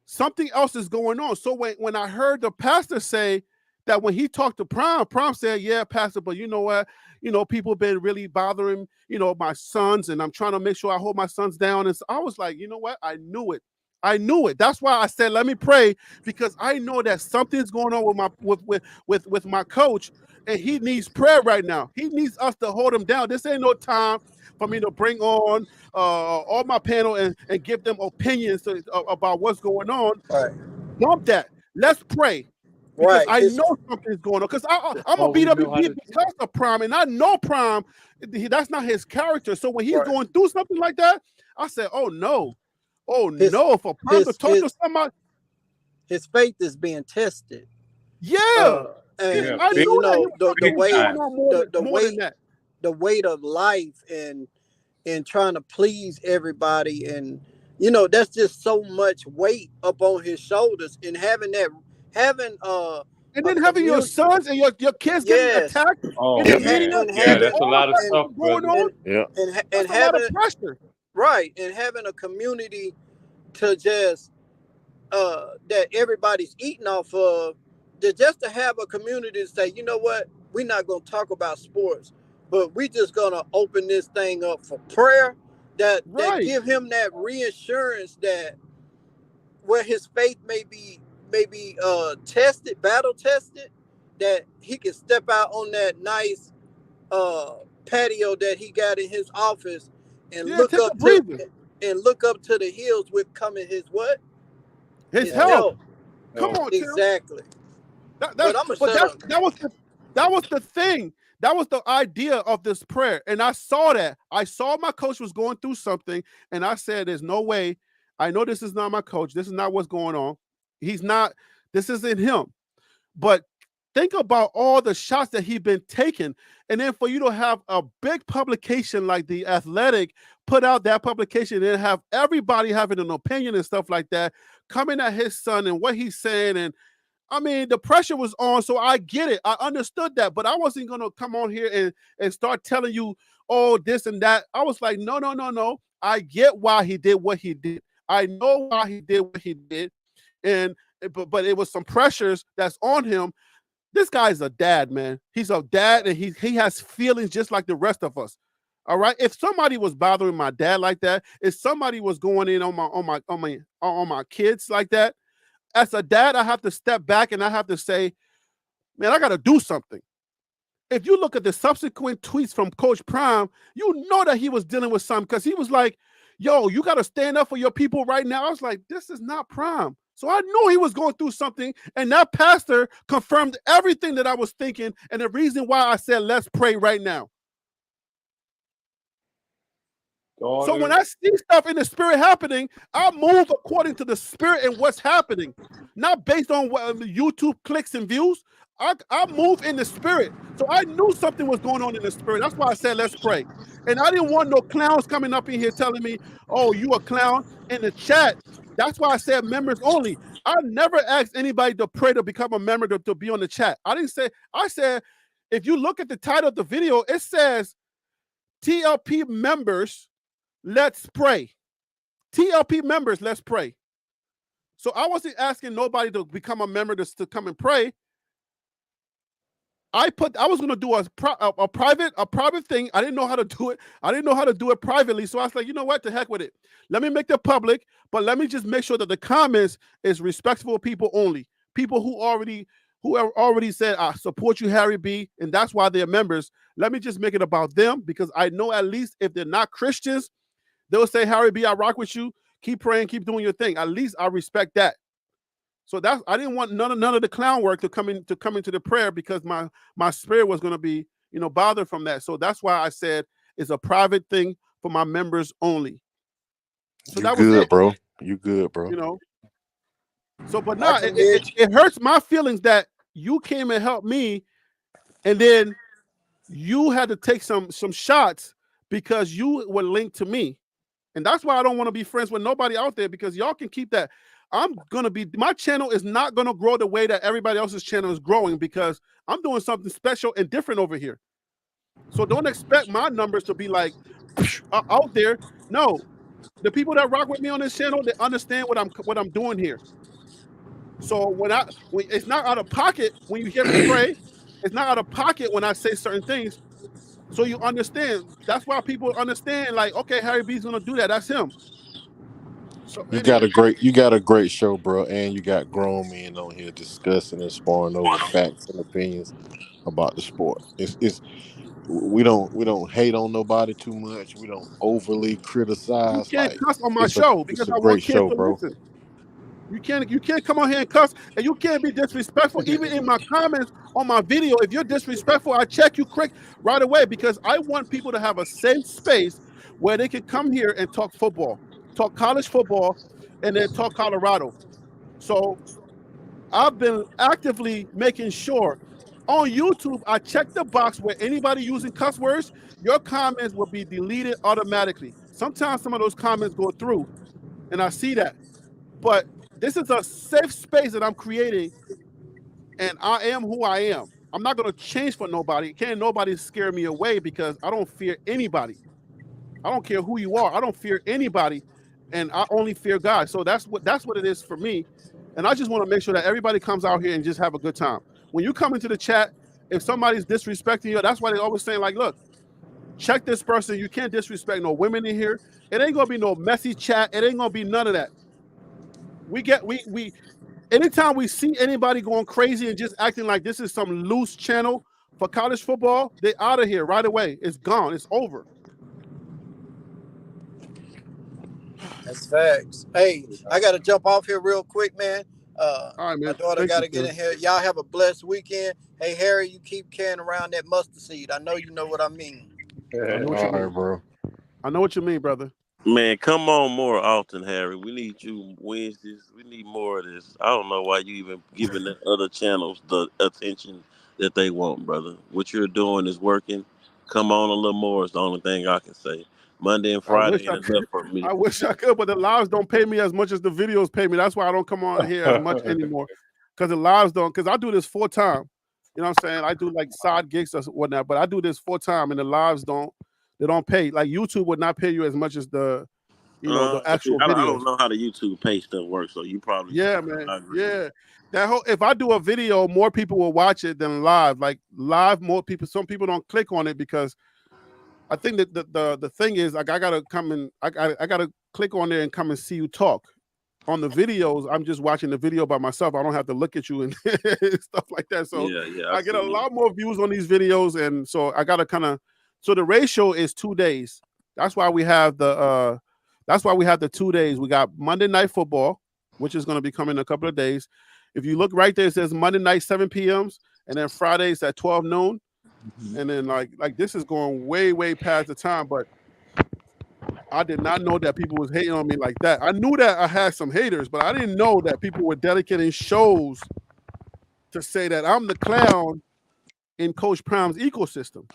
something else is going on. So when I heard the pastor say that when he talked to Prime, Prime said, yeah, pastor, but you know what? You know, people have been really bothering, you know, my sons, and I'm trying to make sure I hold my sons down. And so I was like, you know what? I knew it. I knew it. That's why I said, let me pray, because I know that something's going on with my coach, and he needs prayer right now. He needs us to hold him down. This ain't no time for me to bring on all my panel and give them opinions about what's going on. Right. Dump that. Let's pray. Because I know something's going on. Because I'm a BWB because of Prime, and I know Prime, that's not his character. So when he's going through something like that, I said, oh no. Oh no, for Prime to talk to somebody. His faith is being tested. Yeah. And I you know the weight of life and trying to please everybody, and you know, that's just so much weight up on his shoulders, and having your sons and your kids getting attacked. Oh, that's a lot of stuff going on. And having pressure. Right, and having a community to just that everybody's eating off of, just to have a community to say, you know what, we're not going to talk about sports, but we just going to open this thing up for prayer, that give him that reassurance that where his faith may be tested, battle tested, that he can step out on that nice patio that he got in his office and look up to the hills with coming his what? His help. Come on, exactly. That was the thing. That was the idea of this prayer. And I saw that. I saw my coach was going through something, and I said, there's no way. I know this is not my coach. This is not what's going on. He's not, this isn't him. But think about all the shots that he's been taking. And then for you to have a big publication like The Athletic put out that publication and have everybody having an opinion and stuff like that, coming at his son and what he's saying. And I mean, the pressure was on, so I get it. I understood that, but I wasn't going to come on here and start telling you, oh, this and that. I was like, no. I get why he did what he did. I know why he did what he did. But it was some pressures that's on him. This guy's a dad, man. He's a dad, and he has feelings just like the rest of us. All right. If somebody was bothering my dad like that, if somebody was going in on my kids like that, as a dad, I have to step back and I have to say, man, I got to do something. If you look at the subsequent tweets from Coach Prime, you know that he was dealing with something, because he was like, yo, you got to stand up for your people right now. I was like, this is not Prime. So I knew he was going through something, and that pastor confirmed everything that I was thinking, and the reason why I said, let's pray right now. So when I see stuff in the spirit happening, I move according to the spirit and what's happening, not based on what YouTube clicks and views. I move in the spirit. So I knew something was going on in the spirit. That's why I said, let's pray. And I didn't want no clowns coming up in here telling me, oh, you a clown in the chat. That's why I said members only. I never asked anybody to pray to become a member to be on the chat. I said, if you look at the title of the video, it says TLP members, let's pray. TLP members, let's pray. So I wasn't asking nobody to become a member to come and pray. I was going to do a private thing. I didn't know how to do it. I didn't know how to do it privately. So I was like, you know what? The heck with it. Let me make it public, but let me just make sure that the comments is respectful people only. People who have already said, I support you, Harry B, and that's why they're members. Let me just make it about them, because I know at least if they're not Christians, they'll say, Harry B, I rock with you. Keep praying, keep doing your thing. At least I respect that. So I didn't want none of the clown work to come into the prayer, because my spirit was going to be, bothered from that. So that's why I said it's a private thing for my members only. So that was it, bro. You good, bro. So, but now it hurts my feelings that you came and helped me, and then you had to take some shots because you were linked to me. And that's why I don't want to be friends with nobody out there, because y'all can keep that. My channel is not going to grow the way that everybody else's channel is growing, because I'm doing something special and different over here. So don't expect my numbers to be like out there. No, the people that rock with me on this channel, they understand what I'm doing here. So when it's not out of pocket when you hear me pray, it's not out of pocket when I say certain things. So you understand. That's why people understand, like, okay, Harry B's going to do that. That's him. So You anyway, got a great show, bro, and you got grown men on here discussing and sparring over facts and opinions about the sport. It's we don't hate on nobody too much. We don't overly you criticize. can't Like cuss on my show it's because a I want great kids show, to bro. listen. You can't come on here and cuss, and you can't be disrespectful. Even in my comments on my video, if you're disrespectful, I check you quick right away because I want people to have a safe space where they can come here and talk football, talk college football, and then talk Colorado. So I've been actively making sure on YouTube, I check the box where anybody using cuss words, your comments will be deleted automatically. Sometimes some of those comments go through, and I see that. But this is a safe space that I'm creating, and I am who I am. I'm not going to change for nobody. Can't nobody scare me away because I don't fear anybody. I don't care who you are. I don't fear anybody, and I only fear God. So that's what it is for me. And I just want to make sure that everybody comes out here and just have a good time. When you come into the chat, if somebody's disrespecting you, that's why they always saying like, look, check this person. You can't disrespect no women in here. It ain't gonna be no messy chat. It ain't gonna be none of that. Anytime we see anybody going crazy and just acting like this is some loose channel for college football, they out of here right away. It's gone. It's over. That's facts. Hey, I got to jump off here real quick, man. All right, My man. daughter Thank got you, to get sir. in here. Y'all have a blessed weekend. Hey, Harry, you keep carrying around that mustard seed. I know you know what I mean. I know what you All right, mean. bro. I know what you mean, brother. Man, come on more often, Harry. We need you Wednesdays. We need more of this. I don't know why you even giving the other channels the attention that they want, brother. What you're doing is working. Come on a little more is the only thing I can say. Monday and I wish Friday I ain't could. enough for me. I wish I could, but the lives don't pay me as much as the videos pay me. That's why I don't come on here as much anymore. Because the lives don't. Because I do this full time. You know what I'm saying? I do like side gigs or whatnot, but I do this full time, and the lives don't. They don't pay. Like YouTube would not pay you as much as the See, actual I videos. don't know how the YouTube pay stuff works, so you probably Yeah, should. man. I agree. Yeah. If I do a video, more people will watch it than live. Like live, more people. Some people don't click on it because I think that the thing is like I gotta come and I gotta click on there and come and see you talk. On the videos, I'm just watching the video by myself. I don't have to look at you and stuff like that. So Yeah. I get a lot more views on these videos, and so I gotta kind of. So the ratio is 2 days. That's why we have the 2 days. We got Monday Night Football, which is going to be coming in a couple of days. If you look right there, it says Monday night 7 p.m. and then Fridays at 12 noon. And then like this is going way past the time, but I did not know that people was hating on me like that. I knew that I had some haters, but I didn't know that people were dedicating shows to say that I'm the clown in Coach Prime's ecosystem.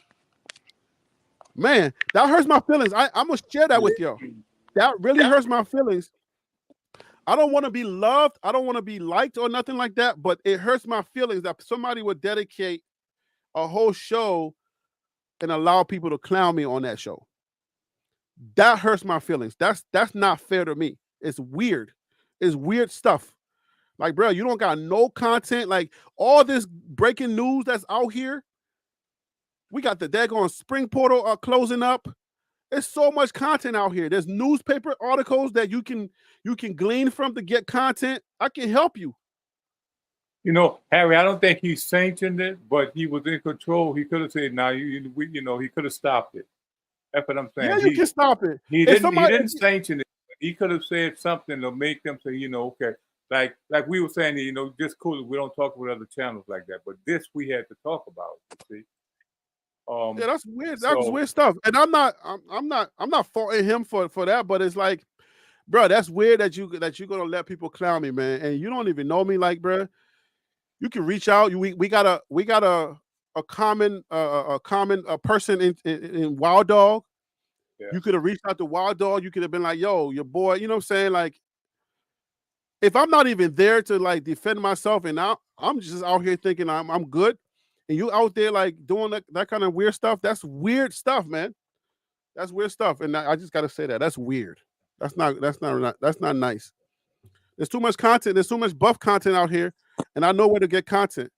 Man, that hurts my feelings. I'm gonna share that with y'all. That really hurts my feelings. I don't want to be loved. I don't want to be liked or nothing like that, but it hurts my feelings that somebody would dedicate a whole show and allow people to clown me on that show. That hurts my feelings. That's not fair to me. It's weird. It's weird stuff. Like, bro, you don't got no content. Like all this breaking news that's out here. We got the daggone spring portal closing up. There's so much content out here. There's newspaper articles that you can glean from to get content. I can help you. You know, Harry, I don't think he sanctioned it, but he was in control. He could have said, "Now, he could have stopped it." That's what I'm saying. Yeah, you can stop it. He didn't sanction it. He could have said something to make them say, okay, like we were saying, just cool. We don't talk with other channels like that, but this we had to talk about. You see. Yeah, that's weird. That's weird stuff. And I'm not faulting him for that, but it's like, bro, that's weird that you're gonna let people clown me, man. And you don't even know me, like, bro. You can reach out. We got a common person in Wild Dog. Yeah. You could have reached out to Wild Dog. You could have been like, yo, your boy, you know what I'm saying? Like, if I'm not even there to like defend myself and I'm just out here thinking I'm good, and you out there like doing that kind of weird stuff, that's weird stuff, man. That's weird stuff. And I just gotta say that's weird. That's not nice. There's too much content, there's too much buff content out here, and I know where to get content.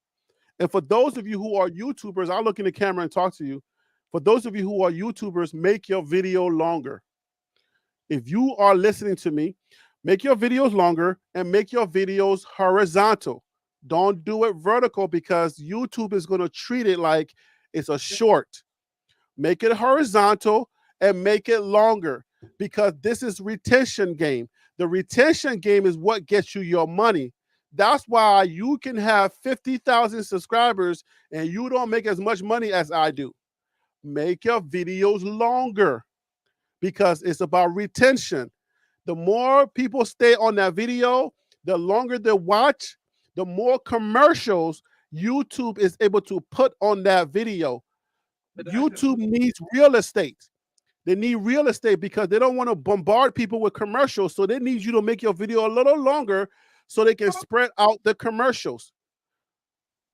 And for those of you who are YouTubers, I'll look in the camera and talk to you. For those of you who are YouTubers, make your video longer. If you are listening to me, Make your videos longer and make your videos horizontal. Don't do it vertical because YouTube is going to treat it like it's a short. Make it horizontal and make it longer because this is retention game. The retention game is what gets you your money. That's why you can have 50,000 subscribers and you don't make as much money as I do. Make your videos longer because it's about retention. The more people stay on that video, the longer they watch, the more commercials YouTube is able to put on that video. YouTube needs real estate. They need real estate because they don't want to bombard people with commercials. So they need you to make your video a little longer so they can spread out the commercials.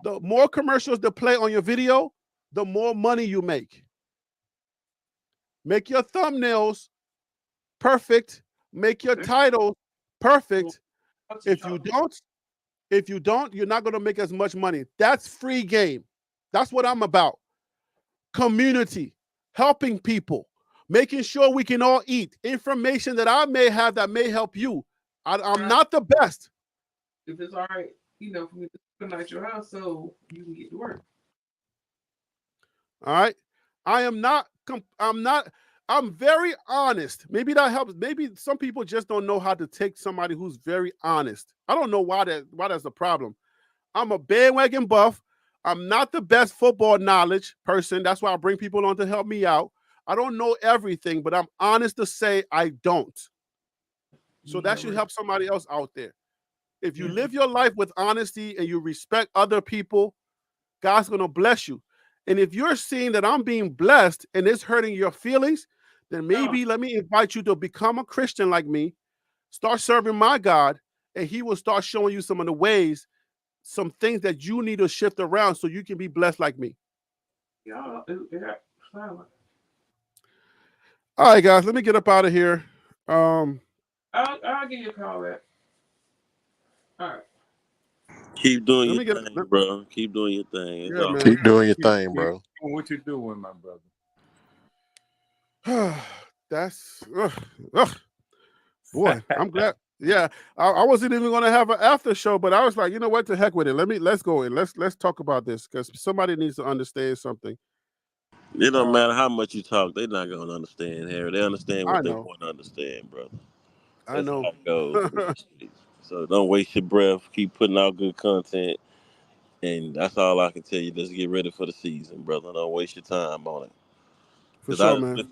The more commercials they play on your video, the more money you make. Make your thumbnails perfect. Make your titles perfect. If you don't, you're not going to make as much money. That's free game. That's what I'm about. Community, helping people, making sure we can all eat. Information that I may have that may help you. I'm not the best. If it's all right, for me to come out your house so you can get to work. All right. I'm very honest. Maybe that helps. Maybe some people just don't know how to take somebody who's very honest. I don't know why that's a problem. I'm a bandwagon buff. I'm not the best football knowledge person. That's why I bring people on to help me out. I don't know everything, but I'm honest to say I don't. So that should help somebody else out there. If you live your life with honesty and you respect other people, God's going to bless you. And if you're seeing that I'm being blessed and it's hurting your feelings, then maybe let me invite you to become a Christian like me, start serving my God, and he will start showing you some of the ways, some things that you need to shift around so you can be blessed like me. Yeah. All right, guys, let me get up out of here. I'll give you a call back. All right. Keep doing your thing, bro. Keep doing your thing. Yeah, man. Keep doing your thing, bro. What you doing, my brother? That's boy. I'm glad. Yeah, I wasn't even going to have an after show, but I was like, you know what? The heck with it. Let's go in. Let's talk about this because somebody needs to understand something. It don't matter how much you talk, they're not gonna understand, Harry. They understand what they want to understand, brother. That's how it goes. So don't waste your breath. Keep putting out good content, and that's all I can tell you. Just get ready for the season, brother. Don't waste your time on it. For sure, man.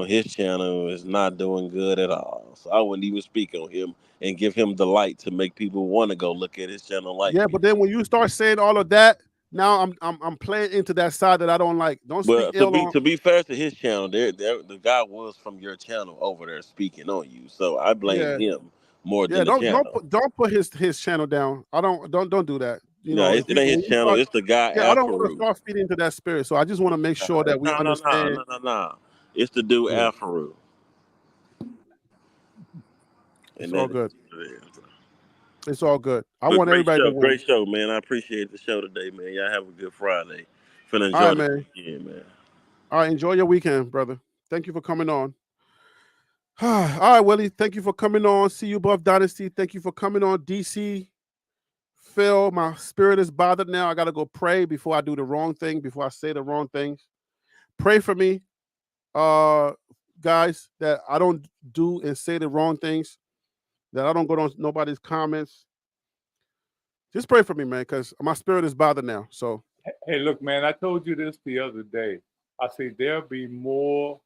His channel is not doing good at all. So I wouldn't even speak on him and give him the light to make people want to go look at his channel. But then when you start saying all of that, now I'm playing into that side that I don't like. Don't speak ill on. To be fair to his channel, the guy was from your channel over there speaking on you. So I blame him more than the channel. Don't put his channel down. Don't do that. You know, it ain't his channel. It's the guy. I don't want to start feeding into that spirit. So I just want to make sure that we understand. No. It's the dude Alfaru. It's all good. It's all good. I want everybody to win. Great show, man. I appreciate the show today, man. Y'all have a good Friday. Finna enjoy the weekend, man. All right, enjoy your weekend, brother. Thank you for coming on. All right, Willie. Thank you for coming on. See you, Buff Dynasty. Thank you for coming on, DC. Phil, my spirit is bothered now. I got to go pray before I do the wrong thing, before I say the wrong things. Pray for me, guys, that I don't do and say the wrong things, that I don't go on nobody's comments. Just pray for me, man, because my spirit is bothered now. So, hey, look, man, I told you this the other day. I said there'll be more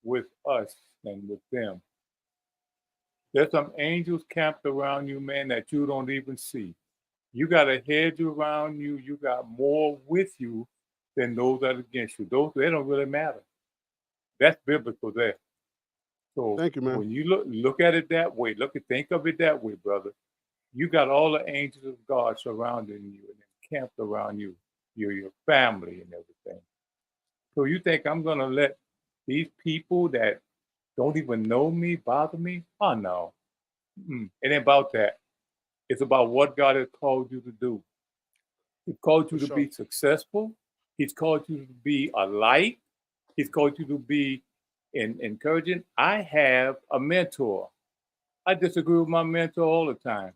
with us than with them. There's some angels camped around you, man, that you don't even see. You got a hedge around you. You got more with you than those that are against you. Those, they don't really matter. That's biblical there. So thank you, man. When you look at it that way, think of it that way, brother. You got all the angels of God surrounding you and camped around you, your family and everything. So you think I'm going to let these people that don't even know me bother me? Oh, no. It ain't about that. It's about what God has called you to do. He's called you to be successful. He's called you to be a light. He's called you to be encouraging. I have a mentor. I disagree with my mentor all the time.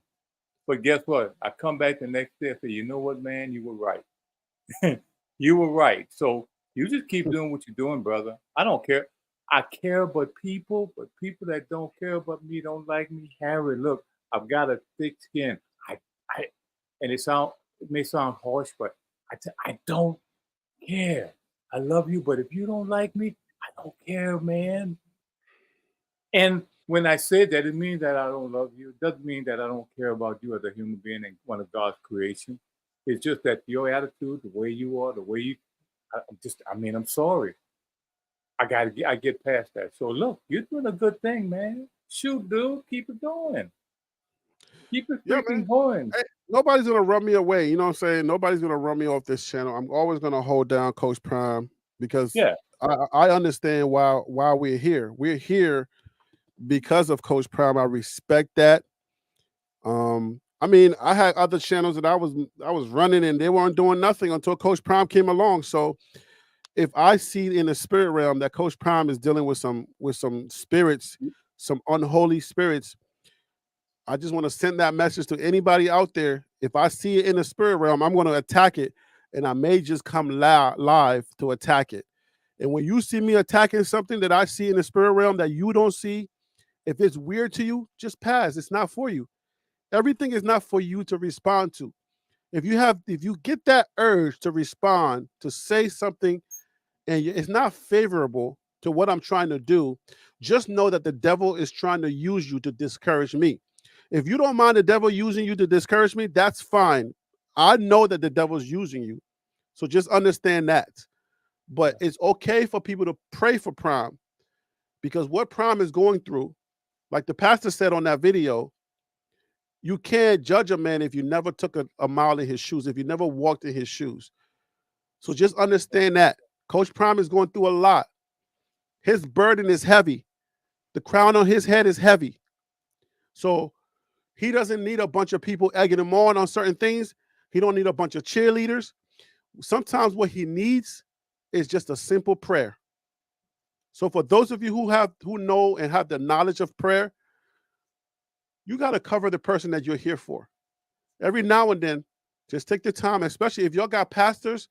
But guess what? I come back the next day and say, you know what, man? You were right. You were right. So you just keep doing what you're doing, brother. I don't care. I care about people, but people that don't care about me, don't like me. Harry, look, I've got a thick skin. And it may sound harsh, but I don't care. I love you, but if you don't like me, I don't care, man. And when I say that, it means that I don't love you. It doesn't mean that I don't care about you as a human being and one of God's creation. It's just that your attitude, the way you are, the way you, I'm sorry. I get past that. So look, you're doing a good thing, man. Shoot, dude, keep it going. Keep it freaking going. Hey, nobody's gonna run me away. You know what I'm saying? Nobody's gonna run me off this channel. I'm always gonna hold down Coach Prime because I understand why we're here. We're here because of Coach Prime. I respect that. I mean, I had other channels that I was running and they weren't doing nothing until Coach Prime came along. So if I see in the spirit realm that Coach Prime is dealing with some spirits, some unholy spirits, I just want to send that message to anybody out there. If I see it in the spirit realm, I'm going to attack it, and I may just come live to attack it. And when you see me attacking something that I see in the spirit realm that you don't see, if it's weird to you, just pass. It's not for you. Everything is not for you to respond to. If you get that urge to respond, to say something, and it's not favorable to what I'm trying to do, just know that the devil is trying to use you to discourage me. If you don't mind the devil using you to discourage me, that's fine. I know that the devil's using you. So just understand that. But it's okay for people to pray for Prime, because what Prime is going through, like the pastor said on that video, you can't judge a man if you never took a mile in his shoes, if you never walked in his shoes. So just understand that. Coach Prime is going through a lot. His burden is heavy. The crown on his head is heavy. So he doesn't need a bunch of people egging him on certain things. He don't need a bunch of cheerleaders. Sometimes what he needs is just a simple prayer. So for those of you who know and have the knowledge of prayer, you got to cover the person that you're here for. Every now and then, just take the time, especially if y'all got pastors,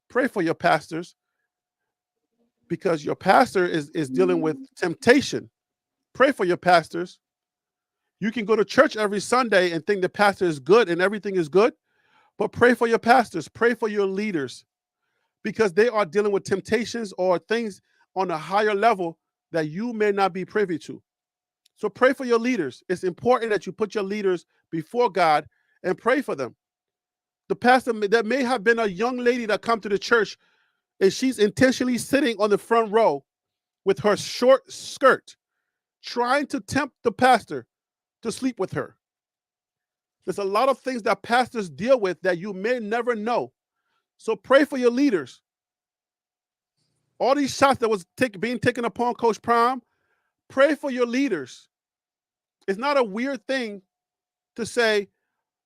pray for your pastors, because your pastor is dealing with temptation. Pray for your pastors. You can go to church every Sunday and think the pastor is good and everything is good, but pray for your pastors, pray for your leaders, because they are dealing with temptations or things on a higher level that you may not be privy to. So pray for your leaders. It's important that you put your leaders before God and pray for them. The pastor, that may have been a young lady that come to the church and she's intentionally sitting on the front row with her short skirt, trying to tempt the pastor to sleep with her. There's a lot of things that pastors deal with that you may never know. So pray for your leaders. All these shots that was being taken upon Coach Prime, pray for your leaders. It's not a weird thing to say,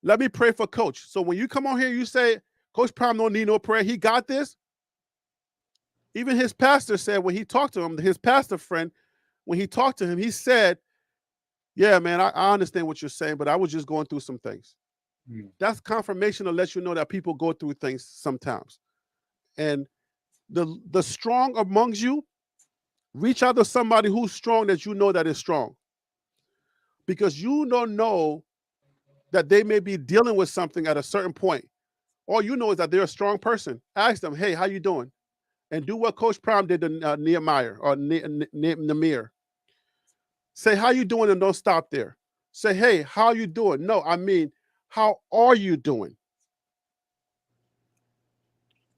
let me pray for Coach. So when you come on here, you say, Coach Prime don't need no prayer. He got this. Even his pastor said when he talked to him, his pastor friend, when he talked to him, he said, yeah, man, I understand what you're saying, but I was just going through some things. That's confirmation to let you know that people go through things sometimes. And the strong amongst you, reach out to somebody who's strong that you know that is strong. Because you don't know that they may be dealing with something at a certain point. All you know is that they're a strong person. Ask them, hey, how you doing? And do what Coach Prime did to Nehemiah or Namir. Say, how you doing? And don't stop there. Say, hey, how you doing? No, I mean, how are you doing?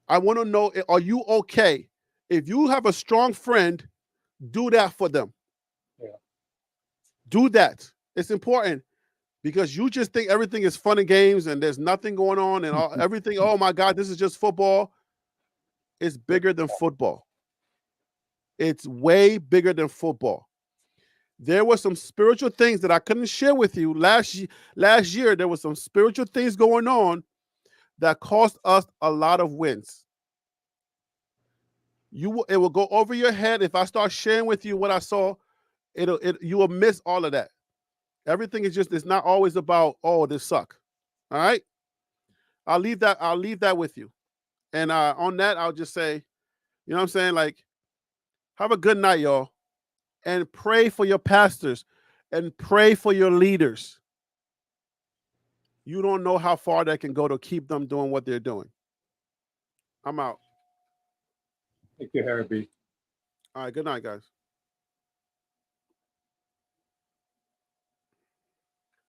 I want to know, are you okay? If you have a strong friend, do that for them. Yeah. Do that. It's important, because you just think everything is fun and games and there's nothing going on and everything, oh my God, this is just football. It's bigger than football. It's way bigger than football. There were some spiritual things that I couldn't share with you last year. There were some spiritual things going on that cost us a lot of wins. It will go over your head if I start sharing with you what I saw. You will miss all of that. Everything is just, it's not always about, oh, this suck. All right. I'll leave that with you. And on that, I'll just say, you know what I'm saying? Like, have a good night, y'all. And pray for your pastors and pray for your leaders. You don't know how far that can go to keep them doing what they're doing. I'm out. Take care, Harry B. All right. Good night, guys.